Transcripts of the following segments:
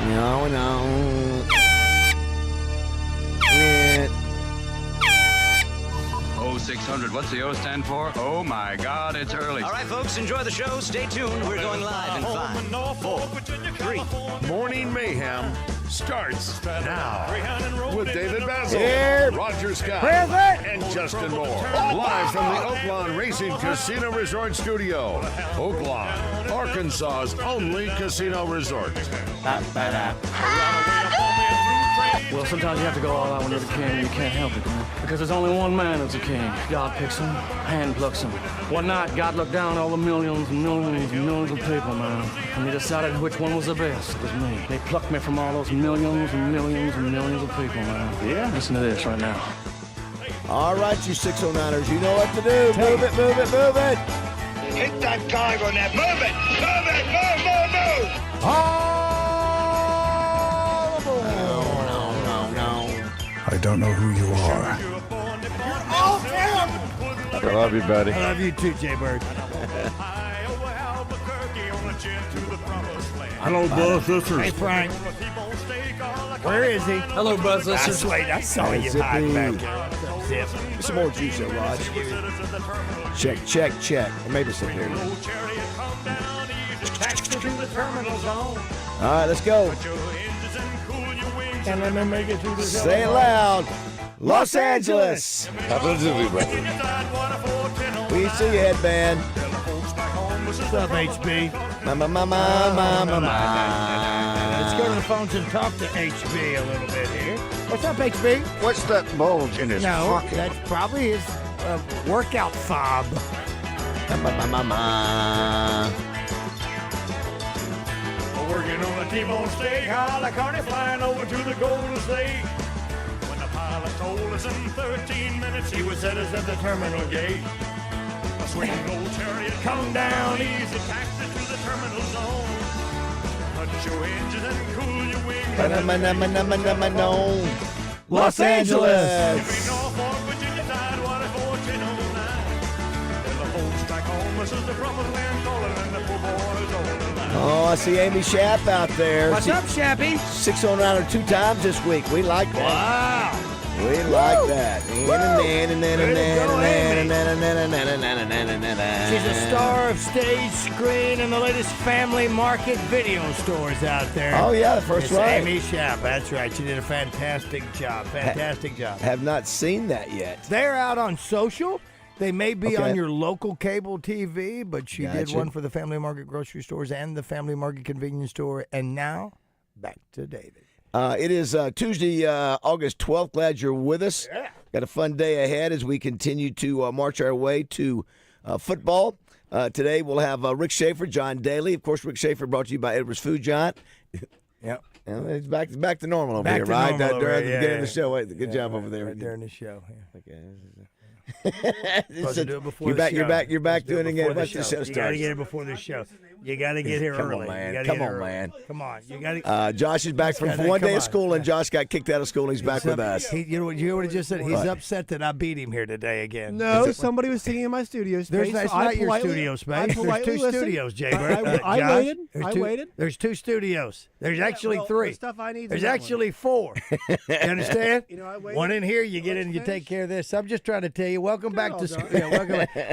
No. Oh, 600. What's the O stand for? Oh, my God, it's early. All right, folks, enjoy the show. Stay tuned. We're going live in 5, 4, 3. Morning Mayhem starts now with David BAZZEL, Here. Roger Scott, Present. and Justin Moore. Live from the Oaklawn Racing Casino Resort Studio. Oaklawn, Arkansas's only casino resort. Well, sometimes you have to go all out when you're the king and you can't help it, man. Because there's only one man who's a king. God picks him, hand plucks him. One night, God looked down at all the millions and millions and millions of people, man. And he decided which one was the best. It was me. They plucked me from all those millions and millions and millions of people, man. Yeah? Listen to this right now. All right, you 609ers, you know what to do. Move it, move it, move it. Hit that gong on that. Move it! Move it! Move! I don't know who you are. I love you, buddy. I love you too, Jay-Bird. Hello, Buzz Sisters. Hey, Frank. Where is he? Hello, Buzz Sisters. Wait, I saw you hiding back there. Zip. Some more juice there, Raj. Check. Or maybe some here. All right, let's go. And let me make it to the Say it loud. Los Angeles. Happens everybody. We see you, headband. What's up, HB? Ma. Let's go to the phones and talk to HB a little bit here. What's up, HB? What's that bulge in his No, pocket? that's probably his workout fob. Ma. Working on a T-bone steak, how the carny flying over to the Golden State. When the pilot told us in 13 minutes he would set us at the terminal gate. A swinging old chariot come down easy, taxi to the terminal zone. Touch your engines and cool your wings. Los Angeles. Norfolk, Virginia, Tidewater, 1409. Then the folks back home, this is the promised land calling, and the poor boys all alive. Oh, I see Amy Shapp out there. What's up, Shappy? 609 2 times this week. We like that. Wow. We like that. She's a star of stage, screen, and the latest family market video stores out there. Oh, yeah, the first It's right. Amy Shapp, that's right. She did a fantastic job. Job. Have not seen that yet. They're out on social. They may be Okay. on your local cable TV, but she did Gotcha. one for the Family Market grocery stores and the Family Market convenience store. And now, back to David. It is Tuesday, August 12th. Glad you're with us. Yeah. Got a fun day ahead as we continue to march our way to football. Today we'll have Rick Schaefer, John Daly. Of course, Rick Schaefer brought to you by Edwards Food Giant. Yep. It's back to normal over Back here, to right? normal over During here, the beginning yeah, of the show. Good Yeah, job over there. right during the show. Yeah. Okay. Supposed to do it before You're the back. show. You're back. You're back Supposed to doing do it again. before Once the show You got to starts. get it before the show. You got to get here Come early. on, man. You gotta Come get on, early. man. Come on. You got to. Josh is back from Come one day on. of school, and Josh got kicked out of school. And he's back with us. You know what he just said? He's upset that I beat him here today again. No, somebody was sitting in my studio space. That's so I not your politely- studio I space. There's politely two listened. studios, Jay. I Josh. waited. There's I two- waited. There's two studios. There's actually well, three. the stuff I need There's is that actually four. You understand? You know, I waited. One in here, you get in and you take care of this. I'm just trying to tell you, welcome back to school.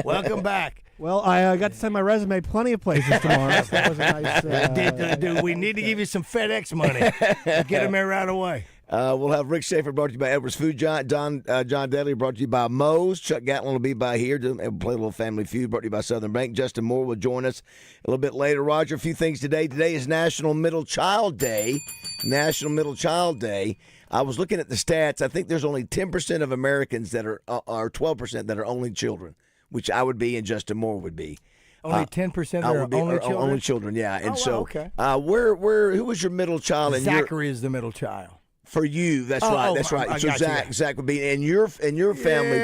Welcome back. Well, I got to send my resume plenty of places tomorrow. So that was a nice. Dude, we need to give you some FedEx money. Get them there right away. We'll have Rick Schaefer brought to you by Edwards Food Giant. John Daly brought to you by Moe's. Chuck Gatlin will be by here. We'll play a little Family Feud brought to you by Southern Bank. Justin Moore will join us a little bit later. Roger, a few things today. Today is National Middle Child Day. National Middle Child Day. I was looking at the stats. I think there's only 10% of Americans that are 12% that are only children, which I would be and Justin Moore would be. Only 10% are only children? Only children, yeah. And wow, okay. Who was your middle child? Zachary is the middle child. For you, that's right. That's right. So Zach would be, and your family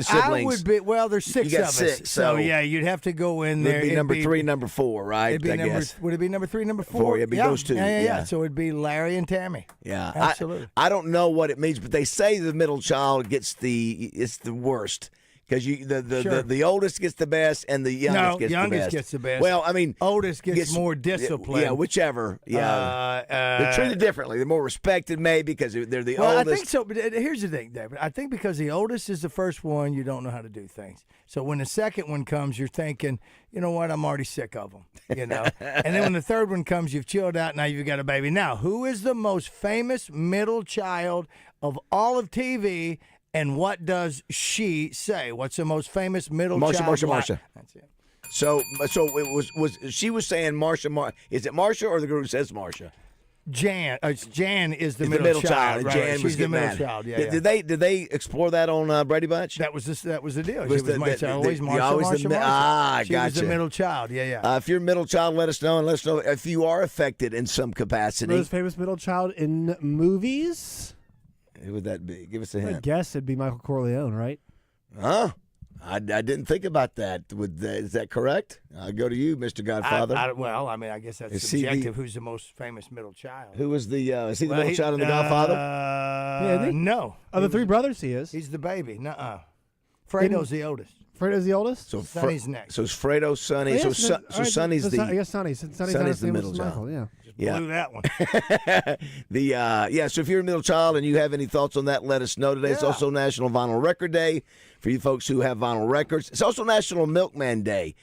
siblings. I would be. Well, there's six You got of us, six, so so yeah, you'd have to go in there. It'd be number 3, number 4, right? It'd be I number. guess. Would it be number 3, number 4? Four, it'd be those two, Yeah. yeah. So it'd be Larry and Tammy. Yeah, absolutely. I don't know what it means, but they say the middle child gets it's the worst. Because the oldest gets the best and the youngest gets the best. youngest gets the best. Well, I mean, oldest gets more discipline. Yeah, whichever. Yeah, they're treated differently. They're more respected, maybe because they're the oldest. I think so. But here's the thing, David. I think because the oldest is the first one, you don't know how to do things. So when the second one comes, you're thinking, you know what? I'm already sick of them. You know. And then when the third one comes, you've chilled out. Now you've got a baby. Now, who is the most famous middle child of all of TV? And what does she say? What's the most famous middle child? Marsha. That's it. So it was she was saying Marsha. Is it Marsha or the girl who says Marsha? Jan. Jan is the middle child. Right? Jan She's was the middle mad. child. Yeah. Did they explore that on Brady Bunch? That was the deal. Was She was always Marsha. She was the gotcha. middle child. Yeah. If you're a middle child, let us know, and let us know if you are affected in some capacity. Most famous middle child in movies? Who would that be? Give us a I hint. guess it'd be Michael Corleone, right? Huh? I didn't think about that. Is that correct? I'll go to you, Mr. Godfather. I guess that's Is he subjective. Who's the most famous middle child? Who was the? Is he the middle child in The Godfather? Yeah, no. Of the three brothers, he is. He's the baby. Nuh-uh. Fredo's the oldest. Fredo's the oldest? So Sonny's next. So it's Fredo, Sonny. Oh, so Sonny's the. I guess Sonny's the middle child. Michael, yeah. Blew that one. So if you're a middle child and you have any thoughts on that, let us know today. It's also National Vinyl Record Day for you folks who have vinyl records. It's also National Milkman Day.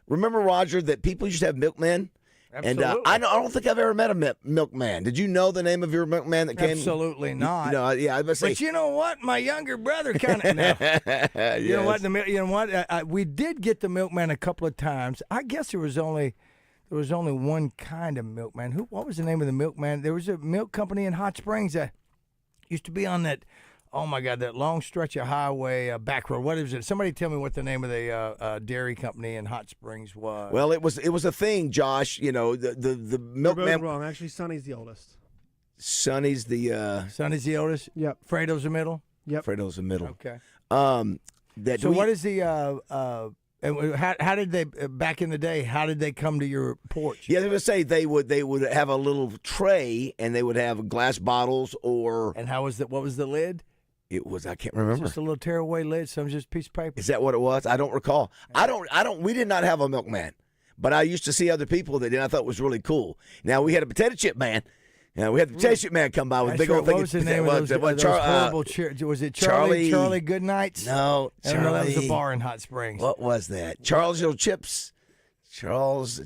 Remember, Roger, that people used to have milkmen? Absolutely. And I don't think I've ever met a milkman. Did you know the name of your milkman that came? Absolutely not. I was about to say. But you know what? My younger brother kind of. Yes. You know what? We did get the milkman a couple of times. I guess there was only one kind of milkman. What was the name of the milkman? There was a milk company in Hot Springs that used to be on that. Oh my God, that long stretch of highway back road. What is it? Somebody tell me what the name of the dairy company in Hot Springs was. Well, it was a thing, Josh. You know, the milkman. You're both wrong. Actually, Sonny's the oldest. Sonny's the. Sonny's the oldest. Yep. Fredo's the middle. Yep. Fredo's the middle. Okay. What is the? How did they back in the day? How did they come to your porch? Yeah, they would say they would have a little tray and they would have glass bottles or. And how was that? What was the lid? It was, I can't remember. Just a little tearaway lid, some just a piece of paper. Is that what it was? I don't recall. We did not have a milkman, but I used to see other people that did. I thought it was really cool. Now, we had a potato chip man. Yeah, we had the potato chip man come by with big old thing. What was the name of those horrible was it Charlie Goodnights? No, Charlie. No, that was a bar in Hot Springs. What was that? Charles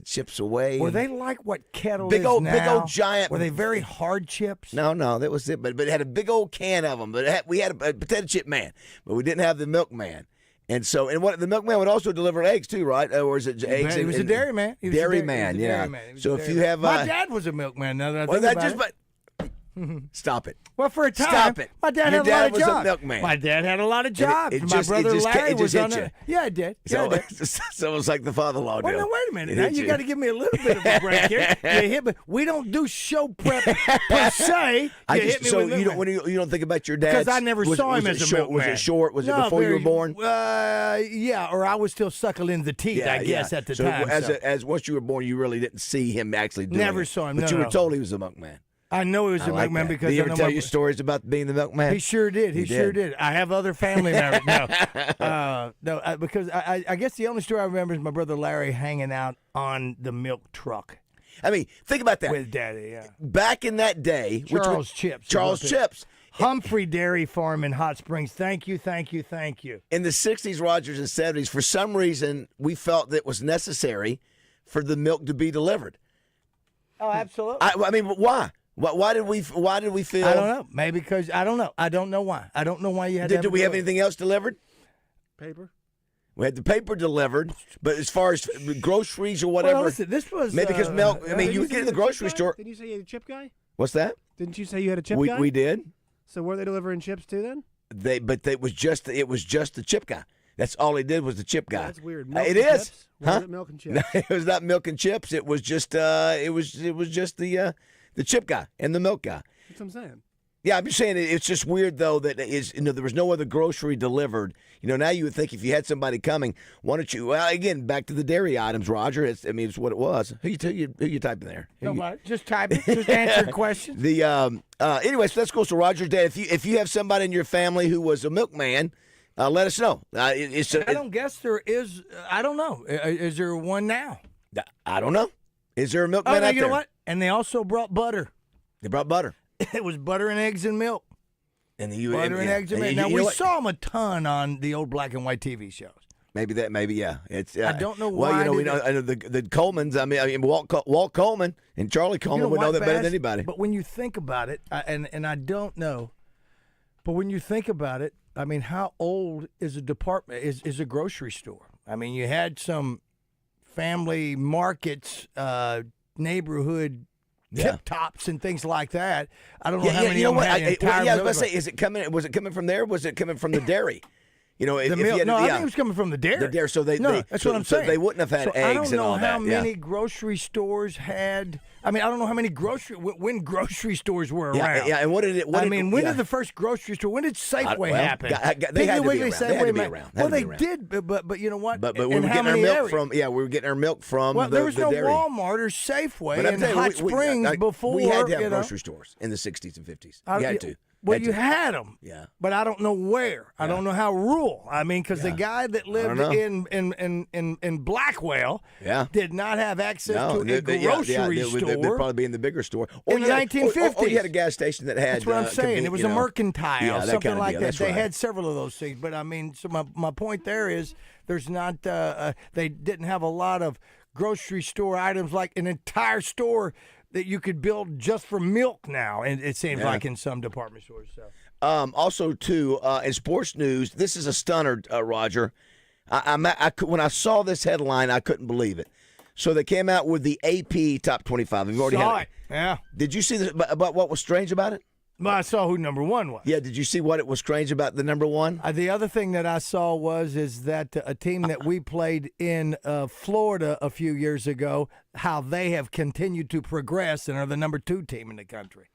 Chips Away. Were they like what Kettle big is old, now? Big old giant. Were they very hard chips? No, that was it. But it had a big old can of them. But we had a potato chip man, but we didn't have the milkman. And what the milkman would also deliver eggs too, right? Or is it eggs? He was a dairy man. Dairy man. So if you have, my dad was a milkman. Now that I think about it. Stop it. Well, for a time, Stop it. My dad Your had a lot of was jobs. A milkman. My dad had a lot of jobs. My brother Larry was on it. Yeah, I did. So it was like the father-in-law Well, deal. now, wait a minute. Now you got to give me a little bit of a break here. You hit me. We don't do show prep per se. You don't think about your dad because I never saw him as a milkman. Was it short? Was it before you were born? Yeah, or I was still suckling the teeth. I guess at the time. As once you were born, you really didn't see him actually doing Never it. saw him. But you were told he was a milkman. I know he was a milkman because did he ever tell you stories about being the milkman? He sure did. He sure did. I have other family members. Because I guess the only story I remember is my brother Larry hanging out on the milk truck. I mean, think about that. With Daddy, yeah. Back in that day, Charles Chips. Humphrey Dairy Farm in Hot Springs. Thank you. In the 60s, Rogers, and 70s, for some reason, we felt that it was necessary for the milk to be delivered. Oh, absolutely. I mean, why? Why did we feel? I don't know. Maybe because I don't know. I don't know why. I don't know why you had. Did we have anything else delivered? Paper. We had the paper delivered, but as far as groceries or whatever, well, listen, this was maybe because milk. I mean, you would get in the grocery store. Didn't you say you had a chip guy? What's that? Didn't you say you had a chip guy? We did. So were they delivering chips too then? It was just the chip guy. That's all he did was the chip guy. That's weird. It is. Chips? Huh? Milk and chips. No, it was not milk and chips. It was just the chip guy and the milk guy. That's what I'm saying. Yeah, I'm just saying it's just weird though that there was no other grocery delivered. Now you would think if you had somebody coming, why don't you? Well, again, back to the dairy items, Roger. It's what it was. Who you typing there? Just type it. Just answer questions. Anyways, let's go to Roger's dad. If you have somebody in your family who was a milkman. Let us know. I don't guess there is. I don't know. Is there one now? I don't know. Is there a Milkman out there? You know what? And they also brought butter. They brought butter. It was butter and eggs and milk. And butter and eggs and milk. Now, we saw them a ton on the old black and white TV shows. Maybe yeah. It's I don't know why. Well, we know the Colemans. I mean, Walt Coleman and Charlie Coleman would know that better than anybody. But when you think about it, and I don't know, but when you think about it, I mean, how old is a department? Is a grocery store? I mean, you had some family markets, neighborhood tip tops and things like that. I don't know how many. You know what? I was going to say, was it coming from there? Was it coming from the dairy? You know, the milk. I think it was coming from the dairy. The dairy. So that's what I'm saying. They wouldn't have had eggs and all that. I don't know how many grocery stores had. I mean, I don't know how many when grocery stores were around. Yeah, and what did it? When did the first grocery store? When did Safeway happen? They had to be around. Well, they did, but you know what? But we were getting our milk from. Yeah, we were getting our milk from. Well, there was no dairy. Walmart or Safeway in Hot Springs before. We had to have grocery stores in the 60s and 50s. You had to. Well, you had them, but I don't know where. I don't know how rural. I mean, because the guy that lived in Blackwell did not have access to a grocery store. They'd probably be in the bigger store. In the 1950s. Or you had a gas station that had. That's what I'm saying. It was a mercantile, something like that. They had several of those things. But, I mean, so my point there is there's not they didn't have a lot of grocery store items like an entire store that you could build just for milk now, and it seems like in some department stores. So. Also, too, in sports news, this is a stunner, Roger. When I saw this headline, I couldn't believe it. So they came out with the AP Top 25. We've already saw had it. Yeah. Did you see this, about what was strange about it? Well, I saw who number one was. Yeah, did you see what it was strange about the number one? The other thing that I saw is that a team that we played in Florida a few years ago, how they have continued to progress and are the number 2 team in the country.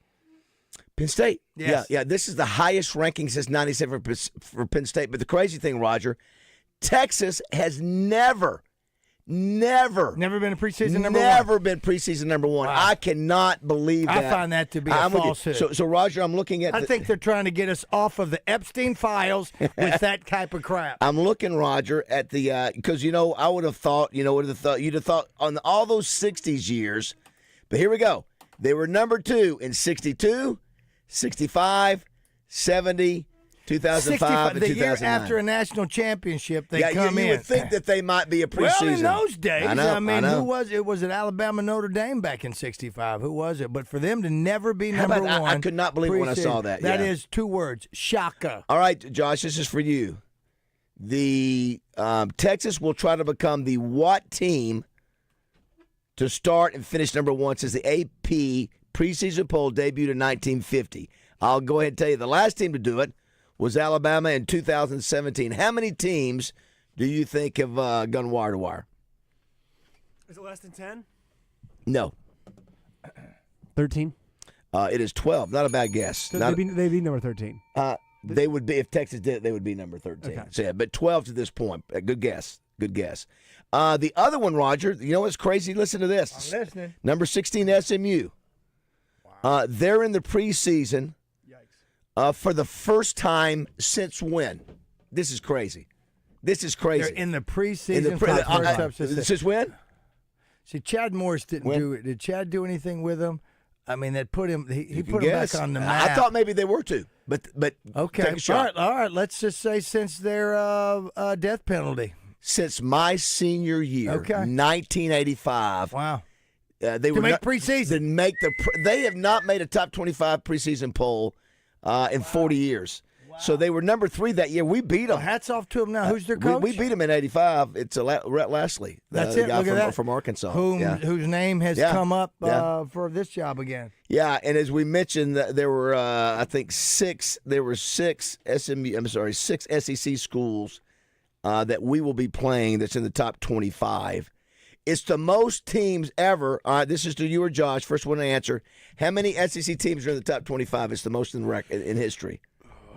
Penn State. Yes. Yeah. This is the highest ranking since '97 for Penn State. But the crazy thing, Roger, Texas has never been a preseason number one. Never been preseason number one. Wow. I cannot believe that. I find that to be a falsehood. So Roger, I'm looking at. I think they're trying to get us off of the Epstein files with that type of crap. I'm looking, Roger, at the because I would have thought you'd have thought on all those '60s years, but here we go. They were number 2 in '62, '65, '70. 2005 and 2009. The year after a national championship, they come in. You would think that they might be a preseason. Well, in those days, I mean, who was it? Was it Alabama, Notre Dame back in '65? Who was it? But for them to never be number one, I could not believe it when I saw that. That is 2 words: shaka. All right, Josh, this is for you. The Texas will try to become the what team to start and finish number 1 since the AP preseason poll debuted in 1950. I'll go ahead and tell you the last team to do it was Alabama in 2017. How many teams do you think have gone wire to wire? Is it less than 10? No. 13? It is 12. Not a bad guess. So they'd be number 13. They would be, if Texas did it, they would be number 13. Okay. So, yeah, but 12 to this point. Good guess. Good guess. The other one, Roger, you know what's crazy? Listen to this. I'm listening. Number 16, SMU. Wow. They're in the preseason. For the first time since when? This is crazy. They're in the preseason. Since when? See, Chad Morris didn't do it. Did Chad do anything with him? I mean, that put him. He put him back on the map. I thought maybe they were too, but okay. Take a shot. All right. Let's just say since their death penalty. Since my senior year, 1985. Wow. They were make preseason. They have not made a top 25 preseason poll in 40 years. Wow. So they were number 3 that year. We beat them. Well, hats off to them now. Who's their coach? We beat them in 85. It's Rhett Lastly. That's the guy Look at that. From Arkansas. Whose name has come up for this job again. Yeah, and as we mentioned, there were, I think, 6 SEC schools that we will be playing that's in the top 25. It's the most teams ever. All right, this is to you or Josh. First one to answer. How many SEC teams are in the top 25? It's the most in history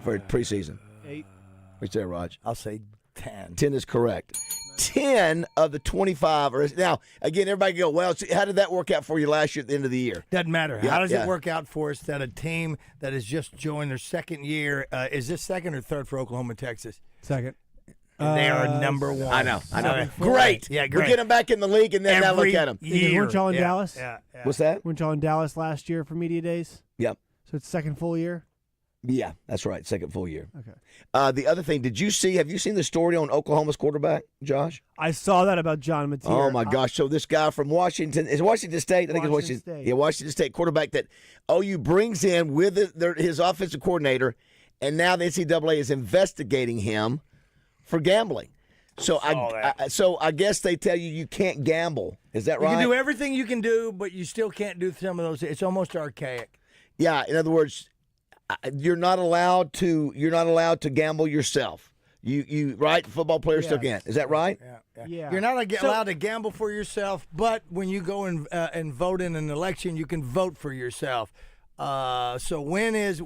for preseason. 8. What's that, Raj? I'll say 10. 10 is correct. 10 of the 25 are now. Again, everybody go, well, how did that work out for you last year at the end of the year? Doesn't matter. Yeah, How does yeah. it work out for us that a team that has just joined their second year is this second or third for Oklahoma, Texas? Second. And they are number one. I know. So, Great. Yeah, We great. get them back in the league, and then now look Every at them. year. Weren't y'all in Yeah, Dallas? Yeah. What's that? Weren't y'all in Dallas last year for media days? Yep. So it's second full year? Yeah, that's right. Second full year. Okay. The other thing, have you seen the story on Oklahoma's quarterback, Josh? I saw that about John Mateer. Oh, my gosh. So this guy from Washington, is it Washington State? I think it's Washington Washington State. Yeah, Washington State quarterback that OU brings in with his offensive coordinator, and now the NCAA is investigating him for gambling. So I guess they tell you can't gamble. Is that right? You can do everything you can do, but you still can't do some of those. It's almost archaic. Yeah, in other words, you're not allowed to gamble yourself. You right? Football players still can't. Is that right? Yeah. You're not allowed to gamble for yourself, but when you go and vote in an election, you can vote for yourself. So when is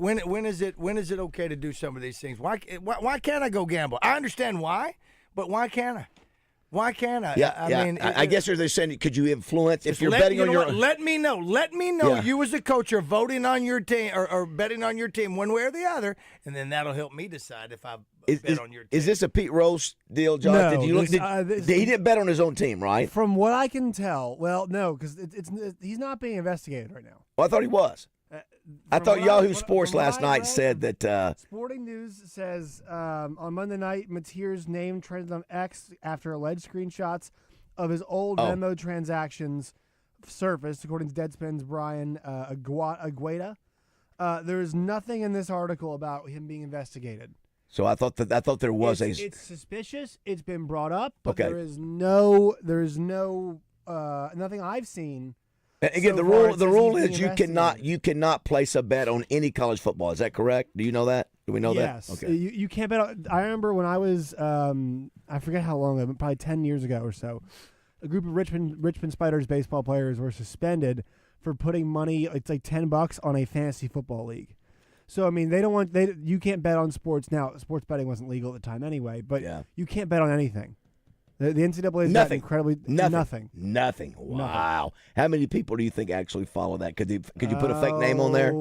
it okay to do some of these things? Why can't I go gamble? I understand why, but why can't I? Why can't I? Yeah, I mean, I guess they're saying, could you influence if you're betting on your? Let me know. Yeah. You as a coach are voting on your team or betting on your team one way or the other, and then that'll help me decide if I bet on your team. Is this a Pete Rose deal, John? No, Did you look? He didn't bet on his own team, right? From what I can tell, well, no, because he's not being investigated right now. Well, I thought he was. I thought Yahoo Sports last night said that. Sporting News says on Monday night, Mateer's name trended on X after alleged screenshots of his old Venmo transactions surfaced, according to Deadspin's Brian Agueda. There is nothing in this article about him being investigated. So I thought there was It's suspicious. It's been brought up, but Okay. there is no nothing I've seen. And again, so the far, rule it the says rule he's is being you cannot place a bet on any college football. Is that correct? Do you know that? Do we know Yes. that? Okay. You can't bet on. I remember when I was I forget how long ago, probably 10 years ago or so. A group of Richmond Spiders baseball players were suspended for putting money. It's like $10 on a fantasy football league. So I mean, you can't bet on sports now. Sports betting wasn't legal at the time anyway, but you can't bet on anything. The NCAA is incredibly nothing. Wow. How many people do you think actually follow that? Could you put a fake name on there?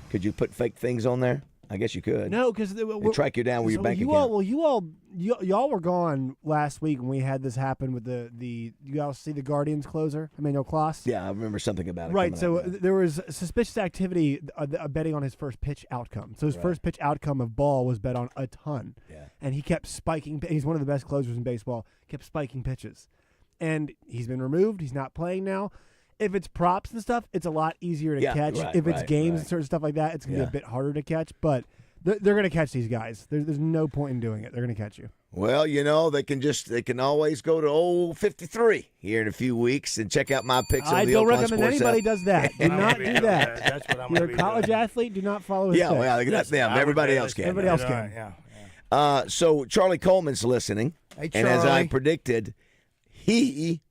Could you put fake things on there? I guess you could. No, because they track you down with your bank account. Y'all were gone last week when we had this happen with the you all see the Guardians closer, Emmanuel Klaus. Yeah, I remember something about it. Right, so there was suspicious activity betting on his first pitch outcome. So his first pitch outcome of ball was bet on a ton. Yeah. And he kept spiking. He's one of the best closers in baseball. Kept spiking pitches. And he's been removed. He's not playing now. If it's props and stuff, it's a lot easier to catch. If it's games and certain stuff like that, it's going to be a bit harder to catch. But they're going to catch these guys. There's no point in doing it. They're going to catch you. Well, they can always go to old 53 here in a few weeks and check out my picks. I on the don't Oaklawn recommend Sports anybody app. does that. Do not do that. That's what I'm You're gonna a be college doing. athlete. Do not follow his Yeah, picks. well, that's them. Everybody else can. Everybody else can. Yeah. So Charlie Coleman's listening, Hey, and as I Charlie. predicted, he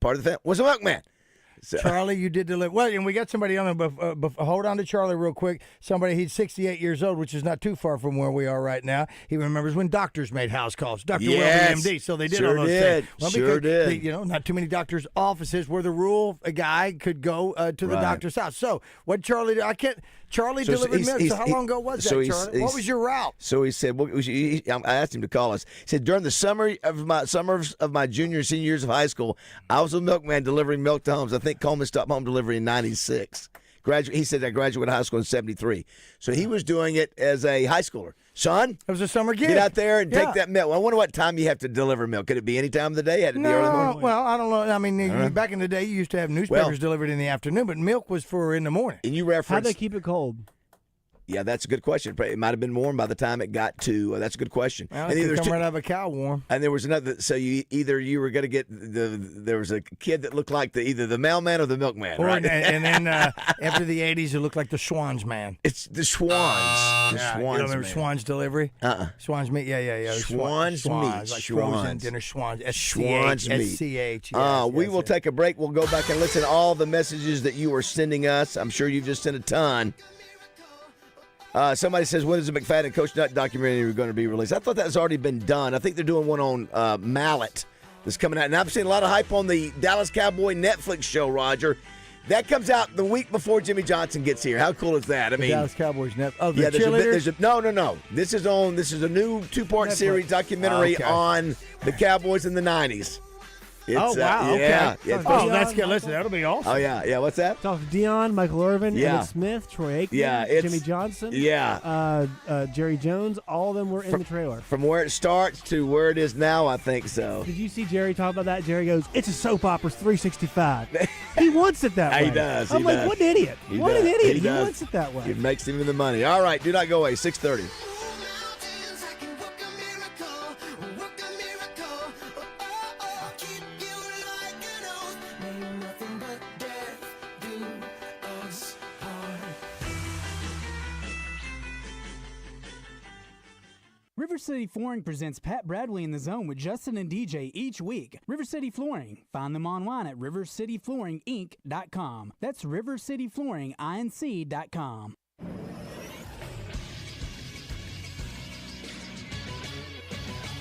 part of the family was a Milkman. So, Charlie, you did deliver. Well, and we got somebody on there. Hold on to Charlie real quick. He's 68 years old, which is not too far from where we are right now. He remembers when doctors made house calls. Dr. Yes, Welby, MD. So they did sure all those did. things. Well, Sure because did. not too many doctors' offices where the rule a guy could go to the Right. doctor's house. So what Charlie did, Charlie So delivered he's- milk. So how long ago was that, Charlie? What was your route? So he said, I asked him to call us. He said, during the summer of my junior and senior years of high school, I was a milkman delivering milk to homes. I think Coleman stopped home delivery in 96. He said I graduated high school in 73. So he was doing it as a high schooler. Son, it was a summer gig. Get out there and take that milk. I wonder what time you have to deliver milk. Could it be any time of the day? Had to be early morning? Well, I don't know. I mean, back in the day, you used to have newspapers delivered in the afternoon, but milk was for in the morning. And you How'd referenced. they keep it cold? Yeah, that's a good question. It might have been warm by the time it got to. That's a good question. Well, it could come right out of a cow warm. And there was another. So you were going to get there was a kid that looked like either the mailman or the milkman, right? And then after the 80s, it looked like the Schwann's man. It's the Schwans. The Yeah, Schwans. you don't remember man. Schwann's delivery? Schwann's meat. Yeah. Schwann's meat. Like frozen Schwann's. dinner. Schwann's. Schwann's meat. SCH. We will take a break. We'll go back and listen to all the messages that you are sending us. I'm sure you've just sent a ton. Somebody says, when is the McFadden Coach Nutt documentary going to be released? I thought that's already been done. I think they're doing one on Mallet that's coming out. And I've seen a lot of hype on the Dallas Cowboy Netflix show, Roger. That comes out the week before Jimmy Johnson gets here. How cool is that? I mean, Dallas Cowboys Netflix. Oh, the yeah, cheerleaders? No. This is a new 2-part series documentary on the Cowboys in the 90s. Wow. Yeah. Okay. Oh, that's good. Listen, that'll be awesome. Oh, yeah. What's that? It's off Dion, Michael Irvin, Emmitt Smith, Troy Aikman, Jimmy Johnson, Jerry Jones. All of them were in the trailer. From where it starts to where it is now, I think so. Did you see Jerry talk about that? Jerry goes, "It's a soap opera 365." He wants it that way. He does. I'm like, what an idiot. What an idiot. He wants it that way. It makes him the money. All right, do not go away. 6:30. River City Flooring presents Pat Bradley in the Zone with Justin and DJ each week. River City Flooring. Find them online at rivercityflooringinc.com. That's rivercityflooringinc.com.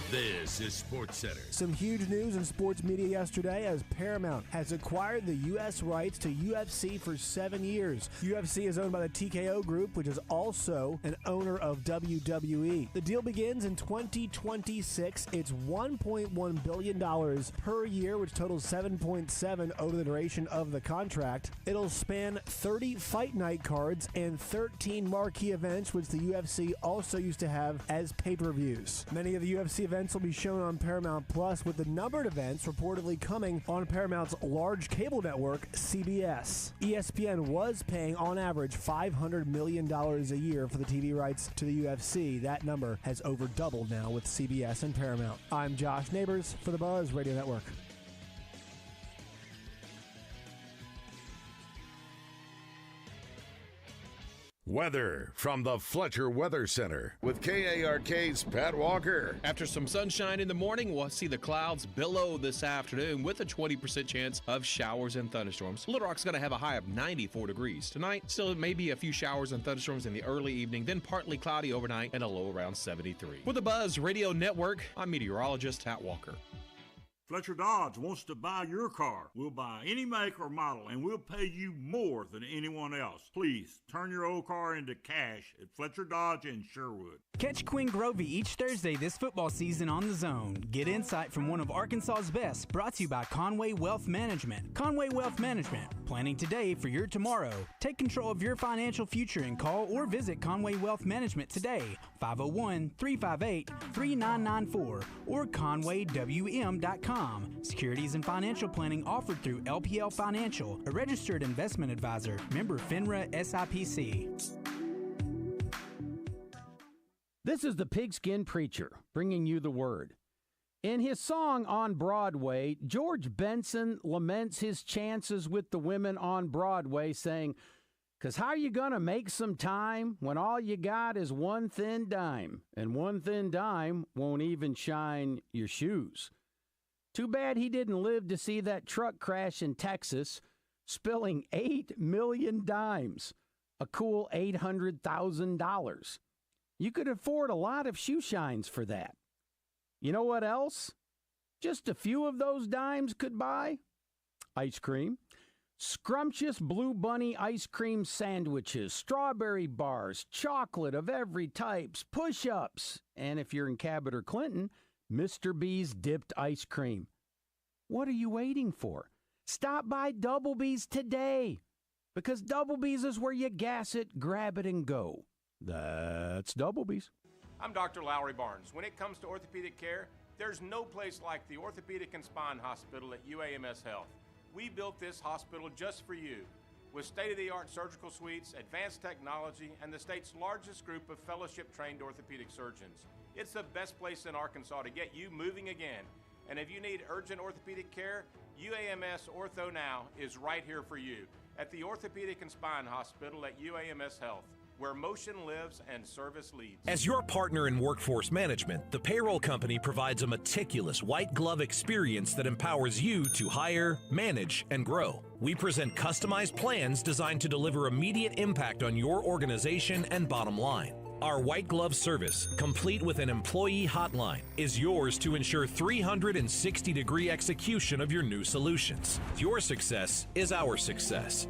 This is Sports Center. Some huge news in sports media yesterday as Paramount has acquired the U.S. rights to UFC for 7 years. UFC is owned by the TKO Group, which is also an owner of WWE. The deal begins in 2026. It's $1.1 billion per year, which totals $7.7 over the duration of the contract. It'll span 30 fight night cards and 13 marquee events, which the UFC also used to have as pay-per-views. Many of the UFC events will be shown on Paramount Plus, with the numbered events reportedly coming on Paramount's large cable network, CBS. ESPN was paying on average $500 million a year for the TV rights to the UFC. That number has over doubled now with CBS and Paramount. I'm Josh Neighbors for the Buzz Radio Network. Weather from the Fletcher Weather Center with KARK's Pat Walker. After some sunshine in the morning, we'll see the clouds billow this afternoon with a 20% chance of showers and thunderstorms. Little Rock's going to have a high of 94 degrees. Tonight, still maybe a few showers and thunderstorms in the early evening, then partly cloudy overnight and a low around 73. With the Buzz Radio Network, I'm meteorologist Pat Walker. Fletcher Dodge wants to buy your car. We'll buy any make or model, and we'll pay you more than anyone else. Please, turn your old car into cash at Fletcher Dodge in Sherwood. Catch Quinn Grovey each Thursday this football season on The Zone. Get insight from one of Arkansas's best, brought to you by Conway Wealth Management. Conway Wealth Management, planning today for your tomorrow. Take control of your financial future and call or visit Conway Wealth Management today, 501-358-3994 or conwaywm.com. Securities and financial planning offered through LPL Financial, a registered investment advisor, member FINRA SIPC. This is the Pigskin Preacher, bringing you the word. In his song On Broadway, George Benson laments his chances with the women on Broadway, saying, "'Cause how you gonna make some time when all you got is one thin dime, and one thin dime won't even shine your shoes?" Too bad he didn't live to see that truck crash in Texas, spilling 8 million dimes, a cool $800,000. You could afford a lot of shoe shines for that. You know what else? Just a few of those dimes could buy? Ice cream. Scrumptious Blue Bunny ice cream sandwiches, strawberry bars, chocolate of every types, push-ups, and if you're in Cabot or Clinton, Mr. B's dipped ice cream. What are you waiting for? Stop by Double B's today, because Double B's is where you gas it, grab it, and go. That's Double B's. I'm Dr. Lowry Barnes. When it comes to orthopedic care, there's no place like the Orthopedic and Spine Hospital at UAMS Health. We built this hospital just for you, with state-of-the-art surgical suites, advanced technology, and the state's largest group of fellowship-trained orthopedic surgeons. It's the best place in Arkansas to get you moving again. And if you need urgent orthopedic care, UAMS Ortho Now is right here for you at the Orthopedic and Spine Hospital at UAMS Health, where motion lives and service leads. As your partner in workforce management, the payroll company provides a meticulous white glove experience that empowers you to hire, manage, and grow. We present customized plans designed to deliver immediate impact on your organization and bottom line. Our white glove service, complete with an employee hotline, is yours to ensure 360-degree execution of your new solutions. Your success is our success.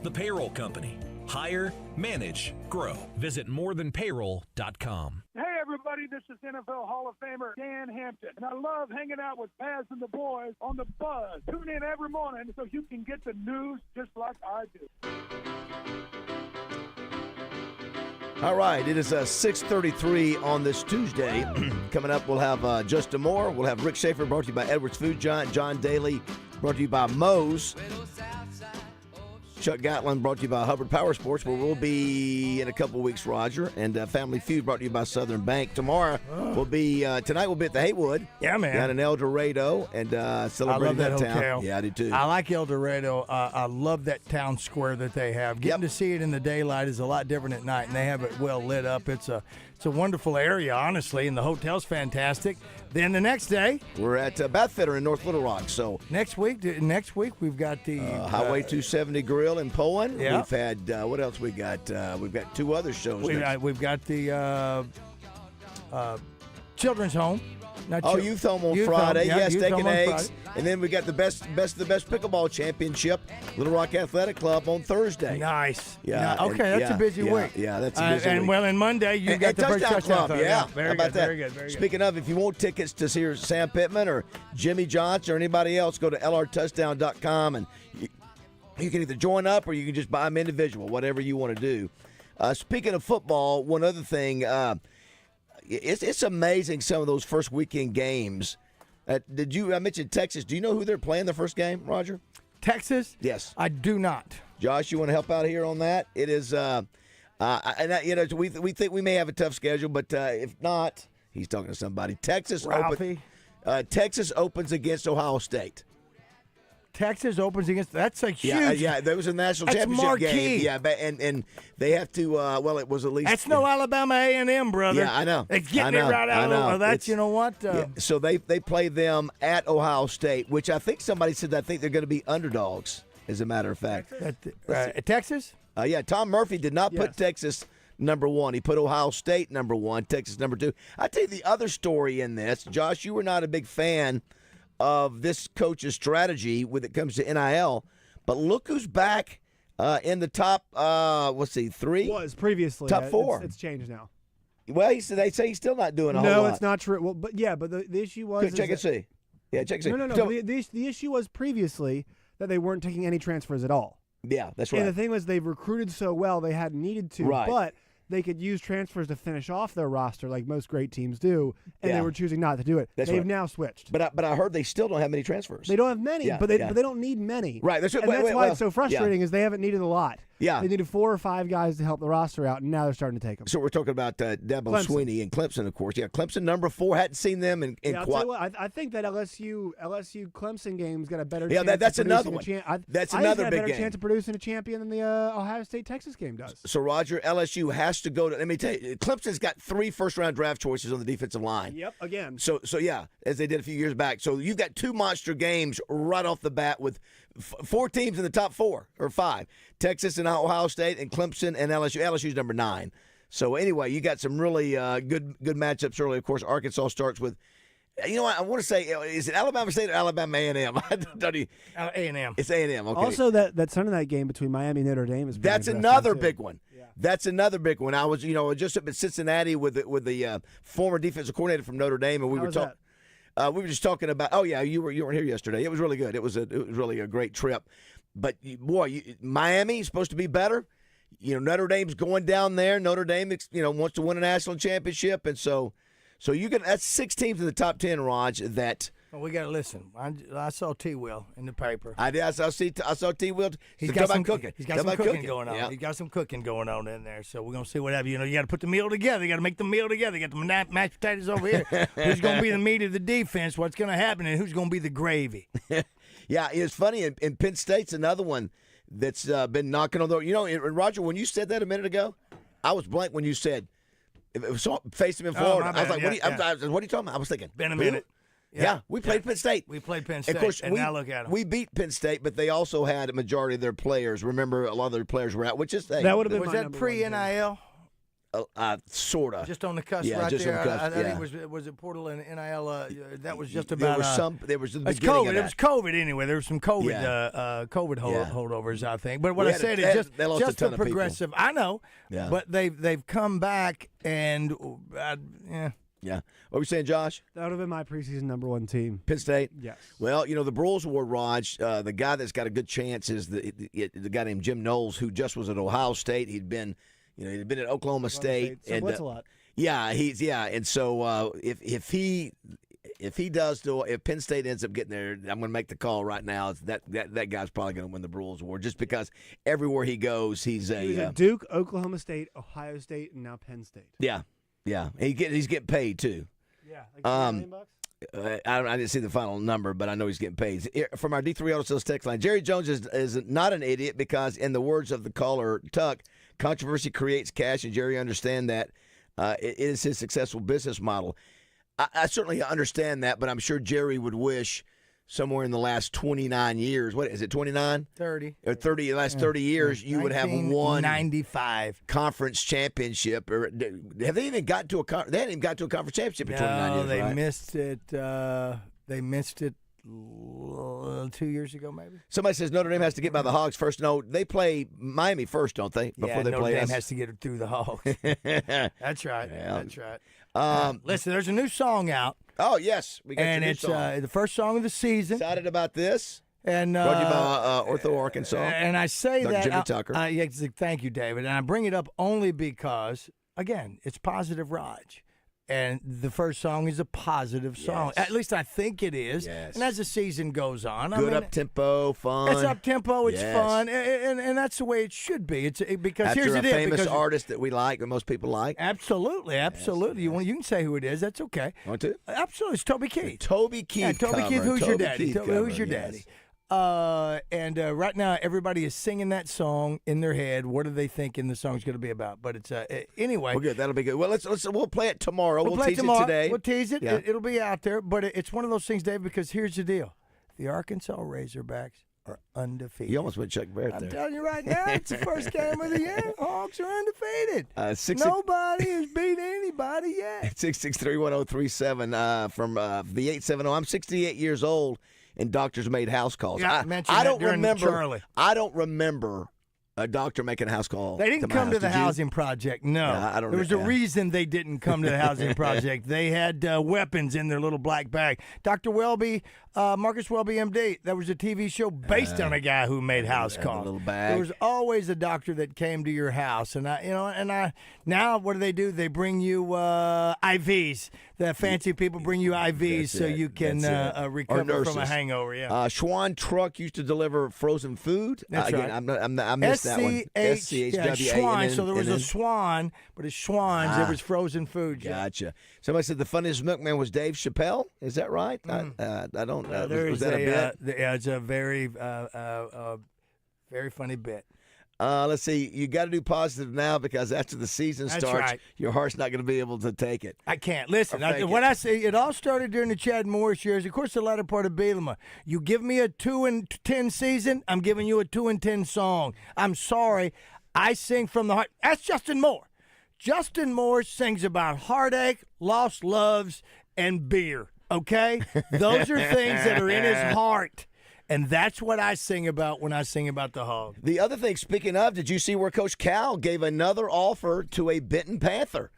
The Payroll Company. Hire, manage, grow. Visit morethanpayroll.com. Hey, everybody, this is NFL Hall of Famer Dan Hampton, and I love hanging out with Baz and the boys on The Buzz. Tune in every morning so you can get the news just like I do. All right, it is 6:33 on this Tuesday. Coming up, we'll have Justin Moore. We'll have Rick Schaefer, brought to you by Edwards Food Giant. John Daly, brought to you by Moe's. Chuck Gatlin, brought to you by Hubbard Power Sports, where we'll be in a couple weeks, Roger. And Family Feud, brought to you by Southern Bank. Tomorrow, we'll be tonight we'll be at the Haywood. Yeah, man. Down in El Dorado, and celebrating I love that town. hotel. Yeah, I do too. I like El Dorado. I love that town square that they have. Getting to see it in the daylight is a lot different at night, and they have it well lit up. It's a wonderful area, honestly, and the hotel's fantastic. Then the next day, we're at Bathfitter in North Little Rock. So next week we've got the Highway 270 Grill in Poland. Yeah. We've had what else we got? We've got two other shows. We've got the children's home. Youth Home on Friday. Yes, Steak and Eggs. And then we got the best of the best pickleball championship, Little Rock Athletic Club on Thursday. Nice. Yeah. Okay, that's a busy week. Yeah, that's a busy week. And well, Monday you got the first touchdown club. Yeah. Very How about good. that? Very good. Very good. Speaking of, if you want tickets to see Sam Pittman or Jimmy Johnson or anybody else, go to lrtouchdown.com and you can either join up or you can just buy them individual, whatever you want to do. Speaking of football, one other thing. It's amazing some of those first weekend games. I mentioned Texas. Do you know who they're playing the first game, Roger? Texas? Yes. I do not. Josh, you want to help out here on that? It is, we think we may have a tough schedule, but if not, he's talking to somebody. Texas opens against Ohio State. Texas opens against. That's a huge. Yeah. There was a national championship marquee. game. Yeah, and they have to. It was at least. That's no Alabama A&M, brother. Yeah, I know. It's getting it right out of that. You know what? So they play them at Ohio State, which I think somebody said they're going to be underdogs. As a matter of fact, Texas. Yeah, Tom Murphy did not put Texas number one. He put Ohio State number one, Texas number two. I tell you the other story in this, Josh. You were not a big fan of this coach's strategy when it comes to NIL, but look who's back in the top. Three was previously top four. It's changed now. Well, they say he's still not doing a whole lot. No, it's not true. Well, but the issue was check and see. Yeah, check and see. No. So, the issue was previously that they weren't taking any transfers at all. Yeah, that's right. And the thing was, they've recruited so well they hadn't needed to, but they could use transfers to finish off their roster like most great teams do, and they were choosing not to do it. They've now switched. But I heard they still don't have many transfers. They don't have many, but they don't need many. Right. That's why it's so frustrating is they haven't needed a lot. Yeah. They needed 4 or 5 guys to help the roster out, and now they're starting to take them. So we're talking about Dabo Swinney and Clemson, of course. Yeah, Clemson number 4. Hadn't seen them in I'll tell you what, I think that LSU Clemson game's got a better chance. Yeah, that's of another one. That's another big game. A better chance of producing a champion than the Ohio State Texas game does. So Roger, LSU has to go to. Let me tell you, Clemson's got 3 first-round draft choices on the defensive line. Yep, again. So yeah, as they did a few years back. So you've got 2 monster games right off the bat with 4 teams in the top 4 or 5: Texas and Ohio State, and Clemson and LSU. LSU's number 9. So anyway, you got some really good matchups early. Of course, Arkansas starts with. You know what? I want to say, is it Alabama State or Alabama A&M? A&M. It's A&M. Okay. Also, that Sunday night game between Miami and Notre Dame is. That's another big one. Yeah. That's another big one. I was, just up in Cincinnati with the former defensive coordinator from Notre Dame, and we were talking. We were just talking about. Oh yeah, you weren't here yesterday. It was really good. It was really a great trip. But Miami is supposed to be better. Notre Dame's going down there. Notre Dame, wants to win a national championship, and so you get that's 6 teams in the top 10, Raj. That we got to listen. I saw T. Will in the paper. I did. I saw T. Will. He's got some cooking. He's got some cooking going on. Yeah. He's got some cooking going on in there. So we're gonna see what happens. You got to put the meal together. You got to make the meal together. You got the mashed potatoes over here. Who's gonna be the meat of the defense? What's gonna happen? And who's gonna be the gravy? Yeah, it's funny. In Penn State's another one that's been knocking on the door. Roger, when you said that a minute ago, I was blank when you said faced him in Florida. I was like, what are you talking about? I was thinking. Been a minute. Yeah, we played Penn State. We played Penn State, of course, now look at them. We beat Penn State, but they also had a majority of their players. Remember, a lot of their players were out, which is that would have been was that pre-NIL? Sort of. Just on the cusp right just there. On the cusp, I think was it Portal and NIL? That was just about. There was the it's beginning COVID. of It was COVID anyway. There was some COVID holdovers, I think. But what I said is just the progressive. I know, but they've come back and Yeah. What were you saying, Josh? That would have been my preseason number 1 team. Penn State? Yes. Well, the Broyles Award, Raj, the guy that's got a good chance is the guy named Jim Knowles, who just was at Ohio State. He'd been at Oklahoma State. So what's a lot? Yeah, and so if Penn State ends up getting there, I'm going to make the call right now. That guy's probably going to win the Broyles Award just because everywhere he goes, he was at Duke, Oklahoma State, Ohio State, and now Penn State. Yeah. Yeah, he's getting paid too. Yeah, like $1 million bucks? I didn't see the final number, but I know he's getting paid. From our D3 Auto Sales text line, Jerry Jones is not an idiot because, in the words of the caller Tuck, controversy creates cash, and Jerry understands that it is his successful business model. I certainly understand that, but I'm sure Jerry would wish somewhere in the last 29 years, what is it, 29? 30. Or 30, the last 30 years, you would have won 95 conference championship. Or have they even gotten to they hadn't even got to a conference championship in 29 years, they right? missed it. They missed it 2 years ago, maybe. Somebody says Notre Dame has to get by the Hogs first. No, they play Miami first, don't they? Before they Notre play Dame us. has to get it through the Hogs. That's right. Yeah. That's right. Listen, there's a new song out. Oh, yes. We got and your new it's song. The first song of the season. Excited about this? And brought to you by Ortho Arkansas. And I say Dr. that Jimmy Tucker. Thank you, David. And I bring it up only because, again, it's positive Raj. And the first song is a positive song. Yes. At least I think it is. Yes. And as the season goes on, Good up-tempo, fun. It's up-tempo, it's Yes. fun, and that's the way it should be. Because After here's a the deal. famous because artist that we like, that most people like. Absolutely. You can say who it is. That's okay. Want to? Absolutely. It's Toby Keith. Toby Keith. Yeah, Toby cover. Keith. Who's your daddy? Keith Who's your cover, daddy? yes. And right now, everybody is singing that song in their head. What are they thinking the song's going to be about? But it's anyway. Well, good. That'll be good. Well, we'll play it tomorrow. We'll play tease it tomorrow. it today. We'll tease it. Yeah. It'll be out there. But it's one of those things, Dave. Because here's the deal: the Arkansas Razorbacks are undefeated. You almost went Chuck Barrett I'm there. telling you right now, it's the first game of the year. Hogs are undefeated. 6 Nobody has beat anybody yet. 663-1037 from the 870. I'm 68 years old, and doctors made house calls. Yeah, I don't during remember. Charlie. I don't remember a doctor making a house call. They didn't come to the housing project. No, I don't there was a reason they didn't come to the housing project. They had weapons in their little black bag. Dr. Welby, Marcus Welby, MD. That was a TV show based on a guy who made house calls. Little bag. There was always a doctor that came to your house, and now what do? They bring you IVs. The fancy people bring you IVs so you can recover from a hangover. Yeah. Schwann Truck used to deliver frozen food. That's right. I missed that one. Schwann. So there was a Swan, but it's Schwann's. It was frozen food. Gotcha. Somebody said the funniest Milkman was Dave Chappelle. Is that right? I don't know. Was that a bit? It's a very, very funny bit. Let's see. You got to do positive now because after the season That's starts, right. your heart's not going to be able to take it. I can't. Listen, Or fake what it. I say, it all started during the Chad Morris years. Of course, the latter part of Bielema. You give me a 2-10 season, I'm giving you a 2-10 song. I'm sorry. I sing from the heart. That's Justin Moore. Justin Moore sings about heartache, lost loves, and beer. Okay? Those are things that are in his heart. And that's what I sing about when I sing about the Hog. The other thing, speaking of, did you see where Coach Cal gave another offer to a Benton Panther?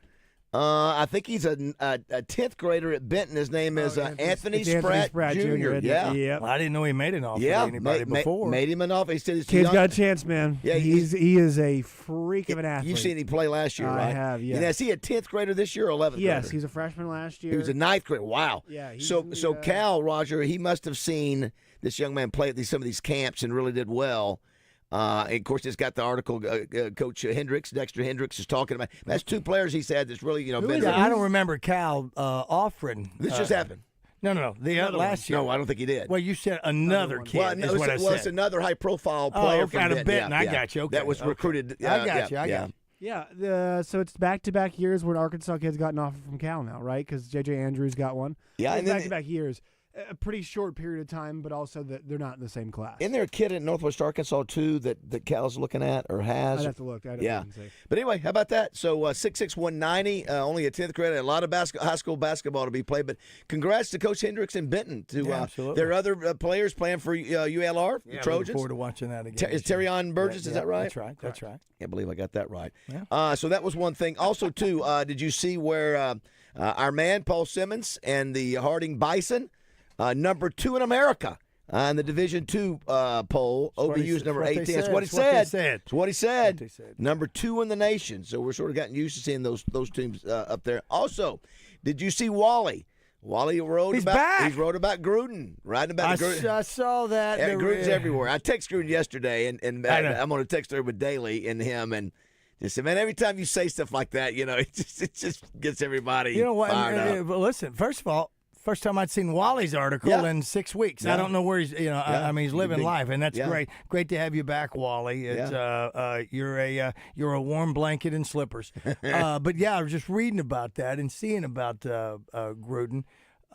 I think he's a 10th grader at Benton. His name is Anthony Spratt Jr. Yeah. Well, I didn't know he made an offer to anybody before. Made him an offer. He said Kid's got a chance, man. Yeah, he is a freak of an athlete. You've seen him play last year, right? I have, yeah. And is he a 10th grader this year or 11th grader? Yes, he's a freshman last year. He was a 9th grader. Wow. Yeah. So Cal, Roger, he must have seen this young man play at some of these camps and really did well. And of course, it's got the article. Coach Dexter Hendricks, is talking about. That's two players he said that's really been. I don't remember Cal offering. This just happened. No. The last year. No, I don't think he did. Well, you said another kid. Well, is what I said. It's another high-profile player from out of Benton. Benton. I got you. Okay. That was recruited. I got you. Yeah, so it's back-to-back years where Arkansas kids got an offer from Cal now, right? Because J.J. Andrews got one. Yeah, It's and then back-to-back years. a pretty short period of time, but also that they're not in the same class. Isn't there a kid in Northwest Arkansas, too, that Cal's looking at or has? I'd have to look. I don't even see. But anyway, how about that? So 6'6", 190, only a 10th grade. A lot of high school basketball to be played. But congrats to Coach Hendricks and Benton. There are other players playing for ULR, the Trojans. Looking forward to watching that again. Is Terrion Burgess, is that right? That's right. Can't believe I got that right. Yeah. So that was one thing. Also, too, did you see where our man, Paul Simmons, and the Harding Bison, number 2 in America in the Division II poll. OBU's number 18. That's what he said. That's what he said. Number 2 in the nation. So we're sort of gotten used to seeing those teams up there. Also, did you see Wally? Wally wrote back. He wrote about Gruden, writing about Gruden. I saw that. Yeah, Gruden's everywhere. I texted Gruden yesterday, and I'm on a text there with Daly and him, and just said, man, every time you say stuff like that, it just gets everybody fired up. But listen, first of all, first time I'd seen Wally's article in 6 weeks. I don't know where he's. I mean, he's living life, and that's great. Great to have you back, Wally. It's you're a warm blanket and slippers. But yeah, I was just reading about that and seeing about Gruden,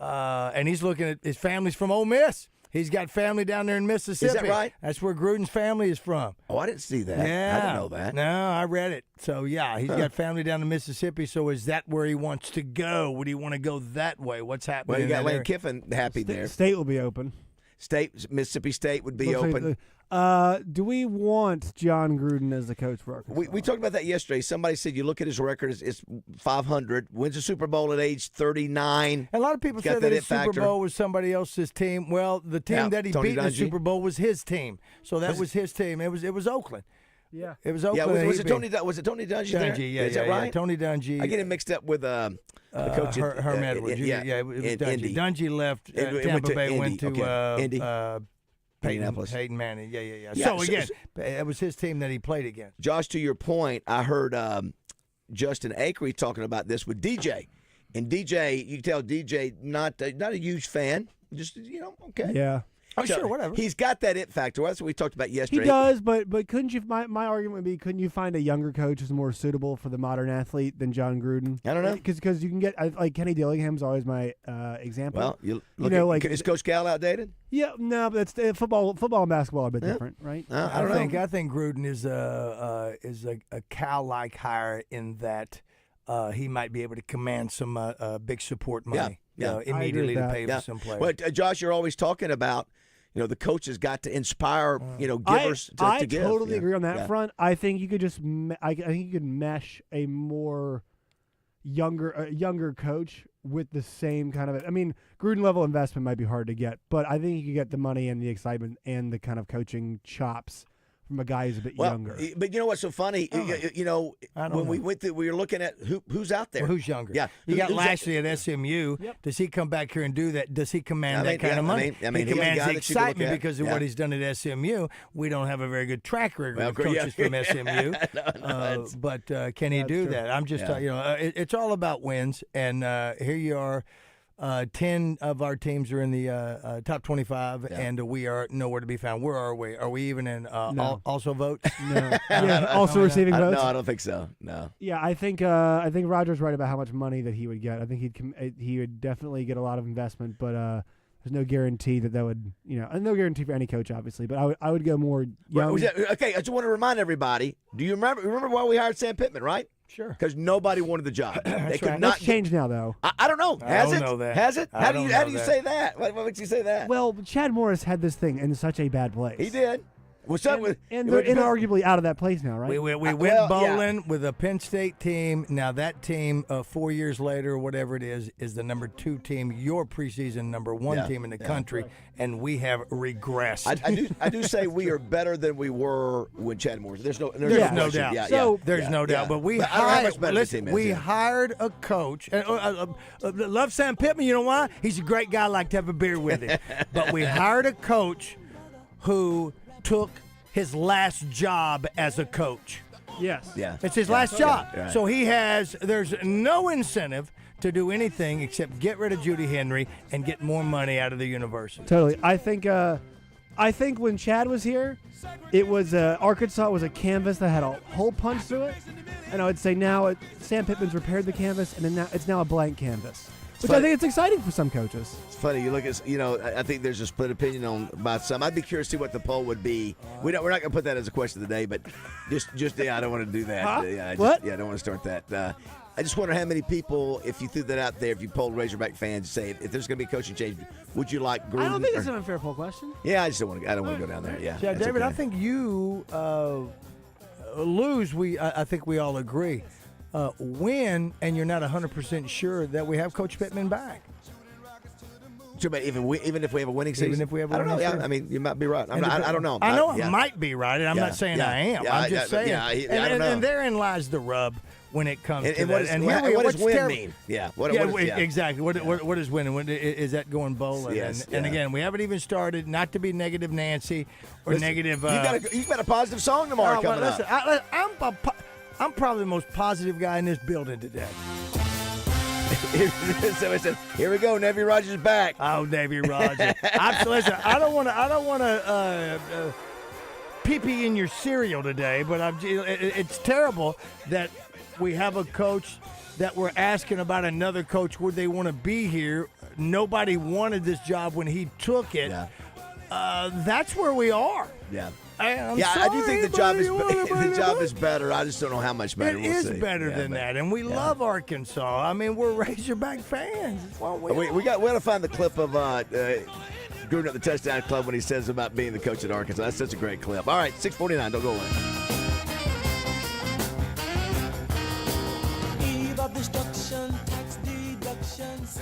and he's looking at his family's from Ole Miss. He's got family down there in Mississippi. Is that right? That's where Gruden's family is from. Oh, I didn't see that. Yeah. I didn't know that. No, I read it. So, yeah, he's got family down in Mississippi. So is that where he wants to go? Would he want to go that way? What's happening? Well, you got there? Lane Kiffin happy there. State will be open. Mississippi State would be open. Do we want John Gruden as the coach for Arkansas? We talked about that yesterday. Somebody said you look at his record, it's 500, wins the Super Bowl at age 39. A lot of people say that his Super Bowl was somebody else's team. Well, the team that he beat in the Super Bowl was his team. So that was his team. It was Oakland. Yeah. It was Oakland. Yeah, was it Tony Dungy there? Dungy, yeah. Is that right? Tony Dungy. I get him mixed up with the coach at Herm Edwards. Yeah, it was Dungy. Indy. Dungy left Tampa Bay, went to Indy. Peyton Manning. Yeah. So, again, it was his team that he played against. Josh, to your point, I heard Justin Akery talking about this with DJ. And DJ, you can tell DJ, not a huge fan. Just, okay. Yeah. Oh, sure, whatever. He's got that it factor. That's what we talked about yesterday. He does, but couldn't you? My argument would be, couldn't you find a younger coach who's more suitable for the modern athlete than John Gruden? I don't know, because you can get like Kenny Dillingham's always my example. Well, is Coach Cal outdated? Yeah, no, but it's football and basketball are a bit different, right? I don't know. I think Gruden is a Cal-like hire in that he might be able to command some big support money. Immediately to pay for some players. Well, Josh, you're always talking about. The coaches got to inspire, givers to give. I totally agree on that front. I think you could I think you could mesh a more younger coach with the same kind of. I mean, Gruden level investment might be hard to get, but I think you could get the money and the excitement and the kind of coaching chops from a guy who's a bit younger. But you know what's so funny? When we went through, we were looking at who's out there. Well, who's younger? Yeah, you got Lashley at SMU. Yep. Does he come back here and do that? Does he command that kind of money? I mean, he commands the excitement because of what he's done at SMU. We don't have a very good track record of coaches from SMU. But can he do that? I'm just, it's all about wins, and here you are. 10 of our teams are in the top 25, and we are nowhere to be found. Where are we? Are we even in also votes? No. Also receiving votes? No, I don't think so. No. Yeah, I think Roger's right about how much money that he would get. I think he would definitely get a lot of investment, but there's no guarantee that would, and no guarantee for any coach, obviously. But I would go more young. Okay, I just want to remind everybody. Do you remember why we hired Sam Pittman, right? Sure. Because nobody wanted the job. They could not. That's changed now, though. I don't know. Has it? I don't know that. Has it? How do you that. say that? What makes you say that? Well, Chad Morris had this thing in such a bad place. He did. What's up with? And they're inarguably out of that place now, right? We went bowling with a Penn State team. Now that team, 4 years later, whatever it is the number 2 team, your preseason number 1 team in the country, and we have regressed. I do say we are better than we were when Chad Morris. There's no doubt. There's no doubt. But we hired a coach. Love Sam Pittman. You know why? He's a great guy. I like to have a beer with him. But we hired a coach who took his last job as a coach. Yes. Yeah. It's his last job. Right. So there's no incentive to do anything except get rid of Judy Henry and get more money out of the university. Totally. I think when Chad was here, it was Arkansas was a canvas that had a hole punched through it. And I would say now Sam Pittman's repaired the canvas, and then it's now a blank canvas. Which I think it's exciting for some coaches. It's funny. You look at, I think there's a split opinion on about some. I'd be curious to see what the poll would be. We're not going to put that as a question of the day, but just I don't want to do that. Huh? I don't want to start that. I just wonder how many people, if you threw that out there, if you polled Razorback fans, say if there's going to be a coaching change, would you like Gruden? I don't think it's an unfair poll question. Yeah, I don't want to go down there. Yeah, David, okay. I think you lose. I think we all agree. Win, and you're not 100% sure that we have Coach Pittman back. Sure, but even if we have a winning season, Even if we have a I don't winning know. season. Yeah, I mean, you might be right. I don't know. I know I might be right, and I'm not saying I am. I'm just saying. I don't know. And therein lies the rub when it comes to what that. What does win mean? Yeah. Exactly. What is winning? Is that going bowling? Yes, and again, we haven't even started. Not to be negative, Nancy, or negative. You've got a positive song tomorrow coming up. I'm probably the most positive guy in this building today. So I said, "Here we go, Navy Rogers back." Oh, Navy Rogers! Listen, I don't want to pee in your cereal today, but it's terrible that we have a coach that we're asking about another coach. Would they want to be here? Nobody wanted this job when he took it. Yeah. That's where we are. Yeah. I do think the job is better. I just don't know how much better. It is better than that, and we love Arkansas. I mean, we're Razorback fans. We got to find the clip of Gruden at the Touchdown Club when he says about being the coach at Arkansas. That's such a great clip. All right, 6:49. Don't go away. Eve of destruction, tax deductions.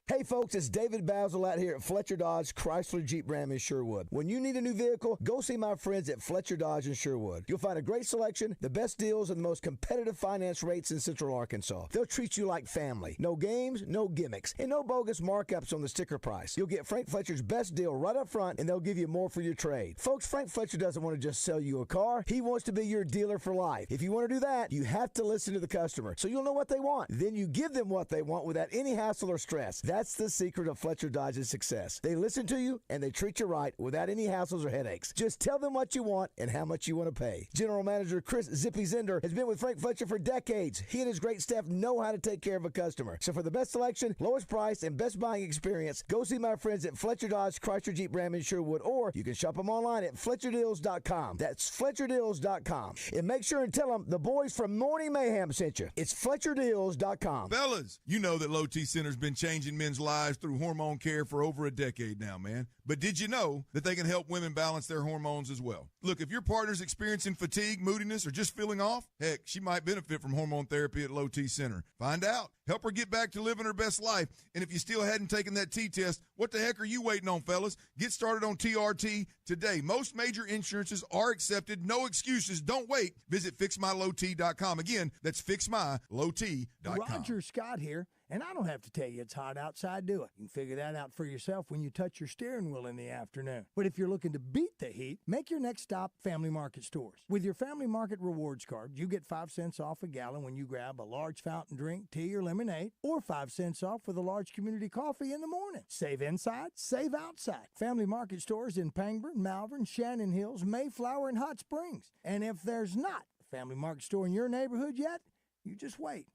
Hey folks, it's David BAZZEL out here at Fletcher Dodge, Chrysler, Jeep, Ram in Sherwood. When you need a new vehicle, go see my friends at Fletcher Dodge in Sherwood. You'll find a great selection, the best deals, and the most competitive finance rates in Central Arkansas. They'll treat you like family. No games, no gimmicks, and no bogus markups on the sticker price. You'll get Frank Fletcher's best deal right up front, and they'll give you more for your trade. Folks, Frank Fletcher doesn't want to just sell you a car. He wants to be your dealer for life. If you want to do that, you have to listen to the customer, so you'll know what they want. Then you give them what they want without any hassle or stress. That's the secret of Fletcher Dodge's success. They listen to you and they treat you right without any hassles or headaches. Just tell them what you want and how much you want to pay. General Manager Chris Zippy Zender has been with Frank Fletcher for decades. He and his great staff know how to take care of a customer. So for the best selection, lowest price, and best buying experience, go see my friends at Fletcher Dodge, Chrysler, Jeep, Ram in Sherwood, or you can shop them online at FletcherDeals.com. That's FletcherDeals.com. And make sure and tell them the boys from Morning Mayhem sent you. It's FletcherDeals.com. Fellas, you know that Low T Center's been changing men's lives through hormone care for over a decade now, man. But did you know that they can help women balance their hormones as well? Look, if your partner's experiencing fatigue, moodiness, or just feeling off, heck, she might benefit from hormone therapy at Low T Center. Find out. Help her get back to living her best life. And if you still hadn't taken that T-test, what the heck are you waiting on, fellas? Get started on TRT today. Most major insurances are accepted. No excuses. Don't wait. Visit FixMyLowT.com. Again, that's FixMyLowT.com. Roger Scott here. And I don't have to tell you it's hot outside, do it. You can figure that out for yourself when you touch your steering wheel in the afternoon. But if you're looking to beat the heat, make your next stop Family Market Stores. With your Family Market Rewards card, you get 5 cents off a gallon when you grab a large fountain drink, tea, or lemonade, or 5 cents off with a large community coffee in the morning. Save inside, save outside. Family Market Stores in Pangburn, Malvern, Shannon Hills, Mayflower, and Hot Springs. And if there's not a Family Market Store in your neighborhood yet, you just wait.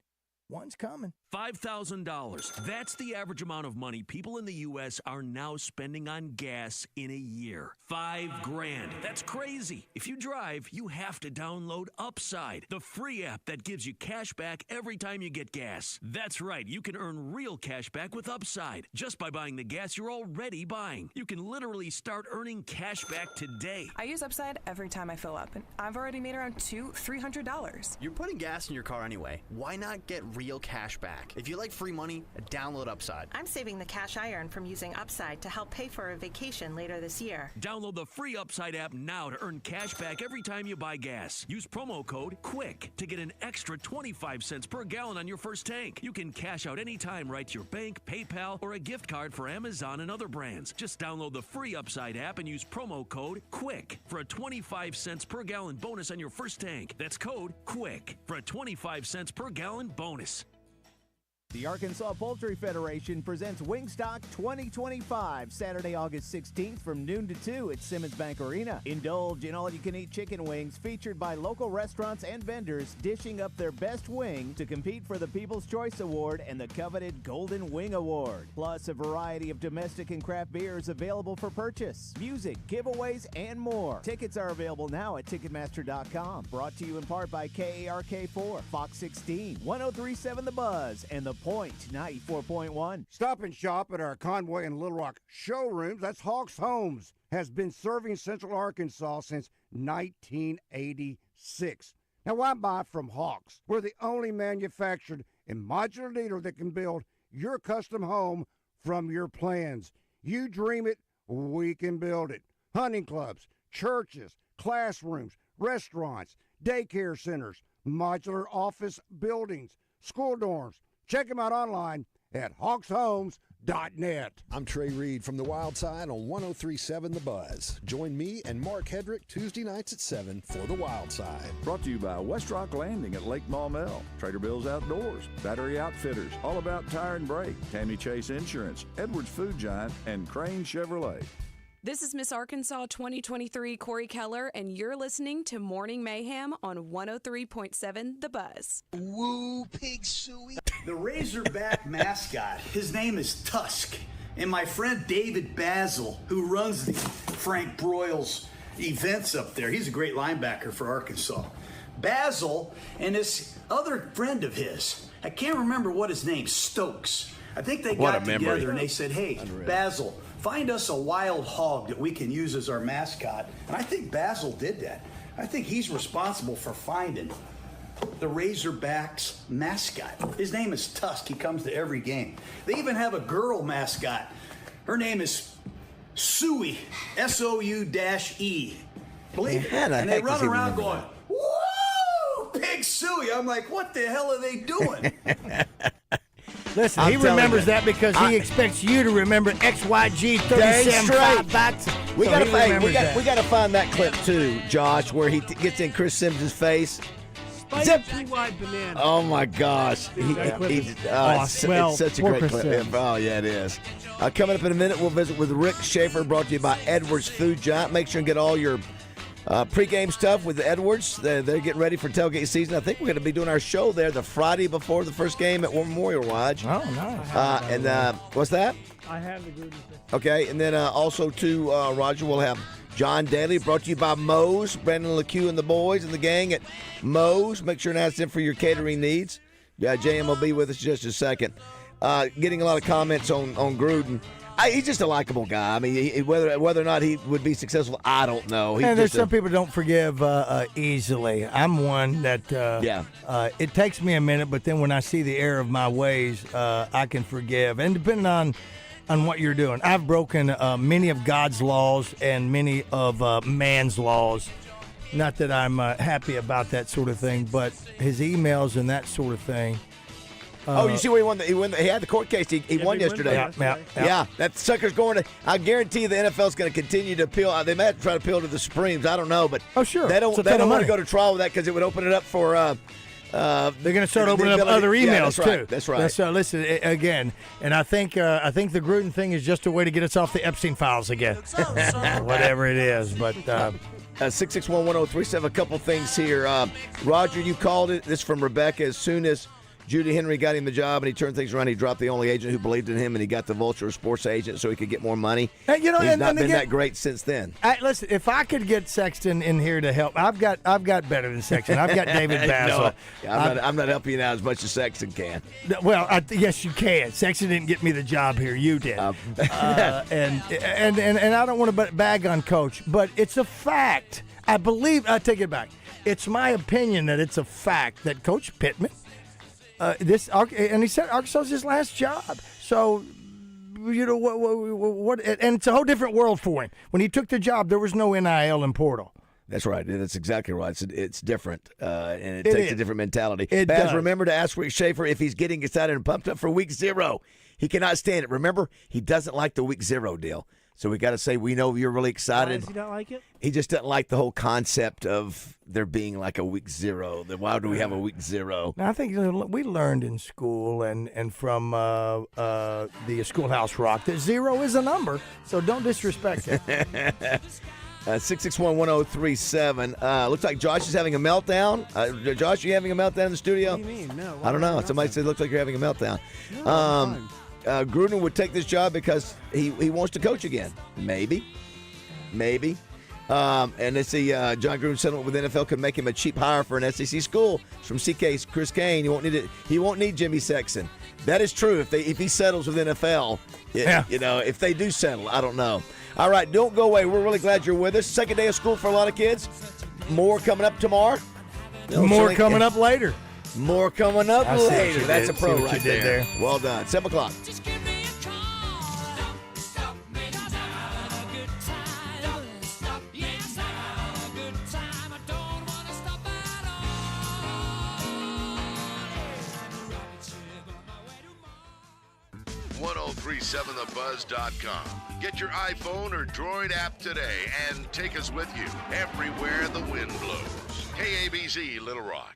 One's coming. $5,000. That's the average amount of money people in the U.S. are now spending on gas in a year. $5,000. That's crazy. If you drive, you have to download Upside, the free app that gives you cash back every time you get gas. That's right. You can earn real cash back with Upside just by buying the gas you're already buying. You can literally start earning cash back today. I use Upside every time I fill up, and I've already made around $200-$300. You're putting gas in your car anyway. Why not get real cash back? If you like free money, download Upside. I'm saving the cash I earn from using Upside to help pay for a vacation later this year. Download the free Upside app now to earn cash back every time you buy gas. Use promo code QUICK to get an extra 25 cents per gallon on your first tank. You can cash out anytime right to your bank, PayPal, or a gift card for Amazon and other brands. Just download the free Upside app and use promo code QUICK for a 25 cents per gallon bonus on your first tank. That's code QUICK for a 25 cents per gallon bonus. The Arkansas Poultry Federation presents Wingstock 2025, Saturday, August 16th from noon to 2 at Simmons Bank Arena. Indulge in all-you-can-eat chicken wings featured by local restaurants and vendors dishing up their best wing to compete for the People's Choice Award and the coveted Golden Wing Award. Plus, a variety of domestic and craft beers available for purchase. Music, giveaways, and more. Tickets are available now at Ticketmaster.com. Brought to you in part by KARK4, Fox 16, 1037 The Buzz, and The Point 94.1. Stop and shop at our Conway and Little Rock showrooms. That's Hawks Homes. Has been serving Central Arkansas since 1986. Now, why buy from Hawks? We're the only manufactured and modular dealer that can build your custom home from your plans. You dream it, we can build it. Hunting clubs, churches, classrooms, restaurants, daycare centers, modular office buildings, school dorms. Check them out online at hawkshomes.net. I'm Trey Reed from the Wild Side on 1037 The Buzz. Join me and Mark Hedrick Tuesday nights at 7 for the Wild Side. Brought to you by West Rock Landing at Lake Maumelle, Trader Bill's Outdoors, Battery Outfitters, All About Tire and Brake, Tammy Chase Insurance, Edwards Food Giant, and Crane Chevrolet. This is Miss Arkansas 2023 Corey Keller, and you're listening to Morning Mayhem on 103.7 The Buzz. Woo, pig suey. The Razorback mascot, his name is Tusk. And my friend David BAZZEL, who runs the Frank Broyles events up there, he's a great linebacker for Arkansas. BAZZEL and this other friend of his, I can't remember what his name, Stokes. I think they got together and they said, hey, BAZZEL, find us a wild hog that we can use as our mascot. And I think BAZZEL did that. I think he's responsible for finding the Razorbacks mascot. His name is Tusk. He comes to every game. They even have a girl mascot. Her name is Suey, S-O-U-E. Believe it. And they run around going, woo, Pig Suey. I'm like, what the hell are they doing? Listen, he remembers that because he expects you to remember XYG 37 backs. We got to find that clip too, Josh, where he gets in Chris Sims' face. Zip. Wide banana. Oh my gosh! It's such a great clip. Oh yeah, it is. Coming up in a minute, we'll visit with Rick Schaefer, brought to you by Edwards Food Giant. Make sure and get all your pregame stuff with Edwards. They're getting ready for tailgate season. I think we're going to be doing our show there the Friday before the first game at War Memorial Lodge. Oh, nice. What's that? I have the Gruden. Okay, and then also too, Roger, we'll have John Daly, brought to you by Moe's, Brandon LeCue and the boys and the gang at Moe's. Make sure and ask them for your catering needs. Yeah, JM will be with us in just a second. Getting a lot of comments on Gruden. He's just a likable guy. I mean, whether or not he would be successful, I don't know. And there's some people don't forgive easily. I'm one that it takes me a minute, but then when I see the error of my ways, I can forgive. And depending on what you're doing, I've broken many of God's laws and many of man's laws. Not that I'm happy about that sort of thing, but his emails and that sort of thing. You see where he won? He had the court case. He won yesterday. Yeah, that sucker's going to. I guarantee the NFL's going to continue to appeal. They may have to try to appeal to the Supremes. I don't know, but sure, they don't want to go to trial with that because it would open it up for. They're going to start opening up other emails too. That's right. So listen again, and I think the Gruden thing is just a way to get us off the Epstein files again, whatever it is. But 661-1037. A couple things here. Roger, you called it. This from Rebecca. As soon as Judy Henry got him the job and he turned things around, he dropped the only agent who believed in him, and he got the Vulture sports agent so he could get more money. And, he's not been that great since then. Listen, if I could get Sexton in here to help, I've got better than Sexton. I've got David BAZZEL. I'm not helping you now as much as Sexton can. Well, yes, you can. Sexton didn't get me the job here. You did. And I don't want to bag on Coach, but it's a fact. I take it back. It's my opinion that it's a fact that Coach Pittman, and he said Arkansas is his last job. So, you know what? And it's a whole different world for him. When he took the job, there was no NIL and portal. That's right. That's exactly right. It's different, and it takes a different mentality. Baz, remember to ask Rick Schaefer if he's getting excited and pumped up for Week 0. He cannot stand it. Remember, he doesn't like the Week 0 deal. So we got to say we know you're really Why excited. does he not like it? He just doesn't like the whole concept of there being like a week zero. Why do we have a week zero? Now, I think we learned in school and from the Schoolhouse Rock that 0 is a number, so don't disrespect it. 661-1037. Looks like Josh is having a meltdown. Josh, are you having a meltdown in the studio? What do you mean? No. I don't know. Somebody said it looks like you're having a meltdown. Gruden would take this job because he wants to coach again. Maybe. And let's see, John Gruden's settlement with NFL could make him a cheap hire for an SEC school. It's from CK's Chris Kane. He won't need Jimmy Sexton. That is true if he settles with NFL. If they do settle, I don't know. All right, don't go away. We're really glad you're with us. Second day of school for a lot of kids. More coming up tomorrow. More coming up later. More coming up later. That's a pro right there. Well done. 7 o'clock. .1037thebuzz.com. Get your iPhone or Droid app today and take us with you everywhere the wind blows. KABZ Little Rock.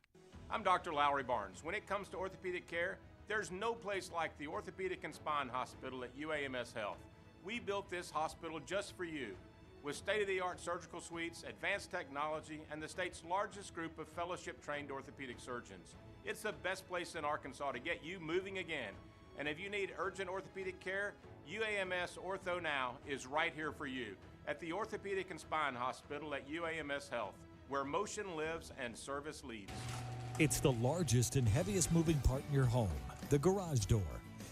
I'm Dr. Lowry Barnes. When it comes to orthopedic care, there's no place like the Orthopedic and Spine Hospital at UAMS Health. We built this hospital just for you. With state-of-the-art surgical suites, advanced technology, and the state's largest group of fellowship-trained orthopedic surgeons. It's the best place in Arkansas to get you moving again. And if you need urgent orthopedic care, UAMS Ortho Now is right here for you at the Orthopedic and Spine Hospital at UAMS Health, where motion lives and service leads. It's the largest and heaviest moving part in your home, the garage door.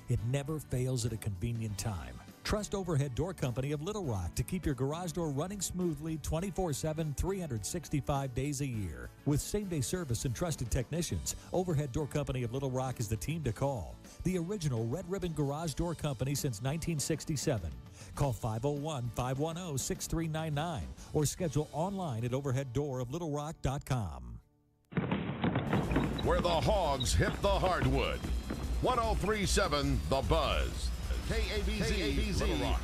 It never fails at a convenient time. Trust Overhead Door Company of Little Rock to keep your garage door running smoothly 24/7, 365 days a year. With same-day service and trusted technicians, Overhead Door Company of Little Rock is the team to call. The original Red Ribbon Garage Door Company since 1967. Call 501-510-6399 or schedule online at overheaddooroflittlerock.com. Where the hogs hit the hardwood. 1037 The Buzz. KABZ Little Rock.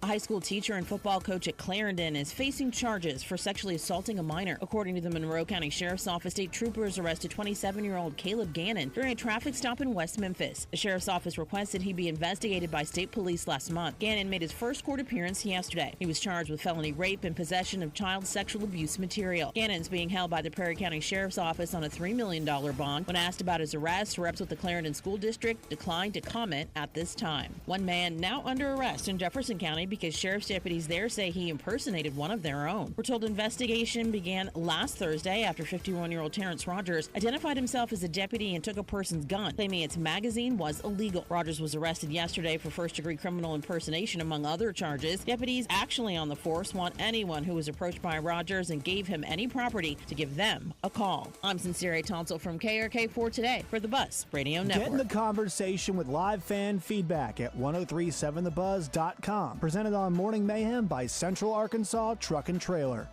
A high school teacher and football coach at Clarendon is facing charges for sexually assaulting a minor. According to the Monroe County Sheriff's Office, state troopers arrested 27-year-old Caleb Gannon during a traffic stop in West Memphis. The Sheriff's Office requested he be investigated by state police last month. Gannon made his first court appearance yesterday. He was charged with felony rape and possession of child sexual abuse material. Gannon's being held by the Prairie County Sheriff's Office on a $3 million bond. When asked about his arrest, reps with the Clarendon School District declined to comment at this time. One man now under arrest in Jefferson County because sheriff's deputies there say he impersonated one of their own. We're told investigation began last Thursday after 51-year-old Terrence Rogers identified himself as a deputy and took a person's gun, claiming its magazine was illegal. Rogers was arrested yesterday for first-degree criminal impersonation, among other charges. Deputies actually on the force want anyone who was approached by Rogers and gave him any property to give them a call. I'm Sincere Tonsel from KRK4 Today for the Buzz Radio Network. Get in the conversation with live fan feedback at 1037thebuzz.com. Presented on Morning Mayhem by Central Arkansas Truck and Trailer.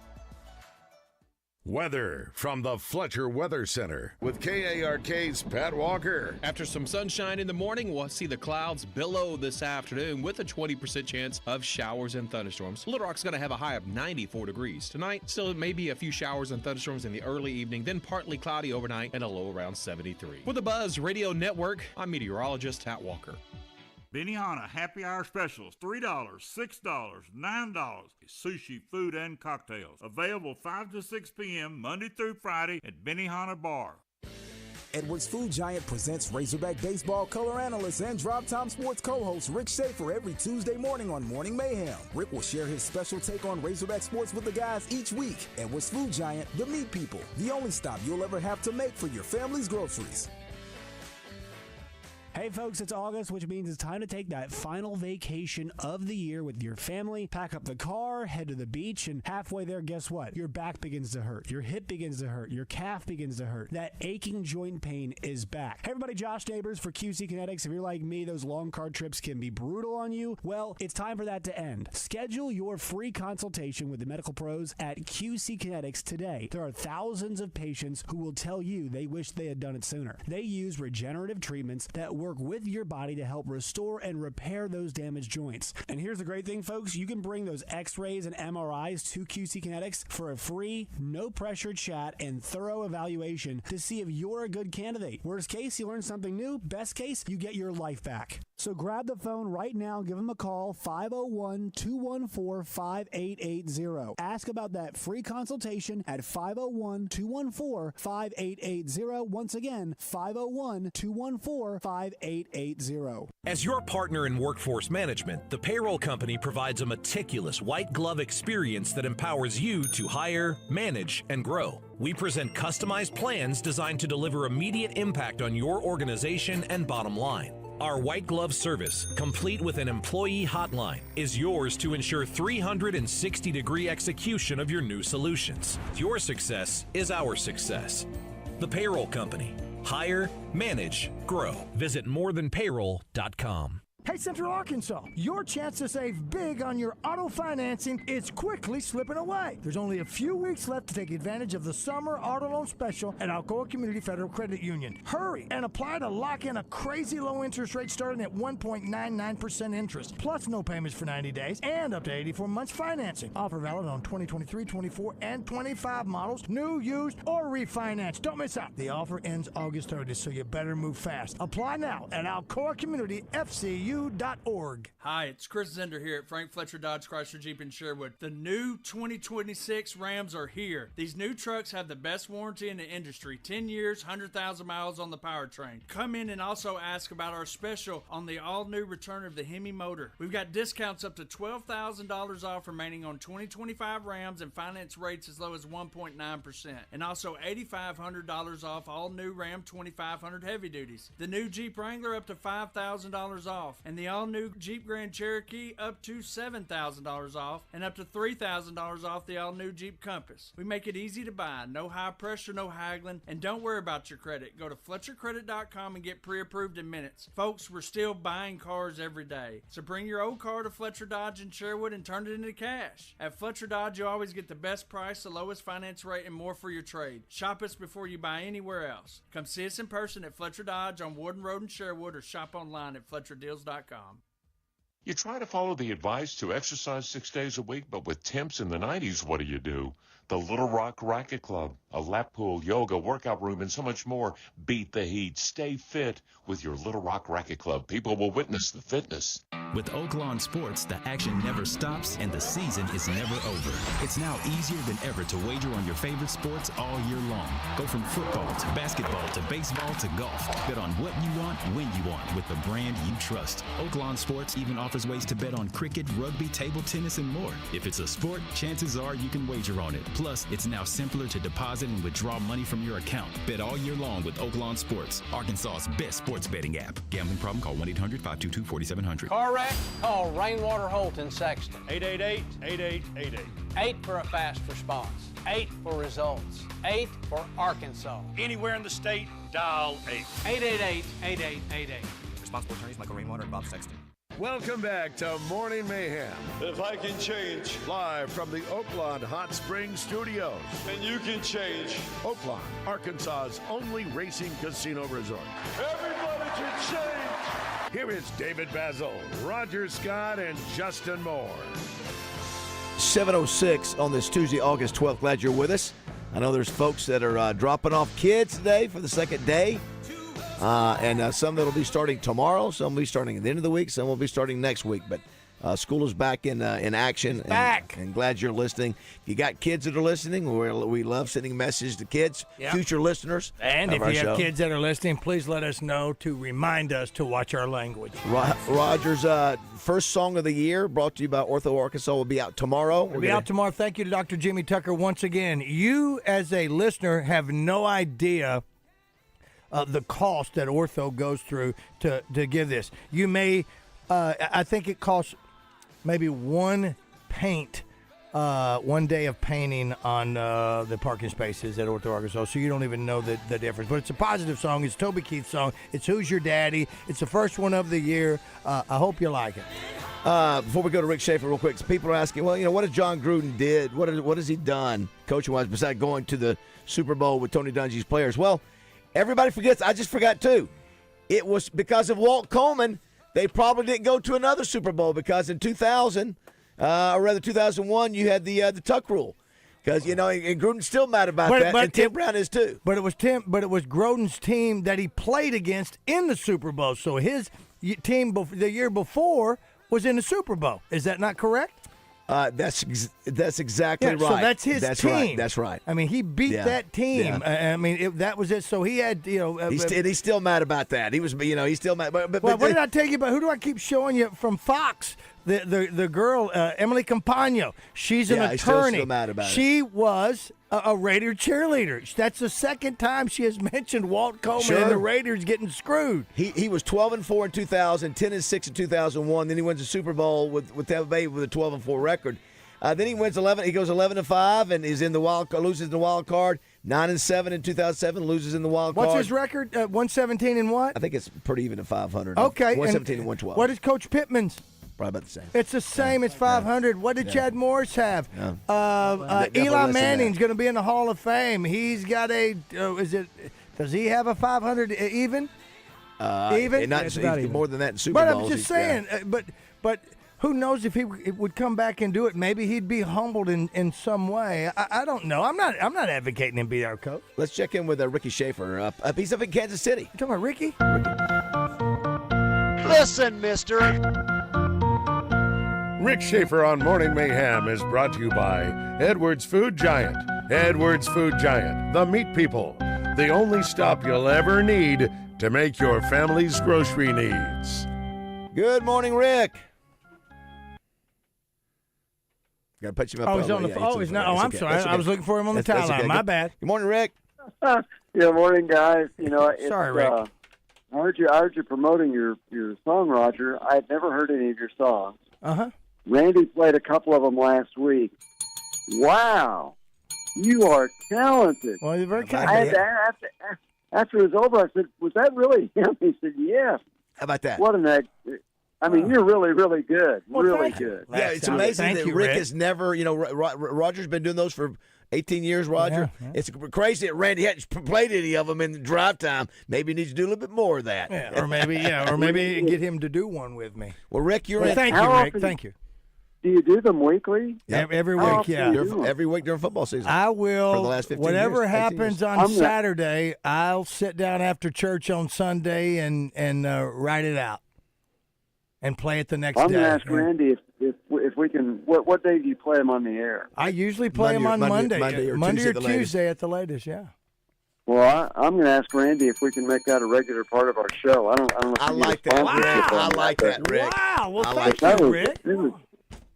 Weather from the Fletcher Weather Center with KARK's Pat Walker. After some sunshine in the morning, we'll see the clouds billow this afternoon with a 20% chance of showers and thunderstorms. Little Rock's going to have a high of 94 degrees. Tonight, still maybe a few showers and thunderstorms in the early evening, then partly cloudy overnight and a low around 73. For the Buzz Radio Network, I'm meteorologist Pat Walker. Benihana Happy Hour Specials, $3, $6, $9. Sushi, food, and cocktails. Available 5 to 6 p.m. Monday through Friday at Benihana Bar. Edwards Food Giant presents Razorback Baseball color analyst and Drop Time Sports co-host Rick Schaefer every Tuesday morning on Morning Mayhem. Rick will share his special take on Razorback sports with the guys each week. Edwards Food Giant, the meat people, the only stop you'll ever have to make for your family's groceries. Hey folks, it's August, which means it's time to take that final vacation of the year with your family. Pack up the car, head to the beach, and halfway there, guess what? Your back begins to hurt. Your hip begins to hurt. Your calf begins to hurt. That aching joint pain is back. Hey everybody, Josh Neighbors for QC Kinetics. If you're like me, those long car trips can be brutal on you. Well, it's time for that to end. Schedule your free consultation with the medical pros at QC Kinetics today. There are thousands of patients who will tell you they wish they had done it sooner. They use regenerative treatments that work with your body to help restore and repair those damaged joints. And here's the great thing, folks. You can bring those x-rays and MRIs to QC Kinetics for a free, no-pressure chat and thorough evaluation to see if you're a good candidate. Worst case, you learn something new. Best case, you get your life back. So grab the phone right now. Give them a call, 501-214-5880. Ask about that free consultation at 501-214-5880. Once again, 501-214-5880. As your partner in workforce management, the payroll company provides a meticulous white glove experience that empowers you to hire, manage, and grow. We present customized plans designed to deliver immediate impact on your organization and bottom line. Our white glove service, complete with an employee hotline, is yours to ensure 360-degree execution of your new solutions. Your success is our success. The payroll company. Hire, manage, grow. Visit morethanpayroll.com. Hey, Central Arkansas, your chance to save big on your auto financing is quickly slipping away. There's only a few weeks left to take advantage of the summer auto loan special at Alcoa Community Federal Credit Union. Hurry and apply to lock in a crazy low interest rate starting at 1.99% interest, plus no payments for 90 days and up to 84 months financing. Offer valid on 2023, 24, and 25 models, new, used, or refinance. Don't miss out. The offer ends August 30th, so you better move fast. Apply now at Alcoa Community FCU. Hi, it's Chris Zender here at Frank Fletcher Dodge Chrysler Jeep in Sherwood. The new 2026 Rams are here. These new trucks have the best warranty in the industry, 10 years, 100,000 miles on the powertrain. Come in and also ask about our special on the all-new return of the Hemi motor. We've got discounts up to $12,000 off remaining on 2025 Rams and finance rates as low as 1.9%. And also $8,500 off all new Ram 2500 heavy duties. The new Jeep Wrangler up to $5,000 off. And the all-new Jeep Grand Cherokee up to $7,000 off and up to $3,000 off the all-new Jeep Compass. We make it easy to buy, no high pressure, no haggling, and don't worry about your credit. Go to FletcherCredit.com and get pre-approved in minutes. Folks, we're still buying cars every day. So bring your old car to Fletcher Dodge in Sherwood and turn it into cash. At Fletcher Dodge, you always get the best price, the lowest finance rate, and more for your trade. Shop us before you buy anywhere else. Come see us in person at Fletcher Dodge on Warden Road in Sherwood or shop online at FletcherDeals.com. You try to follow the advice to exercise 6 days a week, but with temps in the 90s, what do? The Little Rock Racket Club, a lap pool, yoga, workout room, and so much more. Beat the heat. Stay fit with your Little Rock Racket Club. People will witness the fitness. With Oaklawn Sports, the action never stops and the season is never over. It's now easier than ever to wager on your favorite sports all year long. Go from football to basketball to baseball to golf. Bet on what you want, when you want, with the brand you trust. Oaklawn Sports even offers ways to bet on cricket, rugby, table tennis, and more. If it's a sport, chances are you can wager on it. Plus, it's now simpler to deposit and withdraw money from your account. Bet all year long with Oaklawn Sports, Arkansas's best sports betting app. Gambling problem? Call 1-800-522-4700. Car wreck? Call Rainwater Holt in Sexton. 888-8888. 8 for a fast response. 8 for results. 8 for Arkansas. Anywhere in the state, dial 8. 888-8888. Responsible attorneys Michael Rainwater and Bob Sexton. Welcome back to Morning Mayhem. If I can change. Live from the Oaklawn Hot Springs Studios. And you can change. Oaklawn, Arkansas's only racing casino resort. Everybody can change. Here is David BAZZEL, Roger Scott, and Justin Moore. 7:06 on this Tuesday, August 12th. Glad you're with us. I know there's folks that are dropping off kids today for the second day. And some that'll be starting tomorrow, some will be starting at the end of the week, some will be starting next week. But school is back in action. Back. And glad you're listening. If you got kids that are listening, we love sending messages to kids, future listeners. And if you have kids that are listening, please let us know to remind us to watch our language. Roger's first song of the year, brought to you by Ortho Arkansas, will be out tomorrow. We'll be out tomorrow. Thank you to Dr. Jimmy Tucker once again. You, as a listener, have no idea the cost that ortho goes through to give this. You may, I think it costs maybe one day of painting on the parking spaces at Ortho Arkansas, so you don't even know the difference. But it's a positive song. It's Toby Keith's song. It's Who's Your Daddy. It's the first one of the year. I hope you like it. Before we go to Rick Schaefer real quick, so people are asking, well, what has John Gruden did? What has he done coaching-wise besides going to the Super Bowl with Tony Dungy's players? Well, everybody forgets. I just forgot, too. It was because of Walt Coleman. They probably didn't go to another Super Bowl because in 2000, or rather 2001, you had the Tuck rule. Because, and Gruden's still mad about that, and Tim Brown is too. But it was Gruden's team that he played against in the Super Bowl. So his team the year before was in the Super Bowl. Is that not correct? That's exactly right. So that's his team. Right. That's right. I mean, he beat that team. Yeah. I mean, that was it. So he had, he's still mad about that. He was, he's still mad. But what did I tell you about? Who do I keep showing you from Fox? The girl, Emily Campagno. She's an attorney. Still mad about she was a Raider cheerleader. That's the second time she has mentioned Walt Coleman and the Raiders getting screwed. He was 12-4 in 2000, 10-6 in 2001. Then he wins the Super Bowl with Tampa Bay with a 12-4 record. Then he wins 11. He goes 11-5 and is in the loses in the wild card. 9-7 in 2007, loses in the wild card. What's his record? 117 and what? I think it's pretty even at 500. Okay, 117 and 112. What is Coach Pittman's? Probably about the same. It's the same. It's 500. What did Chad Morris have? Eli Manning's going to be in the Hall of Fame. He's got a. Does he have a 500 even? Even? Not even. More than that in Super Bowls. But I'm just saying. But who knows if he would come back and do it? Maybe he'd be humbled in some way. I don't know. I'm not advocating him be our coach. Let's check in with Ricky Schaefer. He's up in Kansas City. You talking about Ricky? Listen, mister. Rick Schaefer on Morning Mayhem is brought to you by Edwards Food Giant. Edwards Food Giant, the meat people. The only stop you'll ever need to make your family's grocery needs. Good morning, Rick. Got to put you up. Oh, he's on the phone. Oh, he's not. Oh, I'm sorry. I was looking for him on the timeline. My bad. Good morning, Rick. Morning, guys. Sorry, Rick. I heard you promoting your song, Roger. I had never heard any of your songs. Uh-huh. Randy played a couple of them last week. Wow, you are talented. Well, you're very kind. I had to ask, after it was over, I said, "Was that really him?" He said, "Yes." How about that? What an egg! I mean, you're really, really good. Well, really good. Yeah, it's amazing that Rick has never. Roger's been doing those for 18 years, Roger. Yeah. It's crazy that Randy hadn't played any of them in the drive time. Maybe he needs to do a little bit more of that. Yeah, or maybe get him to do one with me. Well, Rick, you're in. Thank you, Rick. Thank you. Do you do them weekly? Yep. Every week, yeah. Every week during football season. I will. For the last 15 whatever years, happens on Saturday, I'll sit down after church on Sunday and write it out and play it the next day. I'm going to ask Randy if we can. What day do you play them on the air? I usually play them on Monday or Tuesday at the latest. Yeah. Well, I'm going to ask Randy if we can make that a regular part of our show. I don't know. I like that. I like that, Rick. Wow. Well, thank you, Rick.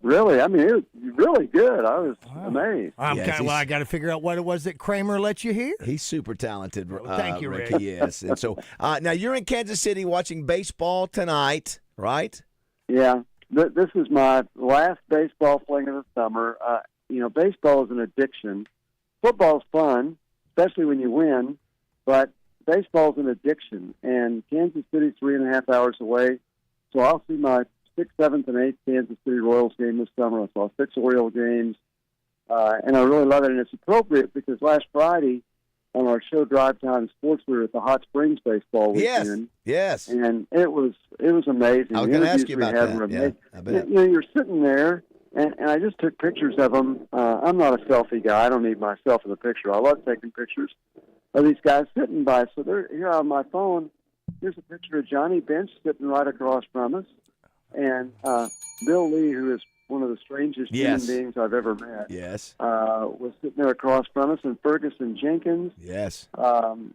Really, I mean, it was really good. I was amazed. I got to figure out what it was that Kramer let you hear. He's super talented. Thank you, Rick. Rick. Yes. And so now you're in Kansas City watching baseball tonight, right? Yeah. This is my last baseball fling of the summer. Baseball is an addiction. Football's fun, especially when you win, but baseball's an addiction. And Kansas City's 3.5 hours away, so I'll see my 6th, 7th, and 8th Kansas City Royals game this summer. I saw 6 Oriole games, and I really love it. And it's appropriate because last Friday on our show Drive Time Sports, we were at the Hot Springs baseball weekend. Yes. And it was amazing. I was going to ask you about that. Yeah, I bet. You're sitting there, and I just took pictures of them. I'm not a selfie guy. I don't need myself in the picture. I love taking pictures of these guys sitting by. So they're here on my phone. Here's a picture of Johnny Bench sitting right across from us. And Bill Lee, who is one of the strangest human beings I've ever met, was sitting there across from us, and Ferguson Jenkins. Yes.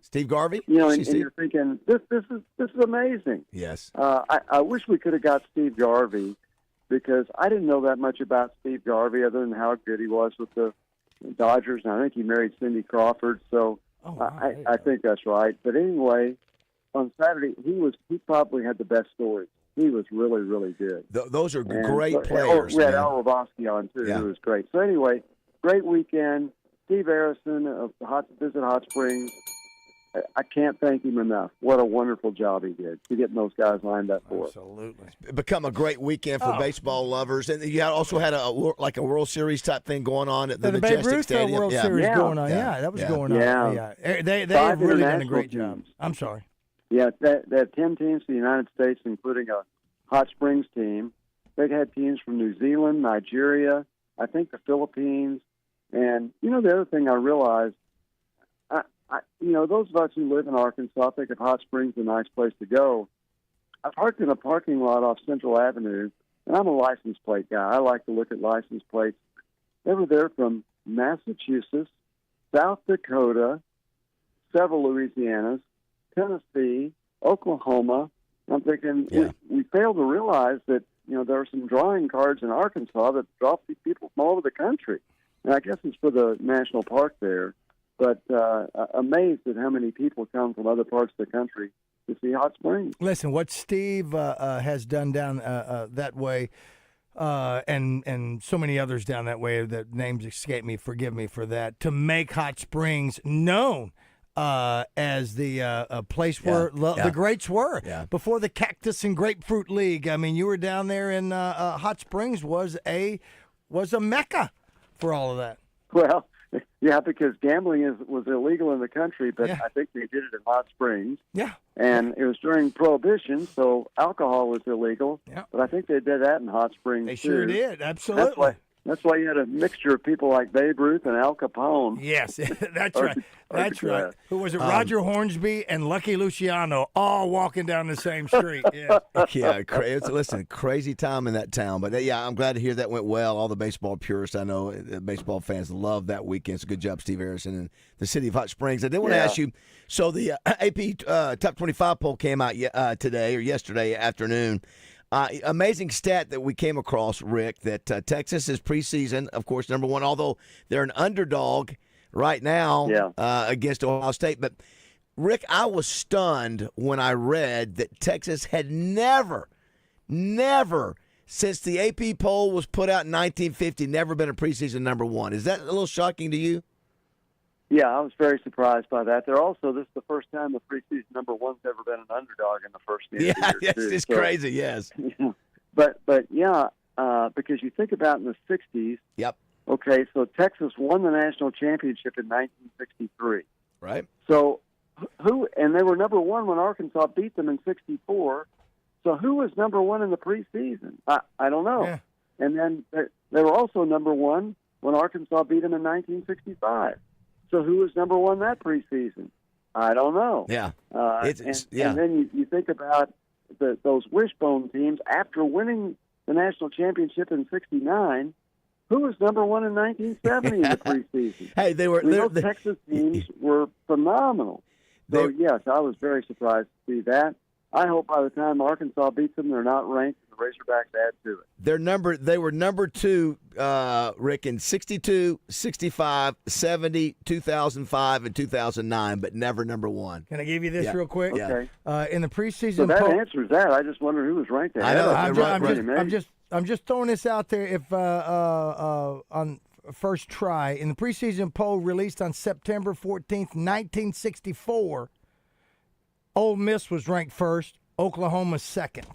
Steve Garvey. And you're thinking, this is amazing. Yes. I wish we could have got Steve Garvey, because I didn't know that much about Steve Garvey other than how good he was with the Dodgers, and I think he married Cindy Crawford. So I think that's right. But anyway, on Saturday, he probably had the best stories. He was really, really good. Those are And great so- players. We had man. Al Ravosky on, too, Yeah. who was great. So anyway, great weekend. Steve Harrison of Visit Hot Springs. I can't thank him enough. What a wonderful job he did to getting those guys lined up for us. Absolutely. Become a great weekend for baseball lovers. And you also had a World Series type thing going on at the The Babe Majestic Ruth Stadium. World Series going on. Yeah, that was going on. Yeah. They Five have really done a international great job. teams. I'm sorry. Yeah, they had 10 teams from the United States, including a Hot Springs team. They'd had teams from New Zealand, Nigeria, I think the Philippines. And, the other thing I realized, those of us who live in Arkansas think of Hot Springs a nice place to go. I parked in a parking lot off Central Avenue, and I'm a license plate guy. I like to look at license plates. They were there from Massachusetts, South Dakota, several Louisianas, Tennessee, Oklahoma. I'm thinking we fail to realize that, there are some drawing cards in Arkansas that draw people from all over the country. And I guess it's for the national park there. But amazed at how many people come from other parts of the country to see Hot Springs. Listen, what Steve has done down that way, and so many others down that way, that names escape me, forgive me for that, to make Hot Springs known as the place where the greats were before the Cactus and Grapefruit League. I mean, you were down there, and Hot Springs was a mecca for all of that. Well, yeah, because gambling was illegal in the country, but I think they did it in Hot Springs. Yeah. And it was during Prohibition, so alcohol was illegal. Yeah. But I think they did that in Hot Springs, They too. sure did, absolutely. That's why you had a mixture of people like Babe Ruth and Al Capone. Yes, that's right. That's right. Who was it? Roger Hornsby and Lucky Luciano, all walking down the same street. Yeah. Listen, crazy time in that town. But, I'm glad to hear that went well. All the baseball purists I know, baseball fans love that weekend. It's a good job, Steve Harrison and the city of Hot Springs. I did want to ask you, so the AP Top 25 poll came out today or yesterday afternoon. Amazing stat that we came across, Rick, that Texas is preseason, of course, number one, although they're an underdog right now against Ohio State. But, Rick, I was stunned when I read that Texas had never, since the AP poll was put out in 1950, never been a preseason number one. Is that a little shocking to you? Yeah, I was very surprised by that. This is the first time the preseason number one's ever been an underdog in the first game of the year, too. It's crazy, yes. But because you think about in the 60s. Yep. Okay, so Texas won the national championship in 1963. Right. So and they were number one when Arkansas beat them in 64. So who was number one in the preseason? I don't know. Yeah. And then they were also number one when Arkansas beat them in 1965. So who was number one that preseason? I don't know. Yeah. And then you think about those wishbone teams after winning the national championship in '69. Who was number one in 1970 in the preseason? Hey, those Texas teams were phenomenal. So yes, I was very surprised to see that. I hope by the time Arkansas beats them, they're not ranked, and the Razorbacks add to it. They were number two, Rick, in 62, 65, 70, 2005, and 2009, but never number one. Can I give you this real quick? Okay. In the preseason So that poll, answers that. I just wonder who was ranked there. I know. I'm just throwing this out there. If on first try in the preseason poll released on September 14th, 1964. Ole Miss was ranked first, Oklahoma second.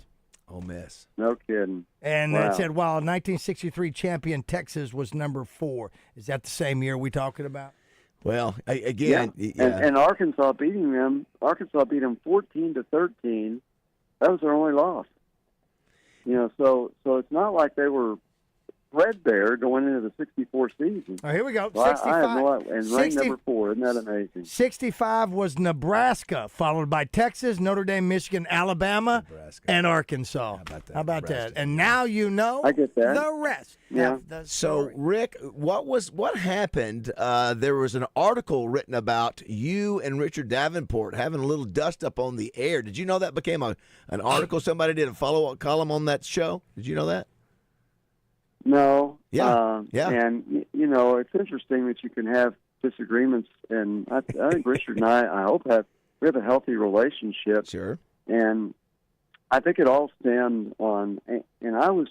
Ole Miss. No kidding. And it said, while 1963 champion Texas was number 4. Is that the same year we talking about? Well, again. And Arkansas beat them 14-13. That was their only loss. So it's not like they were threadbare going into the 64 season. Oh, here we go. Well, 65. I have no idea. And ranked number 4. Isn't that amazing? 65 was Nebraska, followed by Texas, Notre Dame, Michigan, Alabama, and Arkansas. How about that? And now you know I get that. the rest. Yeah. So, Rick, what happened? There was an article written about you and Richard Davenport having a little dust up on the air. Did you know that became an article? Somebody did a follow-up column on that show? Did you know that? No. Yeah. And, it's interesting that you can have disagreements, and I think Richard and I hope we have a healthy relationship. Sure. And I think it all stemmed on, and I was,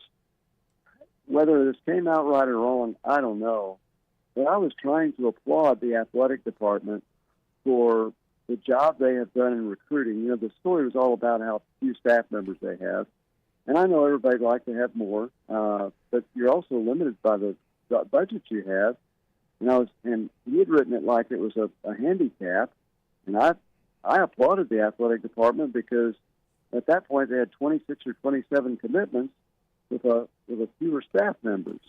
whether this came out right or wrong, I don't know, but I was trying to applaud the athletic department for the job they have done in recruiting. You know, the story was all about how few staff members they have. And I know everybody'd like to have more, but you're also limited by the budget you have. And he had written it like it was a handicap. And I applauded the athletic department because at that point they had 26 or 27 commitments with a fewer staff members.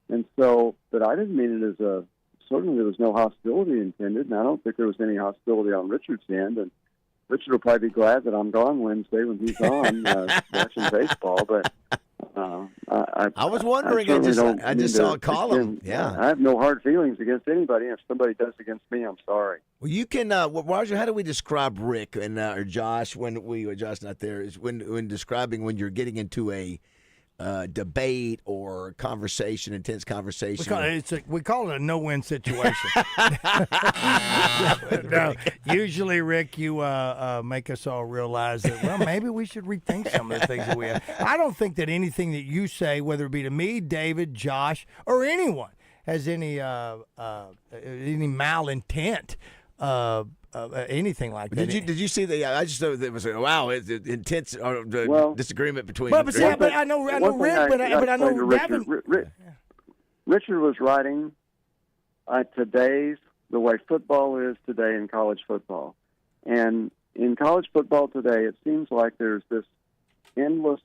And so, but I didn't mean it as certainly there was no hostility intended, and I don't think there was any hostility on Richard's end. And Richard will probably be glad that I'm gone Wednesday when he's on watching baseball. But I was wondering. I just saw a column. Yeah, I have no hard feelings against anybody. If somebody does against me, I'm sorry. Well, you can, Roger. How do we describe Rick and or Josh when Josh not there? Is when describing when you're getting into a debate or conversation, intense conversation. We call it a no-win situation. No, usually, Rick, you make us all realize that, well, maybe we should rethink some of the things that we have. I don't think that anything that you say, whether it be to me, David, Josh, or anyone, has any malintent. Anything like that. Did you see the? I just thought it was it's intense disagreement between. But I know Rick, but I know Richard was writing the way football is today in college football, and in college football today, it seems like there's this endless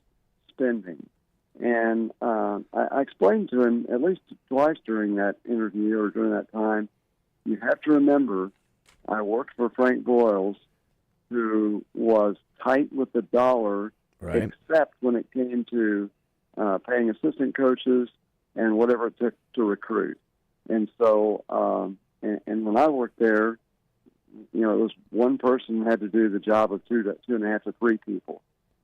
spending. And I explained to him at least twice during that interview or during that time, you have to remember. I worked for Frank Broyles, who was tight with the dollar, except when it came to paying assistant coaches and whatever it took to recruit. And so, and when I worked there, you know, it was one person had to do the job of two and a half to three people.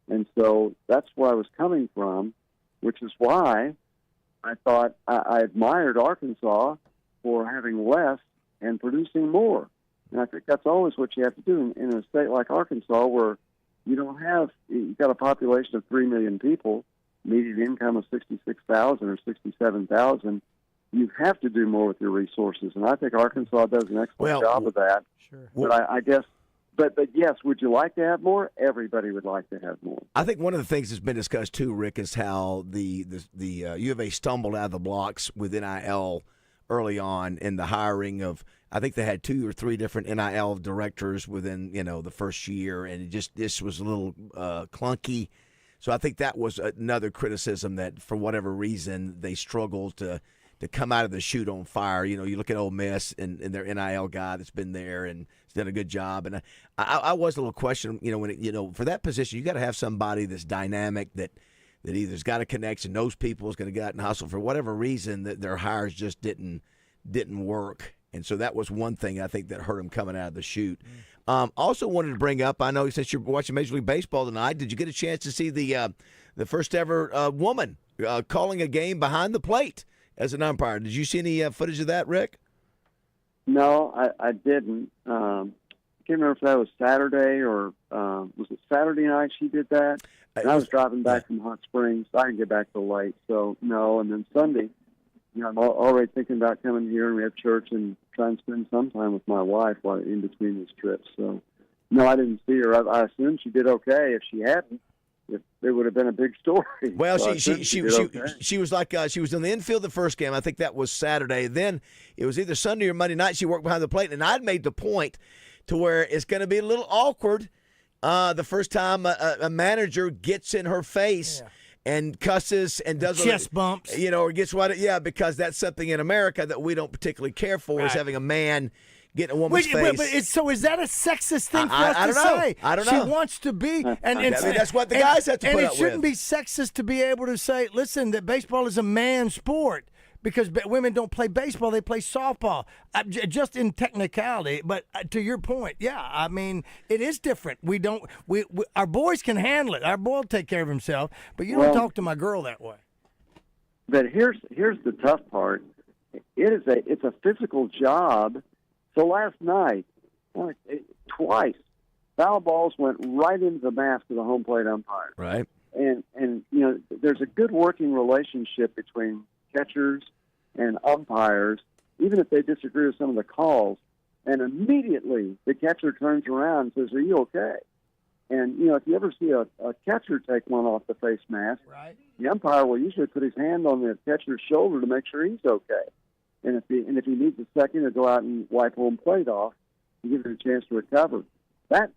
And so that's where I was coming from, which is why I thought I admired Arkansas for having less and producing more. And I think that's always what you have to do in a state like Arkansas, where you've got a population of 3 million people, median income of 66,000 or 67,000. You have to do more with your resources, and I think Arkansas does an excellent job of that. Sure. But I guess, but yes, would you like to have more? Everybody would like to have more. I think one of the things that's been discussed too, Rick, is how the U of A stumbled out of the blocks with NIL early on in the hiring of. I think they had 2 or 3 different NIL directors within, the first year, and this was a little clunky. So I think that was another criticism that, for whatever reason, they struggled to come out of the chute on fire. You look at Ole Miss and their NIL guy that's been there and has done a good job. And I was a little question, when for that position, you got to have somebody that's dynamic that either's got a connection, knows people, is going to get out and hustle. For whatever reason, that their hires just didn't work. And so that was one thing I think that hurt him coming out of the chute. Also wanted to bring up, I know since you're watching Major League Baseball tonight, did you get a chance to see the first ever woman calling a game behind the plate as an umpire? Did you see any footage of that, Rick? No, I didn't. I can't remember if that was Saturday or was it Saturday night she did that? And I was driving back from Hot Springs. I didn't get back till late, so no. And then Sunday, I'm already thinking about coming here, and we have church and try and spend some time with my wife while in between these trips. So, no, I didn't see her. I assumed she did okay. If she hadn't, it would have been a big story. Well, so she was like she was in the infield the first game. I think that was Saturday. Then it was either Sunday or Monday night. She worked behind the plate, and I'd made the point to where it's going to be a little awkward the first time a manager gets in her face. Yeah. And cusses and does chest bumps, or gets what? Yeah, because that's something in America that we don't particularly care for is having a man get in a woman's face. But is that a sexist thing for us to say? I don't know. She wants to be, and that's what the guys have to put up with. And it shouldn't be sexist to be able to say, listen, that baseball is a man's sport. Because women don't play baseball, they play softball. Just in technicality, but to your point, yeah, I mean, it is different. We our boys can handle it. Our boy will take care of himself, but you don't talk to my girl that way. But here's the tough part. It's a physical job, So last night, twice, foul balls went right into the mask of the home plate umpire. Right. And there's a good working relationship between catchers and umpires, even if they disagree with some of the calls. And immediately the catcher turns around and says, "Are you okay?" And, if you ever see a catcher take one off the face mask, right, the umpire will usually put his hand on the catcher's shoulder to make sure he's okay. And if he needs a second to go out and wipe home plate off, to give him a chance to recover. That's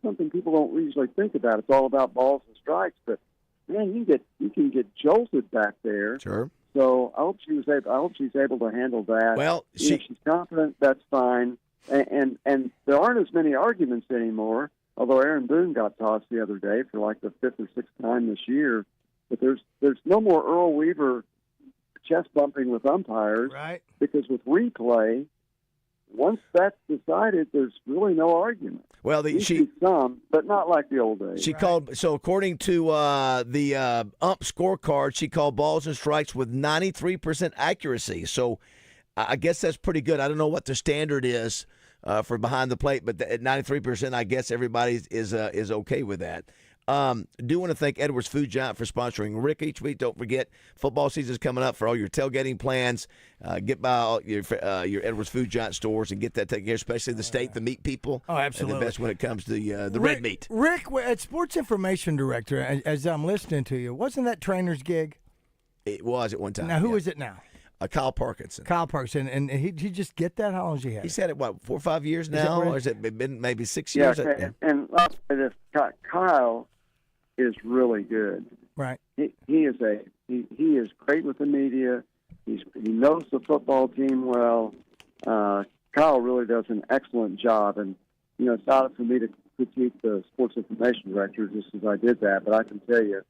something people don't usually think about. It's all about balls and strikes, but man, you can get jolted back there. Sure. So I hope she's able to handle that. Well, if she's confident, that's fine. And there aren't as many arguments anymore. Although Aaron Boone got tossed the other day for like the 5th or 6th time this year, but there's no more Earl Weaver chest bumping with umpires, right? Because with replay, once that's decided, there's really no argument. Well, some, but not like the old days. She called. So according to the ump scorecard, she called balls and strikes with 93% accuracy. So I guess that's pretty good. I don't know what the standard is for behind the plate, but at 93%, I guess everybody is okay with that. Do want to thank Edwards Food Giant for sponsoring Rick each week. Don't forget, football season's coming up. For all your tailgating plans, get by all your Edwards Food Giant stores and get that taken care of, especially the steak, the meat people. Oh, absolutely. And the best when it comes to the red meat. Rick, at Sports Information Director, as I'm listening to you, wasn't that trainer's gig? It was at one time. Now, who is it now? Kyle Parkinson. Kyle Parkinson, and he just get that? How long has he had? He's had it, 4 or 5 years now, or has it been maybe 6 Yeah, years? and I'll say this, Kyle is really good. Right. He is great with the media. He knows the football team well. Kyle really does an excellent job, and it's not for me to critique the sports information director just as I did that, but I can tell you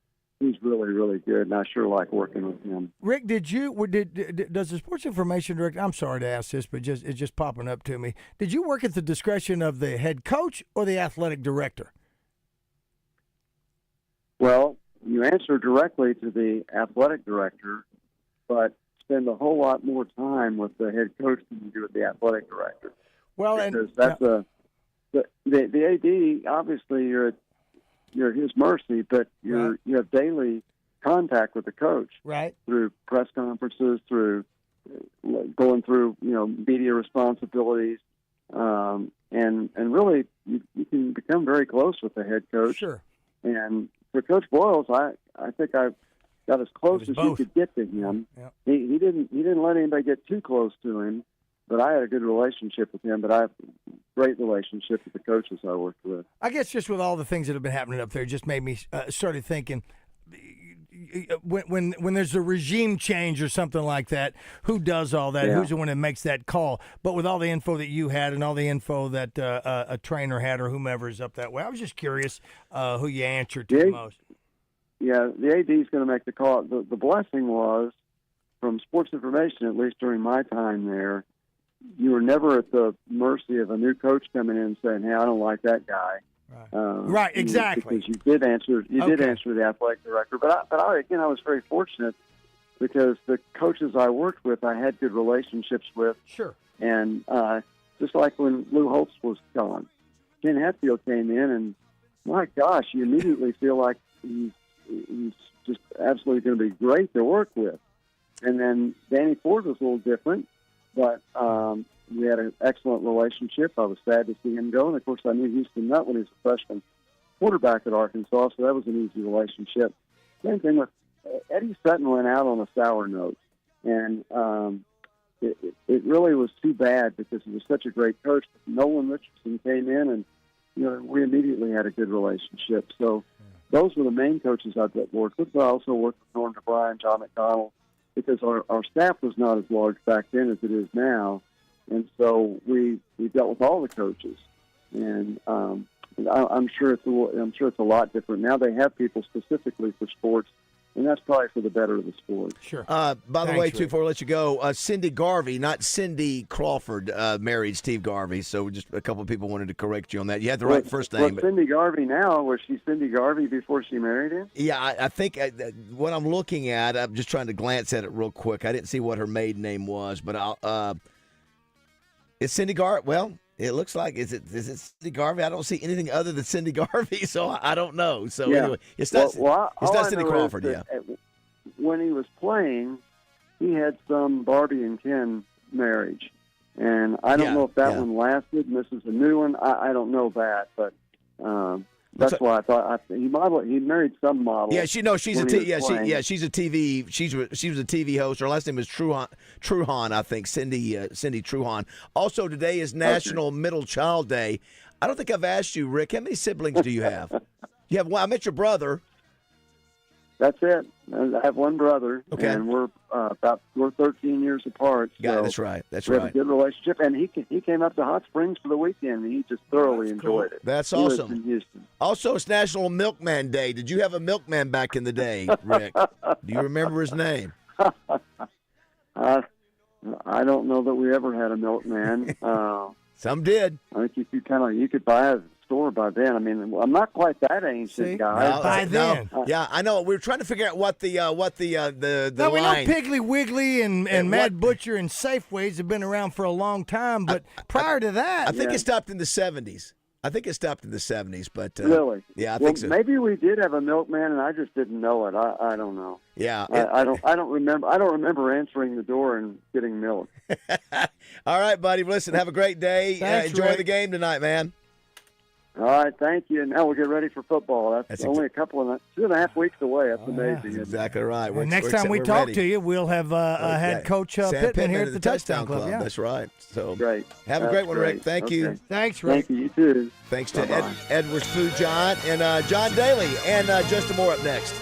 he's really, really good, and I sure like working with him. Rick, does the sports information director? I'm sorry to ask this, but it's just popping up to me. Did you work at the discretion of the head coach or the athletic director? Well, you answer directly to the athletic director, but spend a whole lot more time with the head coach than you do with the athletic director. Well, because that's the AD. Obviously, you're at his mercy, but you have daily contact with the coach, right? Through press conferences, through going through media responsibilities, and really you can become very close with the head coach. Sure. And for Coach Boyles, I think I got as close as you could get to him. Yep. He didn't let anybody get too close to him, but I had a good relationship with him. But I have a great relationship with the coaches I worked with. I guess just with all the things that have been happening up there, it just made me started thinking. When there's a regime change or something like that, who does all that? Yeah. Who's the one that makes that call? But with all the info that you had and all the info that a trainer had or whomever is up that way, I was just curious who you answered to the most. Yeah, the AD is going to make the call. The blessing was, from sports information, at least during my time there, you were never at the mercy of a new coach coming in and saying, "Hey, I don't like that guy." Right, exactly. Because you did answer the athletic director. But I was very fortunate because the coaches I worked with, I had good relationships with. Sure. And just like when Lou Holtz was gone, Ken Hatfield came in, and my gosh, you immediately feel like he's just absolutely going to be great to work with. And then Danny Ford was a little different, but we had an excellent relationship. I was sad to see him go. And, of course, I knew Houston Nutt when he was a freshman quarterback at Arkansas, so that was an easy relationship. Same thing with Eddie Sutton went out on a sour note. And it really was too bad because he was such a great coach. Nolan Richardson came in, and we immediately had a good relationship. So those were the main coaches I've worked with. But I also worked with Norm DeBryan, John McDonald, because our staff was not as large back then as it is now. And so we dealt with all the coaches, and I'm sure it's a lot different now. They have people specifically for sports, and that's probably for the better of the sport. Sure. By the way, too, before I let you go, Cindy Garvey, not Cindy Crawford, married Steve Garvey. So just a couple of people wanted to correct you on that. You had the right first name. Was Cindy Garvey now? Was she Cindy Garvey before she married him? Yeah, I think what I'm looking at, I'm just trying to glance at it real quick. I didn't see what her maiden name was, but It's Cindy Garvey. Well, it looks like is it Cindy Garvey? I don't see anything other than Cindy Garvey, so I don't know. So anyway, it's not it's not Cindy Crawford. Yeah. When he was playing, he had some Barbie and Ken marriage, and I don't know if that one lasted. And this is a new one. I don't know that, but that's why I thought he married some model. Yeah, she's a she's a TV she was a TV host. Her last name is Truhan, I think. Cindy Truhan. Also, today is National Middle Child Day. I don't think I've asked you, Rick, how many siblings do you have? You have one. I met your brother. That's it. I have one brother, and we're 13 years apart. Yeah, so that's right. we have a good relationship, and he came up to Hot Springs for the weekend, and he just thoroughly enjoyed it. That's he lives awesome. in Houston. Also, it's National Milkman Day. Did you have a milkman back in the day, Rick? Do you remember his name? I don't know that we ever had a milkman. Some did. I think you could buy a store by then. I mean, I'm not quite that ancient, guys. By then. Yeah, I know. We were trying to figure out what the No, we know line. Piggly Wiggly and Mad Butcher and Safeways have been around for a long time, but prior to that, I think it stopped in the 70s. But really, yeah, I think so. Maybe we did have a milkman, and I just didn't know it. I don't know. Yeah, I don't remember. I don't remember answering the door and getting milk. All right, buddy. Listen, have a great day. Thanks, Enjoy Rick. the game tonight, man. All right, thank you. Now we'll get ready for football. That's only 2.5 weeks away. That's amazing. That's exactly right. Well, next time we talk to you, we'll have head coach Sam Pittman here at the Touchdown Club. Yeah. That's right. So great. Have a great one, Rick. Thank you. Thanks, Rick. Thank you. You too. Thanks to Edwards Food Giant and John Daly and Justin Moore up next.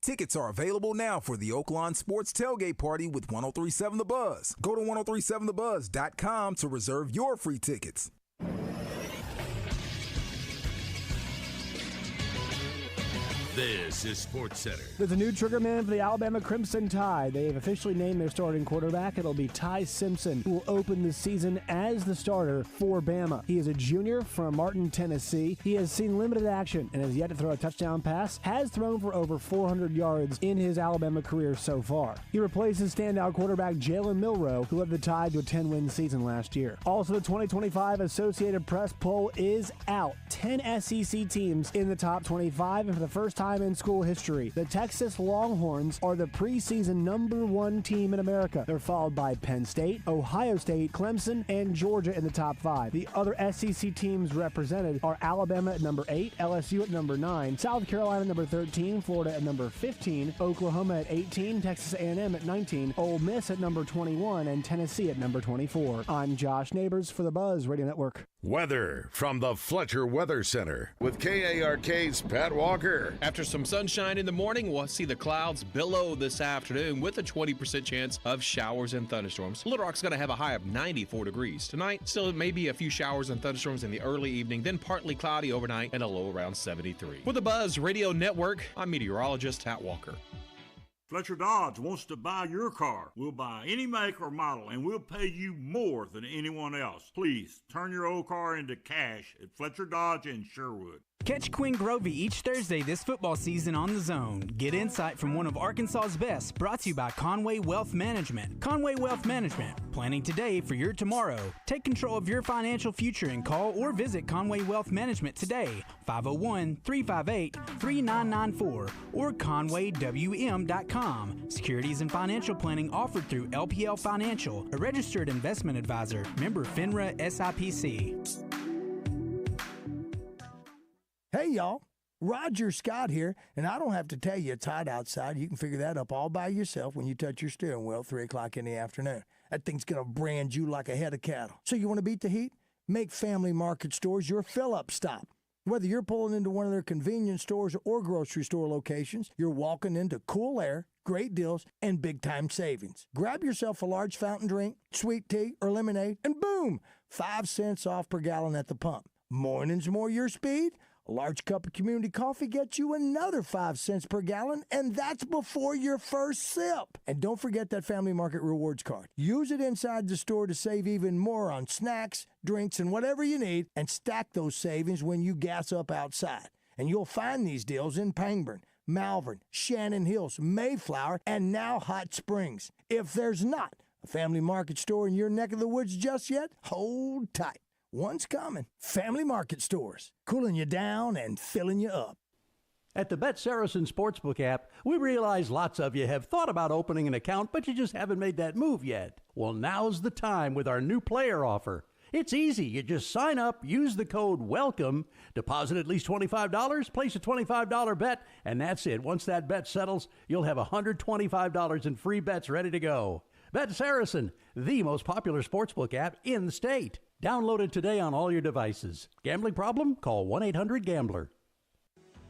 Tickets are available now for the Oaklawn Sports Tailgate Party with 1037 The Buzz. Go to 1037thebuzz.com to reserve your free tickets. This is Sports Center. There's a new triggerman for the Alabama Crimson Tide. They have officially named their starting quarterback. It'll be Ty Simpson, who will open the season as the starter for Bama. He is a junior from Martin, Tennessee. He has seen limited action and has yet to throw a touchdown pass, has thrown for over 400 yards in his Alabama career so far. He replaces standout quarterback Jalen Milroe, who led the Tide to a 10-win season last year. Also, the 2025 Associated Press poll is out. 10 SEC teams in the top 25, and for the first time in school history, the Texas Longhorns are the preseason #1 team in America. They're followed by Penn State, Ohio State, Clemson, and Georgia in the top 5. The other SEC teams represented are Alabama at number 8, LSU at number 9, South Carolina at number 13, Florida at number 15, Oklahoma at 18, Texas A&M at 19, Ole Miss at number 21, and Tennessee at number 24. I'm Josh Neighbors for the Buzz Radio Network. Weather from the Fletcher Weather Center with KARK's Pat Walker. After some sunshine in the morning, we'll see the clouds billow this afternoon with a 20% chance of showers and thunderstorms. Little Rock's going to have a high of 94 degrees. Tonight, still maybe a few showers and thunderstorms in the early evening, then partly cloudy overnight and a low around 73. With the Buzz Radio Network, I'm meteorologist Pat Walker. Fletcher Dodge wants to buy your car. We'll buy any make or model, and we'll pay you more than anyone else. Please, turn your old car into cash at Fletcher Dodge in Sherwood. Catch Quinn Grovey each Thursday this football season on The Zone. Get insight from one of Arkansas's best, brought to you by Conway Wealth Management. Conway Wealth Management, planning today for your tomorrow. Take control of your financial future and call or visit Conway Wealth Management today, 501-358-3994 or conwaywm.com. Securities and financial planning offered through LPL Financial, a registered investment advisor, member FINRA SIPC. Hey, y'all. Roger Scott here, and I don't have to tell you it's hot outside. You can figure that up all by yourself when you touch your steering wheel at 3 o'clock in the afternoon. That thing's going to brand you like a head of cattle. So you want to beat the heat? Make Family Market stores your fill-up stop. Whether you're pulling into one of their convenience stores or grocery store locations, you're walking into cool air, great deals, and big-time savings. Grab yourself a large fountain drink, sweet tea, or lemonade, and boom, 5 cents off per gallon at the pump. Mornings more your speed? A large cup of community coffee gets you another 5 cents per gallon, and that's before your first sip. And don't forget that Family Market Rewards card. Use it inside the store to save even more on snacks, drinks, and whatever you need, and stack those savings when you gas up outside. And you'll find these deals in Pangburn, Malvern, Shannon Hills, Mayflower, and now Hot Springs. If there's not a Family Market store in your neck of the woods just yet, hold tight. One's coming. Family Market Stores, cooling you down and filling you up. At the Bet Saracen Sportsbook app, we realize lots of you have thought about opening an account, but you just haven't made that move yet. Well, now's the time with our new player offer. It's easy. You just sign up, use the code WELCOME, deposit at least $25, place a $25 bet, and that's it. Once that bet settles, you'll have $125 in free bets ready to go. Bet Saracen, the most popular sportsbook app in the state. Download it today on all your devices. Gambling problem? Call 1-800-GAMBLER.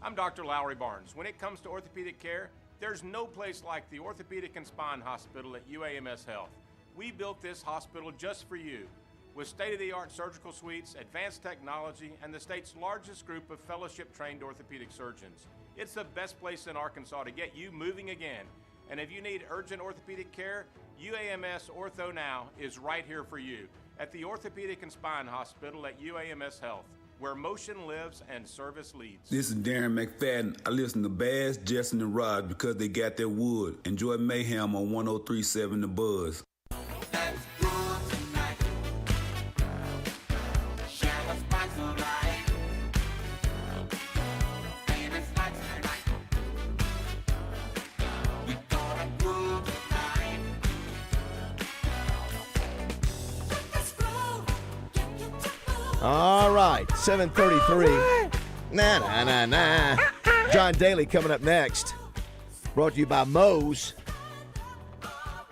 I'm Dr. Lowry Barnes. When it comes to orthopedic care, there's no place like the Orthopedic and Spine Hospital at UAMS Health. We built this hospital just for you. With state-of-the-art surgical suites, advanced technology, and the state's largest group of fellowship-trained orthopedic surgeons. It's the best place in Arkansas to get you moving again. And if you need urgent orthopedic care, UAMS Ortho Now is right here for you at the Orthopedic and Spine Hospital at UAMS Health, where motion lives and service leads. This is Darren McFadden. I listen to Baz, Justin, and Rod because they got their wood. Enjoy Mayhem on 103.7 The Buzz. All right, 7:33. Nah. John Daly coming up next. Brought to you by Moe's.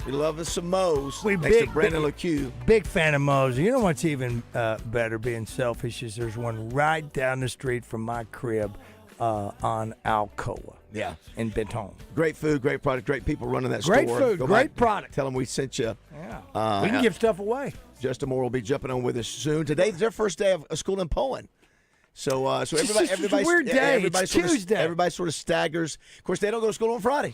We love us some Moe's. Thanks to Brandon LeCue. Big fan of Moe's. You know what's even better, being selfish, is there's one right down the street from my crib on Alcoa. Yeah. In Benton. Great food, great product, great people running that Great store. food, Go great back, product. Tell them we sent you. Yeah. We can give stuff away. Justin Moore will be jumping on with us soon. Today's their first day of school in Poland. So everybody, it's a weird day. It's Tuesday. Everybody sort of staggers. Of course, they don't go to school on Friday.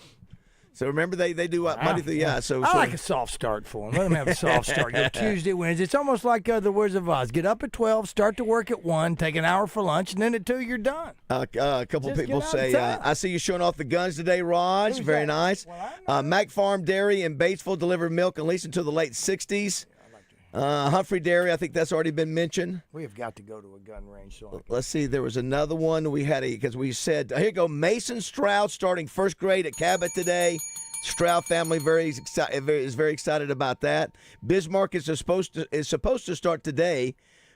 So remember, they do Monday through, So I like a soft start for them. Let them have a soft start. Go Tuesday, Wednesday. It's almost like the Wizard of Oz. Get up at 12, start to work at 1, take an hour for lunch, and then at 2, you're done. A couple Just people get out say, of town. I see you showing off the guns today, Raj. Who's Very that? nice. Mac Farm Dairy in Batesville delivered milk at least until the late 60s. Humphrey Dairy, I think that's already been mentioned. We have got to go to a gun range. So Let's see, there was another one we had because we said, here you go, Mason Stroud starting first grade at Cabot today. Stroud family is very excited about that. Bismarck is supposed to start today,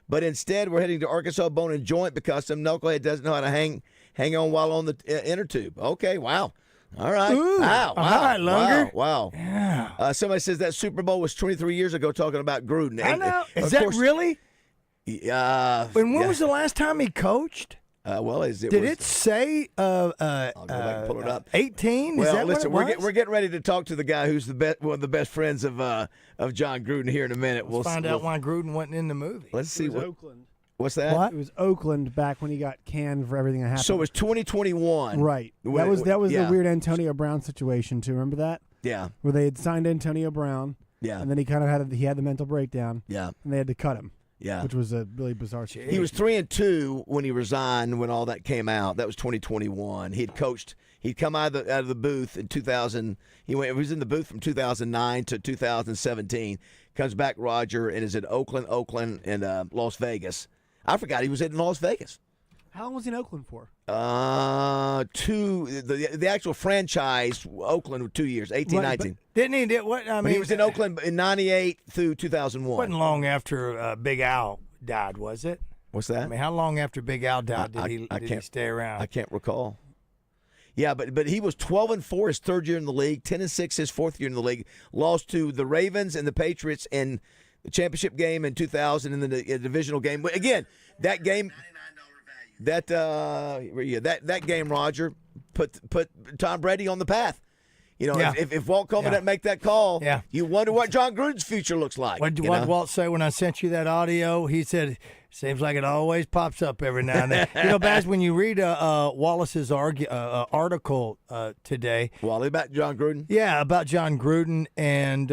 but instead we're heading to Arkansas Bone and Joint because some knucklehead doesn't know how to hang on while on the inner tube. Okay, wow. All right. Ooh, wow. all right, Lunger. Wow. Yeah. Somebody says that Super Bowl was 23 years ago talking about Gruden. I know. Is Of that course- really? When was the last time he coached? Did it say I'll go back and pull it up. 18? Well, Is that listen, what it was? we're getting ready to talk to the guy who's one of the best friends of John Gruden here in a minute. Let's find out why Gruden wasn't in the movie. Let's see It was what. Oakland. What's that? It was Oakland back when he got canned for everything that happened. So it was 2021. Right. When That was yeah. the weird Antonio Brown situation too. Remember that? Yeah. Where they had signed Antonio Brown. Yeah. And then he kind of had the mental breakdown. Yeah. And they had to cut him. Yeah. Which was a really bizarre situation. He was 3-2 when he resigned. When all that came out, that was 2021. He'd coached. He'd come out of the booth in 2000. He was in the booth from 2009 to 2017. Comes back, Roger, and is at Oakland, and Las Vegas. I forgot he was in Las Vegas. How long was he in Oakland for? The actual franchise, Oakland, 2 years, 18, 19. Didn't he? But he was in Oakland in 98 through 2001. Wasn't long after Big Al died, was it? What's that? I mean, how long after Big Al died did he stay around? I can't recall. Yeah, but he was 12-4 his third year in the league, 10-6 his fourth year in the league. Lost to the Ravens and the Patriots in the championship game in 2000 and then the divisional game. But again, that game, that game, Roger, put Tom Brady on the path. If Walt Coleman doesn't make that call, you wonder what John Gruden's future looks like. What did Walt say when I sent you that audio? He said, seems like it always pops up every now and then. Baz, when you read Wallace's article today. Wally, about John Gruden? Yeah, about John Gruden. And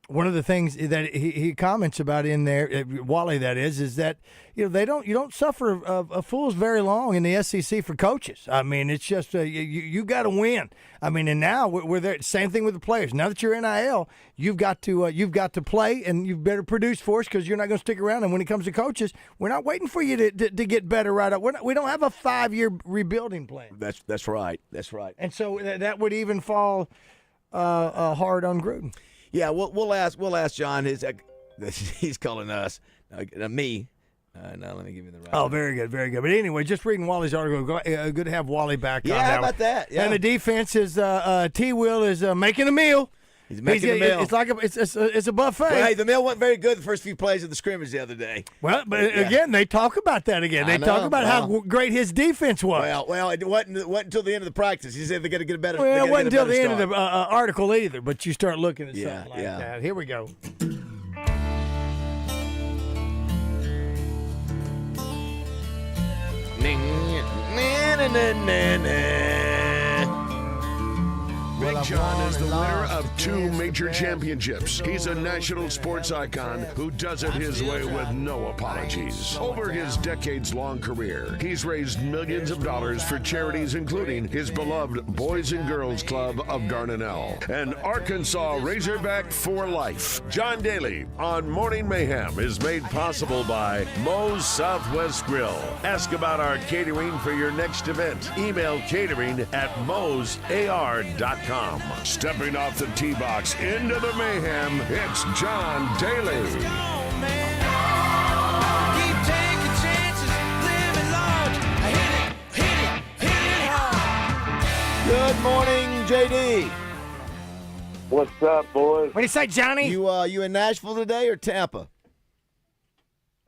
one of the things that he comments about in there, Wally that is that you don't suffer fools very long in the SEC for coaches. I mean, it's just you got to win. I mean, and now we're there. Same thing with the players. Now that you're NIL, you've got to play, and you better produce for us because you're not going to stick around. And when it comes to coaches, we're not waiting for you to get better right up. We don't have a 5-year rebuilding plan. That's right. That's right. And so that would even fall hard on Gruden. Yeah, we'll ask John. He's calling us me. Now let me give you the right. Oh, very good, very good. But anyway, just reading Wally's article. Good to have Wally back. Yeah, on how about that? Yeah. And the defense is T. Will is making a meal. He's making a meal. It's like it's a buffet. Well, hey, the meal went very good the first few plays of the scrimmage the other day. Well, but again, they talk about that again. They talk about how great his defense was. Well, it wasn't until the end of the practice. He said they got to get a better. Well, it wasn't until the end of the article either. But you start looking at something like that. Here we go. Big John is the winner of 2 major championships. He's a national sports icon who does it his way with no apologies. Over his decades-long career, he's raised millions of dollars for charities, including his beloved Boys and Girls Club of Dardanelle and Arkansas Razorback for Life. John Daly on Morning Mayhem is made possible by Moe's Southwest Grill. Ask about our catering for your next event. Email catering@moesar.com. Stepping off the tee box into the mayhem, it's John Daly. Good morning, JD. What's up, boys? What do you say, Johnny? You in Nashville today or Tampa?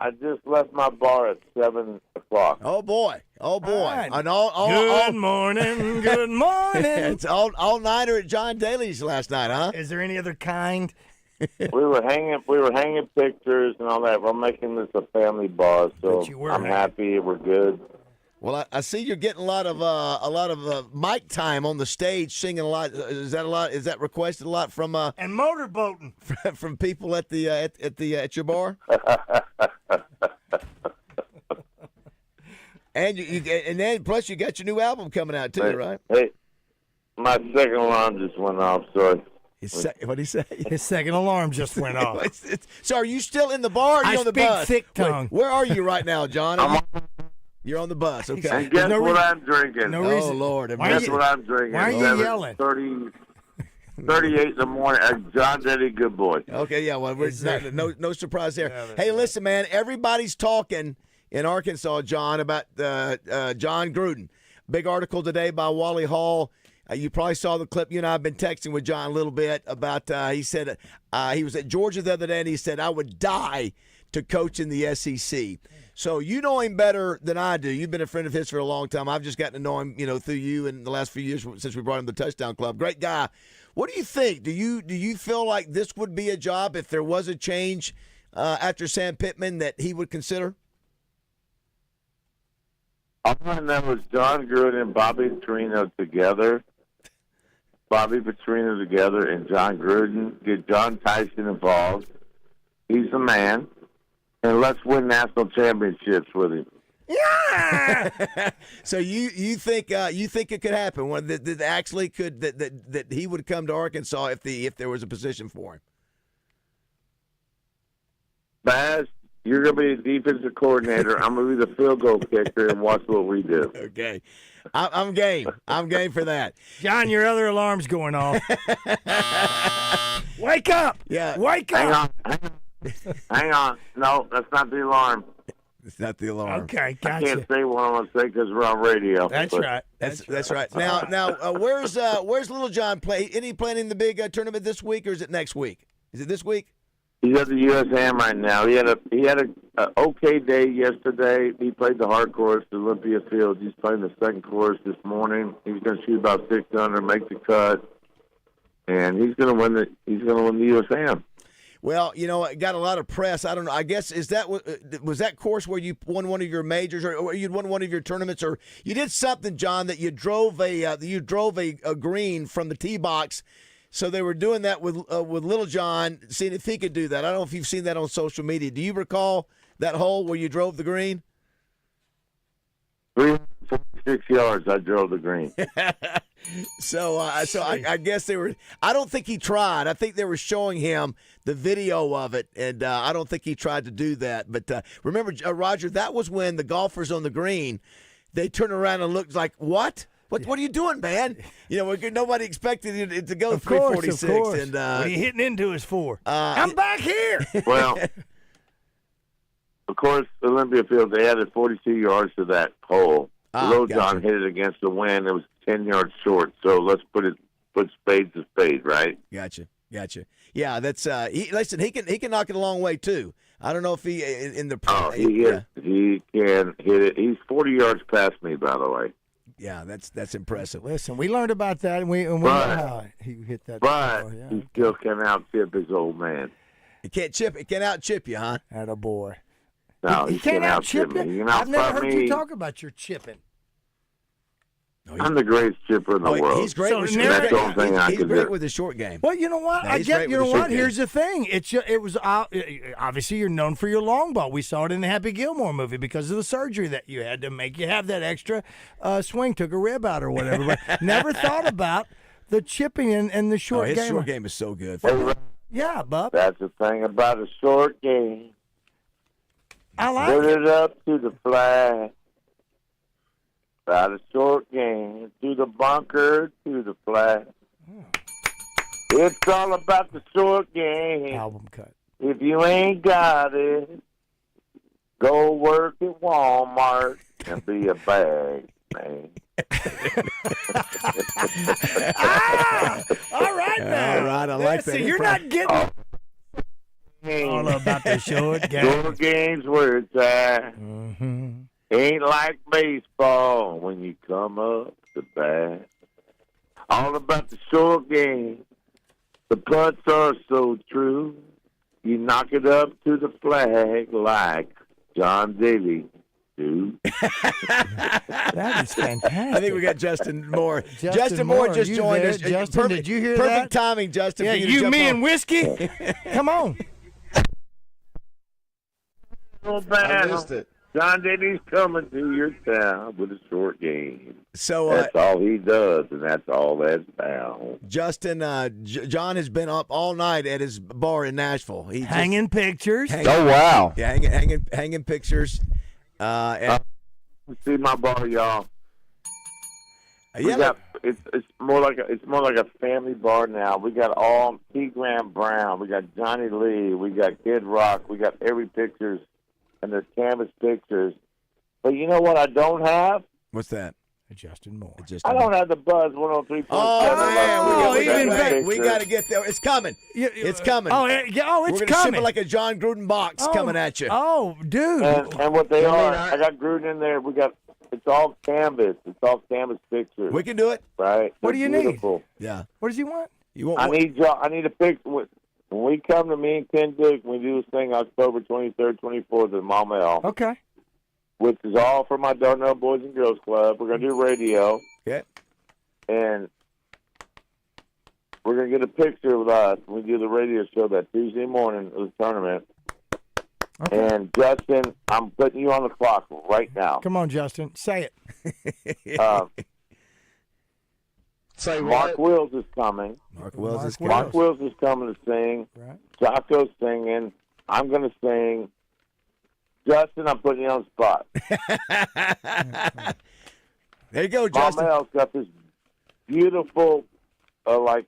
I just left my bar at 7 o'clock. Oh boy! All right. Good morning. Good morning. It's all-nighter at John Daly's last night, huh? Is there any other kind? We were hanging pictures and all that. We're making this a family bar, so I'm happy. We're good. Well, I see you're getting a lot of mic time on the stage, singing a lot. Is that requested a lot from and motorboating from people at your bar? And and then plus you got your new album coming out too, right? Hey, my second alarm just went off. Sorry. What'd he say? His second alarm just went off. So are you still in the bar? Or are you on the bus? I speak thick tongue. Wait, where are you right now, John? You're on the bus, okay. And guess what I'm drinking? No reason. Oh, Lord. Guess what I'm drinking? Why are you yelling? 38 in the morning. John Daly, good boy. Okay, yeah, well, no surprise there. Hey, listen, man, everybody's talking in Arkansas, John, about John Gruden. Big article today by Wally Hall. You probably saw the clip. You and I have been texting with John a little bit about, he said he was at Georgia the other day, and he said, I would die to coach in the SEC. So you know him better than I do. You've been a friend of his for a long time. I've just gotten to know him, through you in the last few years since we brought him to the Touchdown Club. Great guy. What do you think? Do you feel like this would be a job if there was a change after Sam Pittman that he would consider? All I know is John Gruden and Bobby Petrino together. And John Gruden, get John Tyson involved. He's the man. And let's win national championships with him. Yeah. So you think it could happen? That he would come to Arkansas if there was a position for him. Baz, you're going to be the defensive coordinator. I'm going to be the field goal kicker and watch what we do. Okay. I'm game. I'm game for that. John, your other alarm's going off. Wake up. Yeah. Wake up. Hang on. No, that's not the alarm. It's not the alarm. Okay, gotcha. I can't say what I want to say because we're on radio. That's right. That's right. Now, where's Little John play? Any playing in the big tournament this week, or is it next week? Is it this week? He's at the USAM right now. He had a okay day yesterday. He played the hard course, the Olympia Field. He's playing the second course this morning. He's going to shoot about 600, make the cut. and he's going to win the USAM. Well, it got a lot of press. I don't know. I guess was that course where you won one of your majors, or you'd won one of your tournaments, or you did something, John, that you drove a green from the tee box. So they were doing that with Little John, seeing if he could do that. I don't know if you've seen that on social media. Do you recall that hole where you drove the green? 346 yards. I drove the green. So I guess they were. I don't think he tried. I think they were showing him the video of it, and I don't think he tried to do that. But remember, Roger, that was when the golfers on the green, they turned around and looked like, what? What are you doing, man? Nobody expected it to go 346. Of course. And what are you hitting into us for? I'm back here. Well, of course, Olympia Field, they added 42 yards to that hole. Little John hit it against the wind. It was 10 yards short. So let's put spade to spade, right? Gotcha. Yeah, that's listen. He can knock it a long way too. I don't know if he in the. He can hit it. He's 40 yards past me, by the way. Yeah, that's impressive. Listen, we learned about that, and we know how he hit that. But he still can out-chip his old man. It can't out-chip you, huh? Attaboy. No, he can't out-chip you? I've never heard you talk about your chipping. I'm the greatest chipper in the world. He's great. He's great with the short game. Well, you know what? Yeah, I get. You know what? Here's the thing. It was obviously you're known for your long ball. We saw it in the Happy Gilmore movie because of the surgery that you had to make. You have that extra swing, took a rib out or whatever. But never thought about the chipping and the short game. His short game is so good. Yeah, Bub. That's the thing about a short game. I like Put it up to the flag. About a short game, to the bunker, to the flag. It's all about the short game. Album cut. If you ain't got it, go work at Walmart and be a bag man. All right now. All right, I like that. See, you're not getting all about the short game. Short game's where it's at. Ain't like baseball when you come up to bat. All about the short game. The putts are so true. You knock it up to the flag like John Daly do. That is fantastic. I think we got Justin Moore. Justin Moore just joined us. Justin, did you hear that? Perfect timing, Justin. Yeah, for you to jump me, on. and whiskey. Come on. I missed it. John Daly's coming to your town with a short game. So that's all he does, and that's all that's found. Justin, John has been up all night at his bar in Nashville. Hanging pictures. Oh wow! Yeah, hanging pictures. See my bar, y'all. It's more like a family bar now. We got all T. Graham Brown. We got Johnny Lee. We got Kid Rock. We got every pictures. And there's canvas pictures. But you know what I don't have? What's that? Justin Moore. I don't have the Buzz 103.7. Oh, we got to get there. It's coming. It's coming. It's We're gonna coming. ship it like a John Gruden box coming at you. Oh, dude. And what they are, I got Gruden in there. It's all canvas. It's all canvas pictures. We can do it. Right? What do you need? Yeah. What does he want? I need a picture. When we come to me and Ken Duke, we do this thing October 23rd, 24th at Maumelle. Okay. Which is all for my Darnell Boys and Girls Club. We're going to do radio. Okay. And we're going to get a picture of us when we do the radio show that Tuesday morning of the tournament. Okay. And, Justin, I'm putting you on the clock right now. Come on, Justin. Say it. Say Mark Wills is coming. Mark Wills is coming to sing. Right. Jocko's singing. I'm going to sing. Justin, I'm putting you on the spot. There you go, Justin. Marmel's got this beautiful, back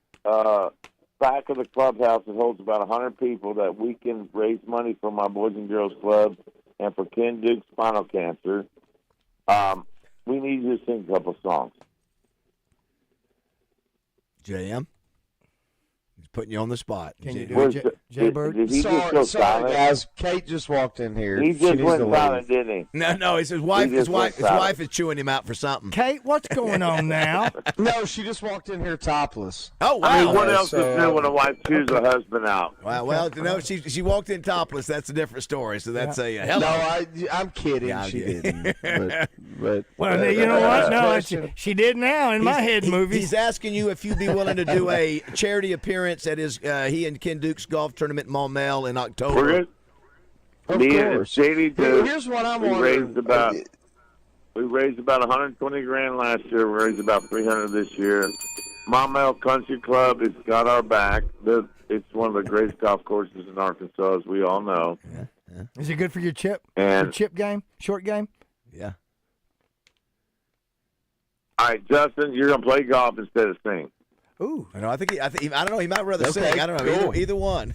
of the clubhouse that holds about 100 people that we can raise money for my Boys and Girls Club and for Ken Duke's spinal cancer. We need you to sing a couple songs. JM? He's putting you on the spot. Can you do it, Jay-Bird? Did he just go Sorry, silent? guys. Kate just walked in here. He She just needs went to leave. silent, didn't he? No, it's his wife. He His just went wife. His silent. wife is chewing him out for something. Kate, what's going on now? No, she just walked in here topless. Oh wow! I mean, what Yeah, else so, is new when a wife chews her husband out? Well, no, she walked in topless. That's a different story. So that's a hello. No, I'm kidding. Yeah, she I'm didn't. But Well, you know what? No, she did now in my head movie. He's asking you if you'd be willing to do a charity appearance at his he and Ken Duke's golf tournament in Maumelle in October. We're good. Of Me and course. JD Here's what I'm wondering. We raised about 120 grand last year. We raised about 300 this year. Maumelle Country Club has got our back. It's one of the greatest golf courses in Arkansas, as we all know. Yeah. Is it good for your chip? And your chip game? Short game? Yeah. all right, Justin, you're gonna play golf instead of sing. Ooh. I don't know. He might rather Okay, sing. I don't know. cool. Either one.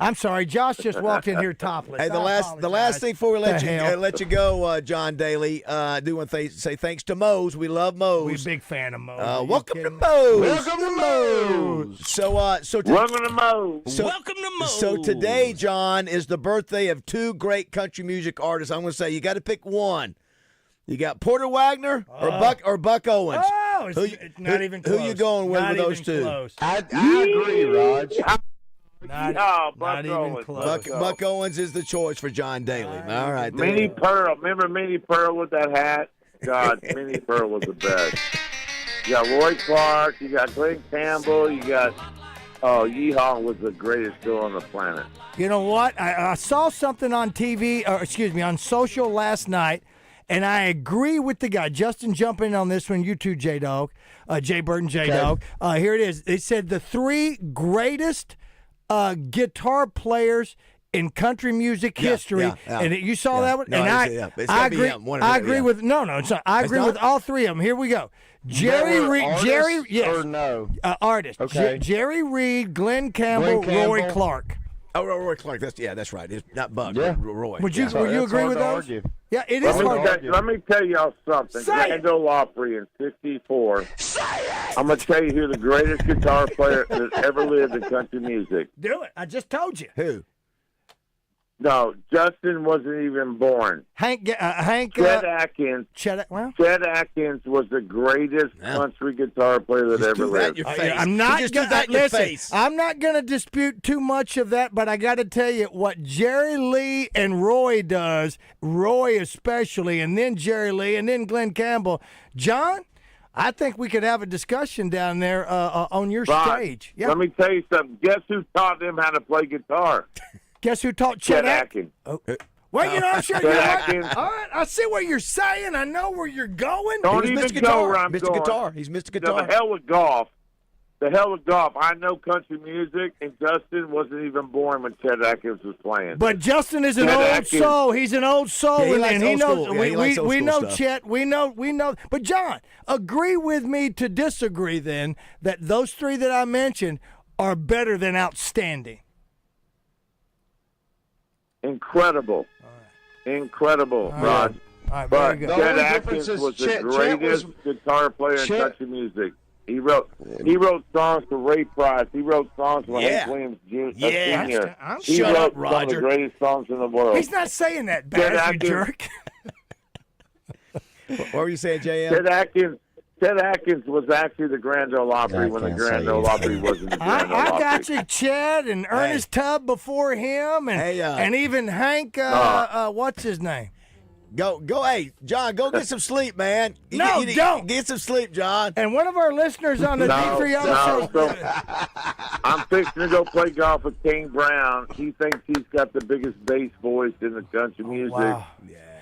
I'm sorry. Josh just walked in here topless. Hey, the last thing before we let you go, John Daly, do want to say thanks to Moe's. We love Moe's. We're a big fan of Moe's. Welcome to Moe's. Welcome to Moe's. So welcome to Moe's. Welcome to Moe's. So today, John, is the birthday of two great country music artists. I'm going to say you got to pick one. You got Porter Wagner or Buck Owens. Oh, it's not even close. Who you going with those two? Close. I agree, Raj. Not even close. Buck Owens is the choice for John Daly. All right. Minnie Pearl. Remember Minnie Pearl with that hat? God, Minnie Pearl was the best. You got Roy Clark. You got Glenn Campbell. You got Yeehaw was the greatest girl on the planet. You know what? I saw something on TV, on social last night, and I agree with the guy. Justin, jump in on this one. You too, J-Dog. J-Bird and J-Dog. Here it is. They said the three greatest guitar players in country music history. And you saw that one? No, and I agree. I agree with it's not. I agree with all three of them. Here we go. Jerry Reed, yes. Or no? Artist. Okay. Jerry Reed, Glenn Campbell, Roy Clark. Oh, Roy Clark. That's right. It's not Buck. Yeah. Roy. Would you agree with those? Argue. Yeah, it is hard. Let me tell y'all something. Grand Ole Opry in '64. I'm going to tell you who the greatest guitar player that ever lived in country music. Do it. I just told you. Who? No, Justin wasn't even born. Hank Chet Atkins. Chet Atkins was the greatest country guitar player that ever lived. I'm not going to dispute too much of that, but I got to tell you what Jerry Lee and Roy does, Roy especially, and then Jerry Lee, and then Glenn Campbell. John, I think we could have a discussion down there on your stage. Yeah. Let me tell you something. Guess who taught them how to play guitar? Guess who taught Chet Atkins? Oh. Well, I'm sure Chet you're Atkins. right. All right, I see what you're saying. I know where you're going. Don't even go where I'm Mr. going. Guitar. He's Mr. Guitar. The hell with golf. I know country music, and Justin wasn't even born when Chet Atkins was playing. But Justin is an old soul. He's an old soul, and he knows. We know stuff. Chet. We know. But John, agree with me to disagree. Then that those three that I mentioned are better than outstanding. Incredible. Rod. All right, but very good. Chet Atkins was the greatest guitar player in country music. He wrote songs for Ray Price. He wrote songs for Hank Williams Jr. He wrote some of the greatest songs in the world. He's not saying that, bad, you jerk. What were you saying, JM? Chet Atkins was actually the Grand Ole Opry when the Grand Ole Opry wasn't the Grand Ole Opry. I got you, Chet, and Ernest Tubb before him, and even Hank, what's his name? Go, hey, John, go get some sleep, man. Don't. Get some sleep, John. And one of our listeners on the D3 show. I'm fixing to go play golf with King Brown. He thinks he's got the biggest bass voice in the country music. Wow.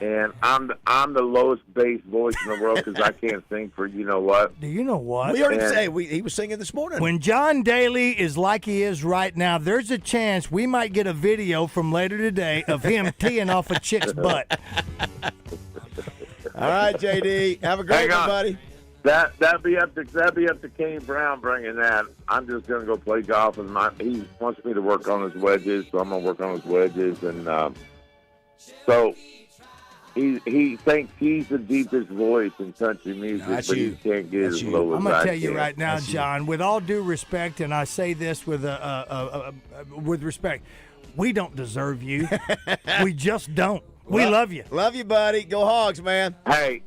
And I'm the lowest bass voice in the world because I can't sing for you know what. Do you know what? We heard him say he was singing this morning. When John Daly is like he is right now, there's a chance we might get a video from later today of him teeing off a chick's butt. All right, JD. Have a great one, buddy. That'd be up to King Brown bringing that. I'm just gonna go play golf with him. He wants me to work on his wedges, so I'm gonna work on his wedges, and so he thinks he's the deepest voice in country music, That's but you. he can't get That's as you. low as I'm going I to tell you can. right now, That's you. John, with all due respect, and I say this with respect, we don't deserve you. We just don't. We love you. Love you, buddy. Go Hogs, man. Hey,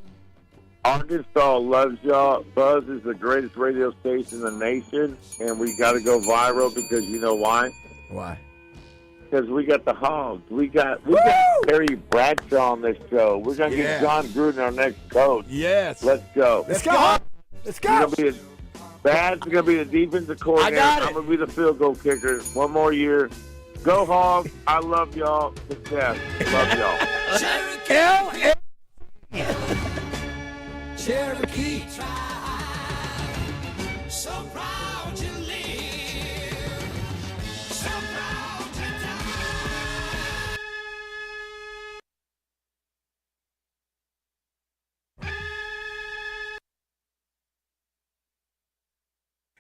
Arkansas loves y'all. Buzz is the greatest radio station in the nation, and we got to go viral because you know why? Why? Because we got the Hogs. We got Terry Bradshaw on this show. We're gonna get John Gruden, our next coach. Yes. Let's go. Let's go. Let's go. Bad's gonna be the defensive coordinator. I'm gonna be the field goal kicker. One more year. Go Hogs. I love y'all. Success. Love y'all. Cherokee tribe, so proud to live, so proud to die.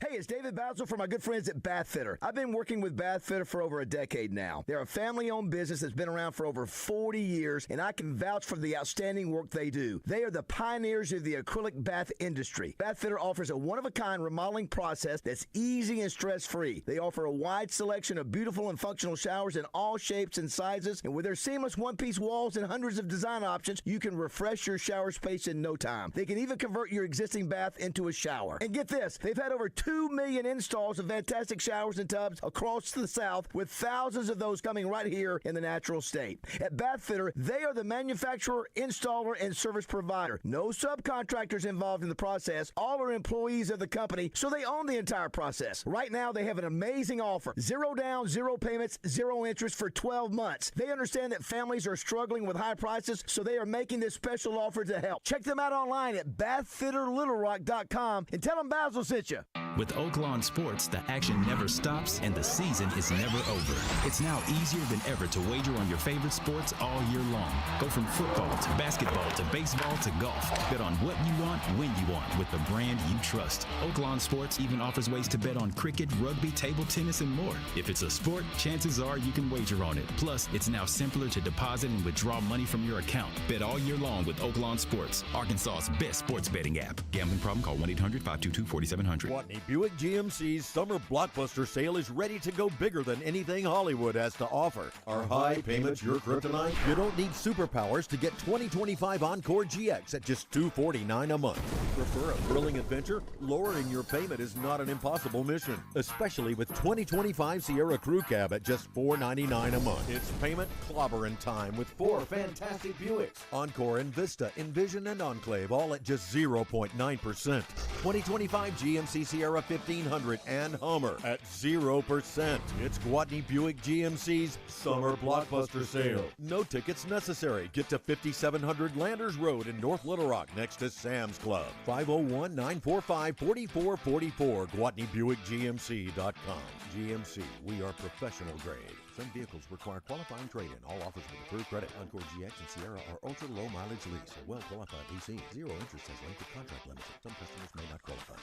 Hey, it's David Bazzell from my good friends at Bath Fitter. I've been working with Bath Fitter for over a decade now. They're a family-owned business that's been around for over 40 years, and I can vouch for the outstanding work they do. They are the pioneers of the acrylic bath industry. Bath Fitter offers a one-of-a-kind remodeling process that's easy and stress-free. They offer a wide selection of beautiful and functional showers in all shapes and sizes, and with their seamless one-piece walls and hundreds of design options, you can refresh your shower space in no time. They can even convert your existing bath into a shower. And get this, they've had over 2 million installs of fantastic showers and tubs across the South, with thousands of those coming right here in the natural state. At Bath Fitter, they are the manufacturer, installer, and service provider. No subcontractors involved in the process. All are employees of the company, so they own the entire process. Right now, they have an amazing offer. 0 down, 0 payments, 0 interest for 12 months. They understand that families are struggling with high prices, so they are making this special offer to help. Check them out online at bathfitterlittlerock.com and tell them Bazzell sent you. With Oaklawn Sports, the action never stops and the season is never over. It's now easier than ever to wager on your favorite sports all year long. Go from football to basketball to baseball to golf. Bet on what you want, when you want, with the brand you trust. Oaklawn Sports even offers ways to bet on cricket, rugby, table tennis, and more. If it's a sport, chances are you can wager on it. Plus, it's now simpler to deposit and withdraw money from your account. Bet all year long with Oaklawn Sports, Arkansas's best sports betting app. Gambling problem? Call 1-800-522-4700. Watney Buick GMC's summer blockbuster sale is ready to go bigger than anything Hollywood has to offer. Are high payments your kryptonite? You don't need superpowers to get 2025 Encore GX at just $249 a month. Prefer a thrilling adventure? Lowering your payment is not an impossible mission, especially with 2025 Sierra Crew Cab at just $499 a month. It's payment clobbering time with 4 fantastic Buicks. Encore and Vista, Envision, and Enclave all at just 0.9%. 2025 GMC Sierra 1500 and Hummer at 0%. It's Gwatney Buick GMC's Summer Blockbuster Sale. No tickets necessary. Get to 5700 Landers Road in North Little Rock next to Sam's Club. 501-945-4444. GwatneyBuickGMC.com. GMC, we are professional grade. Some vehicles require qualifying trade-in. All offers with approved credit. Encore GX and Sierra are ultra-low mileage lease. A well-qualified PC. 0 interest has length of contract limits. Some customers may not qualify.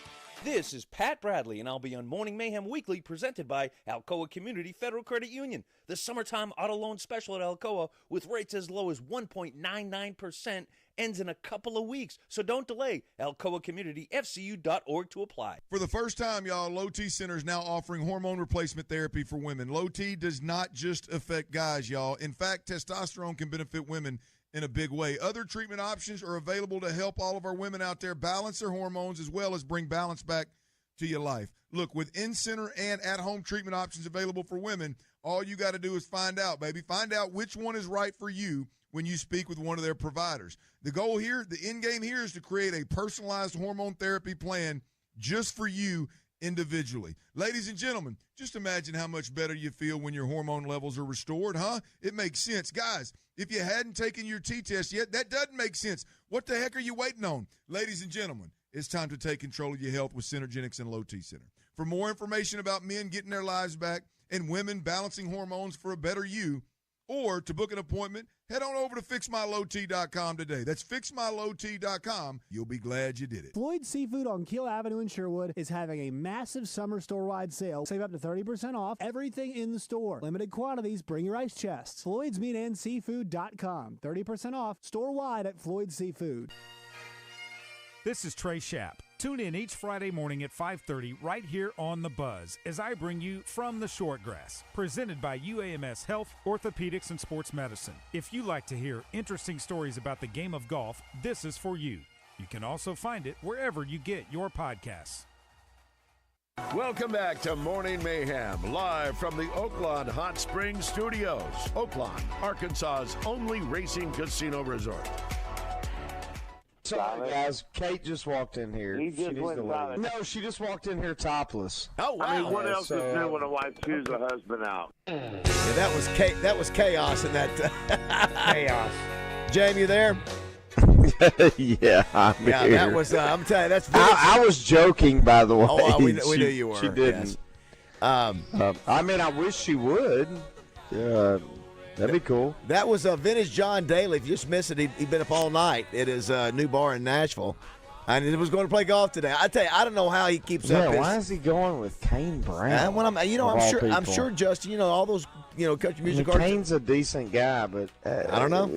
This is Pat Bradley, and I'll be on Morning Mayhem Weekly, presented by Alcoa Community Federal Credit Union. The summertime auto loan special at Alcoa, with rates as low as 1.99%, ends in a couple of weeks. So don't delay. AlcoaCommunityFCU.org to apply. For the first time, y'all, Low T Center is now offering hormone replacement therapy for women. Low T does not just affect guys, y'all. In fact, testosterone can benefit women in a big way. Other treatment options are available to help all of our women out there balance their hormones as well as bring balance back to your life. Look, with in-center and at-home treatment options available for women, all you got to do is find out, baby. Find out which one is right for you when you speak with one of their providers. The goal here, the end game here, is to create a personalized hormone therapy plan just for you individually. Ladies and gentlemen, just imagine how much better you feel when your hormone levels are restored, huh? It makes sense. Guys, if you hadn't taken your T-test yet, that doesn't make sense. What the heck are you waiting on? Ladies and gentlemen, it's time to take control of your health with Synergenics and Low T Center. For more information about men getting their lives back and women balancing hormones for a better you, Or to book an appointment, head on over to fixmylowt.com today. That's fixmylowt.com. You'll be glad you did it. Floyd Seafood on Keel Avenue in Sherwood is having a massive summer store-wide sale. Save up to 30% off everything in the store. Limited quantities, bring your ice chests. FloydsMeatandSeafood.com. 30% off store-wide at Floyd Seafood. This is Trey Schapp. Tune in each Friday morning at 5:30 right here on The Buzz as I bring you From the Shortgrass, presented by UAMS Health, Orthopedics, and Sports Medicine. If you like to hear interesting stories about the game of golf, this is for you. You can also find it wherever you get your podcasts. Welcome back to Morning Mayhem, live from the Oaklawn Hot Springs Studios. Oaklawn, Arkansas's only racing casino resort. Sorry, guys. Kate just walked in here. He just went silent. No, she just walked in here topless. Oh, wow. I mean, what else is new when a wife chews a husband out? Yeah, that was chaos in that. Chaos. Jamie, you there? Yeah, I'm Yeah, here. that was. I'm telling you, that's. I was joking, by the way. Oh, we knew you were. She didn't. Yes. I mean, I wish she would. That'd be cool. That was vintage John Daly. If you just missed it, he'd been up all night at his new bar in Nashville. And he was going to play golf today. I tell you, I don't know how he keeps up. Yeah, why is he going with Kane Brown? I'm sure, Justin. All those, country music artists. Kane's a decent guy, but I don't know.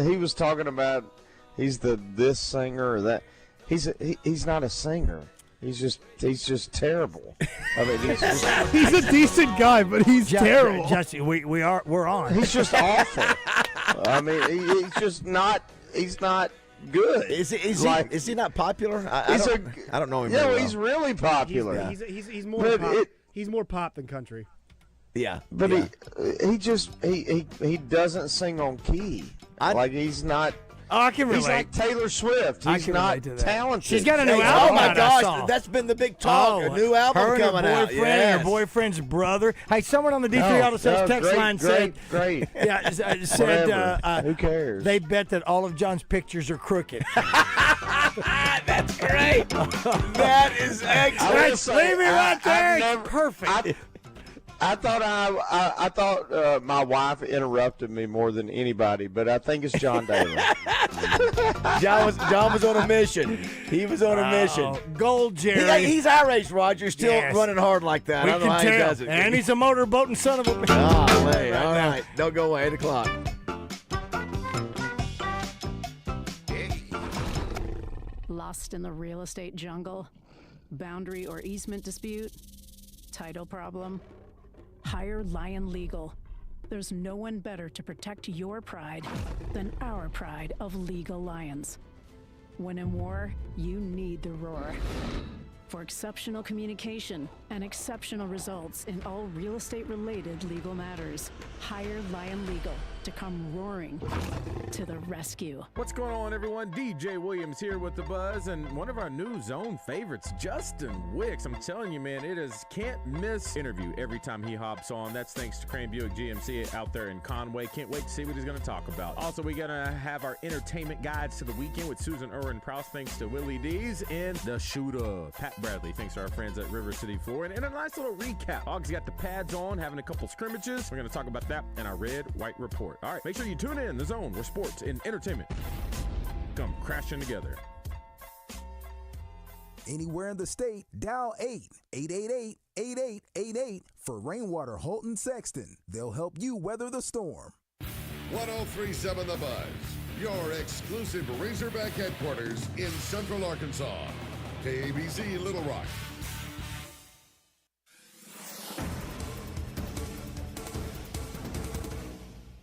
He was talking about he's this singer or that. He's not a singer. He's just terrible. I mean, he's a decent guy, but he's terrible. Justin, we're on. He's just awful. I mean, he's just not. He's not good. Is he not popular? I don't know him. Yeah, very well. He's really popular. He's more pop. He's more pop than country. Yeah, but he doesn't sing on key. He's not. Oh, I can relate. He's like Taylor Swift. He's not talented. She's got a new album out. Oh, my gosh. That's been the big talk. A new album coming out. Her boyfriend's brother. Hey, someone on the D3 Auto Sales text line said. Great. Yeah, said. Who cares? They bet that all of John's pictures are crooked. That's great. That is excellent. Leave me right there. Perfect. I thought my wife interrupted me more than anybody, but I think it's John Daly. John was on a mission. He was on a mission. Gold, Jerry. He's our age, Roger. Still running hard like that. I don't know how he does it. And he's a motorboating son of a bitch. Oh, man. All right. Don't go away. 8 o'clock. Lost in the real estate jungle? Boundary or easement dispute? Title problem? Hire Lion Legal. There's no one better to protect your pride than our pride of legal lions. When in war, you need the roar. For exceptional communication and exceptional results in all real estate-related legal matters, hire Lion Legal to come roaring to the rescue. What's going on, everyone? DJ Williams here with The Buzz, and one of our new zone favorites, Justin Wicks. I'm telling you, man, it is can't-miss interview every time he hops on. That's thanks to Crane Buick GMC out there in Conway. Can't wait to see what he's going to talk about. Also, we're going to have our entertainment guides to the weekend with Susan Irwin Prowse, thanks to Willie D's, and The Shooter, Pat Bradley, thanks to our friends at River City Flooring. And a nice little recap. Hogs got the pads on, having a couple scrimmages. We're going to talk about that in our Red-White Report. All right, make sure you tune in The Zone, where sports and entertainment come crashing together. Anywhere in the state, dial 888-8888 for Rainwater Holton Sexton. They'll help you weather the storm. 1037 The Buzz, your exclusive Razorback headquarters in Central Arkansas. KABZ Little Rock.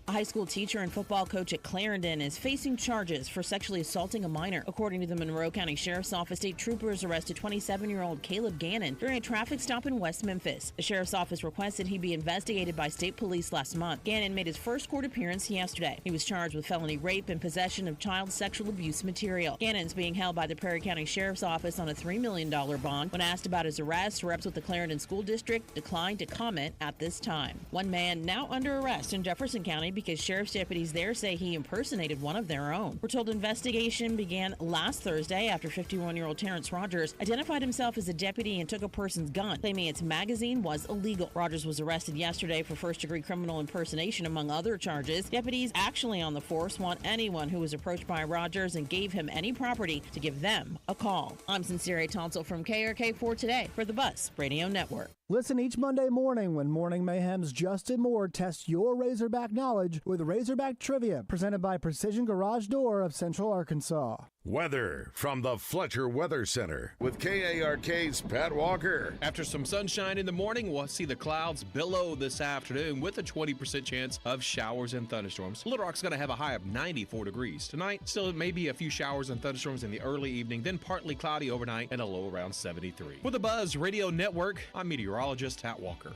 A high school teacher and football coach at Clarendon is facing charges for sexually assaulting a minor. According to the Monroe County Sheriff's Office, state troopers arrested 27-year-old Caleb Gannon during a traffic stop in West Memphis. The Sheriff's Office requested he be investigated by state police last month. Gannon made his first court appearance yesterday. He was charged with felony rape and possession of child sexual abuse material. Gannon's being held by the Prairie County Sheriff's Office on a $3 million bond. When asked about his arrest, reps with the Clarendon School District declined to comment at this time. One man now under arrest in Jefferson County because week as sheriff's deputies there say he impersonated one of their own. We're told investigation began last Thursday after 51-year-old Terrence Rogers identified himself as a deputy and took a person's gun, claiming its magazine was illegal. Rogers was arrested yesterday for first-degree criminal impersonation, among other charges. Deputies actually on the force want anyone who was approached by Rogers and gave him any property to give them a call. I'm Sincere Tonsel from KRK4 Today for the Buzz Radio Network. Listen each Monday morning when Morning Mayhem's Justin Moore tests your Razorback knowledge with Razorback Trivia, presented by Precision Garage Door of Central Arkansas. Weather from the Fletcher Weather Center with KARK's Pat Walker. After some sunshine in the morning, we'll see the clouds billow this afternoon with a 20% chance of showers and thunderstorms. Little Rock's going to have a high of 94 degrees. Tonight, still maybe a few showers and thunderstorms in the early evening, then partly cloudy overnight and a low around 73. With the Buzz Radio Network, I'm meteorologist Pat Walker.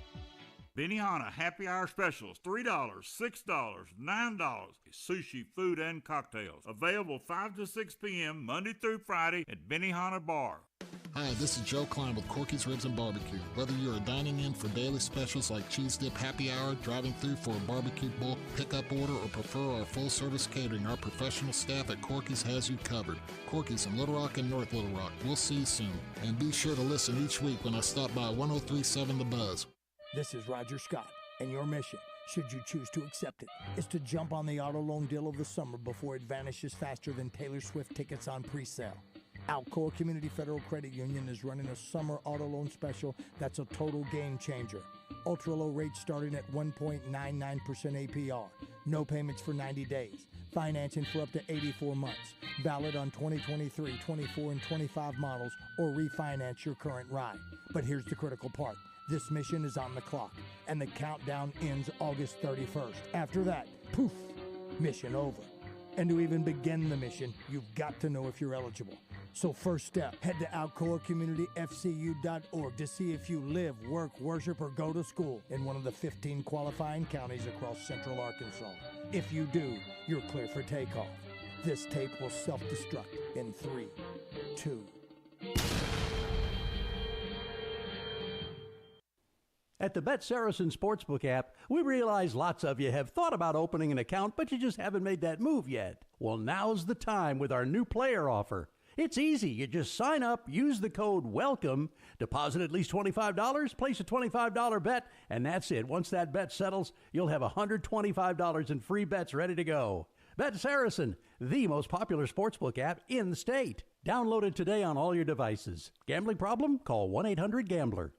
Benihana Happy Hour Specials, $3, $6, $9. Sushi, food, and cocktails. Available 5 to 6 p.m. Monday through Friday at Benihana Bar. Hi, this is Joe Klein with Corky's Ribs and Barbecue. Whether you are dining in for daily specials like Cheese Dip Happy Hour, driving through for a barbecue bulk pickup order, or prefer our full-service catering, our professional staff at Corky's has you covered. Corky's in Little Rock and North Little Rock. We'll see you soon. And be sure to listen each week when I stop by 1037 The Buzz. This is Roger Scott, and your mission, should you choose to accept it, is to jump on the auto loan deal of the summer before it vanishes faster than Taylor Swift tickets on pre-sale. Alcoa Community Federal Credit Union is running a summer auto loan special that's a total game changer. Ultra low rates starting at 1.99% APR. No payments for 90 days. Financing for up to 84 months. Valid on 2023, 24, and 25 models, or refinance your current ride. But here's the critical part. This mission is on the clock, and the countdown ends August 31st. After that, poof, mission over. And to even begin the mission, you've got to know if you're eligible. So first step, head to alcoacommunityfcu.org to see if you live, work, worship, or go to school in one of the 15 qualifying counties across central Arkansas. If you do, you're clear for takeoff. This tape will self-destruct in 3, 2. At the Bet Saracen Sportsbook app, we realize lots of you have thought about opening an account, but you just haven't made that move yet. Well, now's the time with our new player offer. It's easy. You just sign up, use the code WELCOME, deposit at least $25, place a $25 bet, and that's it. Once that bet settles, you'll have $125 in free bets ready to go. Bet Saracen, the most popular sportsbook app in the state. Download it today on all your devices. Gambling problem? Call 1-800-GAMBLER.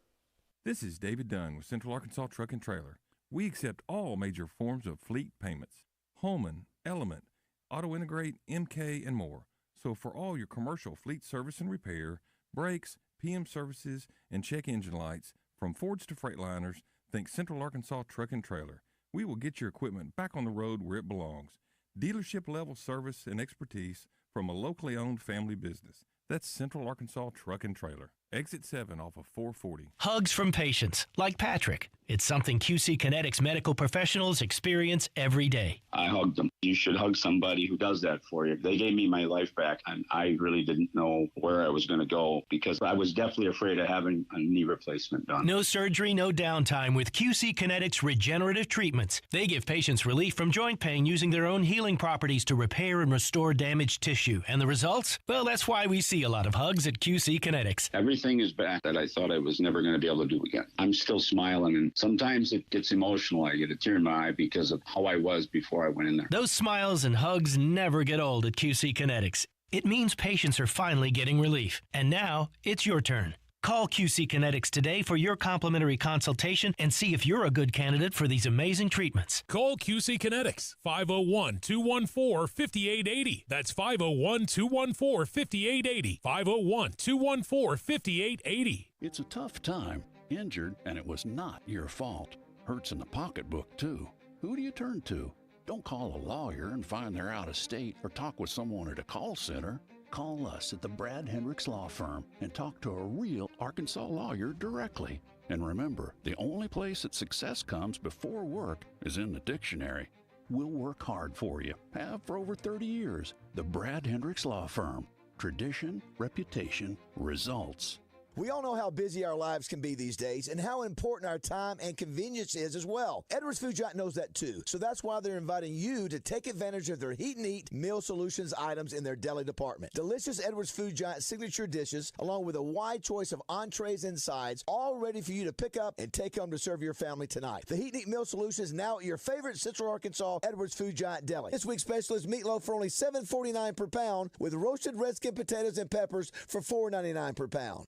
This is David Dunn with Central Arkansas Truck and Trailer. We accept all major forms of fleet payments: Holman, Element, Auto Integrate, MK, and more. So for all your commercial fleet service and repair, brakes, PM services, and check engine lights, from Fords to Freightliners, think Central Arkansas Truck and Trailer. We will get your equipment back on the road where it belongs. Dealership-level service and expertise from a locally owned family business. That's Central Arkansas Truck and Trailer. Exit 7 off of 440. Hugs from patients, like Patrick. It's something QC Kinetics medical professionals experience every day. I hugged them. You should hug somebody who does that for you. They gave me my life back, and I really didn't know where I was going to go because I was definitely afraid of having a knee replacement done. No surgery, no downtime with QC Kinetics regenerative treatments. They give patients relief from joint pain using their own healing properties to repair and restore damaged tissue. And the results? Well, that's why we see a lot of hugs at QC Kinetics. Everything is back that I thought I was never going to be able to do again. I'm still smiling, and sometimes it gets emotional. I get a tear in my eye because of how I was before I went in there. Those smiles and hugs never get old at QC Kinetics. It means patients are finally getting relief. And now, it's your turn. Call QC Kinetics today for your complimentary consultation and see if you're a good candidate for these amazing treatments. Call QC Kinetics, 501-214-5880. That's 501-214-5880. 501-214-5880. It's a tough time. Injured, and it was not your fault. Hurts in the pocketbook, too. Who do you turn to? Don't call a lawyer and find they're out of state or talk with someone at a call center. Call us at the Brad Hendricks Law Firm and talk to a real Arkansas lawyer directly. And remember, the only place that success comes before work is in the dictionary. We'll work hard for you. Have for over 30 years. The Brad Hendricks Law Firm. Tradition, reputation, results. We all know how busy our lives can be these days and how important our time and convenience is as well. Edwards Food Giant knows that too. So that's why they're inviting you to take advantage of their Heat and Eat Meal Solutions items in their deli department. Delicious Edwards Food Giant signature dishes, along with a wide choice of entrees and sides, all ready for you to pick up and take home to serve your family tonight. The Heat and Eat Meal Solution is now at your favorite Central Arkansas Edwards Food Giant deli. This week's special is meatloaf for only $7.49 per pound with roasted red skin potatoes and peppers for $4.99 per pound.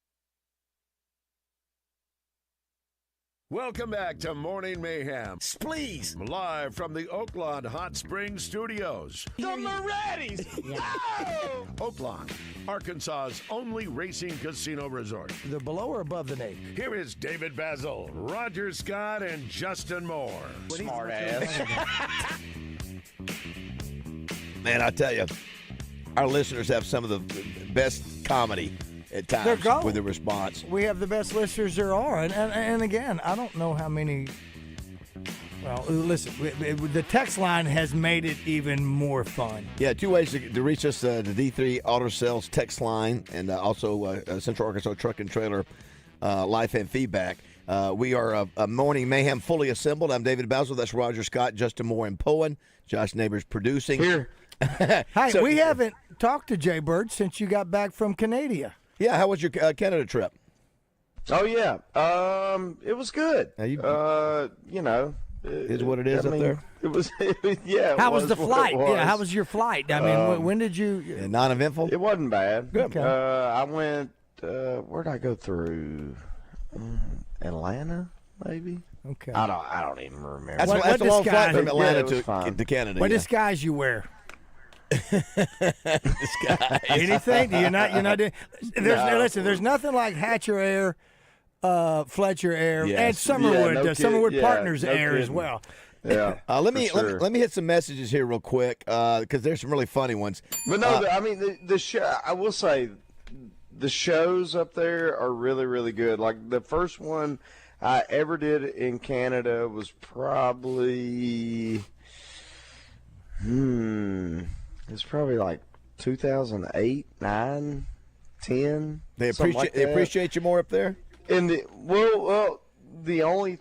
Welcome back to Morning Mayhem. Please. Live from the Oaklawn Hot Springs Studios. The Moretti's! Oaklawn, Arkansas's only racing casino resort. They're below or above the name? Here is David BAZZEL, Roger Scott, and Justin Moore. Smart ass. Man, I tell you, our listeners have some of the best comedy at They're times going. with the response. We have the best listeners there are. And again, I don't know how many. Well, listen, the text line has made it even more fun. Yeah, two ways to reach us, the D3 Auto Sales text line and also Central Arkansas Truck and Trailer Life and Feedback. We are a Morning Mayhem fully assembled. I'm David BAZZEL. That's Roger Scott, Justin Moore, and Poen. Josh Neighbors producing. Here. Hey, we haven't talked to Jay Bird since you got back from Canada. Yeah, how was your Canada trip? Oh yeah, it was good. You know, is what it is up there. It was, yeah. How was the flight? Yeah, how was your flight? I mean, when did you? Non-eventful. It wasn't bad. Good. I went. Where'd I go through? Atlanta, maybe. Okay. I don't even remember. That's a long flight from Atlanta to Canada. What disguise you wear? Disguise. Anything? You're not doing. Listen, there's nothing like Hatcher Air, Fletcher Air, and Summerwood. Summerwood Partners Air as well. Yeah. Let me hit some messages here real quick because there's some really funny ones. But no, I mean the show. I will say the shows up there are really, really good. Like the first one I ever did in Canada was probably it's probably like 2008, 9, 10. They appreciate you more up there. And the only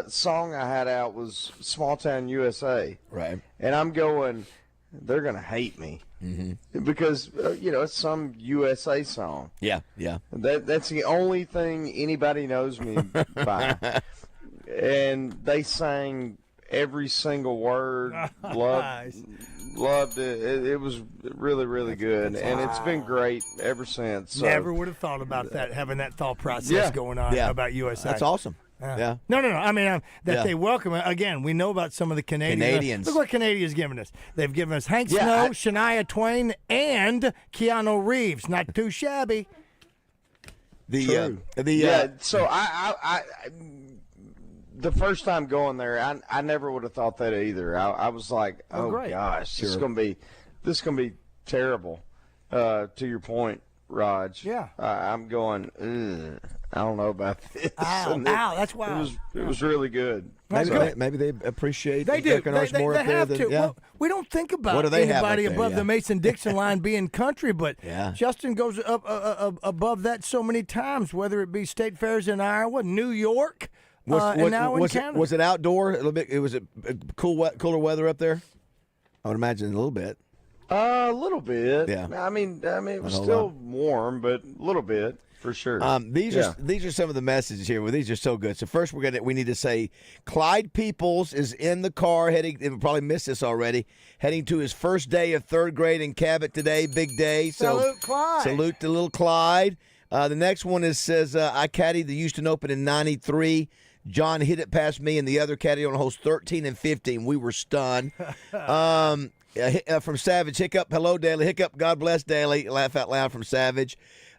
song I had out was "Small Town USA," right? And I'm going, they're gonna hate me because it's some USA song. Yeah. That's the only thing anybody knows me by. And they sang every single word. Loved it. It was really, really good, and it's been great ever since. So. Never would have thought about that, having that thought process going on about USA. That's awesome. Yeah. No. I mean, they welcome it. Again, we know about some of the Canadians. Look what Canadians given us. They've given us Hank Snow, Shania Twain, and Keanu Reeves. Not too shabby. So I the first time going there, I never would have thought that either. I was like, oh gosh, this is gonna be terrible. To your point, Raj. Yeah. I'm going. I don't know about this. Ow, that's wild. It was really good. Maybe they appreciate. They do. They have to. Yeah. Well, we don't think about What do they have anybody up there? above the Mason-Dixon line being country, but Justin goes up above that so many times, whether it be state fairs in Iowa, New York, and now in Canada. Was it outdoor a little bit? Was it cooler weather up there? I would imagine a little bit. A little bit. Yeah. I mean, it was still warm, but a little bit. For sure. These are some of the messages here. Well, these are so good. So first, we need to say Clyde Peoples is in the car heading. We probably missed this already. Heading to his first day of third grade in Cabot today. Big day. So salute Clyde. Salute to little Clyde. The next one says I caddied the Houston Open in '93. John hit it past me and the other caddy on holes 13 and 15. We were stunned. From Savage, Hiccup. Hello, Daly. Hiccup. God bless Daly. Laugh out loud from Savage.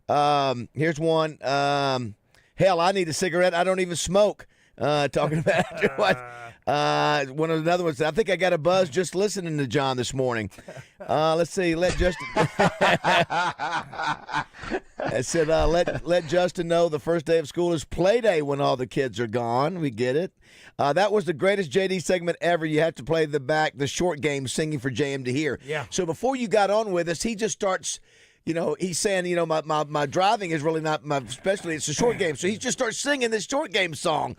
Here's one. Hell, I need a cigarette. I don't even smoke. Talking about what? One of another ones. I think I got a buzz just listening to John this morning. Let's see. Let Justin. I said, let Justin know the first day of school is play day when all the kids are gone. We get it. That was the greatest JD segment ever. You have to play the short game, singing for JM to hear. Yeah. So before you got on with us, he just starts he's saying, my driving is really not my specialty. It's a short game. So he just starts singing this short game song.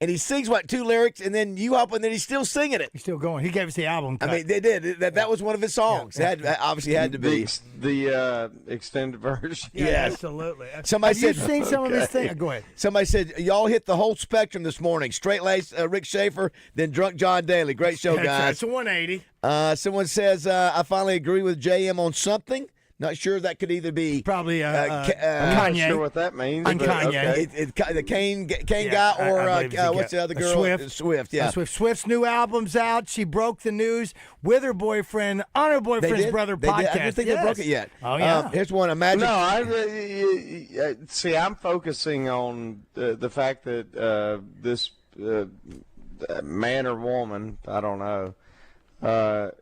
And he sings, 2 lyrics, and then you hop, and then he's still singing it. He's still going. He gave us the album cut. I mean, they did. That was one of his songs. Yeah. It obviously had to be. The extended version. Yeah, absolutely. Somebody Have said, you seen some of his things? Go ahead. Somebody said, y'all hit the whole spectrum this morning. Straight-laced Rick Schaefer, then drunk John Daly. Great show, guys. It's a 180. Someone says, I finally agree with JM on something. Not sure that could either be probably I'm Kanye. not sure what that means. And Kanye. Okay. The Kane guy, or what's the other girl? Swift, yeah. Swift's new album's out. She broke the news with her boyfriend on her boyfriend's brother podcast. I don't think they broke it yet. Oh, yeah. Here's one. Imagine. No, see, I'm focusing on the fact that this man or woman, I don't know,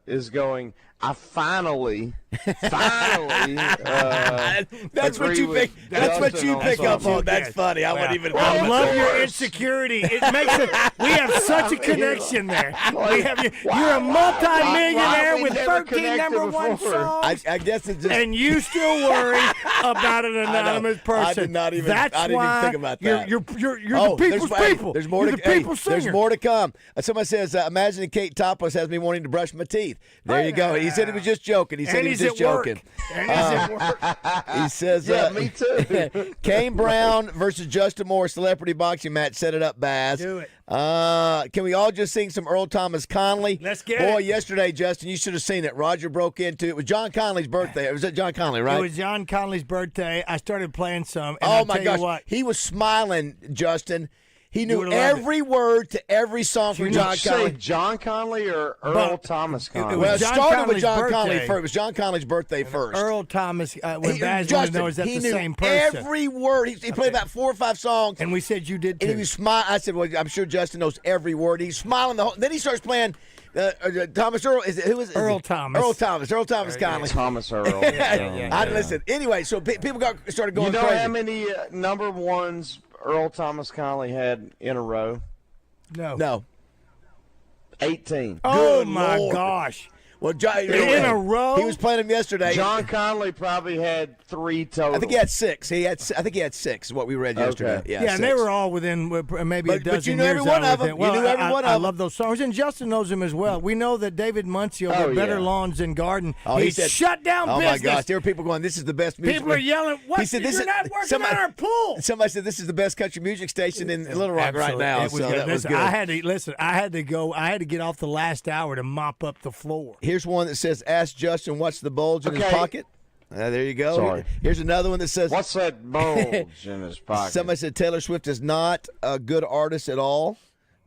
is going, I finally. That's what you pick. That's what you pick up on. That's funny. I wouldn't even. I love your insecurity. It makes it. We have such a connection there. You're a multi-millionaire with 13 number one songs. I guess it's just. And you still worry about an anonymous person. I did not even. That's I didn't why even think about that. You're the people's people. There's more you're to the people's singer. There's more to come. Somebody says, "Imagine Kate Topless has me wanting to brush my teeth." There you go. He said he was just joking. He said he was just joking. He says, "Yeah, me too." Kane Brown versus Justin Moore celebrity boxing match. Set it up, Baz. Do it. Can we all just sing some Earl Thomas Conley? Let's get Boy, it. yesterday, Justin, you should have seen it. Roger broke into it. It was John Conley's birthday. It was at John Conley, right? It was John Conley's birthday. I started playing some. And Oh I'll my tell gosh, you what, he was smiling, Justin. He You knew would've loved every word to every song from Did John you say Conley. John Conley or Earl Thomas Conley? Well, it John started Conley's with John Conley birthday. first. It was John Conley's birthday first. Earl Thomas, when Baz wanted to Justin, know, is that he the knew same person? every word. He played about 4 or 5 songs. And we said you did too. And he was smiling. I said, well, I'm sure Justin knows every word. He's smiling the whole. Then he starts playing Thomas Earl. Who is Earl Thomas. Earl Thomas Conley. Thomas Earl. I listen. Anyway, so people started going You know crazy. how many number ones Earl Thomas Conley had in a row? No. 18. Oh, Good my Lord. gosh. Well, In a row? He was playing them yesterday. John Conley probably had 3 total. I think he had 6. I think he had 6. Is what we read yesterday. Okay. Yeah, and they 6. were all within maybe a But dozen you knew years every one out of with them. him. Well, You knew every one of I them. love those songs, and Justin knows them as well. We know that David Muncio, Oh, with Better yeah. Lawns and Garden, He he said, shut down oh business. my gosh, there were people going, "This is the best music." People are yelling, "What? He said, You're not working on our pool." Somebody said, "This is the best country music station in Little Rock right Absolutely. now." It was So good. that was Listen, good. I had to go. I had to get off the last hour to mop up the floor. Here's one that says, "Ask Justin what's the bulge in his Okay. pocket." There you go. Sorry. Here's another one that says, What's that bulge in his pocket? Somebody said Taylor Swift is not a good artist at all.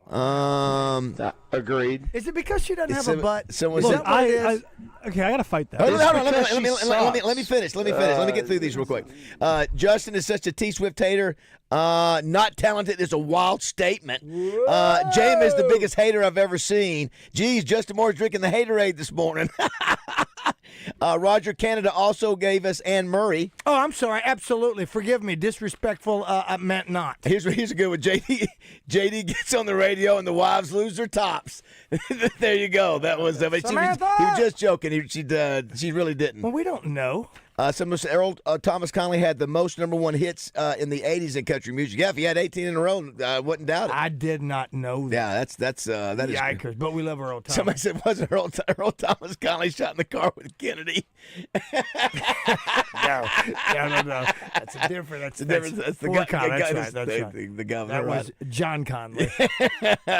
Agreed. Is it because she doesn't have a butt? Someone Is said, that what it is? Okay, I got to fight that. Hold on, let because me finish. Let me get through these real quick. Justin is such a T Swift hater. Not talented is a wild statement. James is the biggest hater I've ever seen. Geez, Justin Moore's drinking the haterade this morning. Roger Canada also gave us Anne Murray. Oh, I'm sorry. Absolutely. Forgive me. Disrespectful. I meant not. Here's a good one. JD gets on the radio and the wives lose their tops. There you go. That was. He was just joking. She really didn't. Well, we don't know. Someone said Earl Thomas Conley had the most number 1 hits in the 80s in country music. Yeah, if he had 18 in a row, I wouldn't doubt it. I did not know that. Yeah, that is. Yikers, but we love Earl Thomas. Somebody said, wasn't Earl Thomas Conley shot in the car with Kennedy? No. That's a different. That's the Ford guy. Conley. That's right. The governor. That was John Conley.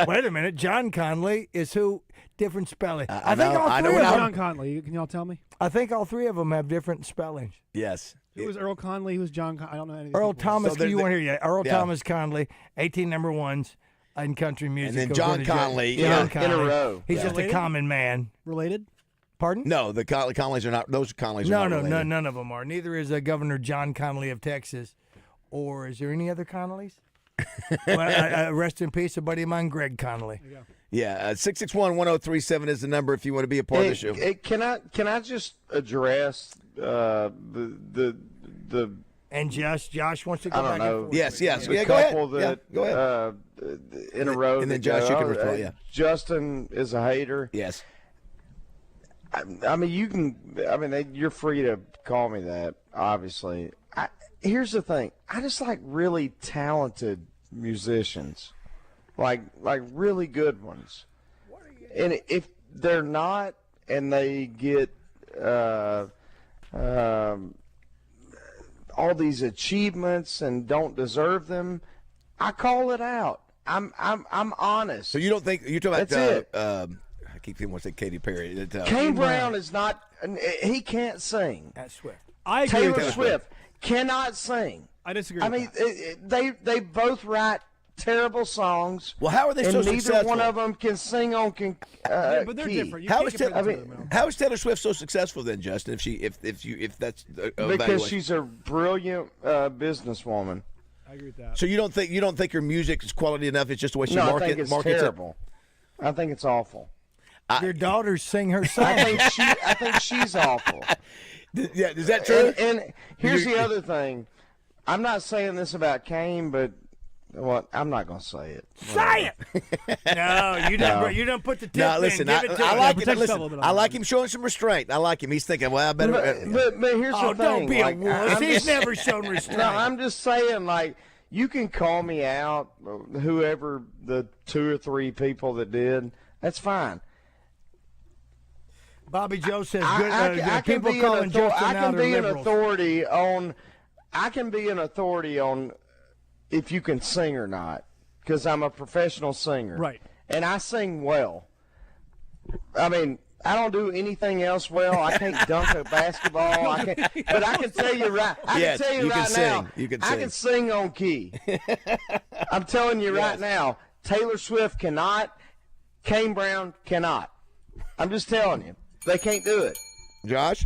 Wait a minute. John Conley is who? Different spelling. I think all three of John Conley. Can y'all tell me? I think all 3 of them have different spellings. Yes. Who was Earl Conley? Who was John Conley? I don't know anything. Earl Thomas, So you weren't here yet. Earl Thomas Conley, 18 number 1s in country music. And then John Conley. John in a row. He's just a common man. Related? Pardon? No, the Conleys are not. Those Conleys No, are not related. none of them are. Neither is Governor John Conley of Texas. Or is there any other Conleys? Well, rest in peace, a buddy of mine, Greg Conley. Yeah, 661-1037 is the number if you want to be a part of the show. Can I just address the and Josh wants to go I don't back know. and forth. Yes. the Yeah, go ahead. couple that Go ahead. in a row. And then that Josh, go, you can reply. Yeah. Justin is a hater. Yes. I mean, you can. I mean, you're free to call me that. Obviously, here's the thing. I just like really talented musicians, like really good ones. And if they're not, and they get all these achievements and don't deserve them, I call it out. I'm honest. So you don't think you're talking That's about? I keep thinking, what's that? Katy Perry. Kane Brown is not. He can't sing. That's Swift. I agree Taylor with that. Swift cannot sing. I disagree. I with mean, that. they both write terrible songs. Well, how are they and so neither successful? one of them can sing on Yeah, but they're key. different. You How can't is, compare Ta- the two of them. how is Taylor Swift so successful then, Justin? If that's Because she's a brilliant businesswoman. I agree with that. So you don't think her music is quality enough? It's just the way she No, I markets think it's markets terrible. I think it's awful. Your daughters sing her song. I think she's awful. Yeah, is that true? And here's the other thing. I'm not saying this about Kane, but I'm not going to say it. Say it. No, you don't. You don't put the tip No, listen. in. Give it to I him. like it. Listen, I like him showing some restraint. I like him. He's thinking, well, I better. But here's the thing. Don't be a like, wuss. I'm He's just- never shown restraint. No, I'm just saying, like, you can call me out, whoever the 2 or 3 people that did. That's fine. Bobby Joe says I can people be calling an Justin I out can are be an liberals. authority on. I can be an authority on if you can sing or not, because I'm a professional singer. Right. And I sing well. I mean, I don't do anything else well. I can't dunk a basketball. But I can tell you right. Yes, I can tell you you can right sing. now. You can I sing. can sing on key. I'm telling you right now. Taylor Swift cannot. Kane Brown cannot. I'm just telling you. They can't do it. Josh?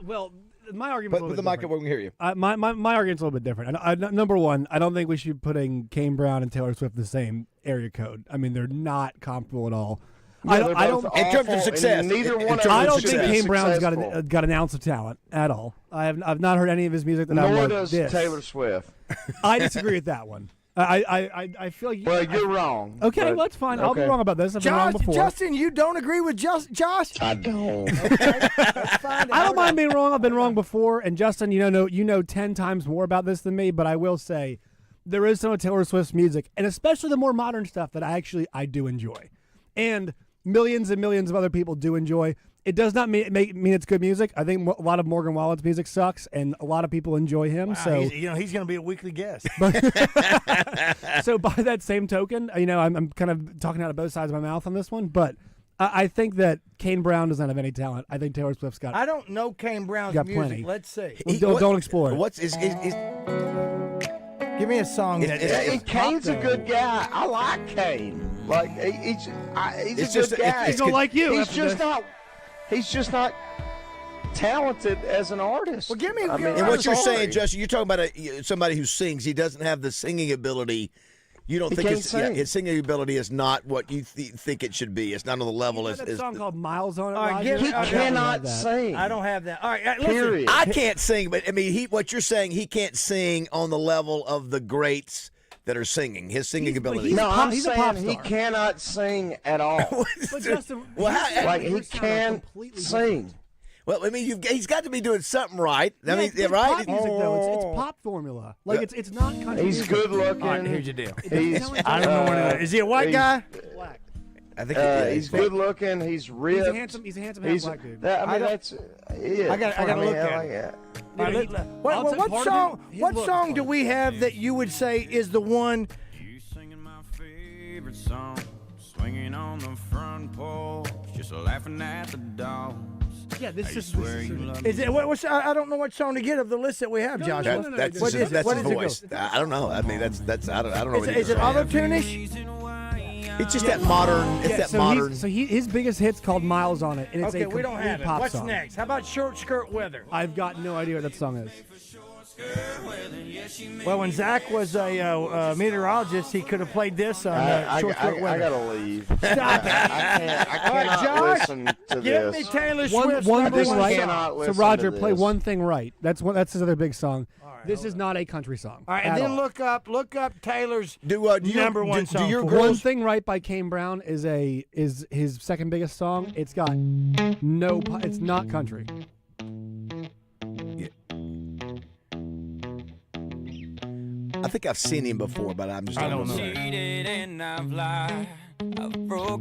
Well, my argument. Put the mic up where we can hear you. My argument's a little bit different. Number one, I don't think we should be putting Kane Brown and Taylor Swift in the same area code. I mean, they're not comparable at all. I don't. In terms of success, I don't think Kane Brown's got an ounce of talent at all. I've not heard any of his music that I'm Nor like does this. Taylor Swift. I disagree with that one. I feel like Well, you're wrong. Okay, but- well, that's fine. I'll be okay. wrong about this. I've been wrong before. Justin, you don't agree with Josh? I don't. I don't mind being wrong. I've been wrong before. And Justin, you know 10 times more about this than me. But I will say, there is some of Taylor Swift's music, and especially the more modern stuff that I do enjoy, and millions and millions of other people do enjoy. It does not mean it's good music. I think a lot of Morgan Wallen's music sucks, and a lot of people enjoy him. Wow, So he's going to be a weekly guest. So by that same token, I'm kind of talking out of both sides of my mouth on this one, but I think that Kane Brown does not have any talent. I think Taylor Swift's got. I don't know Kane Brown's got music. plenty. Let's see. Well, don't explore it. Give me a song that. Kane's a good guy. I like Kane. Like he's a good guy. He's gonna like you. He's just not. He's just not talented as an artist. Well, give me. And what you're saying, Justin, you're talking about somebody who sings. He doesn't have the singing ability. You don't He think can't sing. his singing ability is not what you think it should be. It's not on the level as. That song called Miles on it. All right, Roger? He I don't cannot have that. sing. I don't have that. All right, listen. Period. I can't sing, but I mean, what you're saying, he can't sing on the level of the greats that are singing. His singing ability. No, I'm he's a pop saying he star. cannot sing at all. But Justin, Like he can't sing. Well, I mean, he's got to be doing something right. I mean, it's right? pop music though. It's pop formula. Like it's not country He's music. good looking. All right, here's your deal. He's, I don't know what it is. Is he a white guy? Black. I think he's good looking. He's ripped. He's a handsome half black dude. That's it. I gotta look at it. Yeah. All right, I'll tell you, what part song? of it, his What look song is do fun. we have that you would say is the one? You singing my favorite song, swinging on the front porch, just laughing at the dogs. Yeah, this I is. swear you love Is it? I don't know what song to get of the list that we have, Joshua. That's What is it? that's What his is it voice. I don't know. I mean, that's I don't know. what Is it auto-tune-ish? It's just that modern. It's that modern. His biggest hit's called Miles on it, and it's Okay, a we don't complete have it. pop What's song. next? How about Short Skirt Weather? I've got no idea what that song is. Well, when Zach was a meteorologist, he could have played this on Short Skirt I Weather. gotta leave. Stop it. I cannot Josh, listen to Give this. me Taylor One Swift's thing number one right. song. cannot So listen Roger, to play this. One Thing Right. That's his other big song. This is not a country song. All right, and then look up Taylor's number one song. Do your One Thing Right by Kane Brown is his second biggest song. It's got it's not country. I think I've seen him before, but I'm just I don't know.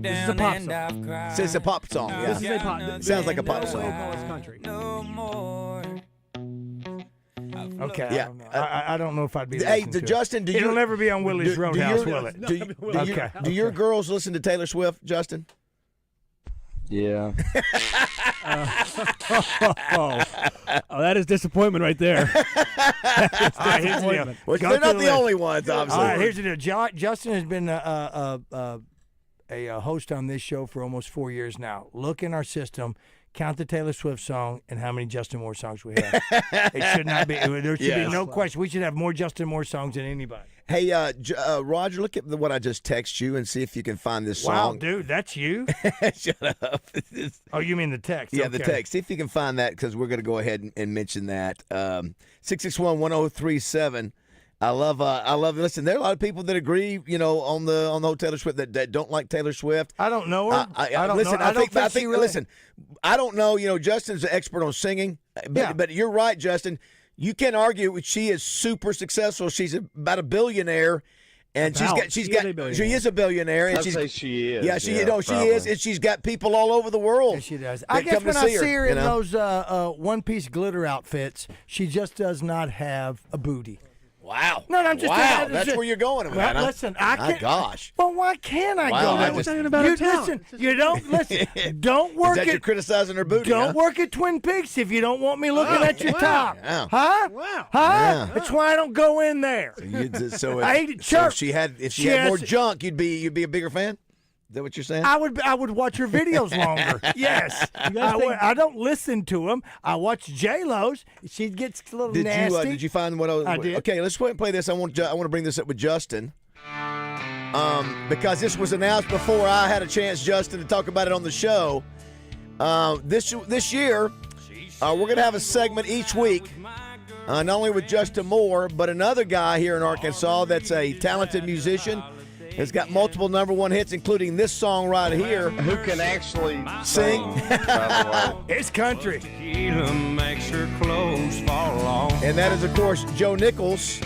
This is a pop song. So it's a pop song. Yeah. This is a pop. Sounds like a pop We'll song. call it country. Okay. Yeah. I don't know if I'd be. Hey, listening to Justin, It'll never be on Willie's Roadhouse, will it? Do your girls listen to Taylor Swift, Justin? Yeah. Oh, that is disappointment right there. Disappointment. Well, they're not the only ones, obviously. All right, here's the deal. Justin has been a host on this show for almost 4 years now. Look in our system, count the Taylor Swift song, and how many Justin Moore songs we have. It should not be. There should be no question. We should have more Justin Moore songs than anybody. Hey, Roger, look at what I just texted you and see if you can find this Wow, song. dude, that's you? Shut up. Oh, you mean the text? Yeah, Okay. the text. See if you can find that because we're going to go ahead and mention that. 661-1037. I love. Listen, there are a lot of people that agree, on the whole Taylor Swift that don't like Taylor Swift. I don't know her. I don't listen, know. I think listen, I don't know. Justin's an expert on singing, but you're right, Justin. You can't argue. She is super successful. She's about a billionaire, and she is a billionaire, and I'd say she is. Yeah, she probably. is, and she's got people all over the world. Yes, she does. I guess when I see her in those one-piece glitter outfits, she just does not have a booty. Wow. No, I'm just. Wow, that's where you're going with well, that. Huh? Listen, I can't. My gosh. Well, why can't I Wow, go? I just- Listen. You don't listen. Don't work Is that it. you're criticizing her booty? Don't huh? work at Twin Peaks if you don't want me looking at your top. Yeah. Huh? Wow. Huh? Yeah. That's why I don't go in there. So I ate at if church. she had more has- junk, you'd be a bigger fan. Is that what you're saying? I would watch her videos longer. Yes, I don't listen to them. I watch J-Lo's. She gets a little nasty. Did you find what I did. Okay, let's go ahead and play this. I want to bring this up with Justin, because this was announced before I had a chance, Justin, to talk about it on the show. This year, we're going to have a segment each week, not only with Justin Moore, but another guy here in Arkansas that's a talented musician. It's got multiple number one hits, including this song right here. Who can actually sing? By the way. It's country. Makes her clothes fall off. And that is, of course, Joe Nichols.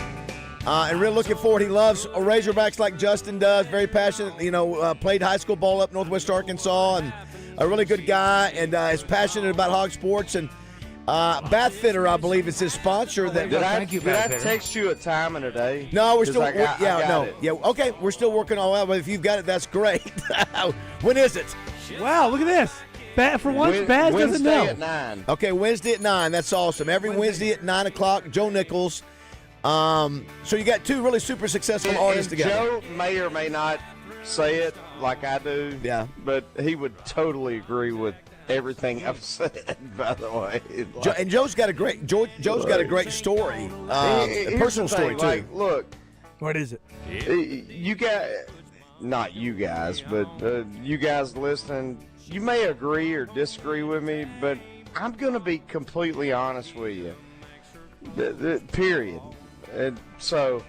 And really looking forward. He loves Razorbacks like Justin does. Very passionate. Played high school ball up Northwest Arkansas, and a really good guy. And is passionate about hog sports. And Bath Fitter, I believe, is his sponsor. Did I text you a time and a day? No, we're still. I got it. Yeah. Okay, we're still working on that. But if you've got it, that's great. When is it? Wow, look at this. For once, Baz doesn't know. Wednesday at 9. Okay, Wednesday at 9. That's awesome. Every Wednesday at 9 o'clock. Joe Nichols. So you got two really super successful artists together. Joe may or may not say it like I do. Yeah. But he would totally agree with everything I've said, by the way. And Joe's got a great story, a personal story too. Like, look, what is it? You guys, not you guys, but you guys listening, you may agree or disagree with me, but I'm going to be completely honest with you. Period. And so,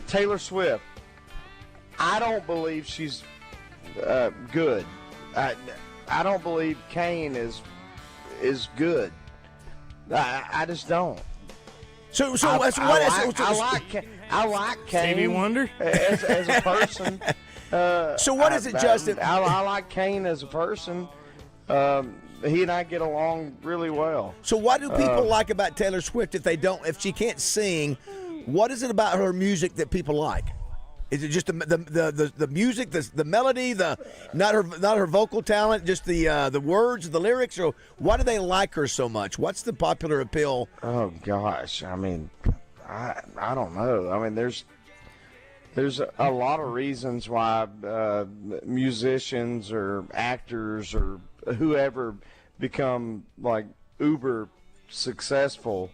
Taylor Swift, I don't believe she's good. I don't believe Kane is good. I just don't. So I like Kane. Stevie Wonder as a person. So what is it, Justin? I like Kane as a person. He and I get along really well. So what do people like about Taylor Swift if she can't sing? What is it about her music that people like? Is it just the music, the melody, not her vocal talent, just the words, the lyrics, or why do they like her so much? What's the popular appeal? Oh gosh, I mean, I don't know. I mean, there's a lot of reasons why musicians or actors or whoever become like uber successful.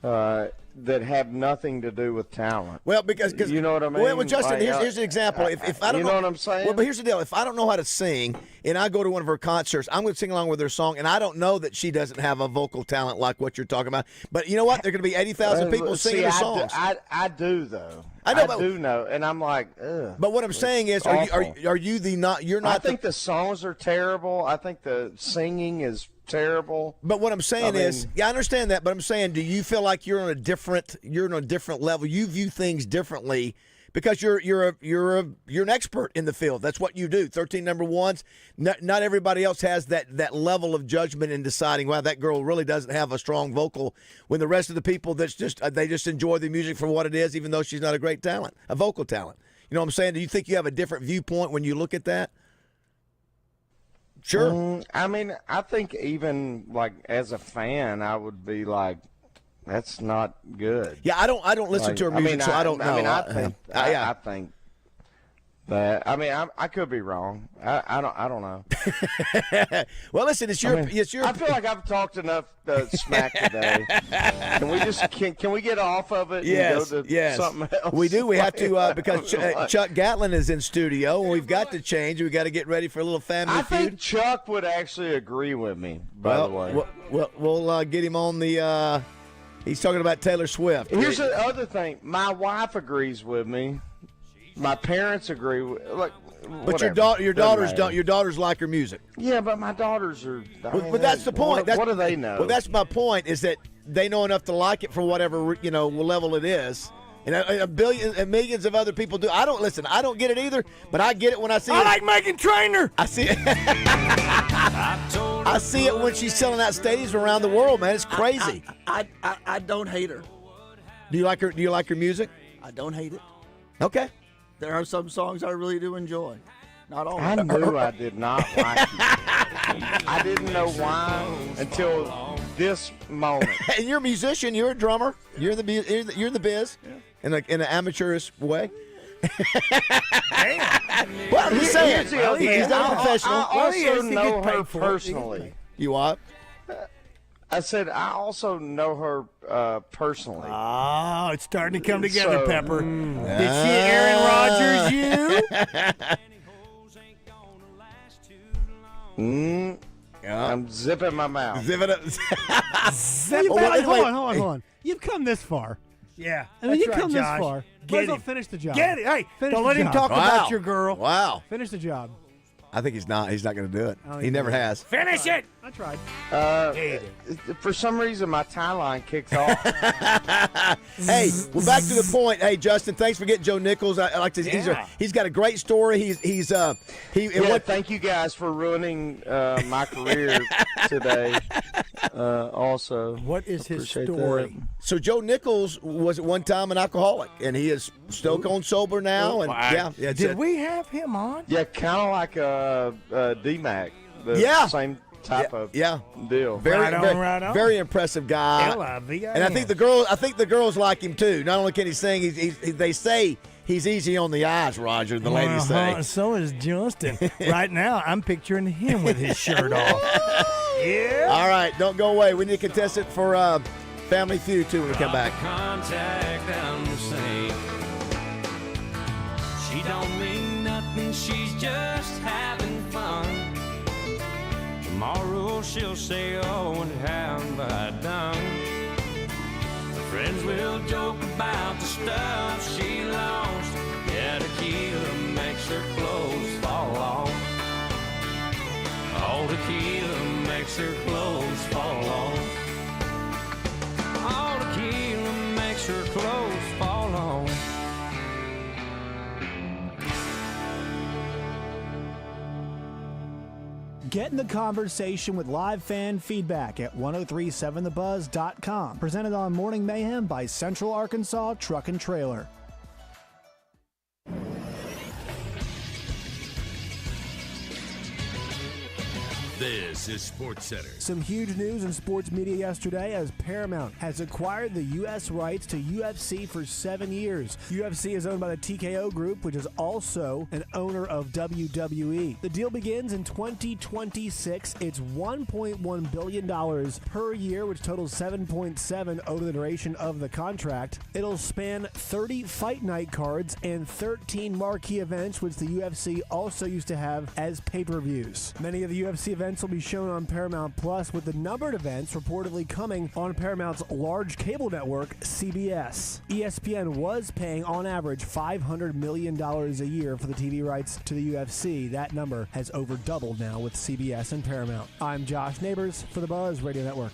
that have nothing to do with talent. Well, because you know what I mean. Well, Justin, Like, here's an example. If I don't you know what I'm saying. Well, but here's the deal. If I don't know how to sing and I go to one of her concerts, I'm going to sing along with her song, and I don't know that she doesn't have a vocal talent like what you're talking about. But you know what? There are going to be 80,000 people singing her songs. I do though. I know, I do know, and I'm like, ugh. But what I'm saying is, are you the not? You're not. I think the songs are terrible. I think the singing is terrible. But what I'm saying is, I understand that, but I'm saying, do you feel like you're on a different level? You view things differently because you're an expert in the field. That's what you do. 13 number ones. Not everybody else has that level of judgment in deciding, wow, that girl really doesn't have a strong vocal. When the rest of the people they just enjoy the music for what it is, even though she's not a vocal talent. You know what I'm saying? Do you think you have a different viewpoint when you look at that? Sure. I mean, I think even like as a fan, I would be like, that's not good. Yeah, I don't listen to her music, so I don't know. I think that. I mean, I could be wrong. I don't know. Well, listen, it's your. I feel like I've talked enough smack today. Can we get off of it? Yes, and go to something else? We do. We have to because Chuck Gatlin is in studio, and we've got to change. We've got to get ready for a little family I feud. think Chuck would actually agree with me. By the way, we'll get him on the. He's talking about Taylor Swift. Here's the other thing. My wife agrees with me. My parents agree with. Like, but whatever. your daughters don't. Your daughters like her music. Yeah, but my daughters are. But that's the point. What do they know? Well, that's my point. Is that they know enough to like it for whatever level it is, and a billion and millions of other people do. I don't listen. I don't get it either, but I get it when I see it. I like Meghan Trainor. I see it. I see it when she's selling out stadiums around the world, man. It's crazy. I don't hate her. Do you like her? Do you like her music? I don't hate it. Okay. There are some songs I really do enjoy. Not all. I knew I did not like it. I didn't know why until this moment. And you're a musician. You're a drummer. You're in the biz, in an amateurish way. Well, I'm just saying. He's not a professional. I also know her personally. You what? I said I also know her personally. Oh, it's starting to come together, So- Pepper. Did she Aaron Rodgers you? I'm zipping my mouth. Zip it up. Hold on. You've come this far. Yeah. I mean, that's you've right, come Josh. this far. Get Might as well him. finish the job. Get it. Hey, Finish don't the let him job. talk Wow. about your girl. Wow. Finish the job. I think he's not. He's not going to do it. I don't He think never he has. Finish it. I tried. For some reason, my tie line kicks off. Hey, well, back to the point. Hey, Justin, thanks for getting Joe Nichols. I like to. He's got a great story. Thank you guys for ruining my career today. Also, what is his Appreciate story? that. So Joe Nichols was at one time an alcoholic, and he is stone sober now. And Wow. yeah, Did we have him on? Yeah, kind of like D-Mac. The Yeah. same type of deal. Very impressive guy. L-I-V-I-N. And I think the girls like him too. Not only can he sing, they say he's easy on the eyes, Roger. The ladies say. So is Justin. Right now, I'm picturing him with his shirt off. Yeah. All right, don't go away. We need a contestant for Family Feud too when we come back. Contact them say she don't mean nothing, she's just having fun. Tomorrow she'll say, oh, what have I done? Friends will joke about the stuff she lost. Yeah, tequila makes her clothes fall off. Oh, tequila makes her clothes fall off. Oh, tequila makes her clothes fall off. Get in the conversation with live fan feedback at 1037thebuzz.com. Presented on Morning Mayhem by Central Arkansas Truck and Trailer. This is Sports Center. Some huge news in sports media yesterday as Paramount has acquired the U.S. rights to UFC for 7 years. UFC is owned by the TKO Group, which is also an owner of WWE. The deal begins in 2026. It's $1.1 billion per year, which totals 7.7 over the duration of the contract. It'll span 30 fight night cards and 13 marquee events, which the UFC also used to have as pay-per-views. Many of the UFC events will be shown on Paramount Plus, with the numbered events reportedly coming on Paramount's large cable network, CBS. ESPN was paying on average $500 million a year for the TV rights to the UFC. That number has over doubled now with CBS and Paramount. I'm Josh Neighbors for the Buzz Radio Network.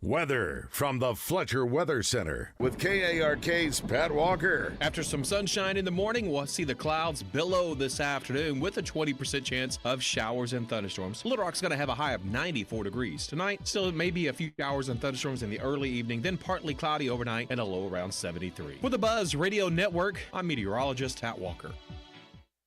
Weather from the Fletcher Weather Center with KARK's Pat Walker. After some sunshine in the morning, we'll see the clouds billow this afternoon with a 20% chance of showers and thunderstorms. Little Rock's going to have a high of 94 degrees. Tonight, still maybe a few showers and thunderstorms in the early evening, then partly cloudy overnight and a low around 73. With the Buzz Radio Network, I'm meteorologist Pat Walker.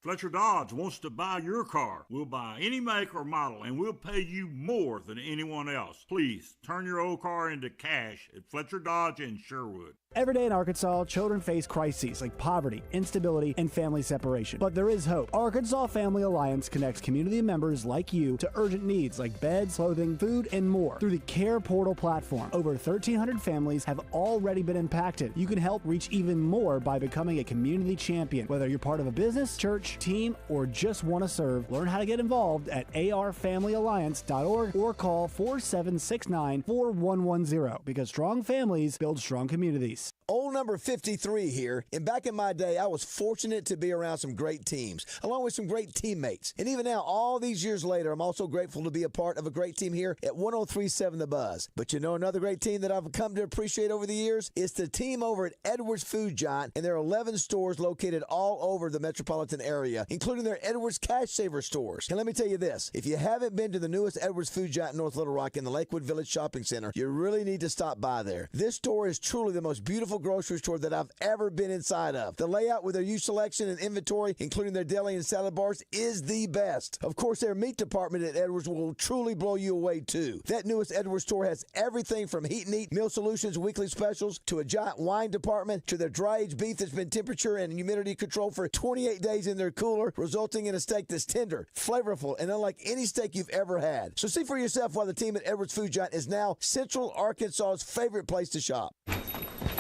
Fletcher Dodge wants to buy your car. We'll buy any make or model, and we'll pay you more than anyone else. Please, turn your old car into cash at Fletcher Dodge in Sherwood. Every day in Arkansas, children face crises like poverty, instability, and family separation. But there is hope. Arkansas Family Alliance connects community members like you to urgent needs like beds, clothing, food, and more through the Care Portal platform. Over 1,300 families have already been impacted. You can help reach even more by becoming a community champion. Whether you're part of a business, church, team, or just want to serve, learn how to get involved at arfamilyalliance.org or call 4769-4110 because strong families build strong communities. Old number 53 here, and back in my day, I was fortunate to be around some great teams, along with some great teammates. And even now, all these years later, I'm also grateful to be a part of a great team here at 103.7 The Buzz. But you know another great team that I've come to appreciate over the years? It's the team over at Edwards Food Giant, and there are 11 stores located all over the metropolitan area, including their Edwards Cash Saver stores. And let me tell you this, if you haven't been to the newest Edwards Food Giant in North Little Rock in the Lakewood Village Shopping Center, you really need to stop by there. This store is truly the most beautiful grocery store that I've ever been inside of. The layout with their used selection and inventory, including their deli and salad bars, is the best. Of course, their meat department at Edwards will truly blow you away, too. That newest Edwards store has everything from heat and eat, meal solutions, weekly specials, to a giant wine department, to their dry-aged beef that's been temperature and humidity controlled for 28 days in their cooler, resulting in a steak that's tender, flavorful, and unlike any steak you've ever had. So see for yourself why the team at Edwards Food Giant is now Central Arkansas's favorite place to shop.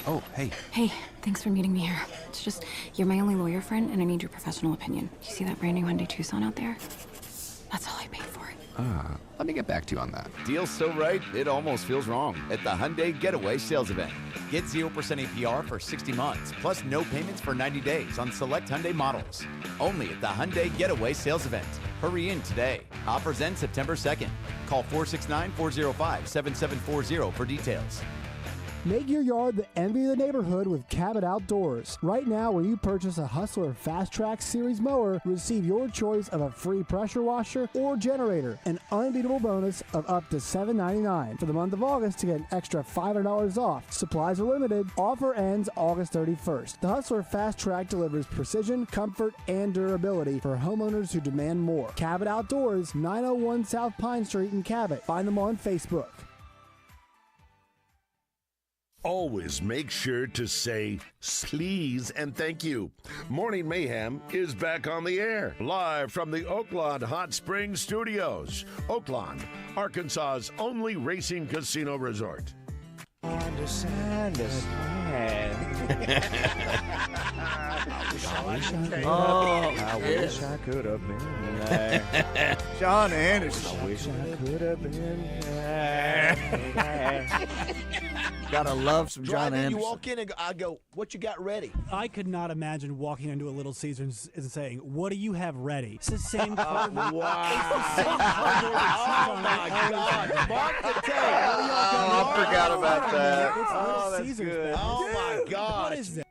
Oh, hey. Hey, thanks for meeting me here. It's just, you're my only lawyer friend, and I need your professional opinion. You see that brand new Hyundai Tucson out there? That's all I paid for it. Let me get back to you on that. Deal's so right, it almost feels wrong at the Hyundai Getaway Sales Event. Get 0% APR for 60 months, plus no payments for 90 days on select Hyundai models. Only at the Hyundai Getaway Sales Event. Hurry in today. Offers end September 2nd. Call 469-405-7740 for details. Make your yard the envy of the neighborhood with Cabot Outdoors. Right now, when you purchase a Hustler Fast Track Series mower, receive your choice of a free pressure washer or generator, an unbeatable bonus of up to $7.99. For the month of August, to get an extra $500 off. Supplies are limited. Offer ends August 31st. The Hustler Fast Track delivers precision, comfort, and durability for homeowners who demand more. Cabot Outdoors, 901 South Pine Street in Cabot. Find them on Facebook. Always make sure to say please and thank you. Morning Mayhem is back on the air, live from the Oaklawn Hot Springs Studios. Oaklawn, Arkansas's only racing casino resort. I wish I could have been there. Sean Anderson. I wish I could have been there. Gotta love some John Drive in, Anderson. you walk in and I go, what you got ready? I could not imagine walking into a Little Caesars and saying, what do you have ready? It's the same cardboard. Wow. It's the same cardboard. Oh, my God. Mark the tape. I forgot about that. It's Little that's Caesars, good. man. Oh, my God. What is that?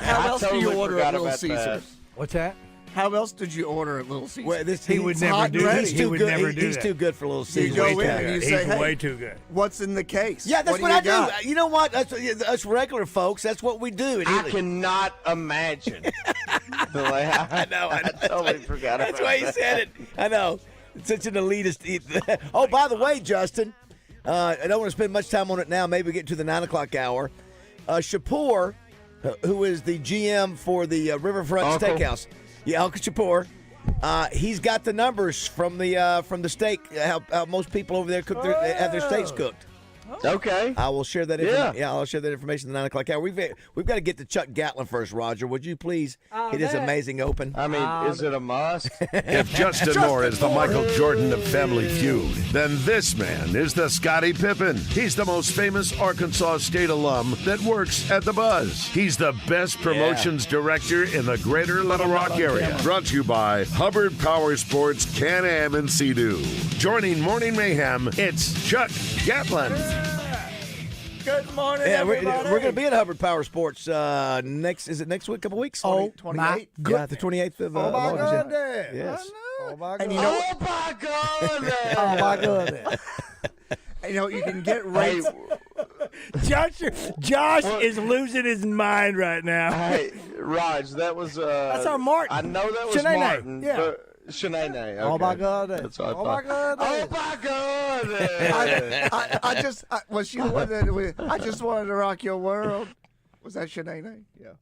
How else do you totally order forgot at Little about that. Caesars? What's that? How else did you order at Little Caesars? Well, He would never do that. He's He too would good. never do He's that. too good for Little You Caesars. go way in too and you good. say, He's hey, way too good. what's in the case? Yeah, that's do what you I got? do. You know what? Us regular folks, that's what we do. I cannot imagine. I know. I totally forgot about That's why he that. said it. I know. It's such an elitist. Oh, by the way, Justin, I don't want to spend much time on it now. Maybe get to the 9 o'clock hour. Shapur, who is the GM for the Riverfront Uncle. Steakhouse. Yeah, Uncle Shapur. He's got the numbers from the steak. How most people over there have their steaks cooked. Okay. I will share that. Yeah. I'll share that information at the 9 o'clock hour. We've got to get to Chuck Gatlin first, Roger. Would you please hit his amazing open? I mean, is it a must? If Justin Moore is the Michael Jordan of Family Feud, then this man is the Scottie Pippen. He's the most famous Arkansas State alum that works at the Buzz. He's the best promotions director in the greater Little Rock area. Brought to you by Hubbard Power Sports, Can-Am, and Sea-Doo. Joining Morning Mayhem, it's Chuck Gatlin. Good morning, Yeah, we're everybody. going to be at Hubbard Power Sports next week? Couple weeks? Oh, 28th. Yeah, the 28th of Oh, my August. yeah. goodness. Yes. Oh, my And goodness. you know, Oh my goodness! oh, my goodness. You know, you can get rates. Josh is losing his mind right now. Hey, Raj, that was That's our Martin. I know that was Shanae. Martin. Yeah. But Shanae. Okay. Oh, my goodness. That's what I Oh, my thought. goodness. Oh my goodness! I just, was she the one that, I just wanted to rock your world. Was that Shanae? Yeah. No.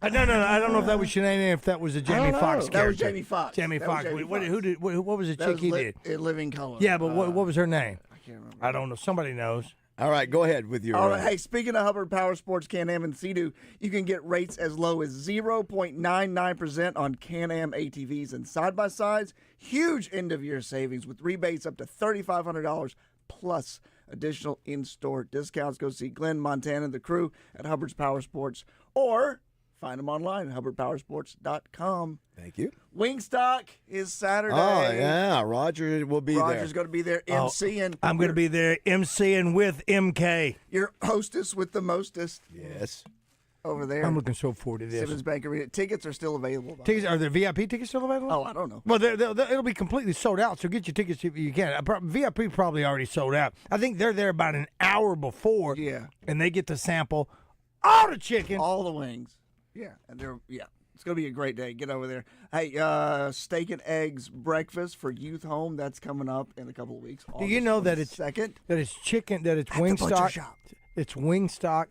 I don't know if that was Shanae, if that was a Jamie Foxx That character. was Jamie Foxx. Jamie That was Foxx. Jamie What, Foxx. who did? What was the That chick was he did? in Living Color. Yeah, but what was her name? I can't remember. I don't know. Somebody knows. All right, go ahead with your. All right, hey, speaking of Hubbard Power Sports, Can-Am, and Sea-Doo, you can get rates as low as 0.99% on Can-Am ATVs and side-by-sides. Huge end-of-year savings with rebates up to $3,500 plus additional in-store discounts. Go see Glenn, Montana, and the crew at Hubbard's Power Sports, or find them online at hubbardpowersports.com. Thank you. Wingstock is Saturday. Oh, yeah. Roger will be Roger's there. going to be there MCing. I'm going to be there MCing with MK. Your hostess with the mostest. Yes. Over there. I'm looking so forward to this. Simmons Bank Arena. Tickets are still available. Tickets, are there VIP tickets still available? Oh, I don't know. Well, it'll be completely sold out, so get your tickets if you can. VIP probably already sold out. I think they're there about an hour before. Yeah. And they get to sample all the chicken. All the wings. Yeah. And it's going to be a great day. Get over there. Hey, steak and eggs breakfast for Youth Home. That's coming up in a couple of weeks. Do you know that it's second? That it's chicken, that it's At the butcher Wingstop. shop. It's Wingstop.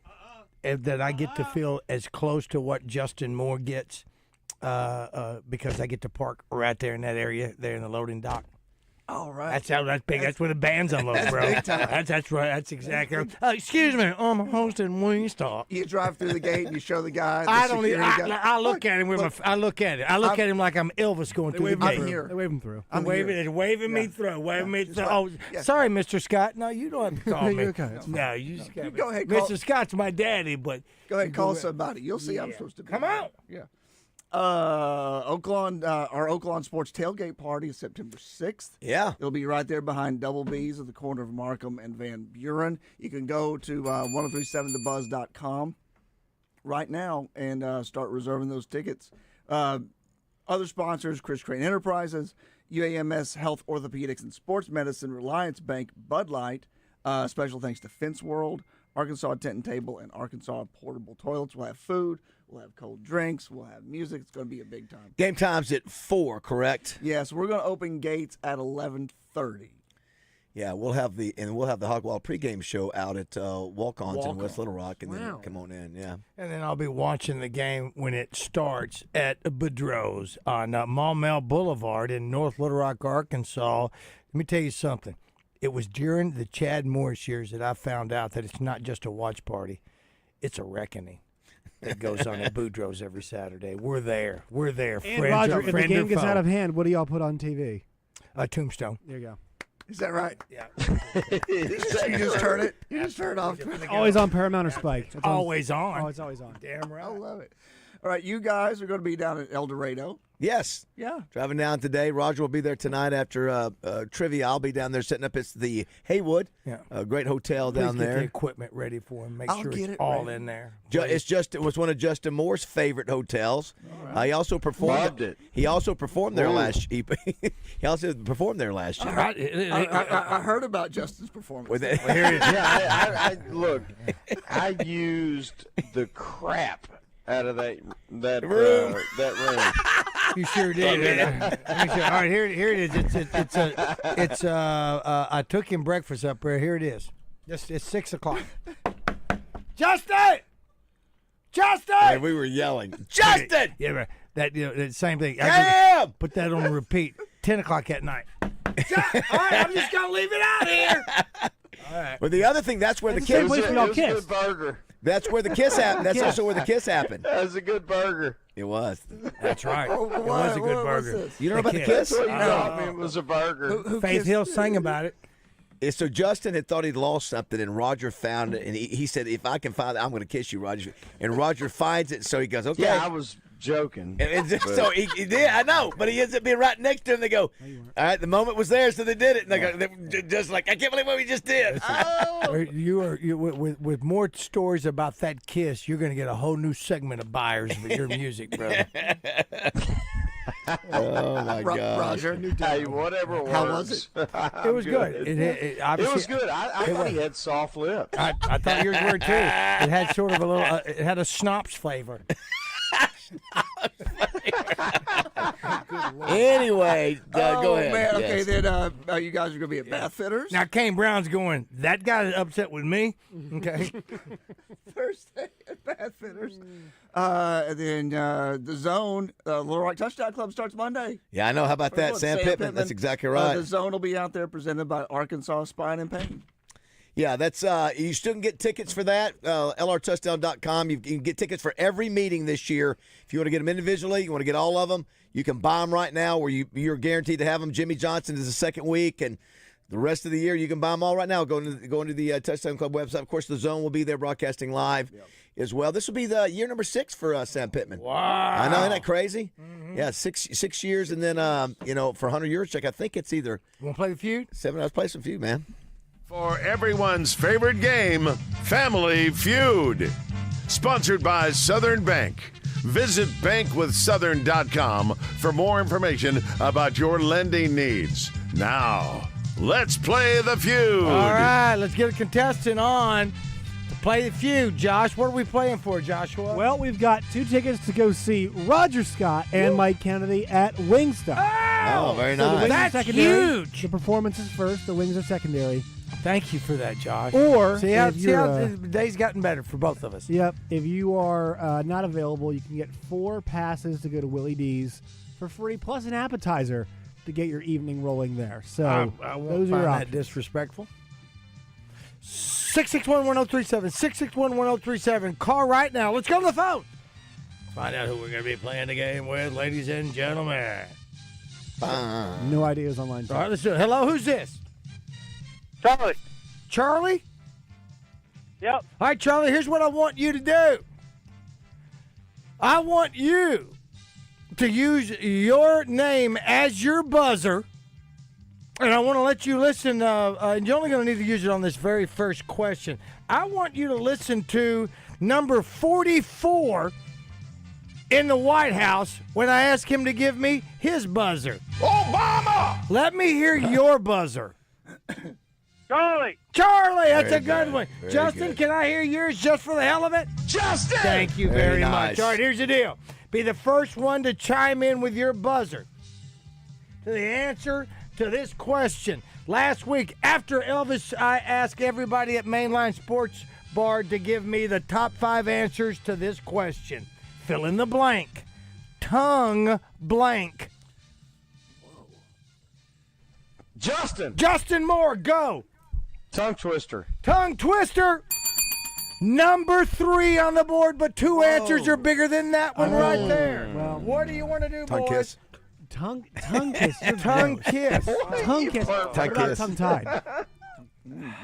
That I get to feel as close to what Justin Moore gets because I get to park right there in that area, there in the loading dock. All right. That's big. That's where the band's unload, bro. big time. That's right. That's exactly right. Excuse me, I'm hosting Wingstop. You drive through the gate and you show the guy. The I don't even. security guy. I look at him with my. I look at it. I look at him like I'm Elvis going through the I'm gate. here. They wave him through. I'm They're waving me through. Waving me through. Oh, Yeah. sorry, Mr. Scott. No, you don't have to call No, me. you're okay. It's No, you just You go ahead, call- Mr. Scott's my daddy, but Go ahead and call somebody. You'll see I'm supposed to be. Come out. Yeah. Oaklawn, our Oaklawn Sports Tailgate Party is September 6th. Yeah. It'll be right there behind Double B's at the corner of Markham and Van Buren. You can go to 1037thebuzz.com right now and start reserving those tickets. Other sponsors, Chris Crane Enterprises, UAMS Health, Orthopedics, and Sports Medicine, Reliance Bank, Bud Light. Special thanks to Fence World, Arkansas Tent and Table, and Arkansas Portable Toilets. We'll have food. We'll have cold drinks. We'll have music. It's going to be a big time. Game time's at 4, correct? Yes, we're going to open gates at 11:30. Yeah, we'll have the Hogwild pregame show out at Walk-Ons in West Little Rock, and then come on in. Yeah. And then I'll be watching the game when it starts at Boudreaux's on Maumelle Boulevard in North Little Rock, Arkansas. Let me tell you something. It was during the Chad Morris years that I found out that it's not just a watch party. It's a reckoning that goes on at Boudreaux's every Saturday. We're there. We're there. And Roger, if the game gets out of hand, what do y'all put on TV? Tombstone. There you go. Is that right? Yeah. You just turn it. You just turn it off. Always on Paramount or Spike. It's Always on. Oh, it's always on. Damn right. I love it. All right, you guys are going to be down at El Dorado. Yes. Yeah. Driving down today. Roger will be there tonight after trivia. I'll be down there setting up. It's the Haywood. Yeah. A great hotel Please down get there. the equipment ready for him. Make I'll sure get it's it all ready. in there. It was one of Justin Moore's favorite hotels. He also performed. Loved it. He also performed there Ooh. he also performed there last year. I heard about Justin's performance. With it. Yeah, look, I used the crap out of that room. You sure did. All right, here it is. I took him breakfast up there. Here it is. It's 6:00. Justin! And we were yelling, Justin! Yeah, that same thing. Damn! Put that on repeat. 10:00 at night. All right, I'm just gonna leave it out here. All right. But the other thing, that's where the same kiss. place we all It was a kissed. good burger. That's where the kiss happened. That's also where the kiss happened. That was a good burger. It was. That's right. It was a good burger. You know about the kiss? That's what you taught me. It was a burger. Who Faith kissed- Hill sang about it. So Justin had thought he'd lost something, and Roger found it, and he said, "If I can find it, I'm going to kiss you, Roger." And Roger finds it, so he goes, "Okay." Yeah, I was joking. So he did. I know, but he ends up being right next to him. They go, "All right, the moment was there, so they did it." And they just like, "I can't believe what we just did." You with more stories about that kiss, you're going to get a whole new segment of buyers for your music, brother. Oh my God, Roger. Hey, whatever works. How was it? It was good. It was good. I thought he had soft lips. I thought yours were too. It had sort of a little. It had a schnapps flavor. Anyway, go ahead. Man, okay, Yes. then you guys are going to be at Bath Fitters. Now Kane Brown's going. That guy's upset with me. Okay. Thursday at Bath Fitters. And then the Zone, Little Rock Touchdown Club starts Monday. Yeah, I know. How about that, Sam Pittman? That's exactly right. The Zone will be out there presented by Arkansas Spine and Pain. Yeah, that's you still can get tickets for that. LRTouchdown.com. You can get tickets for every meeting this year. If you want to get them individually, you want to get all of them, you can buy them right now where you're guaranteed to have them. Jimmy Johnson is the second week, and the rest of the year you can buy them all right now. Go into the Touchdown Club website. Of course, the Zone will be there broadcasting live as well. This will be the year number 6 for Sam Pittman. Wow. I know, isn't that crazy? Yeah, 6 years, and then for 100 years check, I think it's either You want to play the Feud? 7. Let's play some Feud, man. For everyone's favorite game, Family Feud. Sponsored by Southern Bank. Visit bankwithsouthern.com for more information about your lending needs. Now, let's play the Feud. All right, let's get a contestant on to play the Feud. Josh, what are we playing for, Joshua? Well, we've got 2 tickets to go see Roger Scott and Mike Kennedy at Wingstop. Oh, very So the nice. wings are That's secondary. huge. The performance is first. The wings are secondary. Thank you for that, Josh. Or see how if you're, the day's gotten better for both of us. Yep. If you are not available, you can get 4 passes to go to Willie D's for free, plus an appetizer to get your evening rolling there. So I won't those are find your that options. disrespectful. 661-1037. 661-1037. Call right now. Let's go to the phone. Find out who we're going to be playing the game with, ladies and gentlemen. No ideas online. All right, let's do it. Hello, who's this? Charlie. Charlie? Yep. All right, Charlie, here's what I want you to do. I want you to use your name as your buzzer, and I want to let you listen, and you're only going to need to use it on this very first question. I want you to listen to number 44 in the White House when I ask him to give me his buzzer. Obama! Let me hear your buzzer. Charlie. Charlie, that's Very a good good. one. Very Justin, good. can I hear yours just for the hell of it? Justin! Thank you Very very nice. much. All right, here's the deal. Be the first one to chime in with your buzzer to the answer to this question. Last week, after Elvis, I asked everybody at Mainline Sports Bar to give me the top 5 answers to this question. Fill in the blank. Tongue blank. Justin Moore, go. Tongue twister. Tongue twister. Number 3 on the board, but 2 answers are bigger than that one right there. Well, What do you want to do, Tongue boys? kiss. tongue kiss. You're Tongue gross. kiss. Tongue kiss. What about kiss. tongue tied?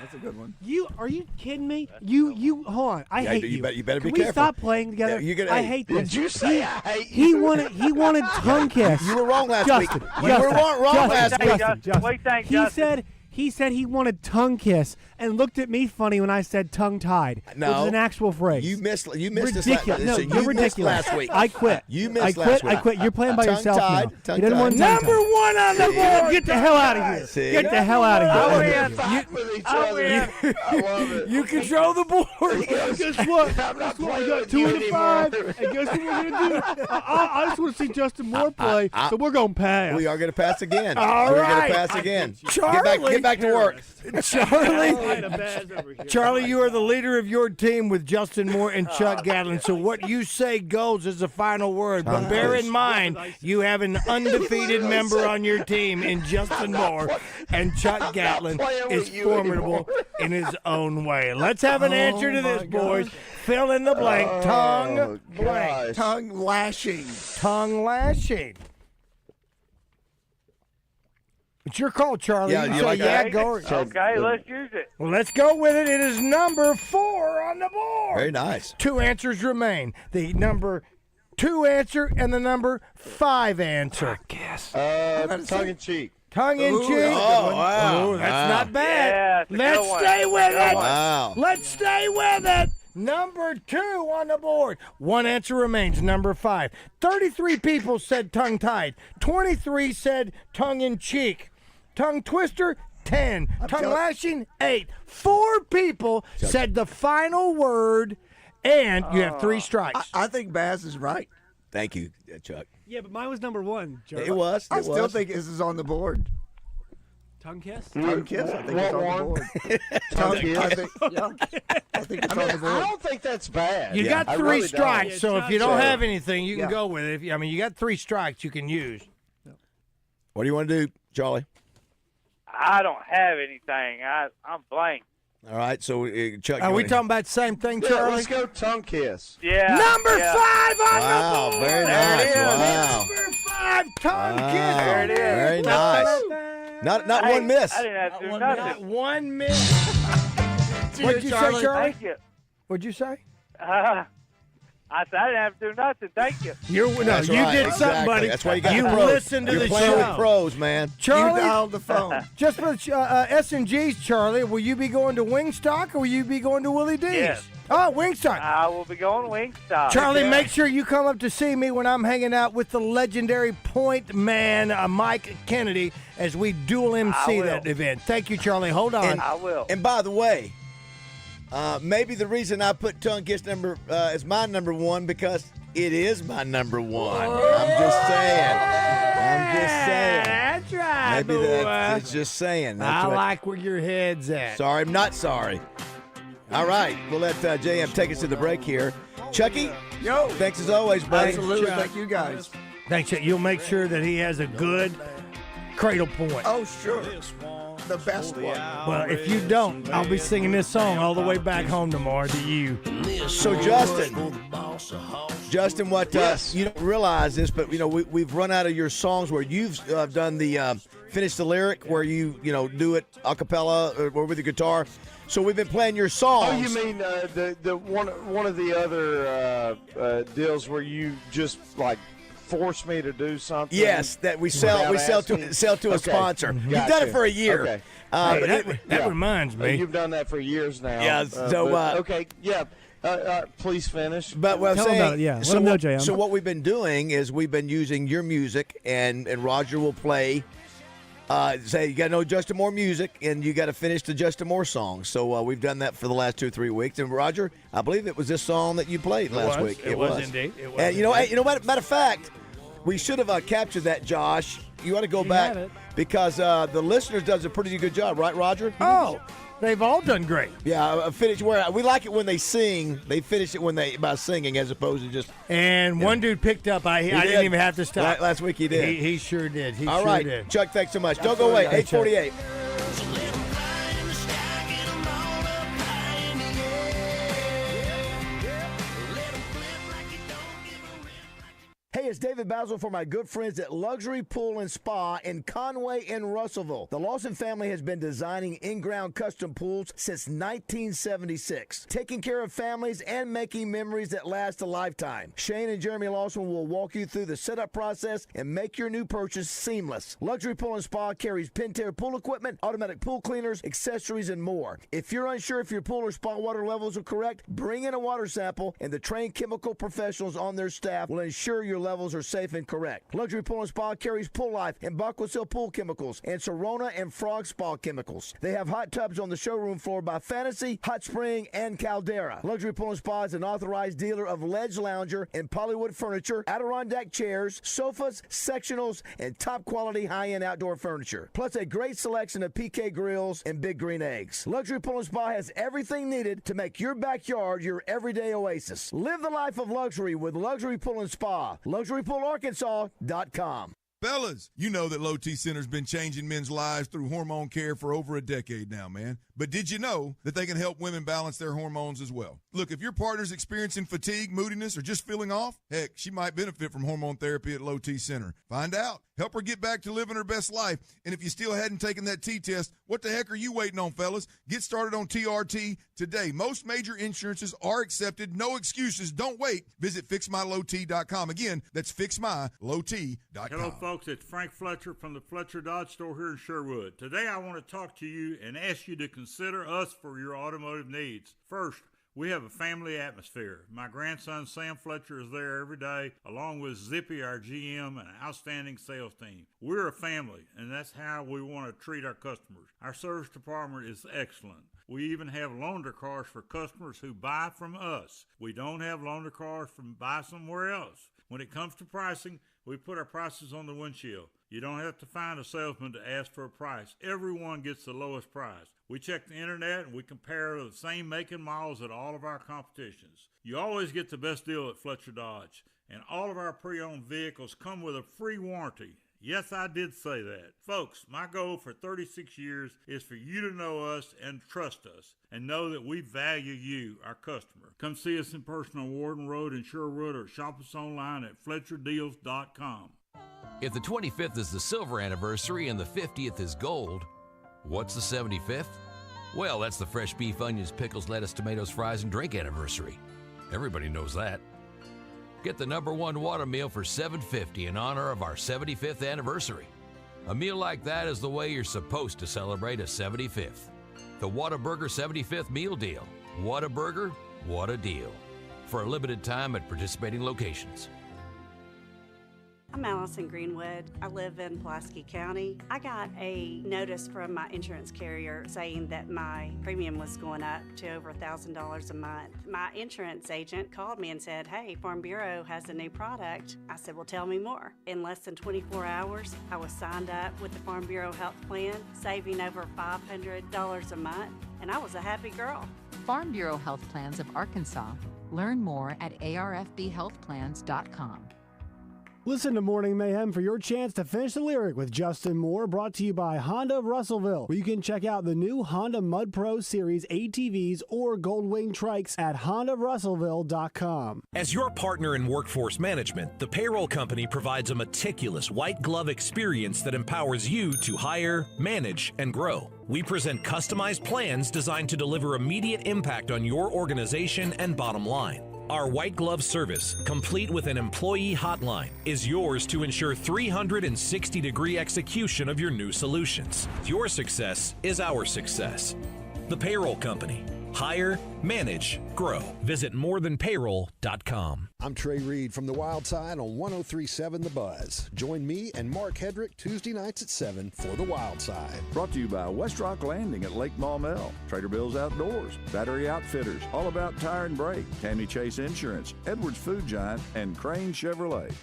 That's a good one. Are you kidding me? You hold on. I hate you. You better Can be we careful. stop playing together? I hate this. Did you say I hate He you? wanted tongue kiss. You were wrong last Justin, week. You were wrong last week. Justin. What do you think, Justin? He said he wanted tongue kiss and looked at me funny when I said tongue tied. No. Which is an actual phrase. You missed ridiculous. this. No, So you're you ridiculous. missed last week. I quit. You missed I last quit. week. I quit. You're playing by yourself Tongue-tied, now. tongue-tied. You didn't want tongue-tied. Number one on the board. Get the hell out of here. See? Get the hell out of here. Fight with each other. I love it. You control the board. Guess what? I'm not I playing got with 2 you and a 5. And guess what we're gonna do? I just want to see Justin Moore play, so we're gonna pass. We are going to pass again. All We're right. going to pass again. Charlie. Get back to work. Charlie, you are the leader of your team with Justin Moore and Chuck Gatlin. So what you say goes as the final word. But bear in mind, you have an undefeated member on your team in Justin Moore, and Chuck Gatlin is formidable in his own way. Let's have an answer to this, boys. Fill in the blank. Tongue blank. Tongue lashing. Tongue lashing. It's your call, Charlie. Yeah, you you say like yeah, that? go. Okay, let's use it. Well, let's go with it. It is number 4 on the board. Very nice. 2 answers remain. The number 2 answer and the number 5 answer. Tongue in cheek. Tongue in cheek. Oh, wow. Ooh, that's Wow. not bad. Yeah, it's a Let's good one. stay with it. Wow. Let's stay with it. Number 2 on the board. 1 answer remains. Number 5. 33 people said tongue tied. 23 said tongue in cheek. Tongue twister, 10. Tongue lashing, 8. 4 people said the final word, and you have 3 strikes. I think Baz is right. Thank you, Chuck. Yeah, but mine was number 1. Charlie. It was. I still think this is on the board. Tongue kiss. Tongue kiss. I think it's on the board. Tongue kiss. I think it's on the I board. don't think that's bad. You got I 3 really don't. strikes, Yeah, so it's if you not don't fair. have anything, you can Yeah. go with it. You got 3 strikes you can use. What do you want to do, Charlie? I don't have anything. I'm blank. All right, so Chuck. Are you we wanna- talking about the same thing, Yeah, Charlie? let's go tongue kiss. Yeah. Number yeah. 5 on Wow, the board. very There nice. it is. Wow. Number 5, tongue Wow, kiss. There it is. Very nice. Not Hey, one miss. I didn't have to do Not nothing. 1 minute. What'd you say, Charlie? Thank you. What'd you say? I said I didn't have to do nothing. Thank you. You That's did right, something, exactly. buddy. That's why you got You the pros. listen to You're the playing show. with pros, man. Charlie, You dialed the phone. just for S&G's, Charlie, will you be going to Wingstock or will you be going to Willie D's? Yes. Oh, Wingstock. I will be going Wingstop. Charlie, Yeah. make sure you come up to see me when I'm hanging out with the legendary point man, Mike Kennedy, as we dual MC will. that event. Thank you, Charlie. Hold on. I will. And by the way, maybe the reason I put tongue kiss as my number 1 because it is my number 1. I'm just saying. That's right, Maybe boy. that's just saying. That's I what- like where your head's at. Sorry, I'm not sorry. All right, we'll let JM take us to the break here. Chucky, Yo. thanks as always, buddy. Absolutely. Thank you guys. Thanks. You'll make sure that he has a good cradle point. Oh, sure. The best one. Well, if you don't, I'll be singing this song all the way back home tomorrow to you. So Justin, what you don't realize this, but we've run out of your songs where you've done the finish the lyric where you do it a cappella or with the guitar. So we've been playing your songs. Oh, you mean the one of the other deals where you just like force me to do something? Yes, that we sell to a sponsor. Gotcha. You've done it for a year. Okay. That reminds me. You've done that for years now. Yeah, okay, yeah. Please finish. But what I'm Tell 'em saying, about it, yeah. Let so 'em know, what- JM. So what we've been doing is we've been using your music, and Roger will play. Say you got to know Justin Moore music, and you got to finish the Justin Moore song. So we've done that for the last 2 or 3 weeks. And Roger, I believe it was this song that you played last week. It was indeed. It was And you know what? Matter of fact, we should have captured that, Josh. You ought to go back have it. because the listeners does a pretty good job, right, Roger? Oh, they've all done great. Yeah, finish where we like it when they sing. They finish it by singing as opposed to just. And one dude picked up. I did. didn't even have to stop. Last week he did. He sure did. He All sure right, did. Chuck, thanks so much. Don't go away. 8:48. Hey, it's David BAZZEL for my good friends at Luxury Pool and Spa in Conway and Russellville. The Lawson family has been designing in-ground custom pools since 1976, taking care of families and making memories that last a lifetime. Shane and Jeremy Lawson will walk you through the setup process and make your new purchase seamless. Luxury Pool and Spa carries Pentair pool equipment, automatic pool cleaners, accessories, and more. If you're unsure if your pool or spa water levels are correct, bring in a water sample, and the trained chemical professionals on their staff will ensure your levels are safe and correct. Luxury Pool and Spa carries Pool Life and Baquacil pool chemicals and Sorona and Frog Spa chemicals. They have hot tubs on the showroom floor by Fantasy, Hot Spring, and Caldera. Luxury Pool and Spa is an authorized dealer of Ledge Lounger and Polywood furniture, Adirondack chairs, sofas, sectionals, and top quality high-end outdoor furniture. Plus a great selection of PK grills and Big Green Eggs. Luxury Pool and Spa has everything needed to make your backyard your everyday oasis. Live the life of luxury with Luxury Pool and Spa. LuxuryPoolArkansas.com. Fellas, you know that Low T Center's been changing men's lives through hormone care for over a decade now, man. But did you know that they can help women balance their hormones as well? Look, if your partner's experiencing fatigue, moodiness, or just feeling off, heck, she might benefit from hormone therapy at Low T Center. Find out. Help her get back to living her best life. And if you still hadn't taken that T-test, what the heck are you waiting on, fellas? Get started on TRT today. Most major insurances are accepted. No excuses. Don't wait. Visit FixMyLowT.com. Again, that's FixMyLowT.com. Hello, folks. It's Frank Fletcher from the Fletcher Dodge store here in Sherwood. Today, I want to talk to you and ask you to consider us for your automotive needs. First, we have a family atmosphere. My grandson Sam Fletcher is there every day, along with Zippy, our GM, and an outstanding sales team. We're a family, and that's how we want to treat our customers. Our service department is excellent. We even have loaner cars for customers who buy from us. We don't have loaner cars from buy somewhere else. When it comes to pricing, we put our prices on the windshield. You don't have to find a salesman to ask for a price. Everyone gets the lowest price. We check the internet and we compare the same make and models at all of our competitions. You always get the best deal at Fletcher Dodge, and all of our pre-owned vehicles come with a free warranty. Yes, I did say that. Folks, my goal for 36 years is for you to know us and trust us and know that we value you, our customer. Come see us in person on Warden Road in Sherwood or shop us online at FletcherDeals.com. If the 25th is the silver anniversary and the 50th is gold, what's the 75th? Well, that's the fresh beef, onions, pickles, lettuce, tomatoes, fries, and drink anniversary. Everybody knows that. Get the #1 water meal for $7.50 in honor of our 75th anniversary. A meal like that is the way you're supposed to celebrate a 75th. The Whataburger 75th Meal Deal. Whataburger, what a deal. For a limited time at participating locations. I'm Allison Greenwood. I live in Pulaski County. I got a notice from my insurance carrier saying that my premium was going up to over $1,000 a month. My insurance agent called me and said, "Hey, Farm Bureau has a new product." I said, "Well, tell me more." In less than 24 hours, I was signed up with the Farm Bureau health plan, saving over $500 a month, and I was a happy girl. Farm Bureau Health Plans of Arkansas. Learn more at arfbhealthplans.com. Listen to Morning Mayhem for your chance to finish the lyric with Justin Moore, brought to you by Honda of Russellville, where you can check out the new Honda Mud Pro Series ATVs or Goldwing trikes at hondaofrussellville.com. As your partner in workforce management, the payroll company provides a meticulous white glove experience that empowers you to hire, manage, and grow. We present customized plans designed to deliver immediate impact on your organization and bottom line. Our white glove service, complete with an employee hotline, is yours to ensure 360-degree execution of your new solutions. Your success is our success. The Payroll Company. Hire, manage, grow. Visit morethanpayroll.com. I'm Trey Reed from the Wild Side on 103.7 The Buzz. Join me and Mark Hedrick Tuesday nights at 7 for the Wild Side. Brought to you by West Rock Landing at Lake Maumelle, Trader Bill's Outdoors, Battery Outfitters, All About Tire and Brake, Tammy Chase Insurance, Edwards Food Giant, and Crane Chevrolet.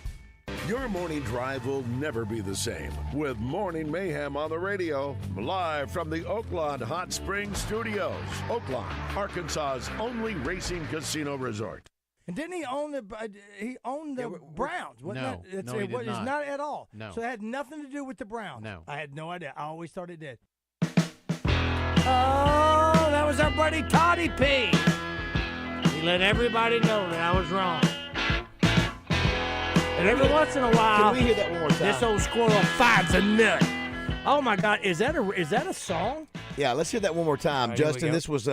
Your morning drive will never be the same with Morning Mayhem on the radio, live from the Oaklawn Hot Springs Studios. Oaklawn, Arkansas's only racing casino resort. And didn't he own the Browns? No, he did It's not. not at all. No. So it had nothing to do with the Browns. No. I had no idea. I always thought it did. Oh, that was our buddy Toddy P. He let everybody know that I was wrong. And every once in a while, Can we hear that one more time? this old squirrel finds a nut. Oh my God, is that a song? Yeah, let's hear that one more time. All right, here we Justin, go. this was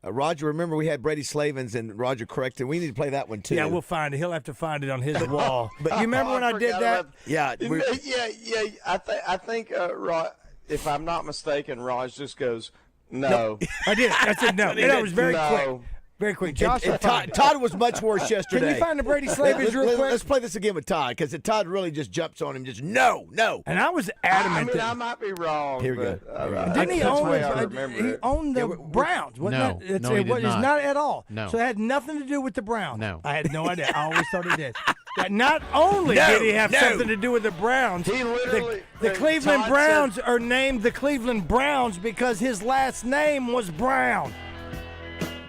Roger. Remember, we had Brady Slavens and Roger corrected. We need to play that one too. Yeah, we'll find it. He'll have to find it on his wall. But you remember when I did that? Yeah, I think if I'm not mistaken, Raj just goes, no. I did. I said no. That was very quick. Very quick. Josh, And Todd was much worse yesterday. Can you find the Brady Slavens real quick? Let's play this again with Todd, because Todd really just jumps on him. Just no. And I was adamant. I might be wrong. Here we but, Didn't he that's own? the way I remember He it. owned the Browns. Wasn't No. that? No, he did It's not. not at all. No. So it had nothing to do with the Browns. No. I had no idea. I always thought it did. That not only did he have something to do with the Browns, He literally- the Cleveland Todd Browns are named the Cleveland Browns because his last name was Brown.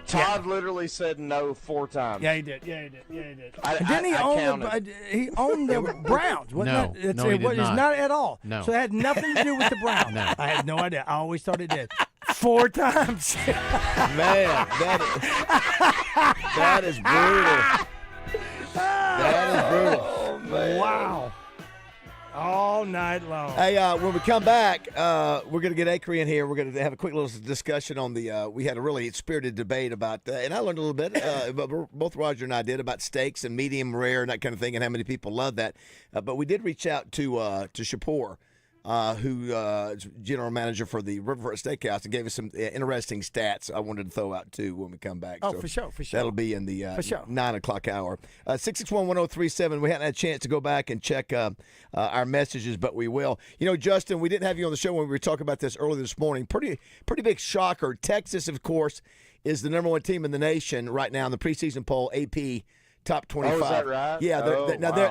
Todd literally said no 4 times. Yeah, he did. Yeah, he did. I Didn't he own counted. he owned the Browns? No. That, it's, No, he it, did It's not. not at all. No. So it had nothing to do with the Browns. No. I had no idea. I always thought it did. 4 times. Man, that is brutal. That is brutal. Oh, man. Wow. All night long. Hey, when we come back, we're going to get Acre in here. We're going to have a quick little discussion on the. We had a really spirited debate about, and I learned a little bit. But both Roger and I did about steaks and medium rare and that kind of thing, and how many people love that. But we did reach out to Shapur, who is general manager for the Riverfront Steakhouse, and gave us some interesting stats I wanted to throw out too when we come back. Oh, So for sure. That'll be in the For sure. 9 o'clock hour. 661-1037. We hadn't had a chance to go back and check our messages, but we will. You know, Justin, we didn't have you on the show when we were talking about this earlier this morning. Pretty big shocker. Texas, of course, is the number 1 team in the nation right now in the preseason poll, AP top 25. Oh, is that right? Yeah,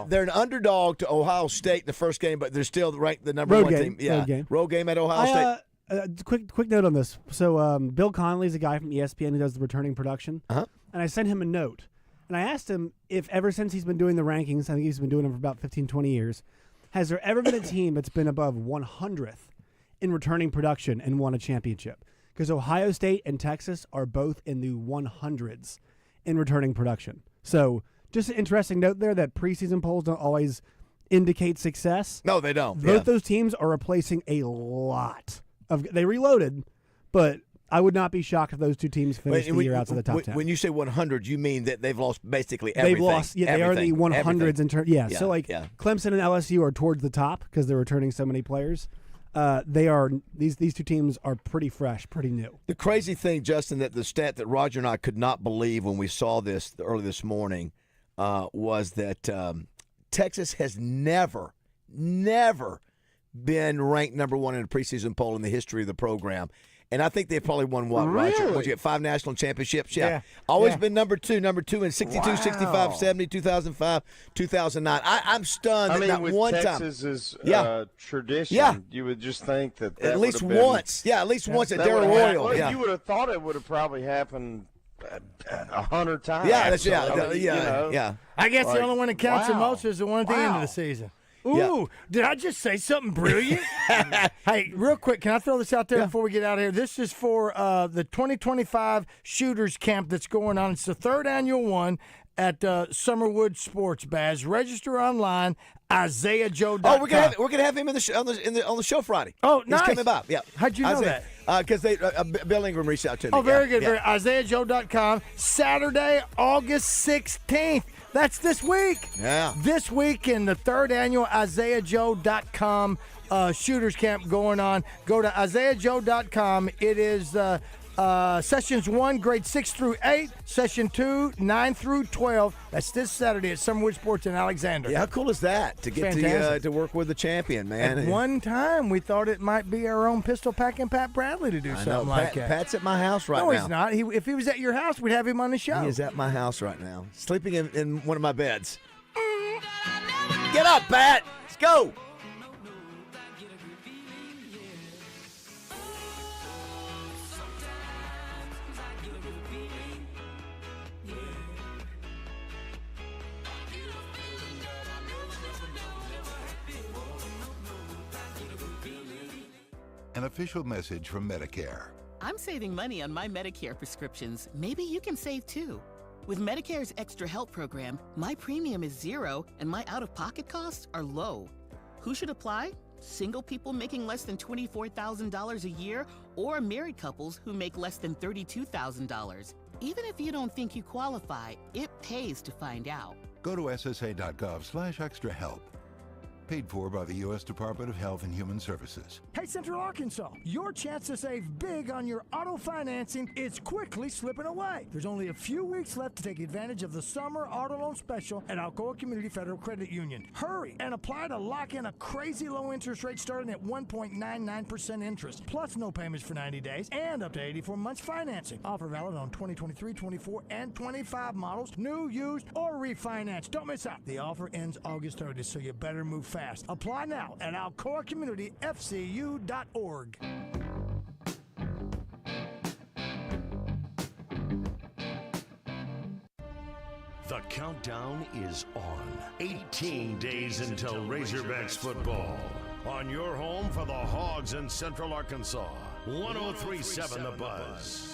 they're an underdog to Ohio State in the first game, but they're still ranked the number Road 1 game, team. Yeah, road game. Road game at Ohio State. Quick note on this. So Bill Connolly's a guy from ESPN who does the returning production, and I sent him a note, and I asked him if ever since he's been doing the rankings, I think he's been doing them for about 15, 20 years, has there ever been a team that's been above 100th in returning production and won a championship? Because Ohio State and Texas are both in the 100s in returning production. So just an interesting note there that preseason polls don't always indicate success. No, they don't. Both those teams are replacing a lot of. They reloaded, but I would not be shocked if those two teams finish the year outside the top 10. When you say 100, you mean that they've lost basically everything. They've lost. Yeah, they are in the 100s in terms. Yeah, so like yeah. Clemson and LSU are towards the top because they're returning so many players. They are these two teams are pretty fresh, pretty new. The crazy thing, Justin, that the stat that Roger and I could not believe when we saw this early this morning was that Texas has never been ranked number 1 in a preseason poll in the history of the program. And I think they've probably won what, Roger? What, you get 5 national championships? Yeah. Always been number two in 62, 65, 70, 2005, 2009. I'm stunned that not with one Texas's, time. tradition, you would just think that at least would have been, once. Yeah, at least once at that Darrell would have Royal. happened. Yeah. You would have thought it would have probably happened 100 times. Yeah, that's, So, I mean, yeah. I guess the only one that counts the wow. most is the one at the end of the season. Ooh, Yeah. did I just say something brilliant? Hey, real quick, can I throw this out there before we get out of here? This is for the 2025 Shooters Camp that's going on. It's the 3rd annual one at Summerwood Sports Baz. Register online, IsaiahJoe.com. Oh, we're gonna have him in the show, on the show Friday. Oh, He's nice. coming by. Yeah. How'd you know that? Because Bill Ingram reached out to me. Oh, very good. Yeah. IsaiahJoe.com. Saturday, August 16th. That's this week. Yeah. This week in the 3rd annual IsaiahJoe.com Shooters Camp going on. Go to IsaiahJoe.com. It is Sessions 1, grade 6 through 8. Session 2, 9 through 12. That's this Saturday at Summerwood Sports in Alexander. Yeah, how cool is that to get to work with the champion, man? At one time, we thought it might be our own pistol packing Pat Bradley to do something like that. Pat's at my house right now. No, he's not. If he was at your house, we'd have him on the show. He is at my house right now, sleeping in one of my beds. Get up, Pat. Let's go. An official message from Medicare. I'm saving money on my Medicare prescriptions. Maybe you can save too. With Medicare's Extra Help program, my premium is zero and my out-of-pocket costs are low. Who should apply? Single people making less than $24,000 a year or married couples who make less than $32,000. Even if you don't think you qualify, it pays to find out. Go to ssa.gov/extrahelp. Paid for by the U.S. Department of Health and Human Services. Hey, Central Arkansas, your chance to save big on your auto financing is quickly slipping away. There's only a few weeks left to take advantage of the summer auto loan special at Alcoa Community Federal Credit Union. Hurry and apply to lock in a crazy low interest rate starting at 1.99% interest, plus no payments for 90 days and up to 84 months financing. Offer valid on 2023, 24, and 25 models, new, used, or refinance. Don't miss out. The offer ends August 30th, so you better move fast. Apply now at alcoacommunityfcu.org. The countdown is on. 18 days until Razorbacks football. On your home for the Hogs in Central Arkansas. 103.7 The Buzz.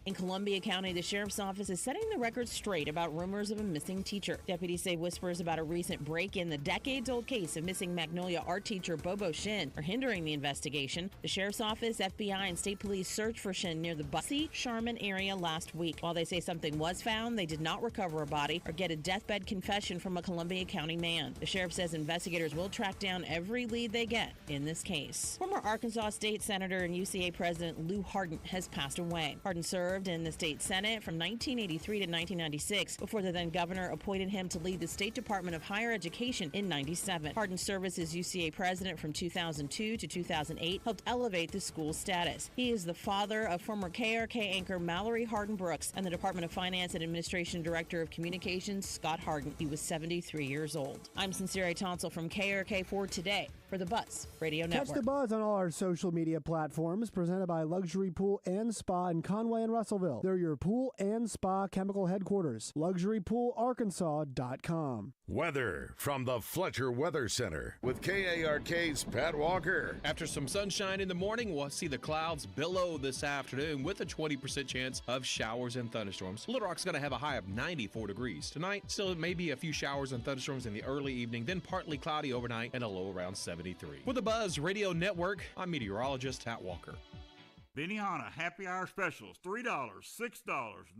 In Columbia County, the Sheriff's Office is setting the record straight about rumors of a missing teacher. Deputies say whispers about a recent break in the decades-old case of missing Magnolia art teacher Bobo Shin are hindering the investigation. The Sheriff's Office, FBI, and State Police searched for Shin near the Bussey-Sharman area last week. While they say something was found, they did not recover a body or get a deathbed confession from a Columbia County man. The sheriff says investigators will track down every lead they get in this case. Former Arkansas State Senator and UCA President Lou Hardin has passed away. Hardin served in the state Senate from 1983 to 1996 before the then governor appointed him to lead the State Department of Higher Education in 97. Hardin's service as UCA president from 2002 to 2008 helped elevate the school's status. He is the father of former KRK anchor Mallory Hardin Brooks and the Department of Finance and Administration Director of Communications Scott Hardin. He was 73 years old. I'm Sincere Tonsel from KRK4 Today for the Buzz Radio Network. Catch the Buzz on all our social media platforms, presented by Luxury Pool and Spa in Conway and Russellville. They're your pool and spa chemical headquarters. LuxuryPoolArkansas.com. Weather from the Fletcher Weather Center with KARK's Pat Walker. After some sunshine in the morning, we'll see the clouds billow this afternoon with a 20% chance of showers and thunderstorms. Little Rock's going to have a high of 94 degrees. Tonight, still maybe a few showers and thunderstorms in the early evening, then partly cloudy overnight and a low around 73. For the Buzz Radio Network, I'm meteorologist Pat Walker. Benihana Happy Hour Specials, $3, $6,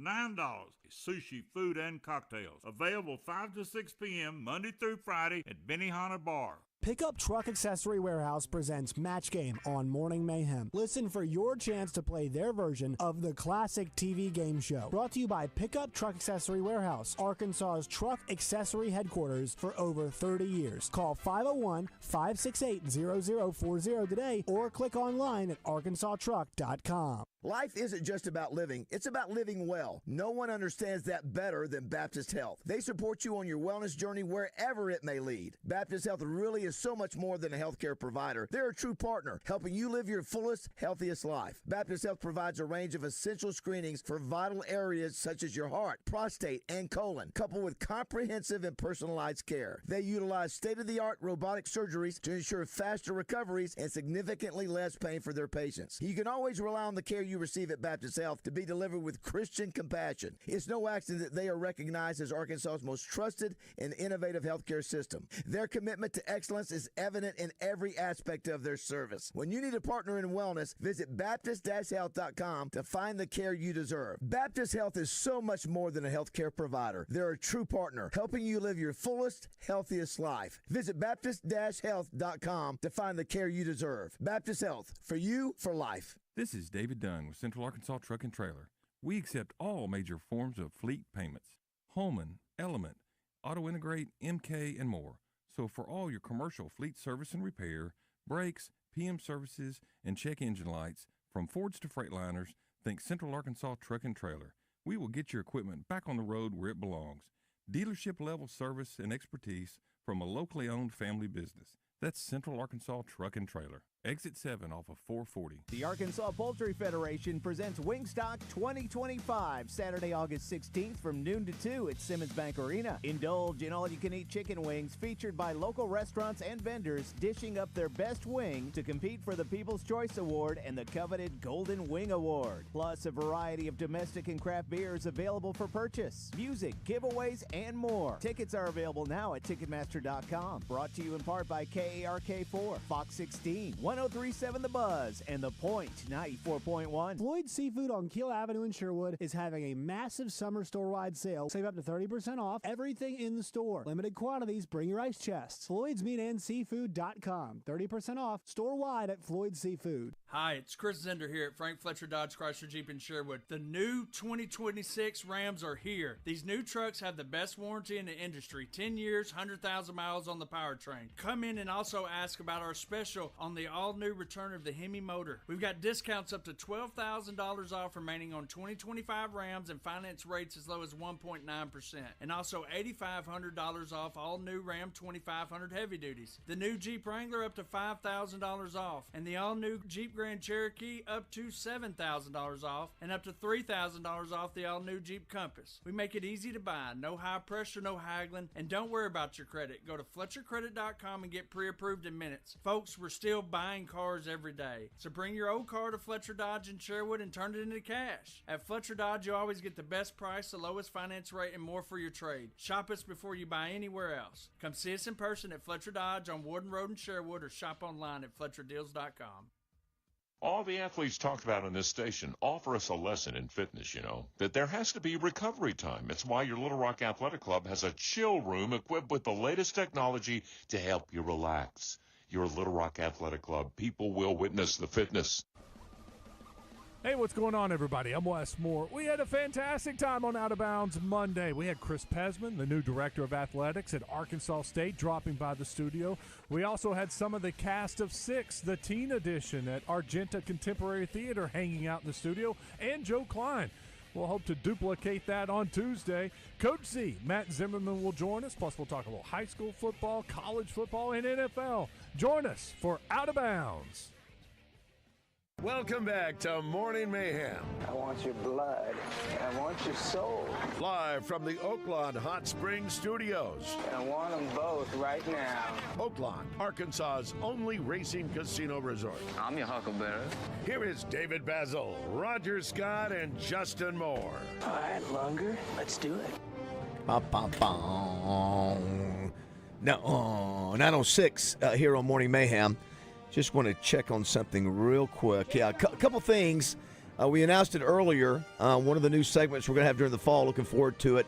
$9. Sushi, food, and cocktails. Available 5 to 6 p.m. Monday through Friday at Benihana Bar. Pickup Truck Accessory Warehouse presents Match Game on Morning Mayhem. Listen for your chance to play their version of the classic TV game show. Brought to you by Pickup Truck Accessory Warehouse, Arkansas's truck accessory headquarters for over 30 years. Call 501-568-0040 today or click online at arkansastruck.com. Life isn't just about living, it's about living well. No one understands that better than Baptist Health. They support you on your wellness journey wherever it may lead. Baptist Health really is so much more than a healthcare provider. They're a true partner, helping you live your fullest, healthiest life. Baptist Health provides a range of essential screenings for vital areas such as your heart, prostate, and colon, coupled with comprehensive and personalized care. They utilize state-of-the-art robotic surgeries to ensure faster recoveries and significantly less pain for their patients. You can always rely on the care you receive at Baptist Health to be delivered with Christian compassion. It's no accident that they are recognized as Arkansas's most trusted and innovative healthcare system. Their commitment to excellence is evident in every aspect of their service. When you need a partner in wellness, visit Baptist-Health.com to find the care you deserve. Baptist Health is so much more than a healthcare provider. They're a true partner, helping you live your fullest, healthiest life. Visit Baptist-Health.com to find the care you deserve. Baptist Health, for you, for life. This is David Dunn with Central Arkansas Truck and Trailer. We accept all major forms of fleet payments. Holman, Element, Auto Integrate, MK, and more. So for all your commercial fleet service and repair, brakes, PM services, and check engine lights, from Fords to Freightliners, think Central Arkansas Truck and Trailer. We will get your equipment back on the road where it belongs. Dealership-level service and expertise from a locally owned family business. That's Central Arkansas Truck and Trailer. Exit 7 off of 440. The Arkansas Poultry Federation presents Wingstock 2025, Saturday, August 16th from noon to 2 at Simmons Bank Arena. Indulge in all-you-can-eat chicken wings featured by local restaurants and vendors dishing up their best wing to compete for the People's Choice Award and the coveted Golden Wing Award. Plus, a variety of domestic and craft beers available for purchase, music, giveaways, and more. Tickets are available now at Ticketmaster.com. Brought to you in part by KARK4, Fox 16, 1037 The Buzz, and The Point 94.1. Floyd Seafood on Keel Avenue in Sherwood is having a massive summer store-wide sale. Save up to 30% off everything in the store. Limited quantities, bring your ice chests. Floyd'sMeatAndSeafood.com. 30% off store-wide at Floyd Seafood. Hi, it's Chris Zender here at Frank Fletcher Dodge Chrysler Jeep in Sherwood. The new 2026 Rams are here. These new trucks have the best warranty in the industry. 10 years, 100,000 miles on the powertrain. Come in and also ask about our special on the all-new return of the Hemi motor. We've got discounts up to $12,000 off remaining on 2025 Rams and finance rates as low as 1.9%. And also $8,500 off all new Ram 2500 heavy duties. The new Jeep Wrangler up to $5,000 off. And the all-new Jeep Grand Cherokee up to $7,000 off. And up to $3,000 off the all-new Jeep Compass. We make it easy to buy. No high pressure, no haggling. And don't worry about your credit. Go to FletcherCredit.com and get pre-approved in minutes. Folks, we're still buying cars every day. So bring your old car to Fletcher Dodge in Sherwood and turn it into cash. At Fletcher Dodge, you always get the best price, the lowest finance rate, and more for your trade. Shop us before you buy anywhere else. Come see us in person at Fletcher Dodge on Warden Road in Sherwood or shop online at FletcherDeals.com. All the athletes talked about on this station offer us a lesson in fitness, that there has to be recovery time. It's why your Little Rock Athletic Club has a chill room equipped with the latest technology to help you relax. Your Little Rock Athletic Club. People will witness the fitness. Hey, what's going on, everybody? I'm Wes Moore. We had a fantastic time on Out of Bounds Monday. We had Chris Pesman, the new director of athletics at Arkansas State, dropping by the studio. We also had some of the cast of Six, the teen edition at Argenta Contemporary Theater, hanging out in the studio, and Joe Klein. We'll hope to duplicate that on Tuesday. Coach Z, Matt Zimmerman, will join us. Plus, we'll talk a little high school football, college football, and NFL. Join us for Out of Bounds. Welcome back to Morning Mayhem. I want your blood. I want your soul. Live from the Oaklawn Hot Springs Studios. I want them both right now. Oaklawn, Arkansas's only racing casino resort. I'm your huckleberry. Here is David BAZZEL, Roger Scott, and Justin Moore. All right, Lunger, let's do it. No, 906 here on Morning Mayhem. Just want to check on something real quick. Yeah, a couple things. We announced it earlier. One of the new segments we're going to have during the fall, looking forward to it,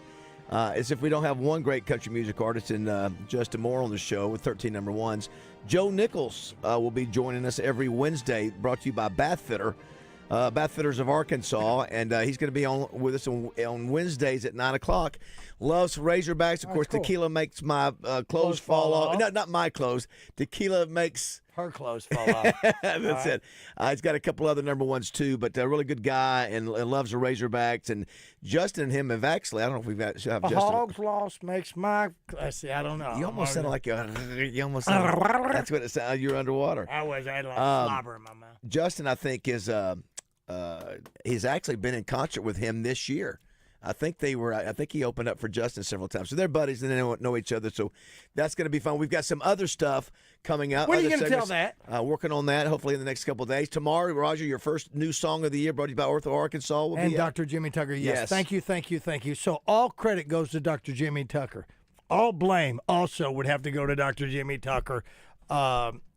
is if we don't have one great country music artist in Justin Moore on the show with 13 number ones, Joe Nichols will be joining us every Wednesday, brought to you by Bath Fitter. Bath Fitters of Arkansas, and he's going to be on with us on Wednesdays at 9 o'clock. Loves Razorbacks. Of course, cool. Tequila makes my clothes fall off. No, not my clothes. Tequila makes her clothes fall off. That's it. He's got a couple other number ones, too, but a really good guy and loves the Razorbacks. And Justin and him have actually, I don't know if we've got Justin. Hog's loss makes my, let's see, I don't know. You almost sound like you almost sound like, that's what it sounds. You're underwater. I had a lot of slobber in my mouth. Justin, I think, is he's actually been in concert with him this year. I think he opened up for Justin several times. So they're buddies and they know each other. So that's going to be fun. We've got some other stuff coming out. When are you going to tell that? Working on that hopefully in the next couple of days. Tomorrow, Roger, your first new song of the year brought to you by Ortho Arkansas. Will and be Dr. Jimmy Tucker. Yes. Thank you. So all credit goes to Dr. Jimmy Tucker. All blame also would have to go to Dr. Jimmy Tucker.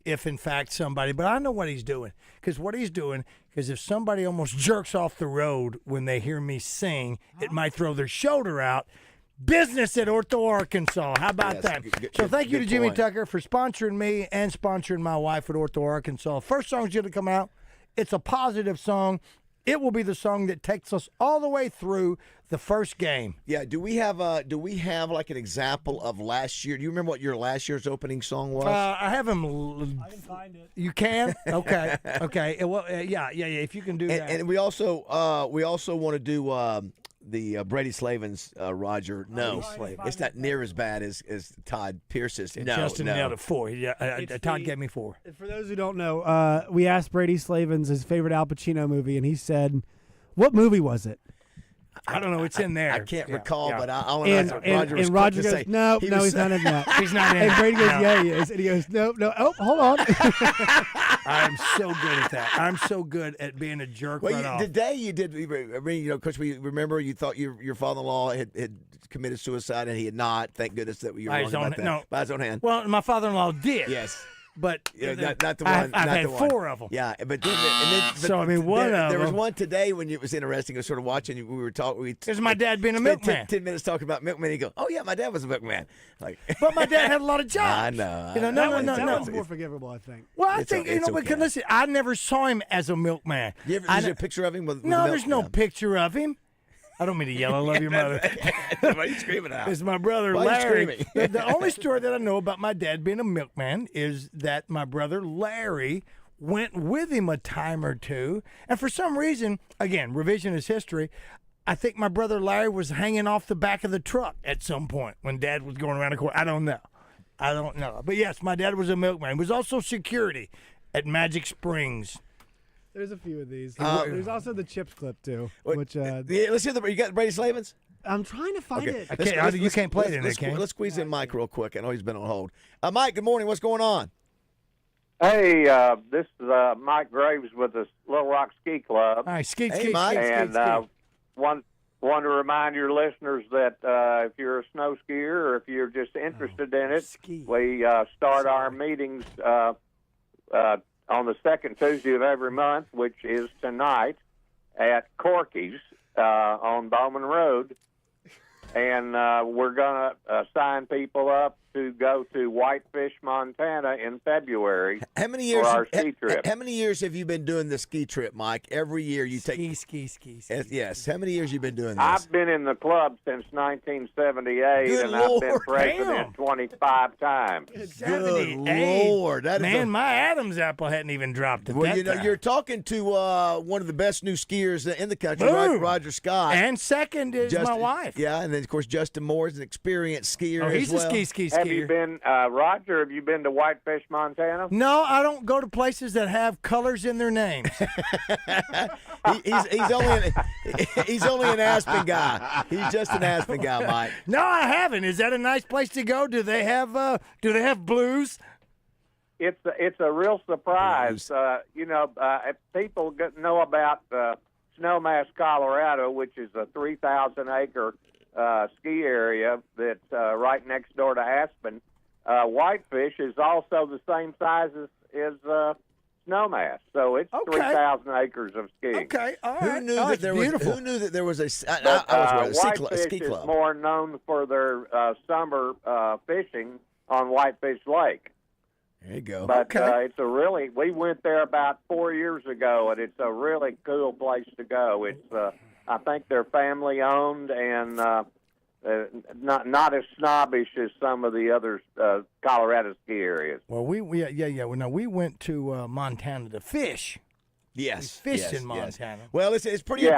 If in fact somebody, but I know what he's doing, because if somebody almost jerks off the road when they hear me sing, it might throw their shoulder out. Business at Ortho Arkansas. How about that? So thank you to Jimmy Tucker for sponsoring me and sponsoring my wife at Ortho Arkansas. First song's going to come out. It's a positive song. It will be the song that takes us all the way through the first game. Yeah. Do we have like an example of last year? Do you remember what your last year's opening song was? I have him. I can find it. You can? Okay. Okay. Well, yeah. If you can do that. And we also want to do the Brady Slavens, Roger. No, it's not near as bad as Todd Pierce's. No, Justin nailed it 4. Todd gave me 4. For those who don't know, we asked Brady Slavens his favorite Al Pacino movie, and he said, "What movie was it?" I don't know. It's in there. I can't recall, but I want And to Roger was Roger quick to goes, say, "No, he no, was he's not in that. He's not in And it. Brady goes, No. "Yeah, he is." And he goes, "No, no. Oh, hold on." I'm so good at that. I'm so good at being a jerk Well, right off. today you did. I mean, because we remember you thought your father-in-law had committed suicide, and he had not. Thank goodness that you were By wrong his about own- that. no. By his own hand. Well, my father-in-law did. Yes. But Yeah, not the one. I've not had the one. 4 of them. Yeah, but then So, I mean, one of there was them- one today when it was interesting. I was sort of watching. We were talking. There's my dad being a spent milkman. 10 minutes talking about Milkman. He go, "Oh yeah, my dad was a milkman." Like, But my dad had a lot of jobs. I know. You know, That no. one's more forgivable, I think. Well, I It's think, okay. because listen, I never saw him as a milkman. Is there a picture of him with No, the there's milk? no picture of him. I don't mean to yell. I love your mother. What are you screaming out? It's my brother Why are you Larry. screaming? The only story that I know about my dad being a milkman is that my brother Larry went with him a time or two, and for some reason, again, revisionist history, I think my brother Larry was hanging off the back of the truck at some point when Dad was going around the corner. I don't know. But yes, my dad was a milkman. He was also security at Magic Springs. There's a few of these. There's also the Chips clip too, which Yeah, let's hear you got Brady Slavens? I'm trying to find it. You can't play it in there, can you? Let's squeeze in Mike real quick. I know he's been on hold. Mike, good morning. What's going on? Hey, this is Mike Graves with the Little Rock Ski Club. All right, ski. And want to remind your listeners that if you're a snow skier or if you're just interested in it, we start our meetings on the second Tuesday of every month, which is tonight, at Corky's on Bowman Road. And we're going to sign people up to go to Whitefish, Montana in February for our ski trip. How many years have you been doing the ski trip, Mike? Every year you take ski. Yes. How many years you been doing this? I've been in the club since 1978, Good and I've been Lord, president 25 times. Good Lord, that is Man, my Adam's apple hadn't even dropped at Well, that you know, time. you're talking to one of the best new skiers in the country, Boom. Roger Scott. And second is my wife. Yeah, and then, of course, Justin Moore is an experienced skier Oh, he's as well. a ski Have you been, Roger, have you been to Whitefish, Montana? No, I don't go to places that have colors in their names. He's only an Aspen guy. He's just an Aspen guy, Mike. No, I haven't. Is that a nice place to go? Do they have blues? It's a real surprise. If people know about Snowmass, Colorado, which is a 3,000-acre ski area that's right next door to Aspen. Whitefish is also the same size as Snowmass, so it's 3,000 acres of skiing. Okay, all right. Who knew that there was a ski Whitefish club? is more known for their summer fishing on Whitefish Lake. There you go. But we went there about 4 years ago, and it's a really cool place to go. It's I think they're family owned and not as snobbish as some of the other Colorado ski areas. Well, we went to Montana to fish. Yes, we fished yes, in yes. Montana. Well, it's pretty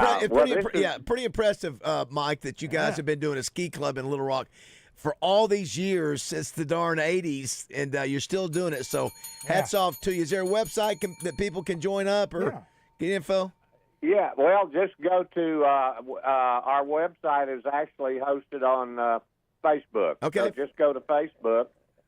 pretty impressive, Mike, that you guys have been doing a ski club in Little Rock for all these years since the darn 80s, and you're still doing it. So hats off to you. Is there a website that people can join up or get info? Yeah, well, just go to our website is actually hosted on Facebook. Okay. So just go to Facebook,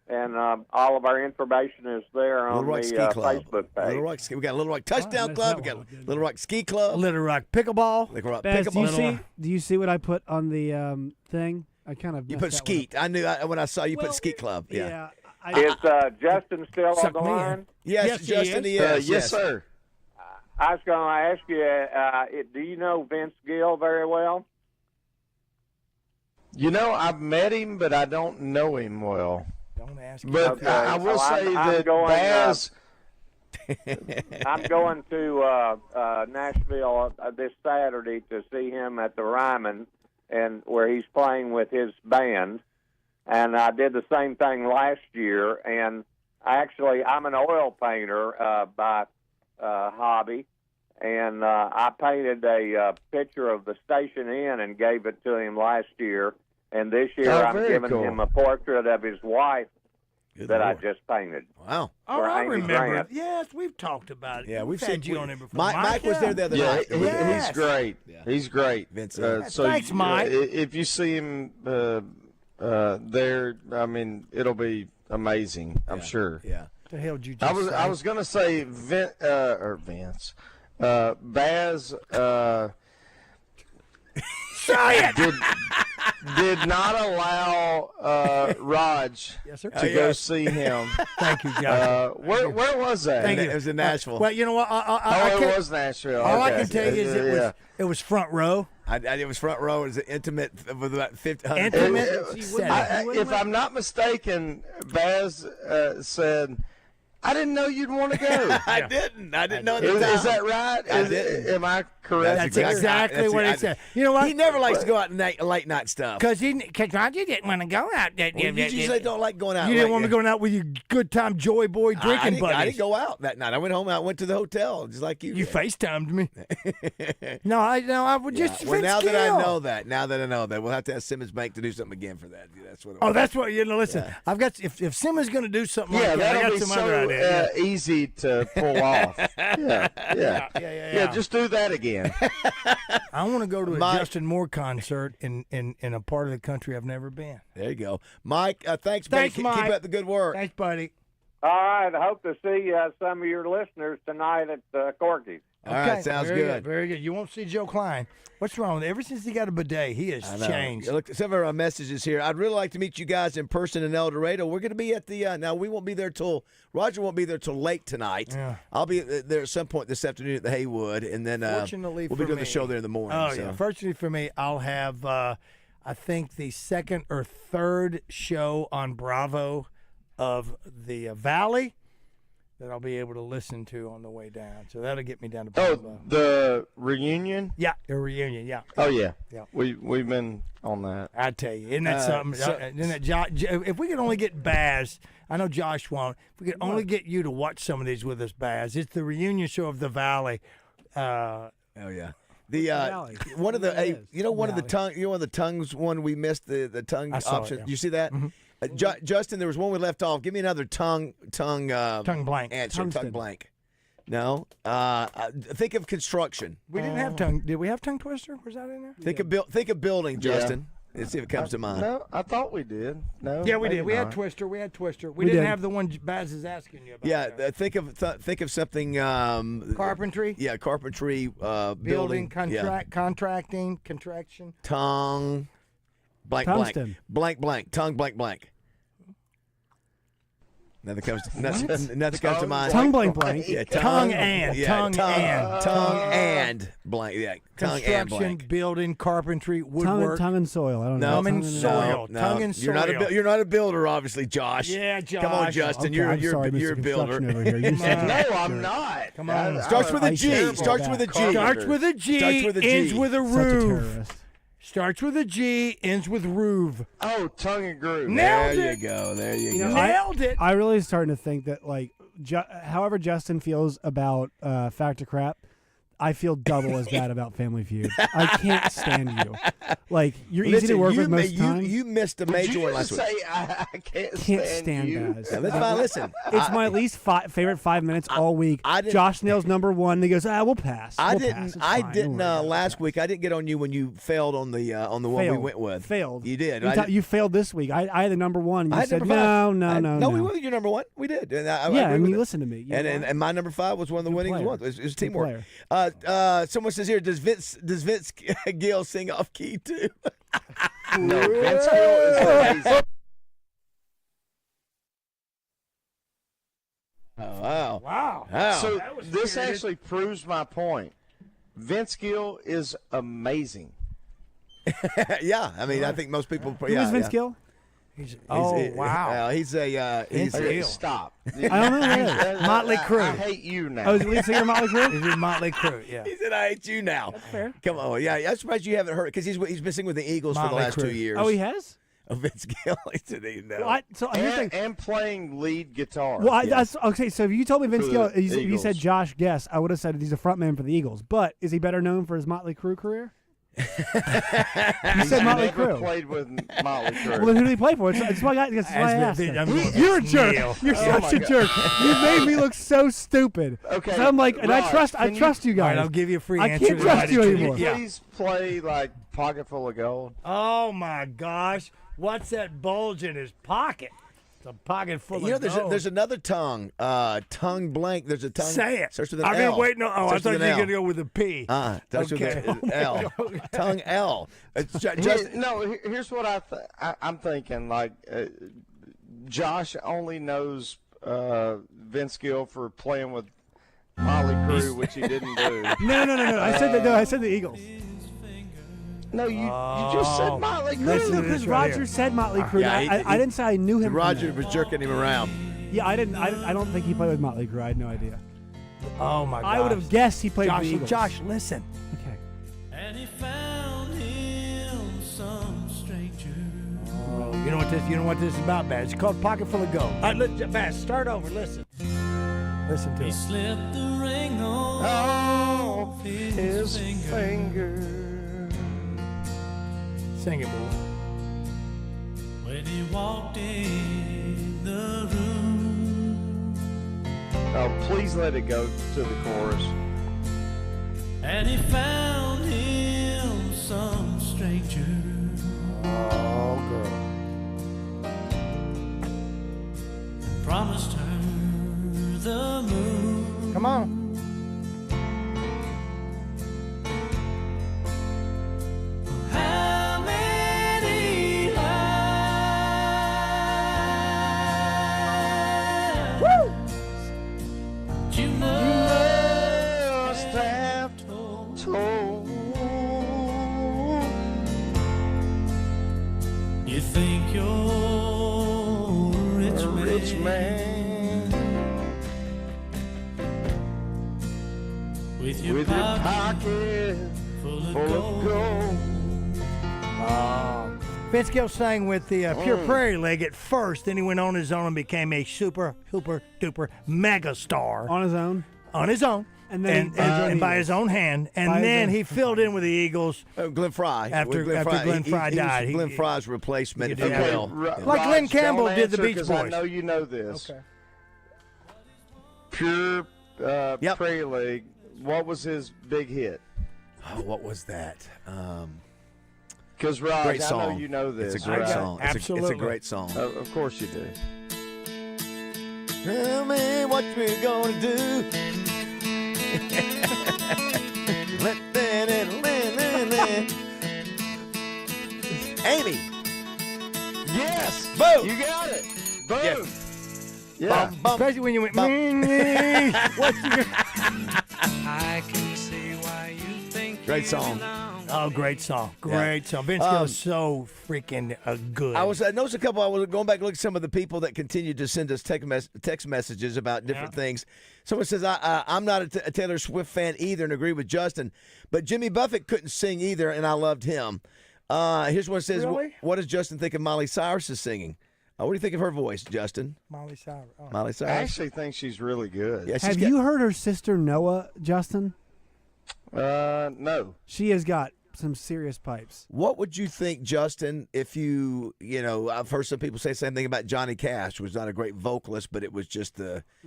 and all of our information is there on Little Rock the Ski Club. Facebook page. Little Rock Ski. We got Little Rock Touchdown Club. We got Little Rock Ski Club. Little Rock Pickleball. Little Rock Baz, Pickleball. do you see what I put on the thing? I kind of You put skeet. I knew when I saw you put Skeet Club. Yeah. Is Justin still on the line? Yes, Justin, he is. Yes, sir. I was going to ask you, do you know Vince Gill very well? You know, I've met him, but I don't know him well. Don't ask. But Okay. I will say I'm that going, Baz. I'm going to Nashville this Saturday to see him at the Ryman, and where he's playing with his band. And I did the same thing last year. And I'm an oil painter by hobby, and I painted a picture of the station inn and gave it to him last year. And this year I'm giving him a portrait of his wife that I just painted. Wow. Oh, I Amy remember. Grant. Yes, we've talked about it. Yeah, we've had seen you on it before. Mike was there the other night. He's great. Yeah. He's great. Vince, So thanks, Mike. If you see him there, I mean, it'll be amazing. I'm sure. Yeah. The hell did you just say? I was gonna say Vince, Baz. Did not allow Raj Yes, sir. to go see him. Thank you, Josh. Where was that? Thank you. It was in Nashville. Well, you know what? It was Nashville. All I Okay. can tell you is it was front row. It was front row. It was intimate with about 50. Intimate. If I'm not mistaken, Baz said, "I didn't know you'd want to go." I didn't know at the time. Is that right? I didn't. Am I correct? That's exactly what he said. You know what? He never likes to go out late night stuff. Because Roger didn't want to go out. You usually don't like going out. You didn't want me going out with your good time joy boy drinking buddies. I didn't go out that night. I went home. I went to the hotel just like you. You did. FaceTimed me. No, I would just. Well, now that I know that, we'll have to ask Simmons Bank to do something again for that. That's what. Oh, that's what listen. Yeah. I've got. If Simmons going to do something Yeah, like that, I that'll got be some so other ideas. easy to pull off. Yeah, just do that again. I want to go to a Justin Moore concert in a part of the country I've never been. There you go, Mike. Thanks, Thanks, buddy. Mike. Keep up the good work. Thanks, buddy. All right. I hope to see some of your listeners tonight at Corky's. All right, sounds very good. Very good. You won't see Joe Klein. What's wrong with it? Ever since he got a bidet, he has changed. Look, some of our messages here. I'd really like to meet you guys in person in El Dorado. We're going to be at the now we won't be there till Roger won't be there till late tonight. Yeah. I'll be there at some point this afternoon at the Haywood, and then Fortunately we'll be for doing me, the show there in the morning. Oh, so. yeah. Fortunately for me, I'll have, I think, the second or third show on Bravo of the Valley that I'll be able to listen to on the way down. So that'll get me down to Bravo. Oh, the reunion? Yeah, the reunion, yeah. Oh, yeah. Yeah. We've been on that. I tell you, isn't that something? Isn't that if we could only get Baz, I know Josh won't. If we could only get you to watch some of these with us, Baz. It's the reunion show of the Valley. Oh yeah. The one of the one of the tongues one we missed the tongue option. Yeah. You see that? Mm-hmm. Justin, there was one we left off. Give me another tongue blank answer. Tungsten. Tongue blank. No. Think of construction. We didn't have tongue. Did we have tongue twister? Was that in there? Think of building, Justin. Let's see if it comes to mind. No, I thought we did. No. Yeah, we did. We had not. Twister. We didn't have the one Baz is asking you about. Yeah, think of something. Carpentry. Yeah, carpentry. Building. Contracting. Contraction. Tongue. Blank. Tungsten. Blank. Tongue. Blank. Nothing comes to mind. Tongue blank. Yeah, tongue and. Tongue and blank. Yeah, tongue and Construction, blank. building, carpentry, woodwork. Tongue and soil. I don't know. Tongue and soil. Tongue and soil. You're not a builder, obviously, Josh. Yeah, Josh. Come on, Justin. Okay, You're a builder. Over here. You said No, I'm not. Come on. Starts with a G. Starts with a G. Starts with a G. Ends with a Such a roof. terrorist. Starts with a G. Ends with roove. Oh, tongue and groove. Nailed There it. you go. There you You go. know, Nailed it. I really starting to think that, like, however Justin feels about Factor Crap, I feel double as bad about Family Feud. I can't stand you. Like, you're easy to work with most of the time. You missed a major one last week. I can't stand you. Baz. Yeah, that's fine. Listen, It's my least favorite 5 minutes all week. Josh nails number one. He goes, we'll pass. I We'll didn't. pass. It's I fine. didn't Don't worry about last it. week. I didn't get on you when you failed on the one we Failed. went with. Failed. You did. You failed this week. I had the number one. And I you had said, number five. no. No, we were your number one. We did. And I Yeah, agree and with you it. listened to me. You know And my number 5 was one of the winning player. ones. It was Good teamwork. player. Someone says here, does Vince Gill sing off key too? No, Vince Gill is amazing. Oh, wow. So this actually proves my point. Vince Gill is amazing. Yeah, I mean, I think most people. Who is Vince Gill? Wow. He's a. He's Okay, stop. I don't know who that is. Motley Crue. I hate you now. Oh, is it lead singer Motley Crue? He's in Motley Crue, yeah. He said, "I hate you now." That's fair. Come on, yeah. I'm surprised you haven't heard because he's been singing with the Eagles for the Motley last Crue. 2 years. Oh, he has? Oh, Vince Gill, he didn't even know. Well, here's the thing. And playing lead guitar. Well, that's okay. So if you told me Vince For Gill, the if you said Eagles. Josh Guest, I would have said he's a frontman for the Eagles. But is he better known for his Motley Crue career? You said Motley never Crue. played with Motley Crue. Well, then who did he play for? It's why I asked. You're a jerk. You're such a jerk. You made me look so stupid. Okay, So I'm like, and I Raj, trust you guys. All right, I'll give you a free I answer. can't trust you anymore. Please play like Pocket Full of Gold. Oh my gosh, what's that bulge in his pocket? It's a pocket full You know, of there's gold. there's another tongue. Tongue blank. There's a tongue. Say it. Starts with an I've L. been waiting. I Starts thought you with were an going to L. go with a P. Starts Okay. with an L. Tongue L. It's just Here's what I'm thinking. Like, Josh only knows Vince Gill for playing with Motley Crue, which he didn't do. No. I said that. No, I said the Eagles. No, you just said Motley Crue. No, because Roger said Motley Crue. Yeah, I didn't say I knew him. Roger was jerking him around. Yeah, I didn't. I don't think he played with Motley Crue. I had no idea. Oh my god! I would have guessed he played Josh, with the Eagles. Josh, listen. Okay. And he found him some stranger. Oh, you know what this is about, Baz? It's called Pocket Full of Gold. All right, Baz, start over. Listen. Listen to He it. slipped the ring off his finger. Sing it, boy. When he walked in the room. Oh, please let it go to the chorus. And he found him some stranger. Oh, girl. Promised her the moon. Come on. How many lives? Woo! You must have told. You think you're a rich man. With your pocket full of gold. Vince Gill sang with the Pure Prairie Leg at first, then he went on his own and became a super, hooper, duper mega star. On his own? On his own. And then and by his own hand. And then he filled in with the Eagles. Glenn Fry. After Glenn Fry died. He was Glenn Fry's replacement, if you Okay, will. Like Glenn Campbell don't did the answer, Beach 'cause Boys. I know you know this. Okay. Pure Prairie League. What was his big hit? Oh, what was that? Because Raj, Great I song. know you know this. It's a great right? song. It's a great song. Of course you do. Tell me what we're gonna do. Amy. Yes. Boom. You got it. Boom. Yes. Yeah. Especially when you went, what you I can see why you think Great song. Oh, great song. Great song. Vince Gill's so freaking good. I noticed a couple. I was going back and look at some of the people that continue to send us text messages about different things. Someone says, I'm not a Taylor Swift fan either and agree with Justin, but Jimmy Buffett couldn't sing either, and I loved him. Here's one that says, Really? what does Justin think of Miley Cyrus's singing? What do you think of her voice, Justin? Molly Cyrus. Oh. Miley I Cyrus? actually think she's really good. Yeah, Have you heard her sister Noah, Justin? No. She has got some serious pipes. What would you think, Justin, if I've heard some people say the same thing about Johnny Cash, who was not a great vocalist, but it was just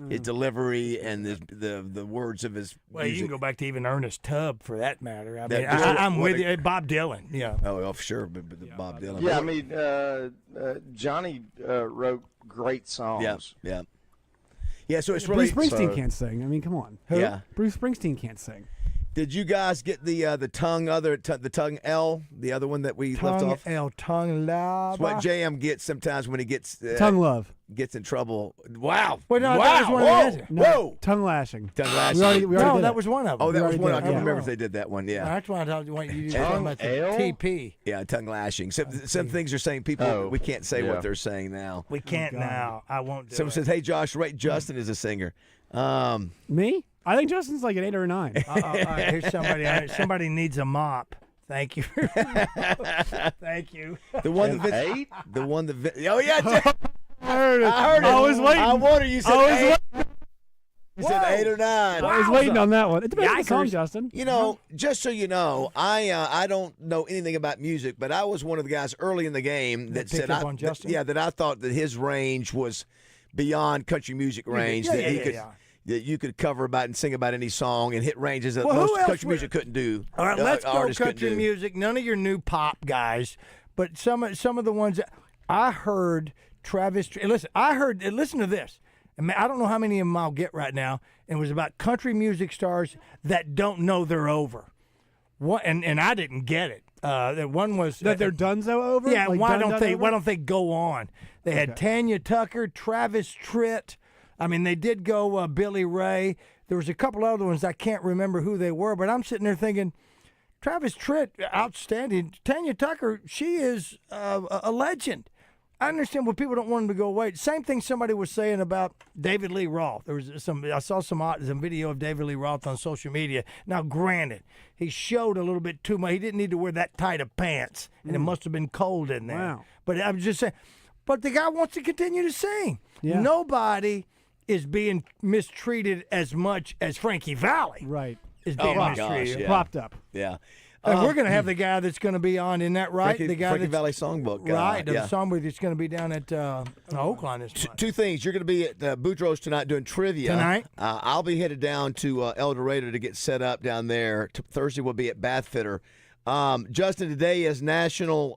his delivery and the words of his Well, music. you can go back to even Ernest Tubb for that matter. I That- mean, just I'm what with a- you. Bob Dylan. Yeah. Oh, for sure, but Bob Dylan. Yeah, I mean, Johnny wrote great songs. Yeah, so it's really Bruce Springsteen can't sing. I mean, come on. Who? Yeah. Bruce Springsteen can't sing. Did you guys get the tongue L, the other one that we left Tongue off? L, tongue lava. It's what JM gets sometimes when he gets Tongue love. gets in trouble. Wow! Wait, no, wow! that was one of the Whoa! answers. No, Whoa! Tongue lashing. Tongue lashing. We already No, did that it. was one of them. Oh, that was already one. did I it, can't yeah. remember if they did that one. Yeah. That's why I thought you were talking about the L? TP. Yeah, tongue lashing. Some things are saying people we can't say what they're saying now. We can't now. I won't do Someone it. says, "Hey, Josh, rate Justin as a singer." Me? I think Justin's like an 8 or a 9. All right, here's somebody. Somebody needs a mop Thank you. Thank you. The one that eight? The one that oh yeah, Jeff. I heard it. I heard it. I was waiting. I wondered. You said I was 8. waiting. You said 8 or 9. I was waiting on that one. It depends on the song, Justin. You know, just so you know, I don't know anything about music, but I was one of the guys early in the game that picked said up on Justin? that I thought that his range was beyond country music range. That he could. That you could cover about and sing about any song and hit ranges that most country music couldn't do. All right, let's go artists couldn't country do. music. None of your new pop guys, but some of the ones that I heard. Travis, listen to this. I don't know how many of them I'll get right now. It was about country music stars that don't know they're over. And I didn't get it. One was that they're donezo over. Yeah, like why done don't they go on? They had Tanya Tucker, Travis Tritt. I mean, they did go Billy Ray. There was a couple other ones I can't remember who they were, but I'm sitting there thinking, Travis Tritt, outstanding. Tanya Tucker, she is a legend. I understand why people don't want him to go away. Same thing somebody was saying about David Lee Roth. There was I saw some video of David Lee Roth on social media. Now, granted, he showed a little bit too much. He didn't need to wear that tight of pants, and it must have been cold in there. Wow. But I'm just saying, but the guy wants to continue to sing. Yeah. Nobody is being mistreated as much as Frankie Valli. Right. Is being my mistreated. gosh, yeah. Propped up. Yeah. And we're going to have the guy that's going to be on, isn't that right? Frankie, the guy Frankie Valley Songbook. Right, yeah. the songbook that's going to be down at Oaklawn this month. Two things. You're going to be at Boudreaux's tonight doing trivia. Tonight? I'll be headed down to El Dorado to get set up down there. Thursday we'll be at Bathfitter. Justin, today is National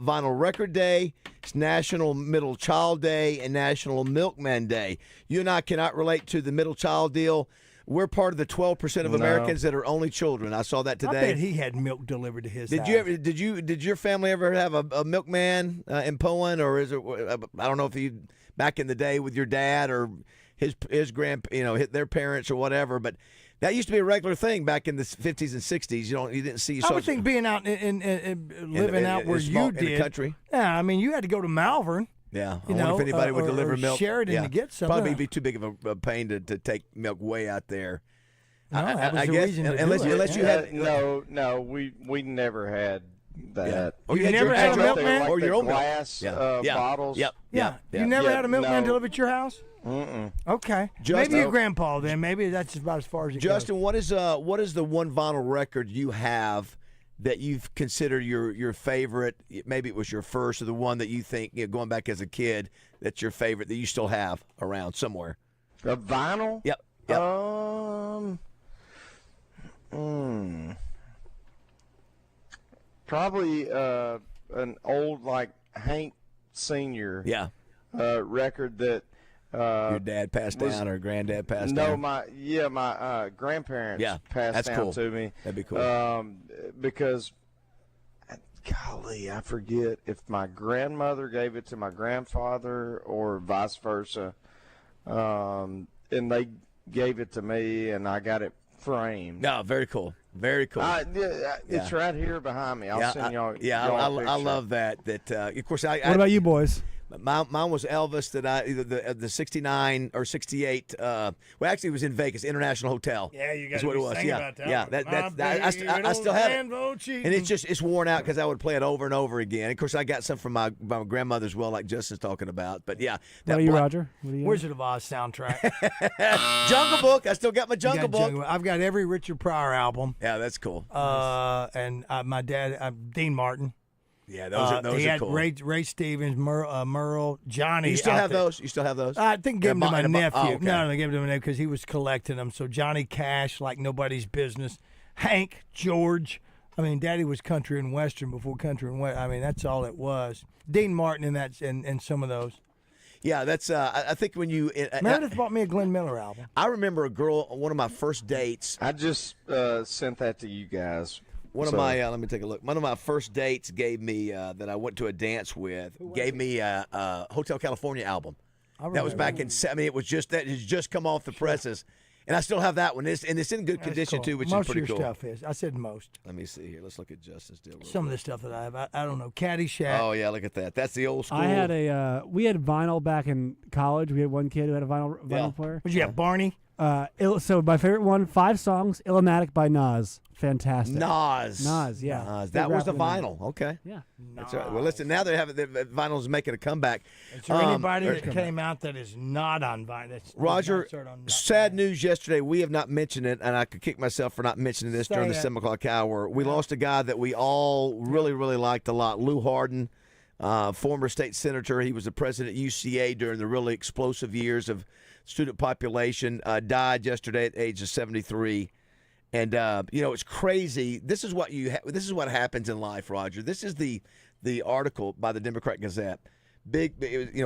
Vinyl Record Day. It's National Middle Child Day and National Milkman Day. You and I cannot relate to the middle child deal. We're part of the 12% of Americans that are only children. I saw that today. I bet he had milk delivered to his house. Did your family ever have a milkman in Poen, or is it? I don't know if you back in the day with your dad or his their parents or whatever, but that used to be a regular thing back in the 50s and 60s. You didn't see. I would think being out and living out where you did in the country. Yeah, I mean you had to go to Malvern. Yeah, I wonder if anybody would deliver milk. Sheridan to get something. Probably be too big of a pain to take milk way out there. No, that was I the guess reason to unless you had no, we never had that. Yeah. Oh, you never had a milkman like or your own glass bottles. Yep. You never had a milkman delivered to your house? Okay. Justin, maybe your grandpa then. Maybe that's about as far as it Justin, goes. what is the one vinyl record you have that you've considered your favorite? Maybe it was your first, or the one that you think, going back as a kid, that's your favorite that you still have around somewhere. A vinyl? Yep. Probably an old like Hank Senior. Yeah. Record that your dad passed down or granddad passed down. No, my grandparents passed that's down cool. to me. That'd be cool. Because, golly, I forget if my grandmother gave it to my grandfather or vice versa, and they gave it to me, and I got it framed. No, very cool. Very cool. It's right here behind me. I'll send y'all. Yeah, y'all a I picture. love that. That of course What about you boys? Mine was Elvis. That either the 69 or 68. Well, actually, it was in Vegas International Hotel. Yeah, you got is what it was. About that Yeah. I still have it, and it's worn out because I would play it over and over again. Of course, I got some from my grandmother as well, like Justin's talking about. But yeah, What are you, Roger? Wizard of Oz soundtrack. Jungle Book. I still got my Jungle Book. I've got every Richard Pryor album. Yeah, that's cool. And my dad, Dean Martin. Yeah, those he are had cool. Ray Stevens, Merle, Johnny. You still have those? You still have those? I think gave them to my nephew. Oh, okay. No, I gave them to my nephew because he was collecting them. So Johnny Cash, like nobody's business. Hank, George. I mean, Daddy was country and western before country and western. I mean, that's all it was. Dean Martin and some of those. Yeah, that's. I think when you Meredith bought me a Glenn Miller album. I remember a girl on one of my first dates. I just sent that to you guys. One of my let me take a look. One of my first dates gave me that I went to a dance with. Gave me a Hotel California album. That was back in. I mean, it was just that it had just come off the presses, and I still have that one. It's in good condition cool. too, which most is pretty of your cool. stuff is. I said most. Let me see here. Let's look at Justin's deal. Some of the stuff that I have, I don't know. Caddyshack. Oh yeah, look at that. That's the old school. I had we had vinyl back in college. We had one kid who had a vinyl player. Would you have Barney? So my favorite one, 5 songs, Illmatic by Nas. Fantastic. Nas, yeah. Nas. Big That was the rapper name. vinyl. Okay. Yeah. That's right. Well, listen, now they have the vinyl's making a comeback. Is there anybody that came out that is not on vinyl? Roger, sad news yesterday. We have not mentioned it, and I could kick myself for not mentioning this during the 7 o'clock hour. We lost a guy that we all really, really liked a lot, Lou Hardin, former state senator. He was the president at UCA during the really explosive years of student population. Died yesterday at the age of 73. And it's crazy. This is what this is what happens in life, Roger. This is the article by the Democrat Gazette. Big,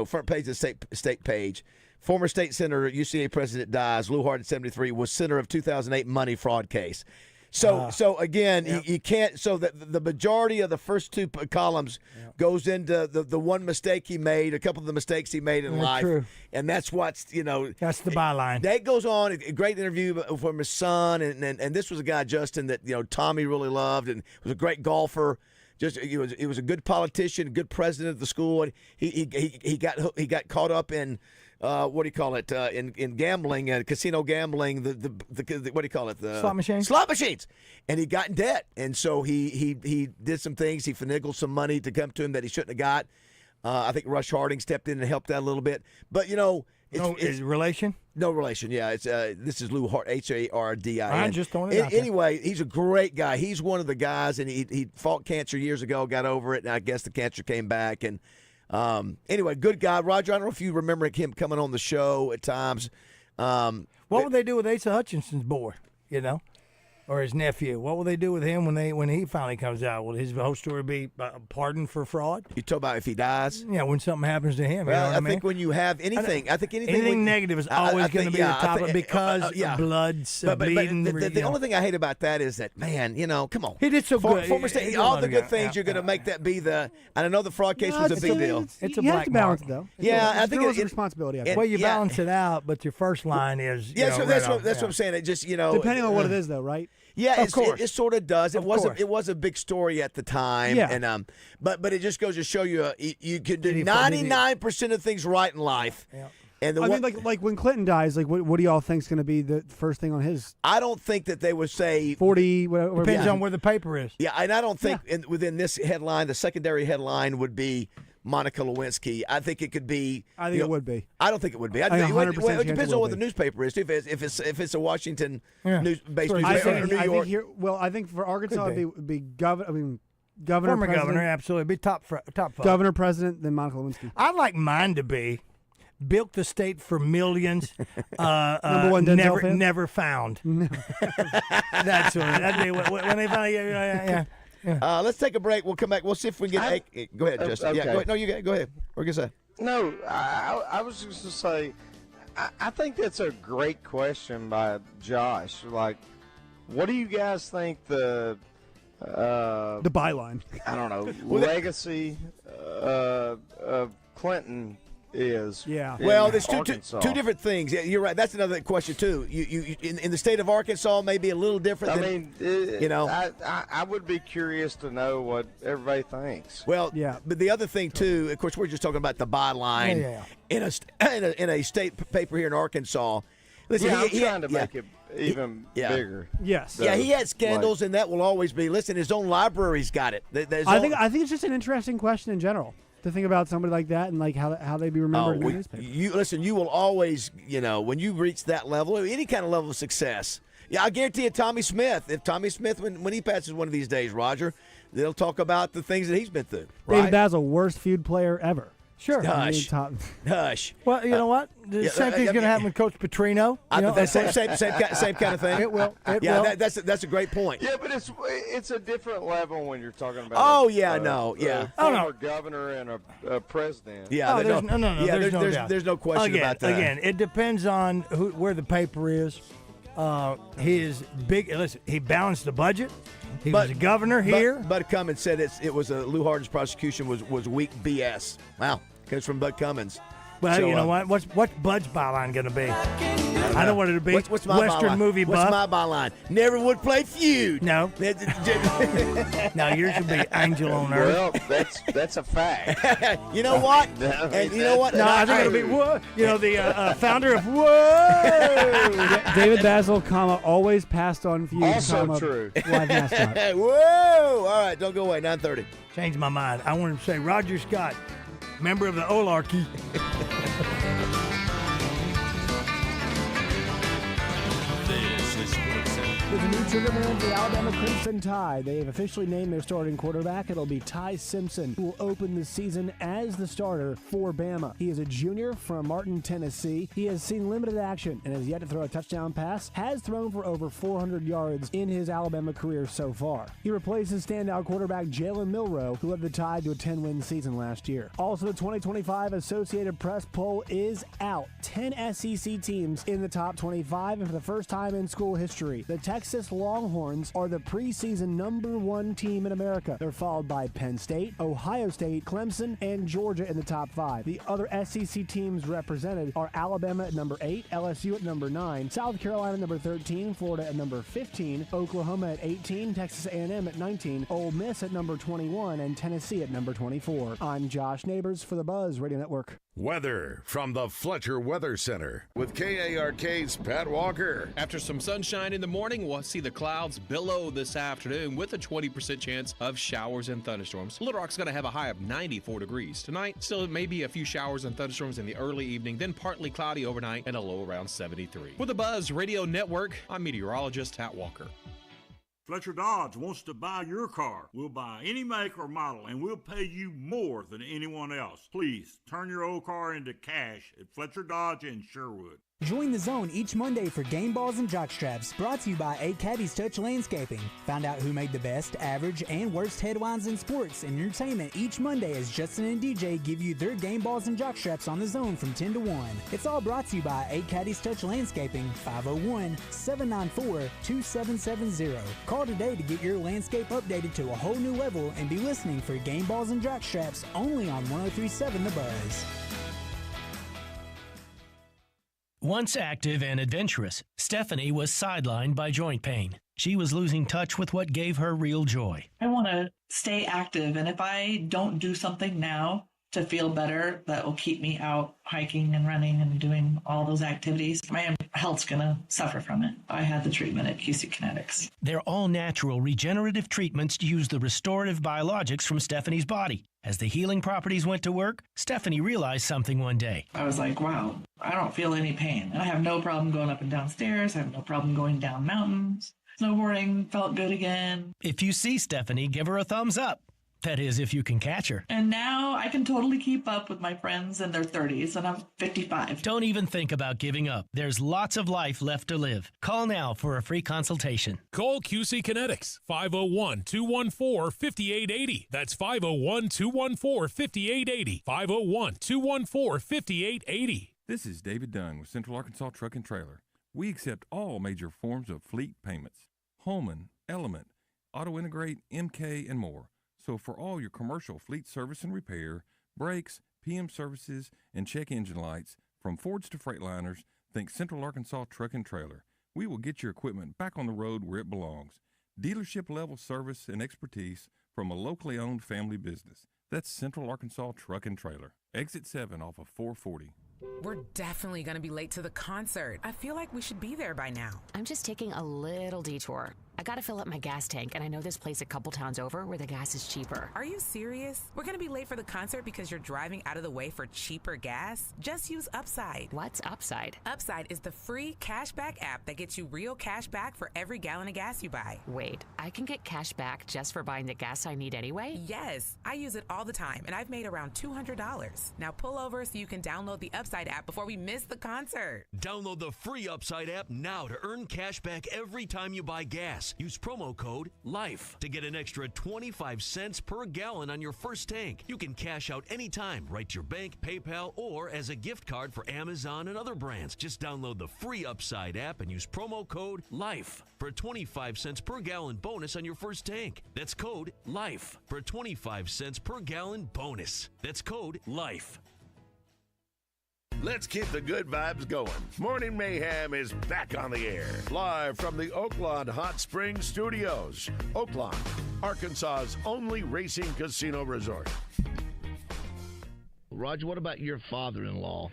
front page of the state page. Former state senator, UCA president dies. Lou Hardin, 73, was center of 2008 money fraud case. So again, you can't. So the majority of the first 2 columns goes into the one mistake he made, a couple of the mistakes he made in life, true. and that's what's That's the byline. That goes on. A great interview from his son, and this was a guy, Justin, that Tommy really loved, and was a great golfer. Just he was a good politician, good president of the school, and he got caught up in. What do you call it? In gambling, casino gambling, the what do you call it? The slot machines. Slot machines, and he got in debt, and so he did some things. He finagled some money to come to him that he shouldn't have got. I think Rush Harding stepped in and helped out a little bit, but it's relation. No relation. Yeah, it's this is Lou Hardin, Hardin. I'm just throwing it out there. Anyway, he's a great guy. He's one of the guys, and he fought cancer years ago, got over it, and I guess the cancer came back and. Anyway, good guy. Roger, I don't know if you remember him coming on the show at times. What would they do with Asa Hutchinson's boy, or his nephew? What will they do with him when he finally comes out? Will his whole story be pardoned for fraud? You talk about if he dies? Yeah, when something happens to him. Well, you know what I mean? think when you have anything, anything negative is always going to be the topic because of blood, bleeding. The only thing I hate about that is that, man, come on. He did so good. Former state, all the good things, you're going to make that be the. And I know the fraud case was a big deal. It's a you have black to balance mark. it, though. Yeah, I think it's a responsibility. Well, you balance it out, but your first line is. That's what I'm saying. It just depending on what it is, though, right? Yeah, of course. It sort of does. It was a big story at the time, yeah. And but it just goes to show you you can do 99% of things right in life. Yeah. And I mean, like when Clinton dies, like what do y'all think is going to be the first thing on his? I don't think that they would say 40. Whatever. Depends on where the paper is. Yeah, and I don't think within this headline, the secondary headline would be Monica Lewinsky. I think it could be. I think it would be. I don't think it would be. I think 100% it depends on what the newspaper is. If it's a Washington based newspaper or New York. I think for Arkansas it'd be governor. I mean, governor, former president, governor, absolutely, be top five. Governor, president, then Monica Lewinsky. I'd like mine to be built the state for millions. Number one, never found. That's what that'd be when they finally. Yeah. Let's take a break. We'll come back. We'll see if we can get. Go ahead, Justin. Okay. Yeah, go ahead. No, go ahead. What are you gonna say? No, I was just going to say, I think that's a great question by Josh. Like, what do you guys think the byline? I don't know, legacy of Clinton is? Yeah. Well, there's two different things. Yeah, you're right. That's another question too. You in the state of Arkansas may be a little different. I would be curious to know what everybody thinks. Well, yeah. But the other thing too, of course, we're just talking about the byline in a state paper here in Arkansas. Listen, I'm trying to make it even bigger. Yes. Yeah, he had scandals, and that will always be. Listen, his own library's got it. I think it's just an interesting question in general to think about somebody like that and like how they be remembered in the newspaper. You will always, when you reach that level, any kind of level of success. Yeah, I guarantee you, Tommy Smith. If Tommy Smith, when he passes one of these days, Roger, they'll talk about the things that he's been through. David BAZZEL, worst Feud player ever. Sure. Hush. Hush. Well, you know what? The same thing's going to happen with Coach Petrino. Same kind of thing. It will. That's a great point. Yeah, but it's a different level when you're talking about. Former governor and a president. Yeah. There's no doubt. There's no question about that. Again, it depends on where the paper is. His big. Listen, he balanced the budget. He was a governor here. Bud Cummins said it was Lou Hardin's prosecution was weak BS. Wow, comes from Bud Cummins. Well, So, you know what? What's Bud's byline going to be? I know what it'll be. What's my Western byline? movie What's buff. my byline? Never would play Feud. No. No, yours will be Angel on Earth. Well, that's a fact. You know what? And you know what? No, I think it'll be Whoa. You know, the founder of Whoa. David BAZZEL, always passed on Feud, Also true. live mascot. Whoa! All right, don't go away. 9:30. Changed my mind. I wanted to say Roger Scott, member of the Oaklawn. There's a new triggerman for the Alabama Crimson Tide. They have officially named their starting quarterback. It'll be Ty Simpson, who will open the season as the starter for Bama. He is a junior from Martin, Tennessee. He has seen limited action and has yet to throw a touchdown pass, has thrown for over 400 yards in his Alabama career so far. He replaces standout quarterback Jalen Milroe, who led the Tide to a 10-win season last year. Also, the 2025 Associated Press poll is out. 10 SEC teams in the top 25, and for the first time in school history, the Texas Longhorns are the preseason #1 team in America. They're followed by Penn State, Ohio State, Clemson, and Georgia in the top 5. The other SEC teams represented are Alabama at number 8, LSU at number 9, South Carolina number 13, Florida at number 15, Oklahoma at 18, Texas A&M at 19, Ole Miss at number 21, and Tennessee at number 24. I'm Josh Neighbors for the Buzz Radio Network. Weather from the Fletcher Weather Center with KARK's Pat Walker. After some sunshine in the morning, we'll see the clouds billow this afternoon with a 20% chance of showers and thunderstorms. Little Rock's going to have a high of 94 degrees. Tonight, still maybe a few showers and thunderstorms in the early evening, then partly cloudy overnight and a low around 73. For the Buzz Radio Network, I'm meteorologist Pat Walker. Fletcher Dodge wants to buy your car. We'll buy any make or model, and we'll pay you more than anyone else. Please turn your old car into cash at Fletcher Dodge in Sherwood. Join the zone each Monday for Game Balls and Jockstraps, brought to you by A Caddy's Touch Landscaping. Find out who made the best, average, and worst headlines in sports and entertainment each Monday as Justin and DJ give you their Game Balls and Jockstraps on the zone from 10 to 1. It's all brought to you by A Caddy's Touch Landscaping, 501-794-2770. Call today to get your landscape updated to a whole new level and be listening for Game Balls and Jockstraps only on 103.7 The Buzz. Once active and adventurous, Stephanie was sidelined by joint pain. She was losing touch with what gave her real joy. I want to stay active, and if I don't do something now to feel better, that will keep me out hiking and running and doing all those activities, my health's going to suffer from it. I had the treatment at QC Kinetics. Their all-natural regenerative treatments use the restorative biologics from Stephanie's body. As the healing properties went to work, Stephanie realized something one day. I was like, wow, I don't feel any pain. I have no problem going up and down stairs. I have no problem going down mountains. Snowboarding felt good again. If you see Stephanie, give her a thumbs up. That is, if you can catch her. And now I can totally keep up with my friends in their 30s, and I'm 55. Don't even think about giving up. There's lots of life left to live. Call now for a free consultation. Call QC Kinetics, 501-214-5880. That's 501-214-5880. 501-214-5880. This is David Dunn with Central Arkansas Truck and Trailer. We accept all major forms of fleet payments. Holman, Element, Auto Integrate, MK, and more. So for all your commercial fleet service and repair, brakes, PM services, and check engine lights, from Fords to Freightliners, think Central Arkansas Truck and Trailer. We will get your equipment back on the road where it belongs. Dealership-level service and expertise from a locally owned family business. That's Central Arkansas Truck and Trailer. Exit 7 off of 440. We're definitely going to be late to the concert. I feel like we should be there by now. I'm just taking a little detour. I gotta fill up my gas tank, and I know this place a couple towns over where the gas is cheaper. Are you serious? We're gonna be late for the concert because you're driving out of the way for cheaper gas? Just use Upside. What's Upside? Upside is the free cashback app that gets you real cash back for every gallon of gas you buy. Wait, I can get cash back just for buying the gas I need anyway? Yes, I use it all the time, and I've made around $200. Now pull over so you can download the Upside app before we miss the concert. Download the free Upside app now to earn cash back every time you buy gas. Use promo code LIFE to get an extra 25 cents per gallon on your first tank. You can cash out anytime, right to your bank, PayPal, or as a gift card for Amazon and other brands. Just download the free Upside app and use promo code LIFE for a 25 cents per gallon bonus on your first tank. That's code LIFE for a 25 cents per gallon bonus. That's code LIFE. Let's keep the good vibes going. Morning Mayhem is back on the air. Live from the Oaklawn Hot Springs Studios. Oaklawn, Arkansas's only racing casino resort. Roger, what about your father-in-law?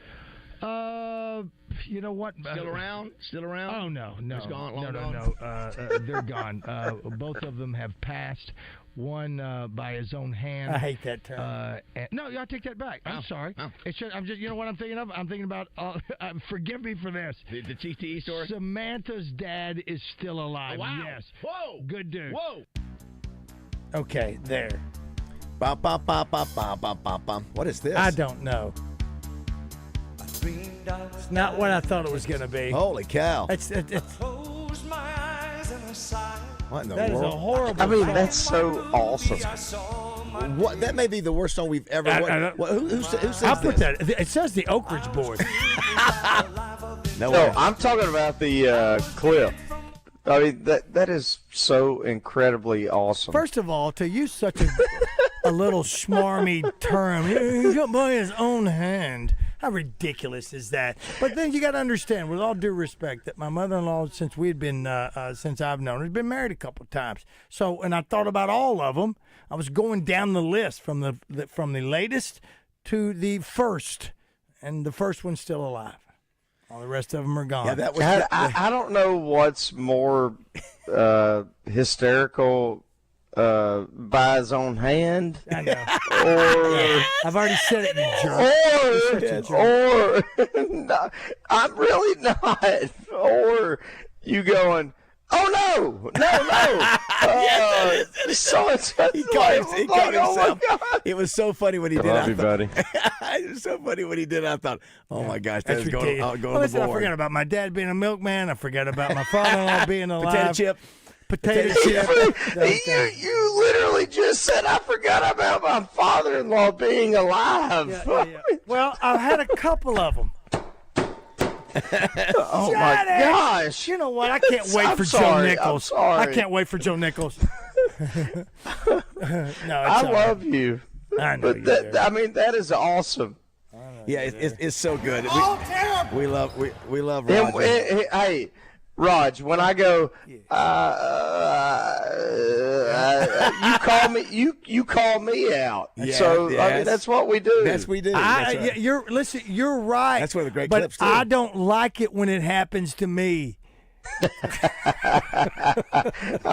You know what? Still around? Still around? Oh, no. He's gone, long No. They're gone. Both of them have passed. One by his own hand. I hate that term. No, I take that back. I'm sorry. Oh. It's just, I'm just, you know what I'm thinking of? I'm thinking about. Forgive me for this. The TTE story. Samantha's dad is still alive. Oh, wow. Yes. Whoa. Good dude. Whoa. Okay, there. Bum, bum, bum, bum, bum, bum, bum, bum. What is this? I don't know. It's not what I thought it was going to be. Holy cow. It's What in the that is world? a horrible I mean, song. that's so awesome. What? That may be the worst song we've ever. Who says I'll put this? that. It says the Oak Ridge Boys. No, No, I'm talking about the clip. I mean, that is so incredibly awesome. First of all, to use such a little schmarmy term, he got by his own hand. How ridiculous is that? But then you got to understand, with all due respect, that my mother-in-law, since I've known her, has been married a couple of times. So, and I thought about all of them. I was going down the list from the latest to the first, and the first one's still alive. All the rest of them are gone. Yeah, that was. I don't know what's more hysterical by his own hand. I know. Or I've already said it, you jerk. or no, I'm really not. Or you going, oh no. So He caught himself. It was so funny when he did. Love you, buddy. It was so funny when he did. I thought, oh my gosh, that's going ridiculous. to Listen, the I board. forgot about my dad being a milkman. I forgot about my father-in-law being alive. Potato chip. Potato chip. You literally just said I forgot about my father-in-law being alive. Yeah. Well, I had a couple of them. Oh my gosh! You know what? I can't wait I'm for sorry, Joe Nichols. I'm sorry. I can't wait for Joe Nichols. I love you. I know but you do. I mean, that is awesome. Yeah, it's so good. Oh, We love And, Roger. hey, Raj, when I go, you call me out. Yeah, so I yes. mean, that's what we do. That's we do. That's right. You're right. That's one of the great but clips, too. I don't like it when it happens to me. I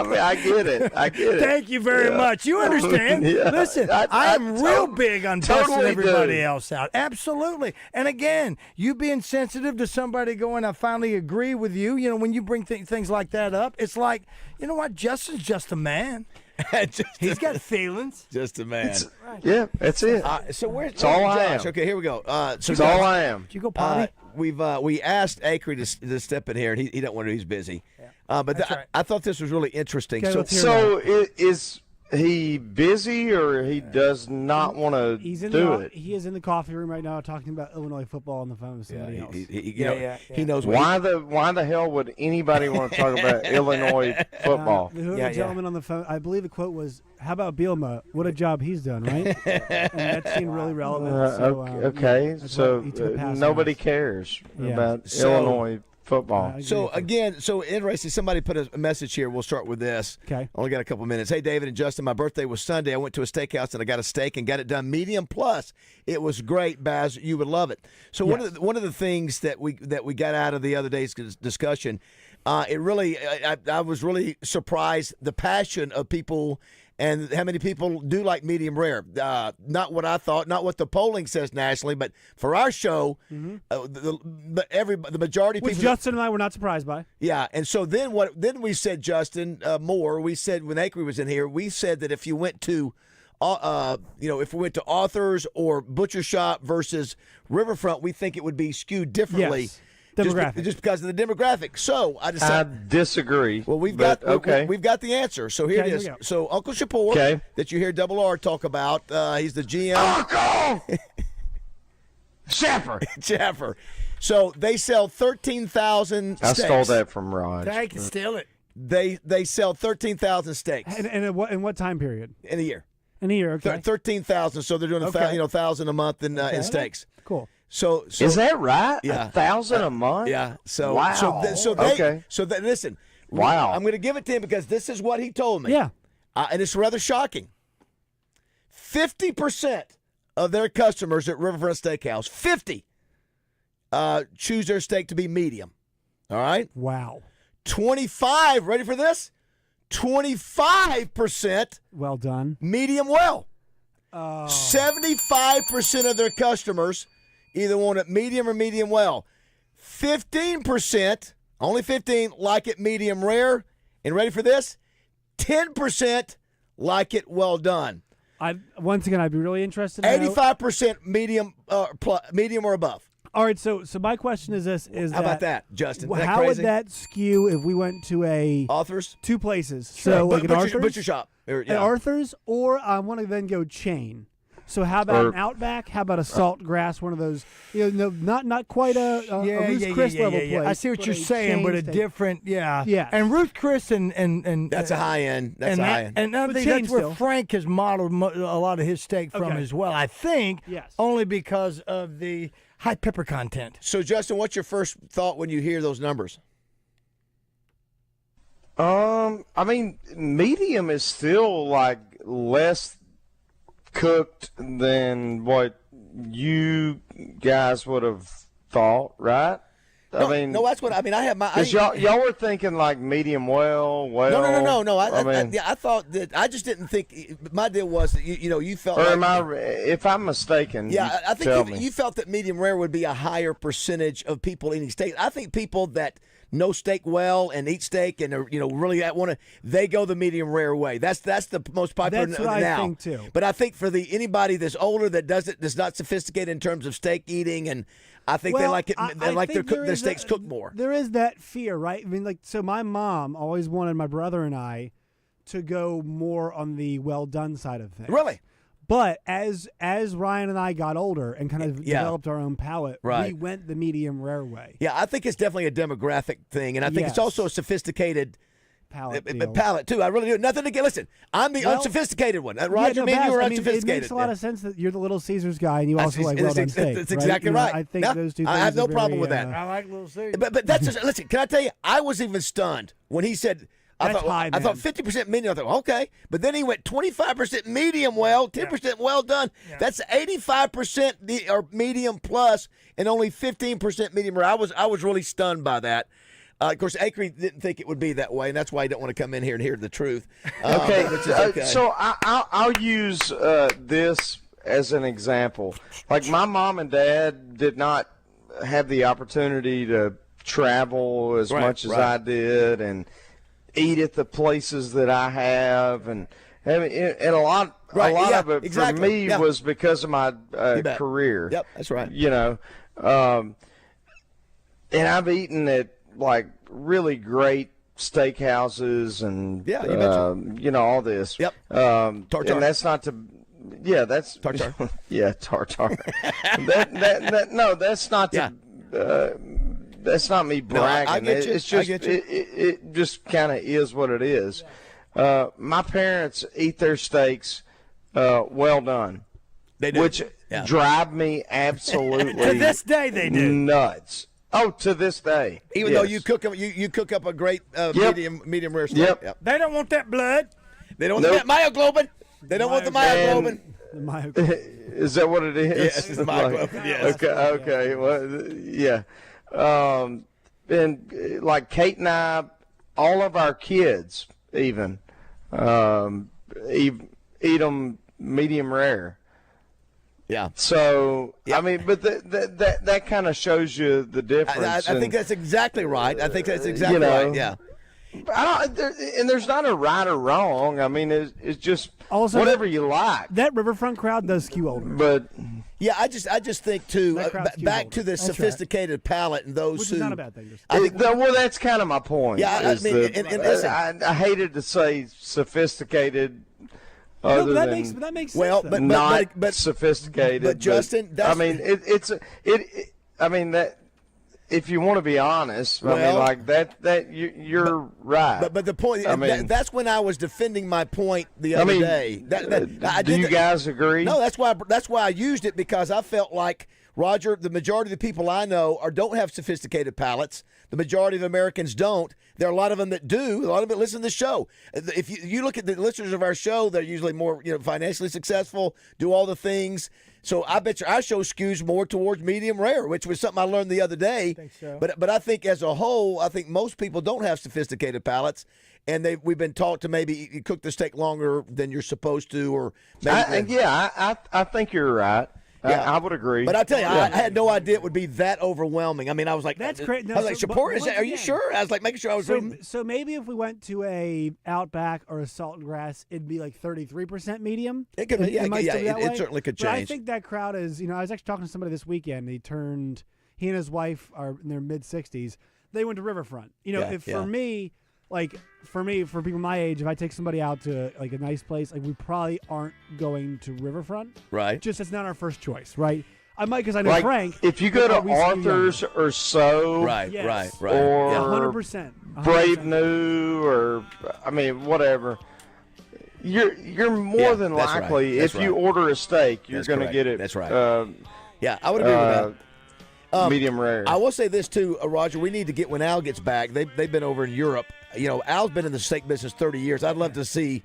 mean, I get it. Thank you very much. You understand? Yeah. Listen, I am real big on busting totally everybody do. else out. Absolutely. And again, you being sensitive to somebody going, I finally agree with you. You know, when you bring things like that up, it's like, you know what? Justin's just a man. He's got feelings. Just a man. Yeah, that's it. So where's all I Josh? am. Okay, here we go. That's all I am. Did you go potty? We asked Acre to step in here, and he don't want to. He's busy. But I thought this was really interesting. Okay, So is he busy or he does not want to do it? He is in the coffee room right now talking about Illinois football on the phone with somebody else. He knows Why the hell would anybody want to talk about Illinois football? The gentleman on the phone, I believe the quote was, "How about Bielema? What a job he's done, right?" And that seemed really relevant. So nobody cares about Illinois football. So interesting. Somebody put a message here. We'll start with this. Okay. Only got a couple minutes. Hey, David and Justin, my birthday was Sunday. I went to a steakhouse and I got a steak and got it done medium plus. It was great, Baz. You would love it. So one of the things that we got out of the other day's discussion, I was really surprised the passion of people. And how many people do like medium rare? Not what I thought, not what the polling says nationally, but for our show, the majority of Which people. Justin and I were not surprised by. Yeah, and so then we said, Justin, we said when Acre was in here, we said that if you went to, if we went to Authors or Butcher Shop versus Riverfront, we think it would be skewed differently. Yes. Demographic. Just because of the demographic. So I decided. I disagree. Well, we've got the answer. So here it Here is. we go. So Uncle Shapur, that you hear Double R talk about, he's the GM. Uncle Schaefer. So they sell 13,000 steaks. I stole that from Raj. I can steal it. They sell 13,000 steaks. And in what time period? In a year. In a year, okay. 13,000. So they're doing 1,000 a month in steaks. Cool. So is that right? Yeah, 1,000 a month. Yeah. So wow. Listen. Wow. I'm going to give it to him because this is what he told me. Yeah. And it's rather shocking. 50% of their customers at Riverfront Steakhouse, 50, choose their steak to be medium. All right? Wow. 25, ready for this? 25% well done. Medium well. Oh. 75% of their customers either want it medium or medium well. 15%, only 15, like it medium rare. And ready for this? 10% like it well done. Once again, I'd be really interested in 85% medium or above. All right, so my question is this: how about that, Justin? Is that how crazy? would that skew if we went to a Authors? 2 places? Sure. So like an Butcher Arthur's, shop. An Arthur's, or I want to then go chain. So how about an Outback? How about a Saltgrass? One of those, not quite a Ruth's Chris level place. I see what you're saying, but a different, yeah. And Ruth Chris and that's a high end. That's a high end. And I think that's where Frank has modeled a lot of his steak from as well. I think, only because of the high pepper content. So, Justin, what's your first thought when you hear those numbers? I mean, medium is still like less cooked than what you guys would have thought, right? No, that's what I mean. I have my because y'all were thinking like medium well. No. I thought that I just didn't think. My deal was that you felt. Or like, if I'm mistaken? Yeah, I think you felt that medium rare would be a higher percentage of people eating steak. I think people that know steak well and eat steak and really want to, they go the medium rare way. That's the most popular That's what now. I think too. But I think for anybody that's older that's not sophisticated in terms of steak eating, and I think they like it. They like their steaks cooked more. There is that fear, right? I mean, so my mom always wanted my brother and I to go more on the well done side of things. Really? But as Ryan and I got older and kind of developed our own palate, we went the medium rare way. Yeah, I think it's definitely a demographic thing, and I think it's also a sophisticated palate too. I really do. Nothing to get. Listen, I'm the unsophisticated one. Roger, me and you are unsophisticated. It makes a lot of sense that you're the Little Caesars guy, and you also like well done steak. That's exactly right. I think those two. I have no problem with that. I like Little Caesars. But that's just, listen. Can I tell you? I was even stunned when he said. I thought 50% medium. I thought, okay. But then he went 25% medium well, 10% well done. Yeah. That's 85% or medium plus, and only 15% medium rare. I was really stunned by that. Of course, Acre didn't think it would be that way, and that's why he didn't want to come in here and hear the truth. Okay. Which is okay. So I'll use this as an example. Like my mom and dad did not have the opportunity to travel as much as I did, and eat at the places that I have, and a lot of it for me was because of my career. Yep, that's right. And I've eaten at like really great steakhouses and all this. Yep. Tartar. And that's not to. Yeah, that's tartar. Yeah, tartar. That's not to. That's not me bragging. No, I get you. It's just it just kind of is what it is. My parents eat their steaks well done. They do. Which drive me absolutely to this day they do nuts. Oh, to this day. Even though you cook up a great medium rare steak. Yep. They don't want that blood. They don't want that myoglobin. They don't want the myoglobin. Is that what it is? Yes, it's the myoglobin. Yes. Okay. Well, yeah. And like Kate and I, all of our kids even eat them medium rare. Yeah. So I mean, but that kind of shows you the difference. I think that's exactly right. I think that's exactly right. Yeah. And there's not a right or wrong. I mean, it's just also whatever you like. That Riverfront crowd does skew older. But yeah, I just think too. Back to the sophisticated palate and those which who. is not a bad thing. Well, that's kind of my point. Yeah, I mean, I hated to say sophisticated. No, but that makes sense. Well, but not sophisticated. But Justin, that's, I mean, I mean that. If you want to be honest, I mean, like that you're right. But the point, that's when I was defending my point the other day. Do you guys agree? No, that's why I used it, because I felt like Roger, the majority of the people I know don't have sophisticated palates. The majority of Americans don't. There are a lot of them that do. A lot of them listen to the show. If you look at the listeners of our show, they're usually more financially successful, do all the things. So I bet our show skews more towards medium rare, which was something I learned the other day. I think so. But I think as a whole, I think most people don't have sophisticated palates, and we've been taught to maybe you cook the steak longer than you're supposed to, or maybe I think you're right. Yeah. I would agree. But I tell you, I had no idea it would be that overwhelming. I mean, I was like, That's great. No, I was like, so- Shapur, but are you sure? I was like making sure I was reading. So maybe if we went to a Outback or a Salt and Grass, it'd be like 33% medium. It could, It might still be that it way. certainly could But I change. think that crowd is, I was actually talking to somebody this weekend. He and his wife are in their mid-60s. They went to Riverfront. For people my age, if I take somebody out to like a nice place, like we probably aren't going to Riverfront. Right. Just it's not our first choice, right? I might because I know Like, Frank. if you go but to we skew Arthur's younger. or so, Right. or 100%. Brave New, or whatever. You're more than that's right. likely That's if you right. order a steak, you're That's going to correct. get it. That's right. Yeah, I would agree with that. Medium rare. I will say this too, Roger. We need to get when Al gets back. They've been over in Europe. Al's been in the steak business 30 years. I'd love to see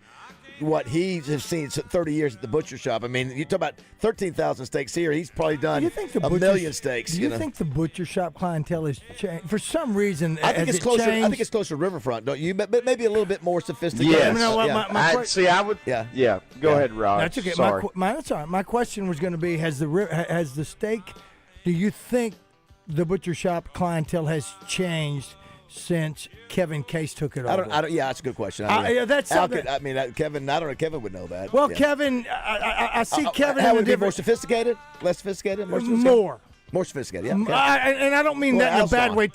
what he has seen 30 years at the butcher shop. I mean, you talk about 13,000 steaks here. He's probably done a million steaks. Do you think the butcher shop clientele has changed for some reason? I think has it's closer. Changed? I think it's closer to Riverfront, don't you? But maybe a little bit more sophisticated. Yes. Yeah. I would. Yeah. Go ahead, Rod. That's okay. Sorry. That's all right. My question was going to be: has the steak? Do you think the butcher shop clientele has changed since Kevin Case took it over? I don't. Yeah, that's a good question. That's Al something. Kevin. I don't know. Kevin would know that. Well, Yeah. Kevin, I see Kevin How in a would it be more different. sophisticated? Less sophisticated? More sophisticated? More sophisticated. Yeah. Okay. And I don't mean Well, that in a Al's bad gone. way.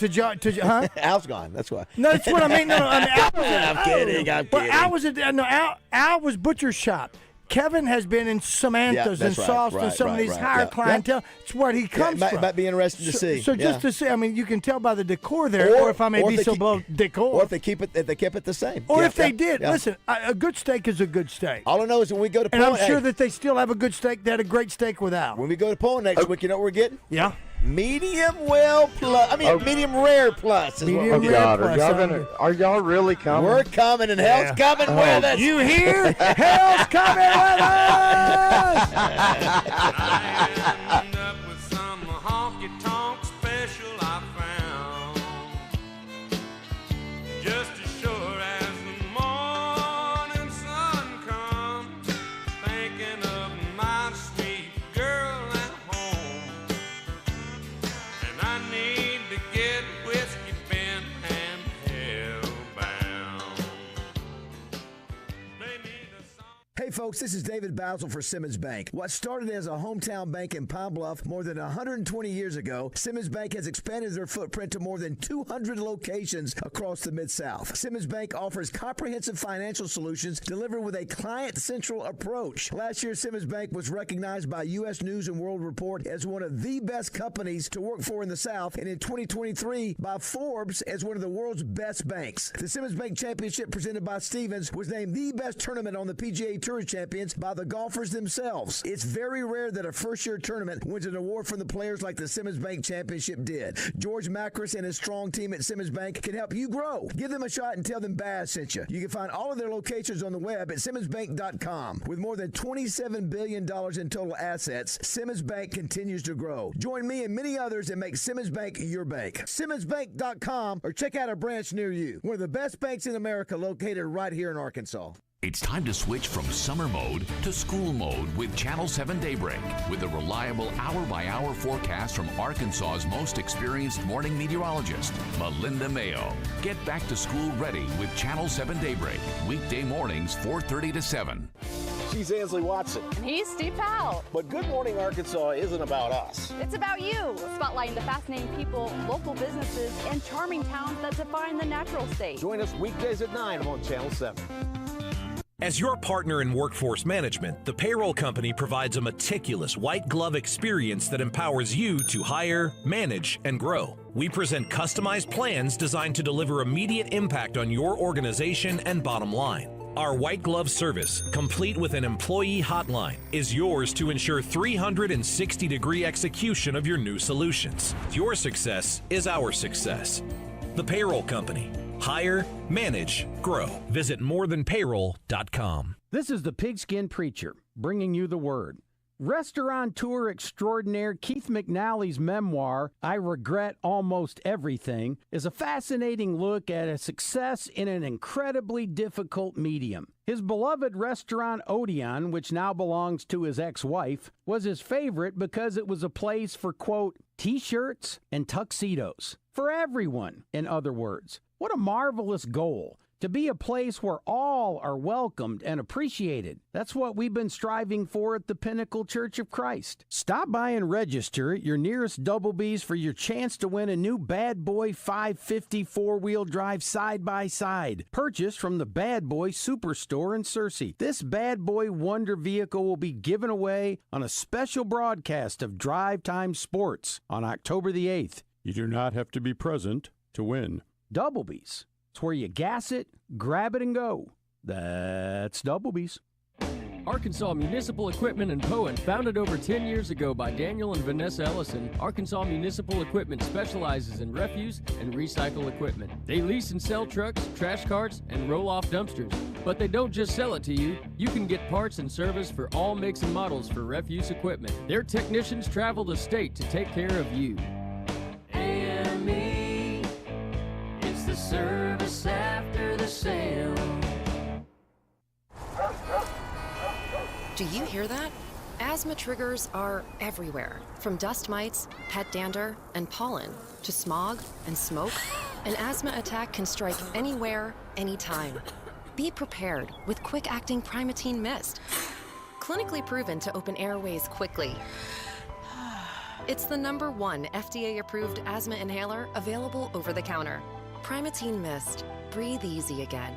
Huh? Al's gone. That's why. No, that's what I mean. No, I mean, I'm kidding. I'm But kidding. Al was butcher shop. Kevin has been in Samantha's that's and right, Sauce and right, some of right, these right. higher Yeah. clientele. It's where he comes from. It might be interesting to see. So just to see, I mean, you can tell by the decor there, or if I may be so bold, decor. Or if they keep it the same. Or Yeah, if they yeah, did. yeah. Listen, a good steak is a good steak. All I know is when we go to And Poland, I'm sure that they still have a good steak. They had a great steak with Al. when we go to Poland next week, you know what we're getting? Yeah. Medium well plus. Medium rare plus. Is Medium what we're rare getting. plus. Are y'all really coming? We're coming, and hell's coming with us. You hear? Hell's coming with us! I end up with some honky-tonk special I found. Just as sure as the morning sun comes, thinking of my sweet girl at home. And I need to get whiskey bent and hellbound. Hey folks, this is David BAZZEL for Simmons Bank. What started as a hometown bank in Pine Bluff more than 120 years ago, Simmons Bank has expanded their footprint to more than 200 locations across the Mid-South. Simmons Bank offers comprehensive financial solutions delivered with a client-central approach. Last year, Simmons Bank was recognized by U.S. News & World Report as one of the best companies to work for in the South, and in 2023 by Forbes as one of the world's best banks. The Simmons Bank Championship presented by Stevens was named the best tournament on the PGA Tour champions by the golfers themselves. It's very rare that a first-year tournament wins an award from the players like the Simmons Bank Championship did. George Macris and his strong team at Simmons Bank can help you grow. Give them a shot and tell them Baz sent you. You can find all of their locations on the web at SimmonsBank.com. With more than $27 billion in total assets, Simmons Bank continues to grow. Join me and many others and make Simmons Bank your bank. SimmonsBank.com or check out a branch near you. One of the best banks in America located right here in Arkansas. It's time to switch from summer mode to school mode with Channel 7 Daybreak. With a reliable hour-by-hour forecast from Arkansas's most experienced morning meteorologist, Melinda Mayo. Get back to school ready with Channel 7 Daybreak. Weekday mornings, 4:30 to 7. She's Ansley Watson. And he's Steve Powell. But Good Morning Arkansas isn't about us. It's about you, spotlighting the fascinating people, local businesses, and charming towns that define the natural state. Join us weekdays at 9 on Channel 7. As your partner in workforce management, the payroll company provides a meticulous white glove experience that empowers you to hire, manage, and grow. We present customized plans designed to deliver immediate impact on your organization and bottom line. Our white glove service, complete with an employee hotline, is yours to ensure 360-degree execution of your new solutions. Your success is our success. The Payroll Company. Hire, manage, grow. Visit morethanpayroll.com. This is the Pigskin Preacher, bringing you the word. Restaurateur extraordinaire Keith McNally's memoir, I Regret Almost Everything, is a fascinating look at a success in an incredibly difficult medium. His beloved restaurant Odeon, which now belongs to his ex-wife, was his favorite because it was a place for, quote, T-shirts and tuxedos. For everyone, in other words. What a marvelous goal. To be a place where all are welcomed and appreciated. That's what we've been striving for at the Pinnacle Church of Christ. Stop by and register at your nearest Double B's for your chance to win a new Bad Boy 550 four-wheel drive side-by-side. Purchased from the Bad Boy Superstore in Searcy. This Bad Boy Wonder vehicle will be given away on a special broadcast of Drive Time Sports on October the 8th. You do not have to be present to win. Double B's. It's where you gas it, grab it, and go. That's Double B's. Arkansas Municipal Equipment in Poen, founded over 10 years ago by Daniel and Vanessa Ellison, Arkansas Municipal Equipment specializes in refuse and recycle equipment. They lease and sell trucks, trash carts, and roll-off dumpsters. But they don't just sell it to you. You can get parts and service for all makes and models for refuse equipment. Their technicians travel the state to take care of you. AME, it's the service after the sale. Do you hear that? Asthma triggers are everywhere, from dust mites, pet dander, and pollen, to smog and smoke. An asthma attack can strike anywhere, anytime. Be prepared with quick-acting Primatene Mist. Clinically proven to open airways quickly. It's the #1 FDA-approved asthma inhaler available over the counter. Primatene Mist. Breathe easy again.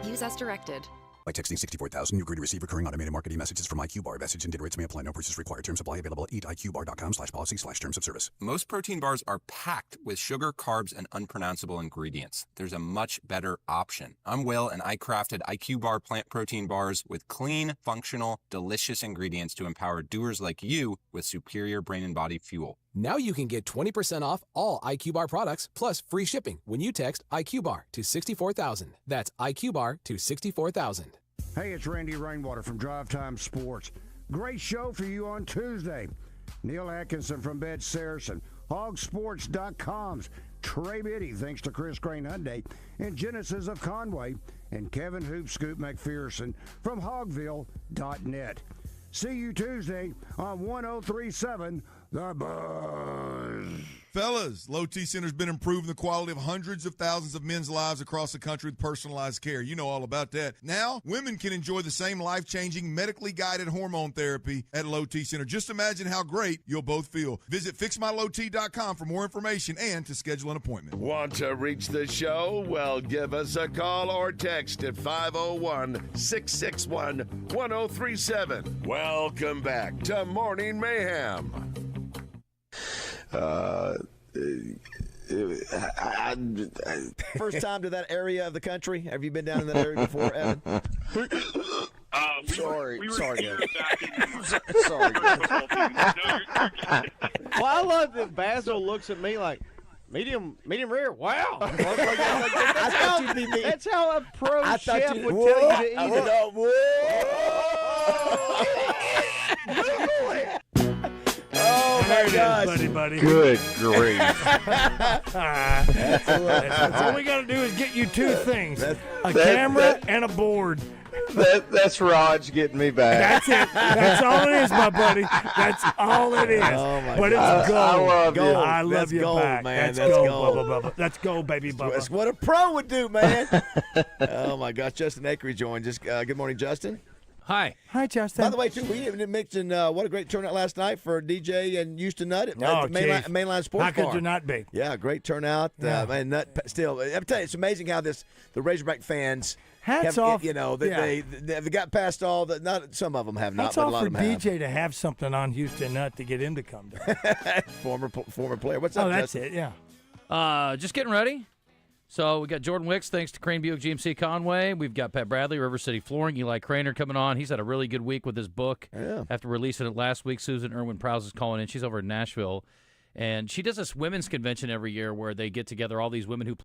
Use as directed. By texting 64,000, you agree to receive recurring automated marketing messages from IQ-Bar. Message and data rates may apply. No purchase required. Terms apply. Available at eatiqbar.com/policy/terms of service. Most protein bars are packed with sugar, carbs, and unpronounceable ingredients. There's a much better option. I'm Will, and I crafted IQ-Bar plant protein bars with clean, functional, delicious ingredients to empower doers like you with superior brain and body fuel. Now you can get 20% off all IQ-Bar products plus free shipping when you text IQ-Bar to 64,000. That's IQ-Bar to 64,000. Hey, it's Randy Rainwater from Drive Time Sports. Great show for you on Tuesday. Neil Atkinson from Bed Saracen. Hogsports.com's Trey Biddy, thanks to Chris Crane Hyundai, and Genesis of Conway, and Kevin Hoop Scoop McPherson from Hogville.net. See you Tuesday on 103.7 The Buzz. Fellas, Low T Center's been improving the quality of hundreds of thousands of men's lives across the country with personalized care. You know all about that. Now, women can enjoy the same life-changing, medically guided hormone therapy at Low T Center. Just imagine how great you'll both feel. Visit FixMyLowT.com for more information and to schedule an appointment. Want to reach the show? Well, give us a call or text at 501-661-1037. Welcome back to Morning Mayhem. First time to that area of the country? Have you been down in that area before, Evan? Sorry, guys. Sorry, Well, I love that Basil looks at me like, medium rare. Wow. That's how a pro chef would tell you to eat it. Google it. Oh, my gosh. buddy. Good grief. That's all we got to do is get you two things. A camera and a board. That's Raj getting me back. That's it. That's all it is, my buddy. That's all it is. Oh, my but God. it's gold. I love you. I love That's you gold, back. man. That's gold, gold. Bubba. That's gold, baby, Bubba. That's what a pro would do, man. Oh, my gosh. Justin Akery joined us. Good morning, Justin. Hi. Hi, Justin. By the way, too, we didn't mention what a great turnout last night for DJ and Houston Nut at the Mainline Sports How Bar. could you not be? Yeah, great turnout. Yeah. And Nut still, I'm telling you, it's amazing how the Razorback fans Hats off. You know, they got past all the. Not some of them have not, Hats but a off lot for of them have. DJ to have something on Houston Nut to get him to come down. former player. What's up? Oh, that's Justin? it. Yeah. Just getting ready So we got Jordan Wicks, thanks to Crane Buick GMC Conway. We've got Pat Bradley, River City Flooring, Eli Craner coming on. He's had a really good week with his book. Yeah. After releasing it last week, Susan Irwin Prowse is calling in. She's over in Nashville. And she does this women's convention every year where they get together all these women who